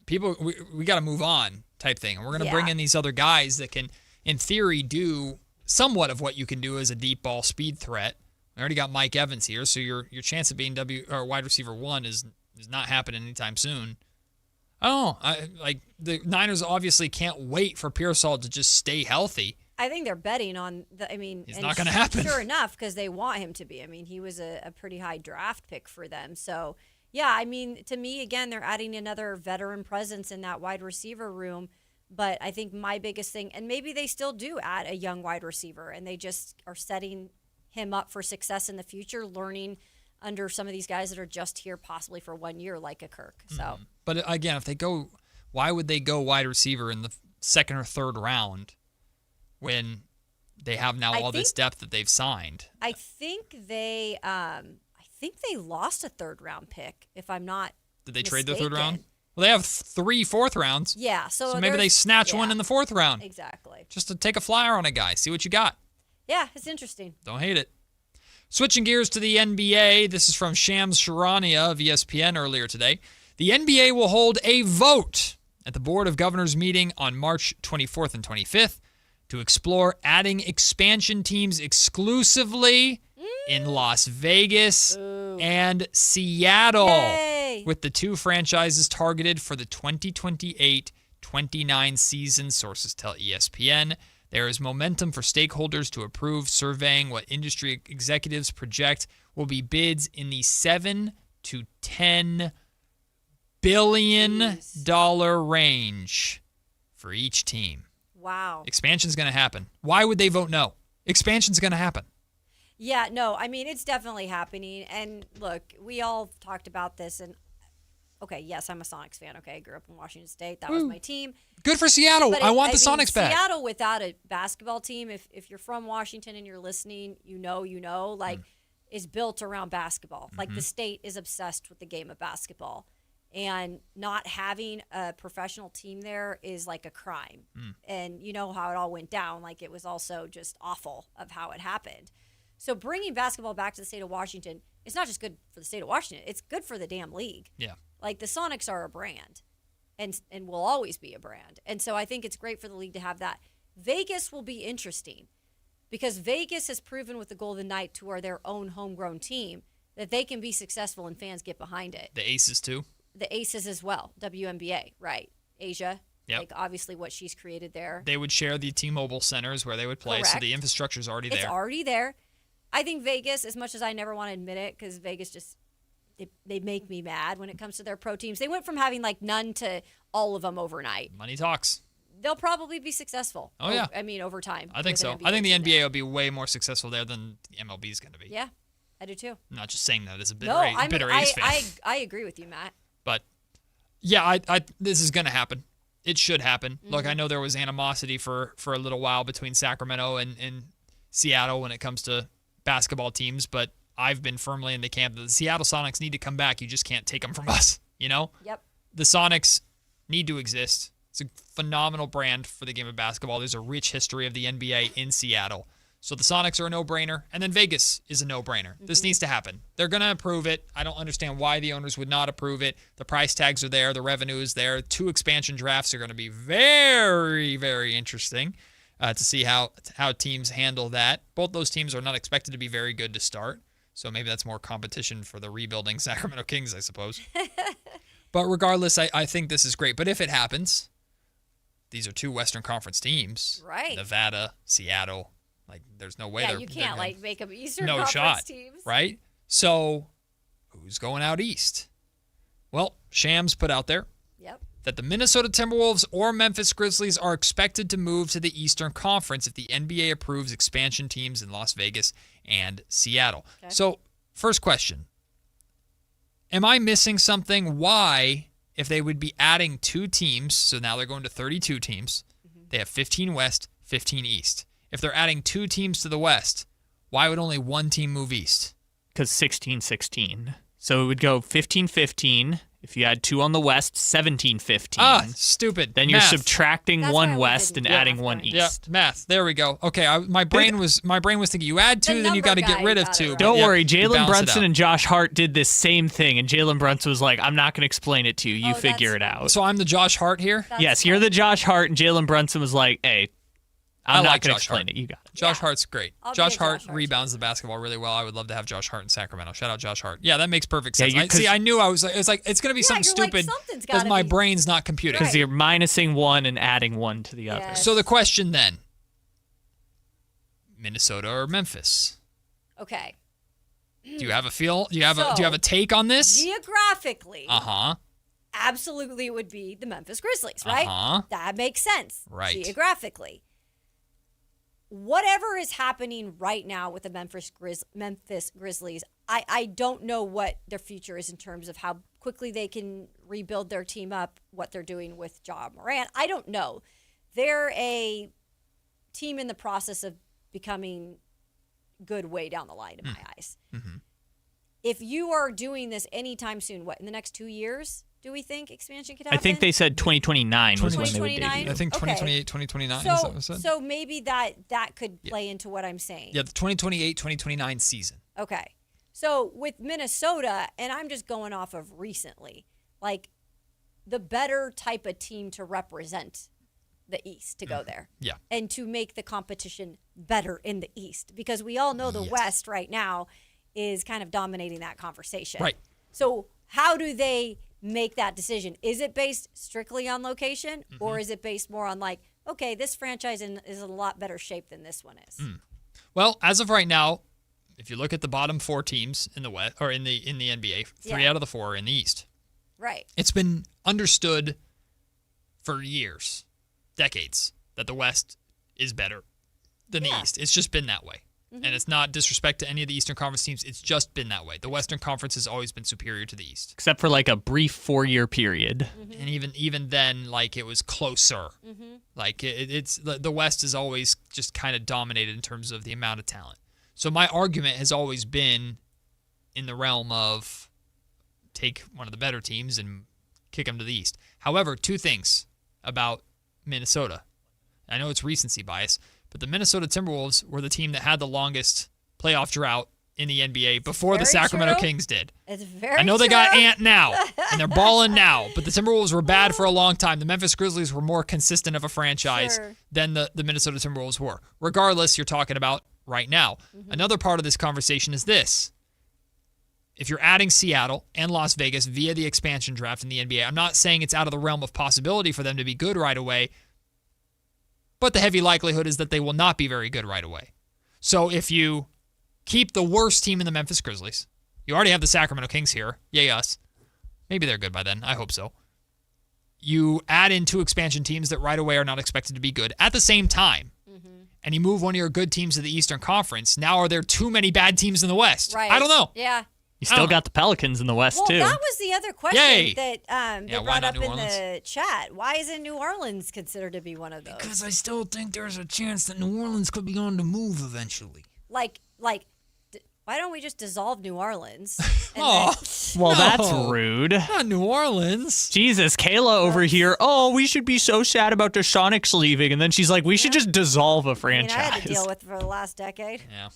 people, we got to move on type thing. And we're going to bring in these other guys that can, in theory, do somewhat of what you can do as a deep ball speed threat. We already got Mike Evans here, so your chance of being wide receiver 1 is not happening anytime soon. I don't know. Like the Niners obviously can't wait for Pearsall to just stay healthy. I think they're betting on It's not gonna happen. Sure enough, because they want him to be. I mean, he was a pretty high draft pick for them. So, yeah, I mean, to me, again, they're adding another veteran presence in that wide receiver room. But I think my biggest thing, and maybe they still do add a young wide receiver, and they just are setting him up for success in the future, learning under some of these guys that are just here possibly for 1 year, like a Kirk. So, But again, if they go, why would they go wide receiver in the second or third round when they have now all this depth that they've signed? I think they lost a 3rd round pick. If I'm not Did they trade the 3rd mistaken. round? Well, they have 3 4th rounds. Yeah, so maybe they there's- snatch one in the 4th round. Exactly. Just to take a flyer on a guy, see what you got. Yeah, it's interesting. Don't hate it. Switching gears to the NBA, this is from Shams Charania of ESPN earlier today. The NBA will hold a vote at the Board of Governors meeting on March 24th and 25th to explore adding expansion teams exclusively in Las Vegas and Seattle, with the 2 franchises targeted for the 2028-29 season, sources tell ESPN. There is momentum for stakeholders to approve, surveying what industry executives project will be bids in the $7 to $10 billion range for each team. Wow. Expansion's going to happen. Why would they vote no? Expansion's going to happen. Yeah, no, I mean, it's definitely happening. And look, we all talked about this. And okay, yes, I'm a Sonics fan. Okay, I grew up in Washington State. That was my team. Good for Seattle. But I want the Sonics back. Seattle without a basketball team, if you're from Washington and you're listening, you know, like, is built around basketball. Like, the state is obsessed with the game of basketball. And not having a professional team there is like a crime. And you know how it all went down. Like, it was also just awful of how it happened. So bringing basketball back to the state of Washington, it's not just good for the state of Washington. It's good for the damn league. Yeah. Like, the Sonics are a brand and will always be a brand. And so I think it's great for the league to have that. Vegas will be interesting because Vegas has proven with the Golden Knights, who are their own homegrown team, that they can be successful and fans get behind it. The Aces, too. The Aces as well. WNBA, right. Asia. Yep. Like, obviously, what she's created there. They would share the T-Mobile centers where they would play, Correct. so the infrastructure's already there. It's already there. I think Vegas, as much as I never want to admit it, because Vegas just, they make me mad when it comes to their pro teams. They went from having, like, none to all of them overnight. Money talks. They'll probably be successful. Oh, yeah. I mean, over time. I think so. I think the NBA will be way more successful there than the MLB is going to be. Yeah, I do too. I'm not just saying that as a bitter, No, A's fan. I agree with you, Matt. But, yeah, this is going to happen. It should happen. Look, I know there was animosity for a little while between Sacramento and Seattle when it comes to basketball teams, but I've been firmly in the camp that the Seattle Sonics need to come back. You just can't take them from us, you know? Yep. The Sonics need to exist. It's a phenomenal brand for the game of basketball. There's a rich history of the NBA in Seattle. So the Sonics are a no-brainer, and then Vegas is a no-brainer. This needs to happen. They're going to approve it. I don't understand why the owners would not approve it. The price tags are there. The revenue is there. 2 expansion drafts are going to be very, very interesting to see how teams handle that. Both those teams are not expected to be very good to start, so maybe that's more competition for the rebuilding Sacramento Kings, I suppose. But regardless, I think this is great. But if it happens, these are 2 Western Conference teams. Right. Nevada, Seattle. Like, there's no way you can't, like, make them Eastern no Conference shot, teams. right? So, who's going out east? Well, Shams put out there that the Minnesota Timberwolves or Memphis Grizzlies are expected to move to the Eastern Conference if the NBA approves expansion teams in Las Vegas and Seattle. Okay. So, first question. Am I missing something? Why, if they would be adding 2 teams, so now they're going to 32 teams, they have 15 West, 15 East. If they're adding 2 teams to the West, why would only 1 team move east? Because 16-16. So it would go 15-15. If you add 2 on the West, 17-15. Ah, stupid. Then you're subtracting 1 West and adding 1 East. Yeah, math. There we go. Okay, my brain was thinking you add 2, then you got to get rid of 2. Don't worry, Jalen Brunson and Josh Hart did this same thing, and Jalen Brunson was like, I'm not going to explain it to you. You figure it out. So I'm the Josh Hart here? Yes, you're the Josh Hart, and Jalen Brunson was like, hey, I'm not going to explain Hart. it. You got it. Josh Hart's great. Josh Hart rebounds the basketball really well. I would love to have Josh Hart in Sacramento. Shout out Josh Hart. Yeah, that makes perfect sense. I knew I was like, it's going to be something stupid because my brain's not computing. Because you're minusing 1 and adding 1 to the other. So the question then, Minnesota or Memphis? Okay. Do you have a feel? Do you have a take on this? Geographically. Uh-huh. Absolutely, it would be the Memphis Grizzlies, right? Uh-huh. That makes sense. Right. Geographically. Whatever is happening right now with the Memphis Grizzlies, I don't know what their future is in terms of how quickly they can rebuild their team up, what they're doing with Ja Morant. I don't know. They're a team in the process of becoming good way down the line in my eyes. Mm-hmm. If you are doing this anytime soon, what, in the next 2 years? Do we think expansion could happen? I think they said 2029 was when they would debut. I think 2028, 2029 is that what it said? So maybe that could play into what I'm saying. Yeah, the 2028, 2029 season. Okay. So with Minnesota, and I'm just going off of recently, like the better type of team to represent the East to go there. Yeah. And to make the competition better in the East. Because we all know the West right now is kind of dominating that conversation. Right. So how do they make that decision? Is it based strictly on location, or is it based more on like, okay, this franchise is in a lot better shape than this one is? Well, as of right now, if you look at the bottom 4 teams in the West or in the NBA, 3 out of the 4 are in the East. Right. It's been understood for years, decades, that the West is better than the East. It's just been that way. And it's not disrespect to any of the Eastern Conference teams. It's just been that way. The Western Conference has always been superior to the East. Except for like a brief 4-year period. And even then, like, it was closer. Like, it's the West is always just kind of dominated in terms of the amount of talent. So my argument has always been in the realm of take one of the better teams and kick them to the East. However, 2 things about Minnesota. I know it's recency bias, but the Minnesota Timberwolves were the team that had the longest playoff drought in the NBA before the Sacramento Kings did. It's very I know they true. got Ant now, and they're balling now, but the Timberwolves were bad for a long time. The Memphis Grizzlies were more consistent of a franchise than the Minnesota Timberwolves were. Regardless, you're talking about right now. Another part of this conversation is this. if you're adding Seattle and Las Vegas via the expansion draft in the NBA, I'm not saying it's out of the realm of possibility for them to be good right away, but the heavy likelihood is that they will not be very good right away. So if you keep the worst team in the Memphis Grizzlies, you already have the Sacramento Kings here. Yay us. Maybe they're good by then. I hope so. You add in 2 expansion teams that right away are not expected to be good at the same time. And you move one of your good teams to the Eastern Conference. Now are there too many bad teams in the West? Right. I don't know. Yeah. You still got the Pelicans in the West, too. Well, that was the other question Yay. that they why brought not up New in Orleans? the chat. Why isn't New Orleans considered to be one of those? Because I still think there's a chance that New Orleans could be on the move eventually. Like, why don't we just dissolve New Orleans? Oh, Well, no. that's rude. Not New Orleans. Jesus, Kayla over here. Oh, we should be so sad about the Sonics leaving. And then she's like, we should just dissolve a I franchise. had to deal with for the last decade. Yeah.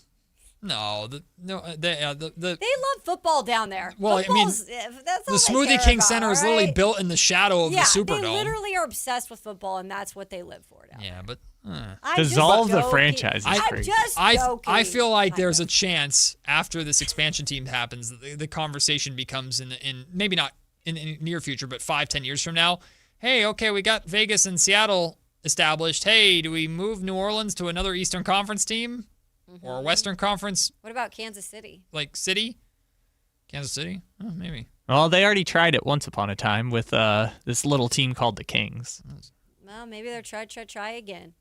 No, the They love football down there. Well, I mean, Football's- that's all the they Smoothie care King about, Center is all literally right? built in the shadow of the Superdome. They literally are obsessed with football, and that's what they live for now. Yeah, but I'm dissolve just the joking. franchise. I'm just joking. I feel like there's a chance after this expansion team happens, the conversation becomes in maybe not in the near future, but 5-10 years from now. Hey, okay, we got Vegas and Seattle established. Hey, do we move New Orleans to another Eastern Conference team or a Western Conference? What about Kansas City? Like city? Kansas City? Oh, maybe. Well, they already tried it once upon a time with this little team called the Kings. Well, maybe they'll try again.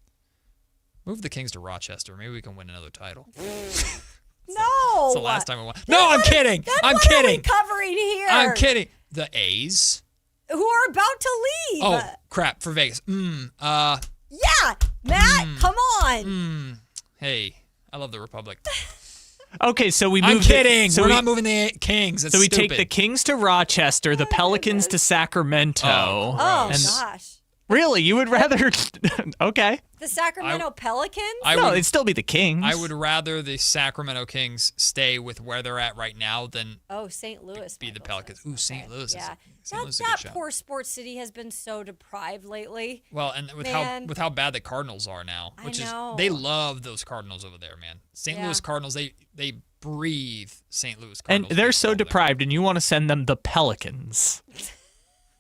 Move the Kings to Rochester. Maybe we can win another title. No. It's the last time we won. No, I'm kidding. I'm What kidding. are we covering here? I'm kidding. The A's. Who are about to leave? Oh, crap, for Vegas. Yeah, Matt, come on. Hey, I love the Republic. Okay, so we I'm move. kidding. We're not moving the Kings. That's so we stupid. take the Kings to Rochester, the Pelicans to Sacramento. Oh, and gosh. Really, you would rather? Okay. The Sacramento Pelicans? It'd still be the Kings. I would rather the Sacramento Kings stay with where they're at right now than St. Louis. be the Pelicans. Ooh, St. Louis. Yeah. St. Louis is a That good shot. poor sports city has been so deprived lately. Well, and with Man. how bad the Cardinals are now, which is know. they love those Cardinals over there, man. St. Yeah. Louis Cardinals, they breathe St. Louis and Cardinals. they're so deprived, and you want to send them the Pelicans.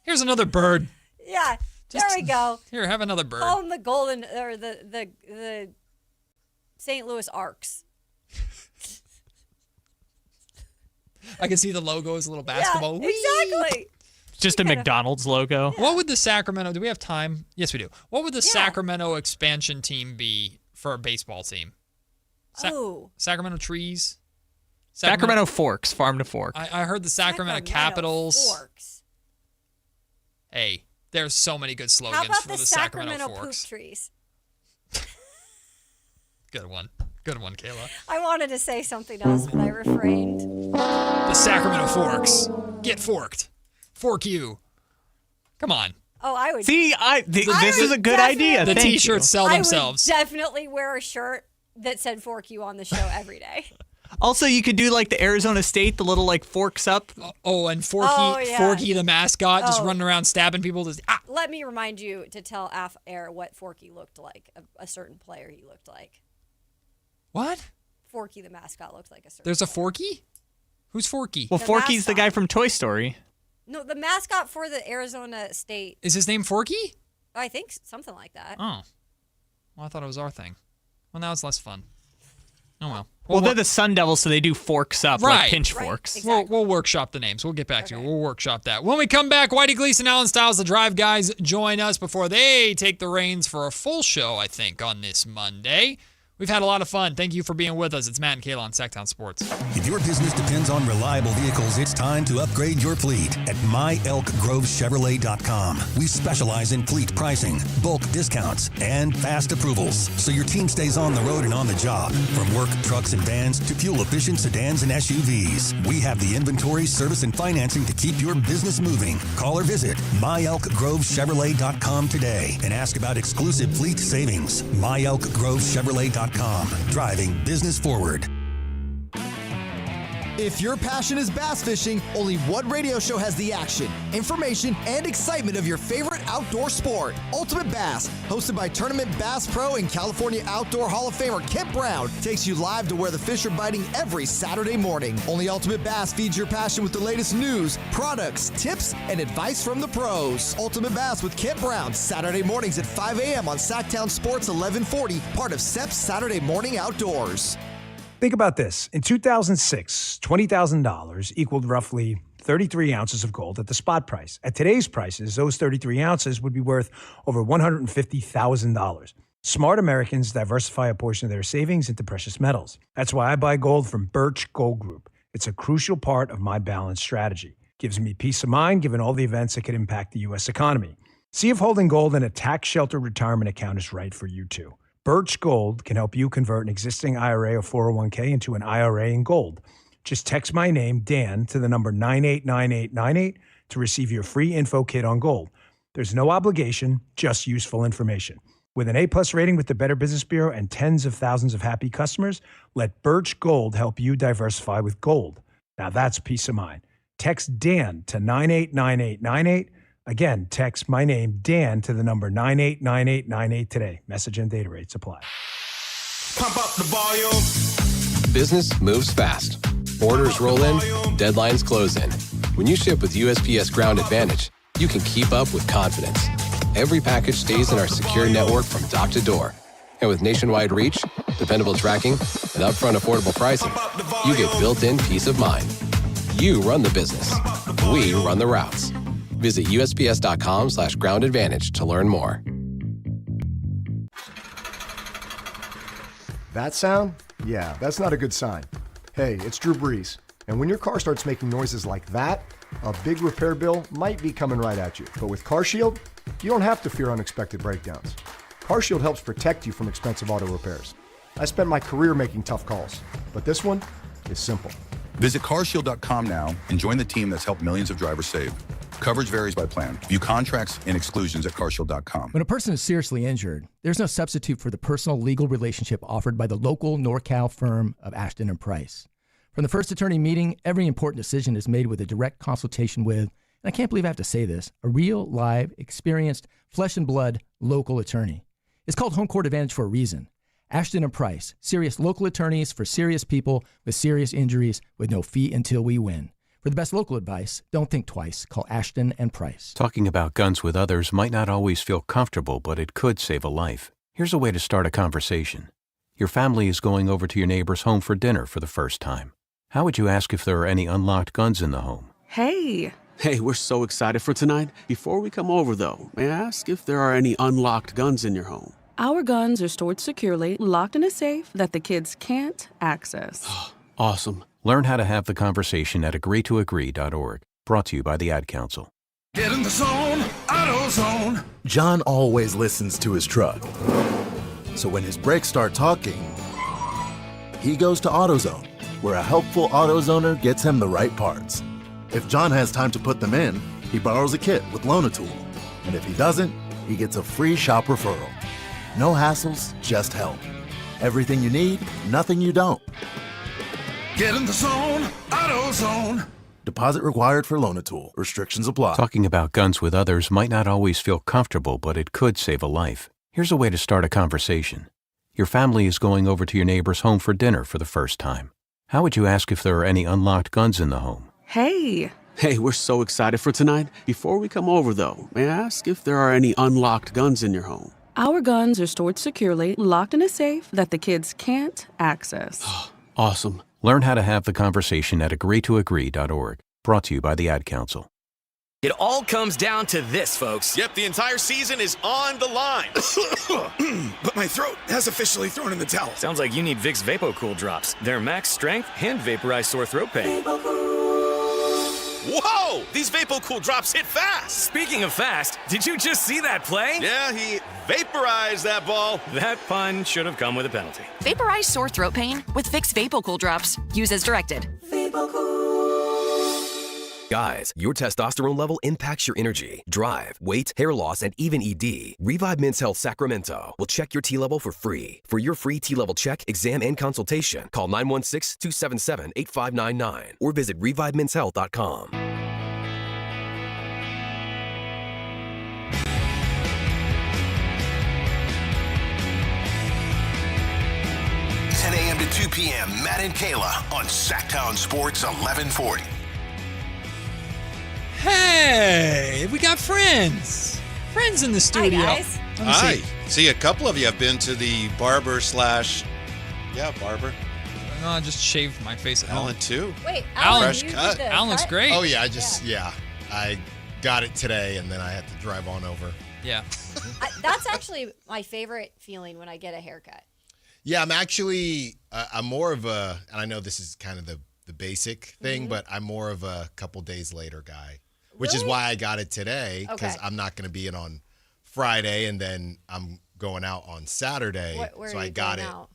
Here's another bird. Yeah, there we go. Here, have another bird. Call them the golden or the St. Louis Arcs. I can see the logo as a little basketball. Yeah, exactly. Just a McDonald's logo. What would the Sacramento? Do we have time? Yes, we do. What would the Sacramento expansion team be for a baseball team? Sacramento Trees. Sacramento Forks, farm to fork. I heard the Sacramento Capitals. Forks. Hey, there's so many good slogans How about for the the Sacramento Forks. poop trees? Good one. Good one, Kayla. I wanted to say something else, but I refrained. The Sacramento Forks. Get forked. Fork you. Come on. Oh, I would. See, this is a good idea. The Thank you. T-shirts sell themselves. I would definitely wear a shirt that said "Fork You" on the show every day. Also, you could do like the Arizona State, the little like forks up. Oh, and Forky, Oh, yeah. Forky the mascot, just Oh. running around stabbing people. Just, Let me remind you to tell off air what Forky looked like. A certain player he looked like. What? Forky the mascot looked like a certain. There's a Forky? Who's Forky? Well, The Forky's the mascot. guy from Toy Story. No, the mascot for the Arizona State. Is his name Forky? I think something like that. Oh. Well, I thought it was our thing. Well, now it's less fun. Oh, well. Well, they're the Sun Devils, so they do forks up, like pinch forks. We'll workshop the names. We'll get back to you. We'll workshop that. When we come back, Whitey Gleason, Alan Stiles, the Drive guys join us before they take the reins for a full show, I think, on this Monday. We've had a lot of fun. Thank you for being with us. It's Matt and Kayla on Sactown Sports. If your business depends on reliable vehicles, it's time to upgrade your fleet at myelkgrovechevrolet.com. We specialize in fleet pricing, bulk discounts, and fast approvals, so your team stays on the road and on the job. From work trucks and vans to fuel-efficient sedans and SUVs, we have the inventory, service, and financing to keep your business moving. Call or visit myelkgrovechevrolet.com today and ask about exclusive fleet savings. myelkgrovechevrolet.com. Driving business forward. If your passion is bass fishing, only one radio show has the action, information, and excitement of your favorite outdoor sport. Ultimate Bass, hosted by Tournament Bass Pro and California Outdoor Hall of Famer Kent Brown, takes you live to where the fish are biting every Saturday morning. Only Ultimate Bass feeds your passion with the latest news, products, tips, and advice from the pros. Ultimate Bass with Kent Brown, Saturday mornings at 5 a.m. on Sactown Sports 1140, part of SEP's Saturday Morning Outdoors. Think about this. In 2006, $20,000 equaled roughly 33 ounces of gold at the spot price. At today's prices, those 33 ounces would be worth over $150,000. Smart Americans diversify a portion of their savings into precious metals. That's why I buy gold from Birch Gold Group. It's a crucial part of my balanced strategy. Gives me peace of mind given all the events that could impact the U.S. economy. See if holding gold in a tax-sheltered retirement account is right for you, too. Birch Gold can help you convert an existing IRA or 401k into an IRA in gold. Just text my name, Dan, to the number 989898 to receive your free info kit on gold. There's no obligation, just useful information. With an A-plus rating with the Better Business Bureau and tens of thousands of happy customers, let Birch Gold help you diversify with gold. Now that's peace of mind. Text Dan to 989898. Again, text my name, Dan, to the number 989898 today. Message and data rates apply. Pump up the volume. Business moves fast. Orders roll in, deadlines close in. When you ship with USPS Ground Advantage, you can keep up with confidence. Every package stays in our secure network from dock to door. And with nationwide reach, dependable tracking, and upfront affordable pricing, you get built-in peace of mind. You run the business. We run the routes. Visit USPS.com/Ground Advantage to learn more. That sound? Yeah, that's not a good sign. Hey, it's Drew Brees. And when your car starts making noises like that, a big repair bill might be coming right at you. But with CarShield, you don't have to fear unexpected breakdowns. CarShield helps protect you from expensive auto repairs. I spent my career making tough calls, but this one is simple. Visit carshield.com now and join the team that's helped millions of drivers save. Coverage varies by plan. View contracts and exclusions at carshield.com. When a person is seriously injured, there's no substitute for the personal legal relationship offered by the local NorCal firm of Ashton and Price. From the first attorney meeting, every important decision is made with a direct consultation with, and I can't believe I have to say this, a real, live, experienced, flesh and blood local attorney. It's called Home Court Advantage for a reason. Ashton and Price, serious local attorneys for serious people with serious injuries with no fee until we win. For the best local advice, don't think twice. Call Ashton and Price. Talking about guns with others might not always feel comfortable, but it could save a life. Here's a way to start a conversation. Your family is going over to your neighbor's home for dinner for the first time. How would you ask if there are any unlocked guns in the home? Hey, we're so excited for tonight. Before we come over, though, may I ask if there are any unlocked guns in your home? Our guns are stored securely, locked in a safe that the kids can't access. Awesome. Learn how to have the conversation at agreetoagree.org. Brought to you by the Ad Council. Get in the zone, AutoZone. John always listens to his truck. So when his brakes start talking, he goes to AutoZone, where a helpful AutoZoner gets him the right parts. If John has time to put them in, he borrows a kit with Loan-A-Tool. And if he doesn't, he gets a free shop referral. No hassles, just help. Everything you need, nothing you don't. Get in the zone, AutoZone. Deposit required for Loan-A-Tool. Restrictions apply. Talking about guns with others might not always feel comfortable, but it could save a life. Here's a way to start a conversation. Your family is going over to your neighbor's home for dinner for the first time. How would you ask if there are any unlocked guns in the home? Hey, we're so excited for tonight. Before we come over, though, may I ask if there are any unlocked guns in your home? our guns are stored securely, locked in a safe that the kids can't access. Awesome. Learn how to have the conversation at agreetoagree.org. Brought to you by the Ad Council. It all comes down to this, folks. Yep, the entire season is on the line. But my throat has officially thrown in the towel. Sounds like you need Vicks VapoCool drops. They're max strength and vaporize sore throat pain. Whoa! These VapoCool drops hit fast. Speaking of fast, did you just see that play? Yeah, he vaporized that ball. That pun should have come with a penalty. Vaporize sore throat pain with Vicks VapoCool drops. Use as directed. Guys, your testosterone level impacts your energy, drive, weight, hair loss, and even ED. Revive Men's Health Sacramento will check your T level for free. For your free T level check, exam, and consultation, call 916-277-8599 or visit revivemenshealth.com. 10 a.m. to 2 p.m. Matt and Kayla on Sactown Sports 1140. Hey, we got friends. Friends in the studio. Hi, guys. Hi. See, a couple of you have been to the barber. I just shaved my face at home. Alan, too. Wait, Alan, fresh cut. Alan looks great. Oh, yeah. I got it today, and then I had to drive on over. Yeah. That's actually my favorite feeling when I get a haircut. Yeah, I'm actually, I'm more of a, and I know this is kind of the basic thing, but I'm more of a couple days later guy, which is why I got it today, because I'm not going to be in on Friday, and then I'm going out on Saturday. Where so are I you got going it. out?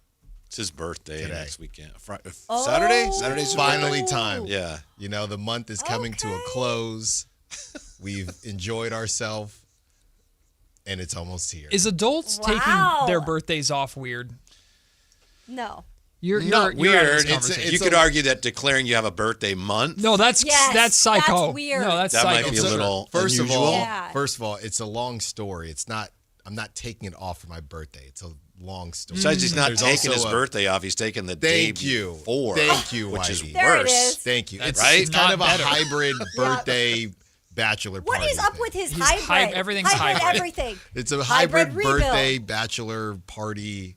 It's his birthday next weekend. Saturday? Saturday's finally birthday? time. Yeah. You know, the month is coming to a close. We've enjoyed ourselves, and it's almost here. Is adults taking their birthdays off weird? No. You're not weird. It's You could argue that declaring you have a birthday month. No, that's psycho. That's weird. No, that's that psycho. might be a little First unusual. of all, it's a long story. It's not. I'm not taking it off for my birthday. It's a long story. Besides, he's not There's taking his also birthday off. He's taking the day before. Thank you, which is Whitey. There it worse. is. Thank you. That's It's kind of a better. hybrid birthday bachelor party. What is up with his He's hybrid? everything's hybrid. Everything. It's a hybrid rebuild. birthday bachelor party.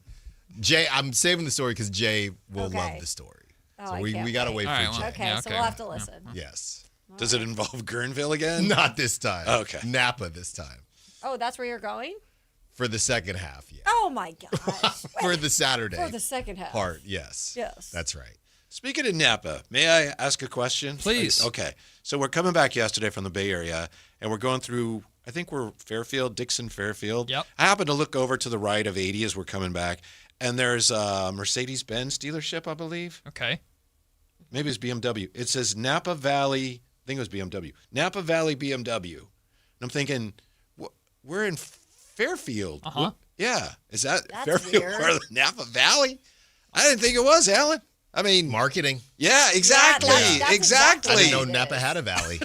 Jay, I'm saving the story because Jay will love the story. Oh, so I we can't got to wait. wait for Jay. Okay, so we'll have to listen. Yes. Does it involve Guerneville again? Not this time. Okay. Napa this time. Oh, that's where you're going? For the second half, yeah. Oh, my gosh. For the Saturday. For the second half. Part, yes. Yes. That's right. Speaking of Napa, may I ask a question? Please. Okay. So we're coming back yesterday from the Bay Area, and we're going through, I think we're Dixon Fairfield. Yep. I happened to look over to the right of 80 as we're coming back, and there's a Mercedes-Benz dealership, I believe. Okay. Maybe it's BMW. It says Napa Valley, I think it was BMW. Napa Valley BMW. And I'm thinking, we're in Fairfield. Uh-huh. Yeah. Is that That's Fairfield weird. part of the Napa Valley? I didn't think it was, Alan. I mean, marketing. Yeah, exactly. that's exactly. I didn't know Napa had a valley.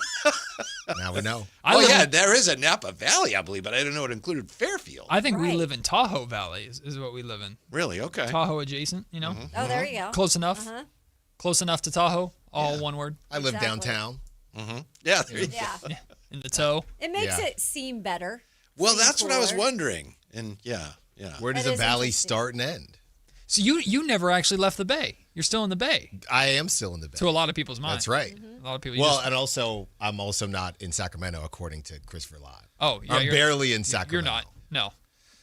Now we know. There is a Napa Valley, I believe, but I didn't know it included Fairfield. I think we live in Tahoe Valley is what we live in. Really? Okay. Tahoe adjacent, you know? Mm-hmm. Oh, there you go. Close enough. Uh-huh. Close enough to Tahoe. All one word. I live downtown. Mm-hmm. Yeah. There you Yeah. go. In the toe. It makes it seem better. Well, seem that's what I was cooler. wondering. And yeah. Where does That a is valley interesting. start and end? So you never actually left the Bay. You're still in the Bay. I am still in the Bay. To a lot of people's minds. That's right. A lot of people. Well, and also, I'm also not in Sacramento, according to Christopher Lott. Oh, yeah. I'm barely in Sacramento. You're not. No.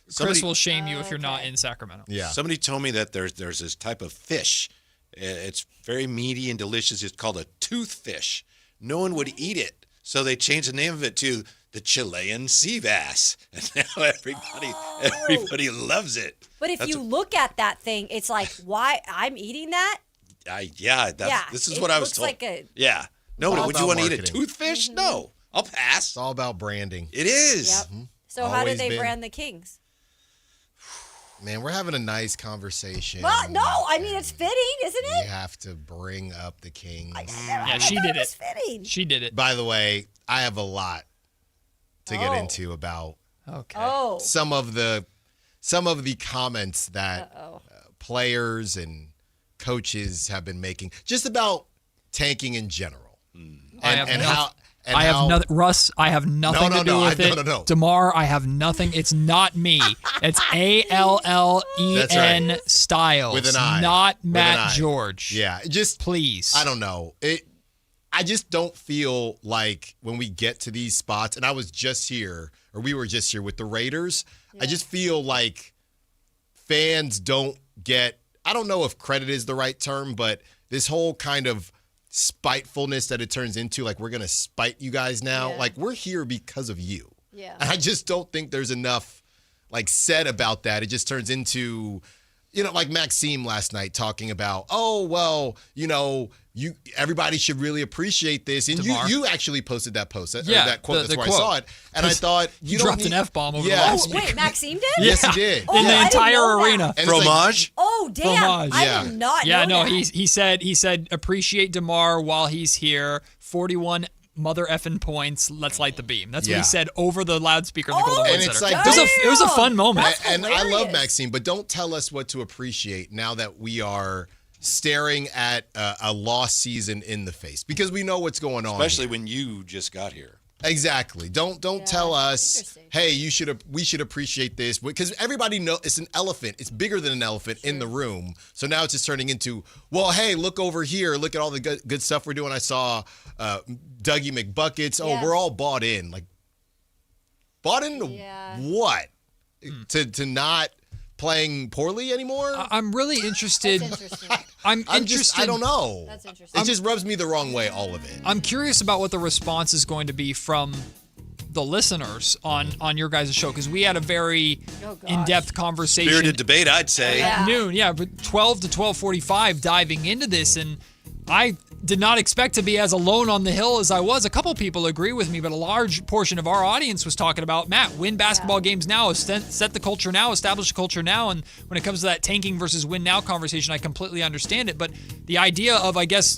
Somebody- Chris will shame you if you're not in Sacramento. Yeah. Somebody told me that there's this type of fish. It's very meaty and delicious. It's called a toothfish. No one would eat it, so they changed the name of it to the Chilean sea bass, and now everybody loves it. But if you look at that thing, it's like, why I'm eating that? This is what I was looks told. like a Yeah. No, all would you about want to eat a marketing. toothfish? No. I'll pass. It's all about branding. It is. Yep. So how Always did they been. brand the Kings? Man, we're having a nice conversation. Well, no, I mean it's fitting, isn't We it? have to bring up the Kings. Yeah, she did it. Fitting. She did it. By the way, I have a lot to get Oh. into about Okay. Oh. some of the comments that players and coaches have been making, just about tanking in general, I have and nothing- how. And I have how, nothing, Russ. I have nothing to do with it. No. Damar, I have nothing. It's not me. It's ALLEN That's right. Styles, With an I. not With an Matt I. George. Yeah, just please. I don't know. I just don't feel like when we get to these spots, and I was just here, or we were just here with the Raiders. I just feel like fans don't get. I don't know if credit is the right term, but this whole kind of spitefulness that it turns into, like we're gonna spite you guys now. Like we're here because of you. Yeah. And I just don't think there's enough like said about that. It just turns into like Maxime last night talking about, everybody should really appreciate this. And you actually posted that post, that quote. That's where I saw it. And I thought, you dropped an F-bomb over the last week. Wait, Maxime did? Yes, he did. In the entire arena. Fromage? Damn. Fromage. I did not know that. he said appreciate DeMar while he's here. 41 mother effing points. Let's light the beam. That's what he said over the loudspeaker in the Golden Woods Center. It was a fun moment. And I love Maxime, but don't tell us what to appreciate now that we are staring at a lost season in the face, because we know what's going on. Especially when you just got here. Exactly. Don't tell us, hey, we should appreciate this, because everybody knows it's an elephant. It's bigger than an elephant in the room. So now it's just turning into, well, hey, look over here. Look at all the good stuff we're doing. I saw Dougie McBuckets. Oh, we're all bought in. Like, bought into what? To not playing poorly anymore? I'm really interested. That's interesting. I'm interested. I don't know. That's interesting. It just rubs me the wrong way, all of it. I'm curious about what the response is going to be from the listeners on your guys' show, because we had a very in-depth conversation. Spirited debate, I'd say. At noon, but 12 to 12:45 diving into this, and I did not expect to be as alone on the hill as I was. A couple people agree with me, but a large portion of our audience was talking about, Matt, win basketball games now, set the culture now, establish the culture now. And when it comes to that tanking versus win now conversation, I completely understand it. But the idea of, I guess,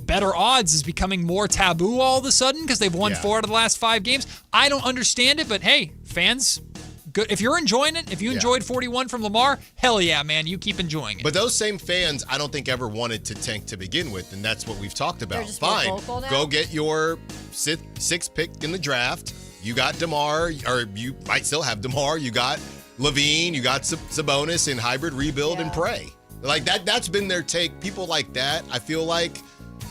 better odds is becoming more taboo all of a sudden because they've won 4 out of the last 5 games. I don't understand it, but hey, fans, good. If you're enjoying it, if you enjoyed 41 from Lamar, hell yeah, man, you keep enjoying it. But those same fans, I don't think ever wanted to tank to begin with, and that's what we've talked about. Fine, go get your 6th pick in the draft. You got DeMar, or you might still have DeMar. You got Levine, you got Sabonis in hybrid rebuild and pray. Like that's been their take. People like that, I feel like,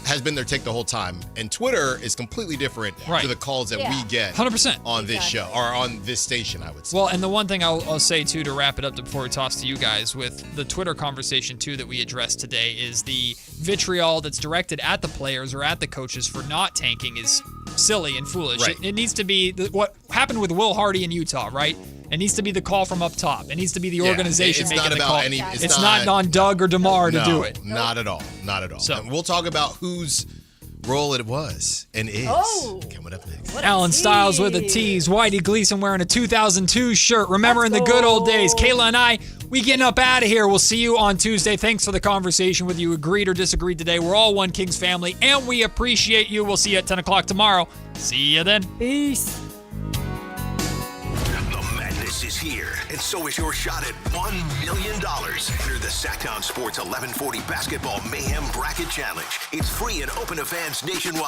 has been their take the whole time. And Twitter is completely different to the calls that we get 100% on this show, or on this station, I would say. Well, and the one thing I'll say, too, to wrap it up before we toss to you guys with the Twitter conversation, too, that we addressed today is the vitriol that's directed at the players or at the coaches for not tanking is silly and foolish. Right. It needs to be what happened with Will Hardy in Utah, right? It needs to be the call from up top. It needs to be the organization making the call. It's not on Doug or DeMar to do it. Not at all. Not at all. So, and we'll talk about whose role it was and is coming up next. Alan Stiles with a tease. Whitey Gleason wearing a 2002 shirt. Remembering the good old days. Kayla and I, we getting up out of here. We'll see you on Tuesday. Thanks for the conversation. Whether you agreed or disagreed today, we're all one Kings family, and we appreciate you. We'll see you at 10 o'clock tomorrow. See you then. Peace. Is here, and so is your shot at $1 million. Enter the Sactown Sports 1140 Basketball Mayhem Bracket Challenge. It's free and open to fans nationwide.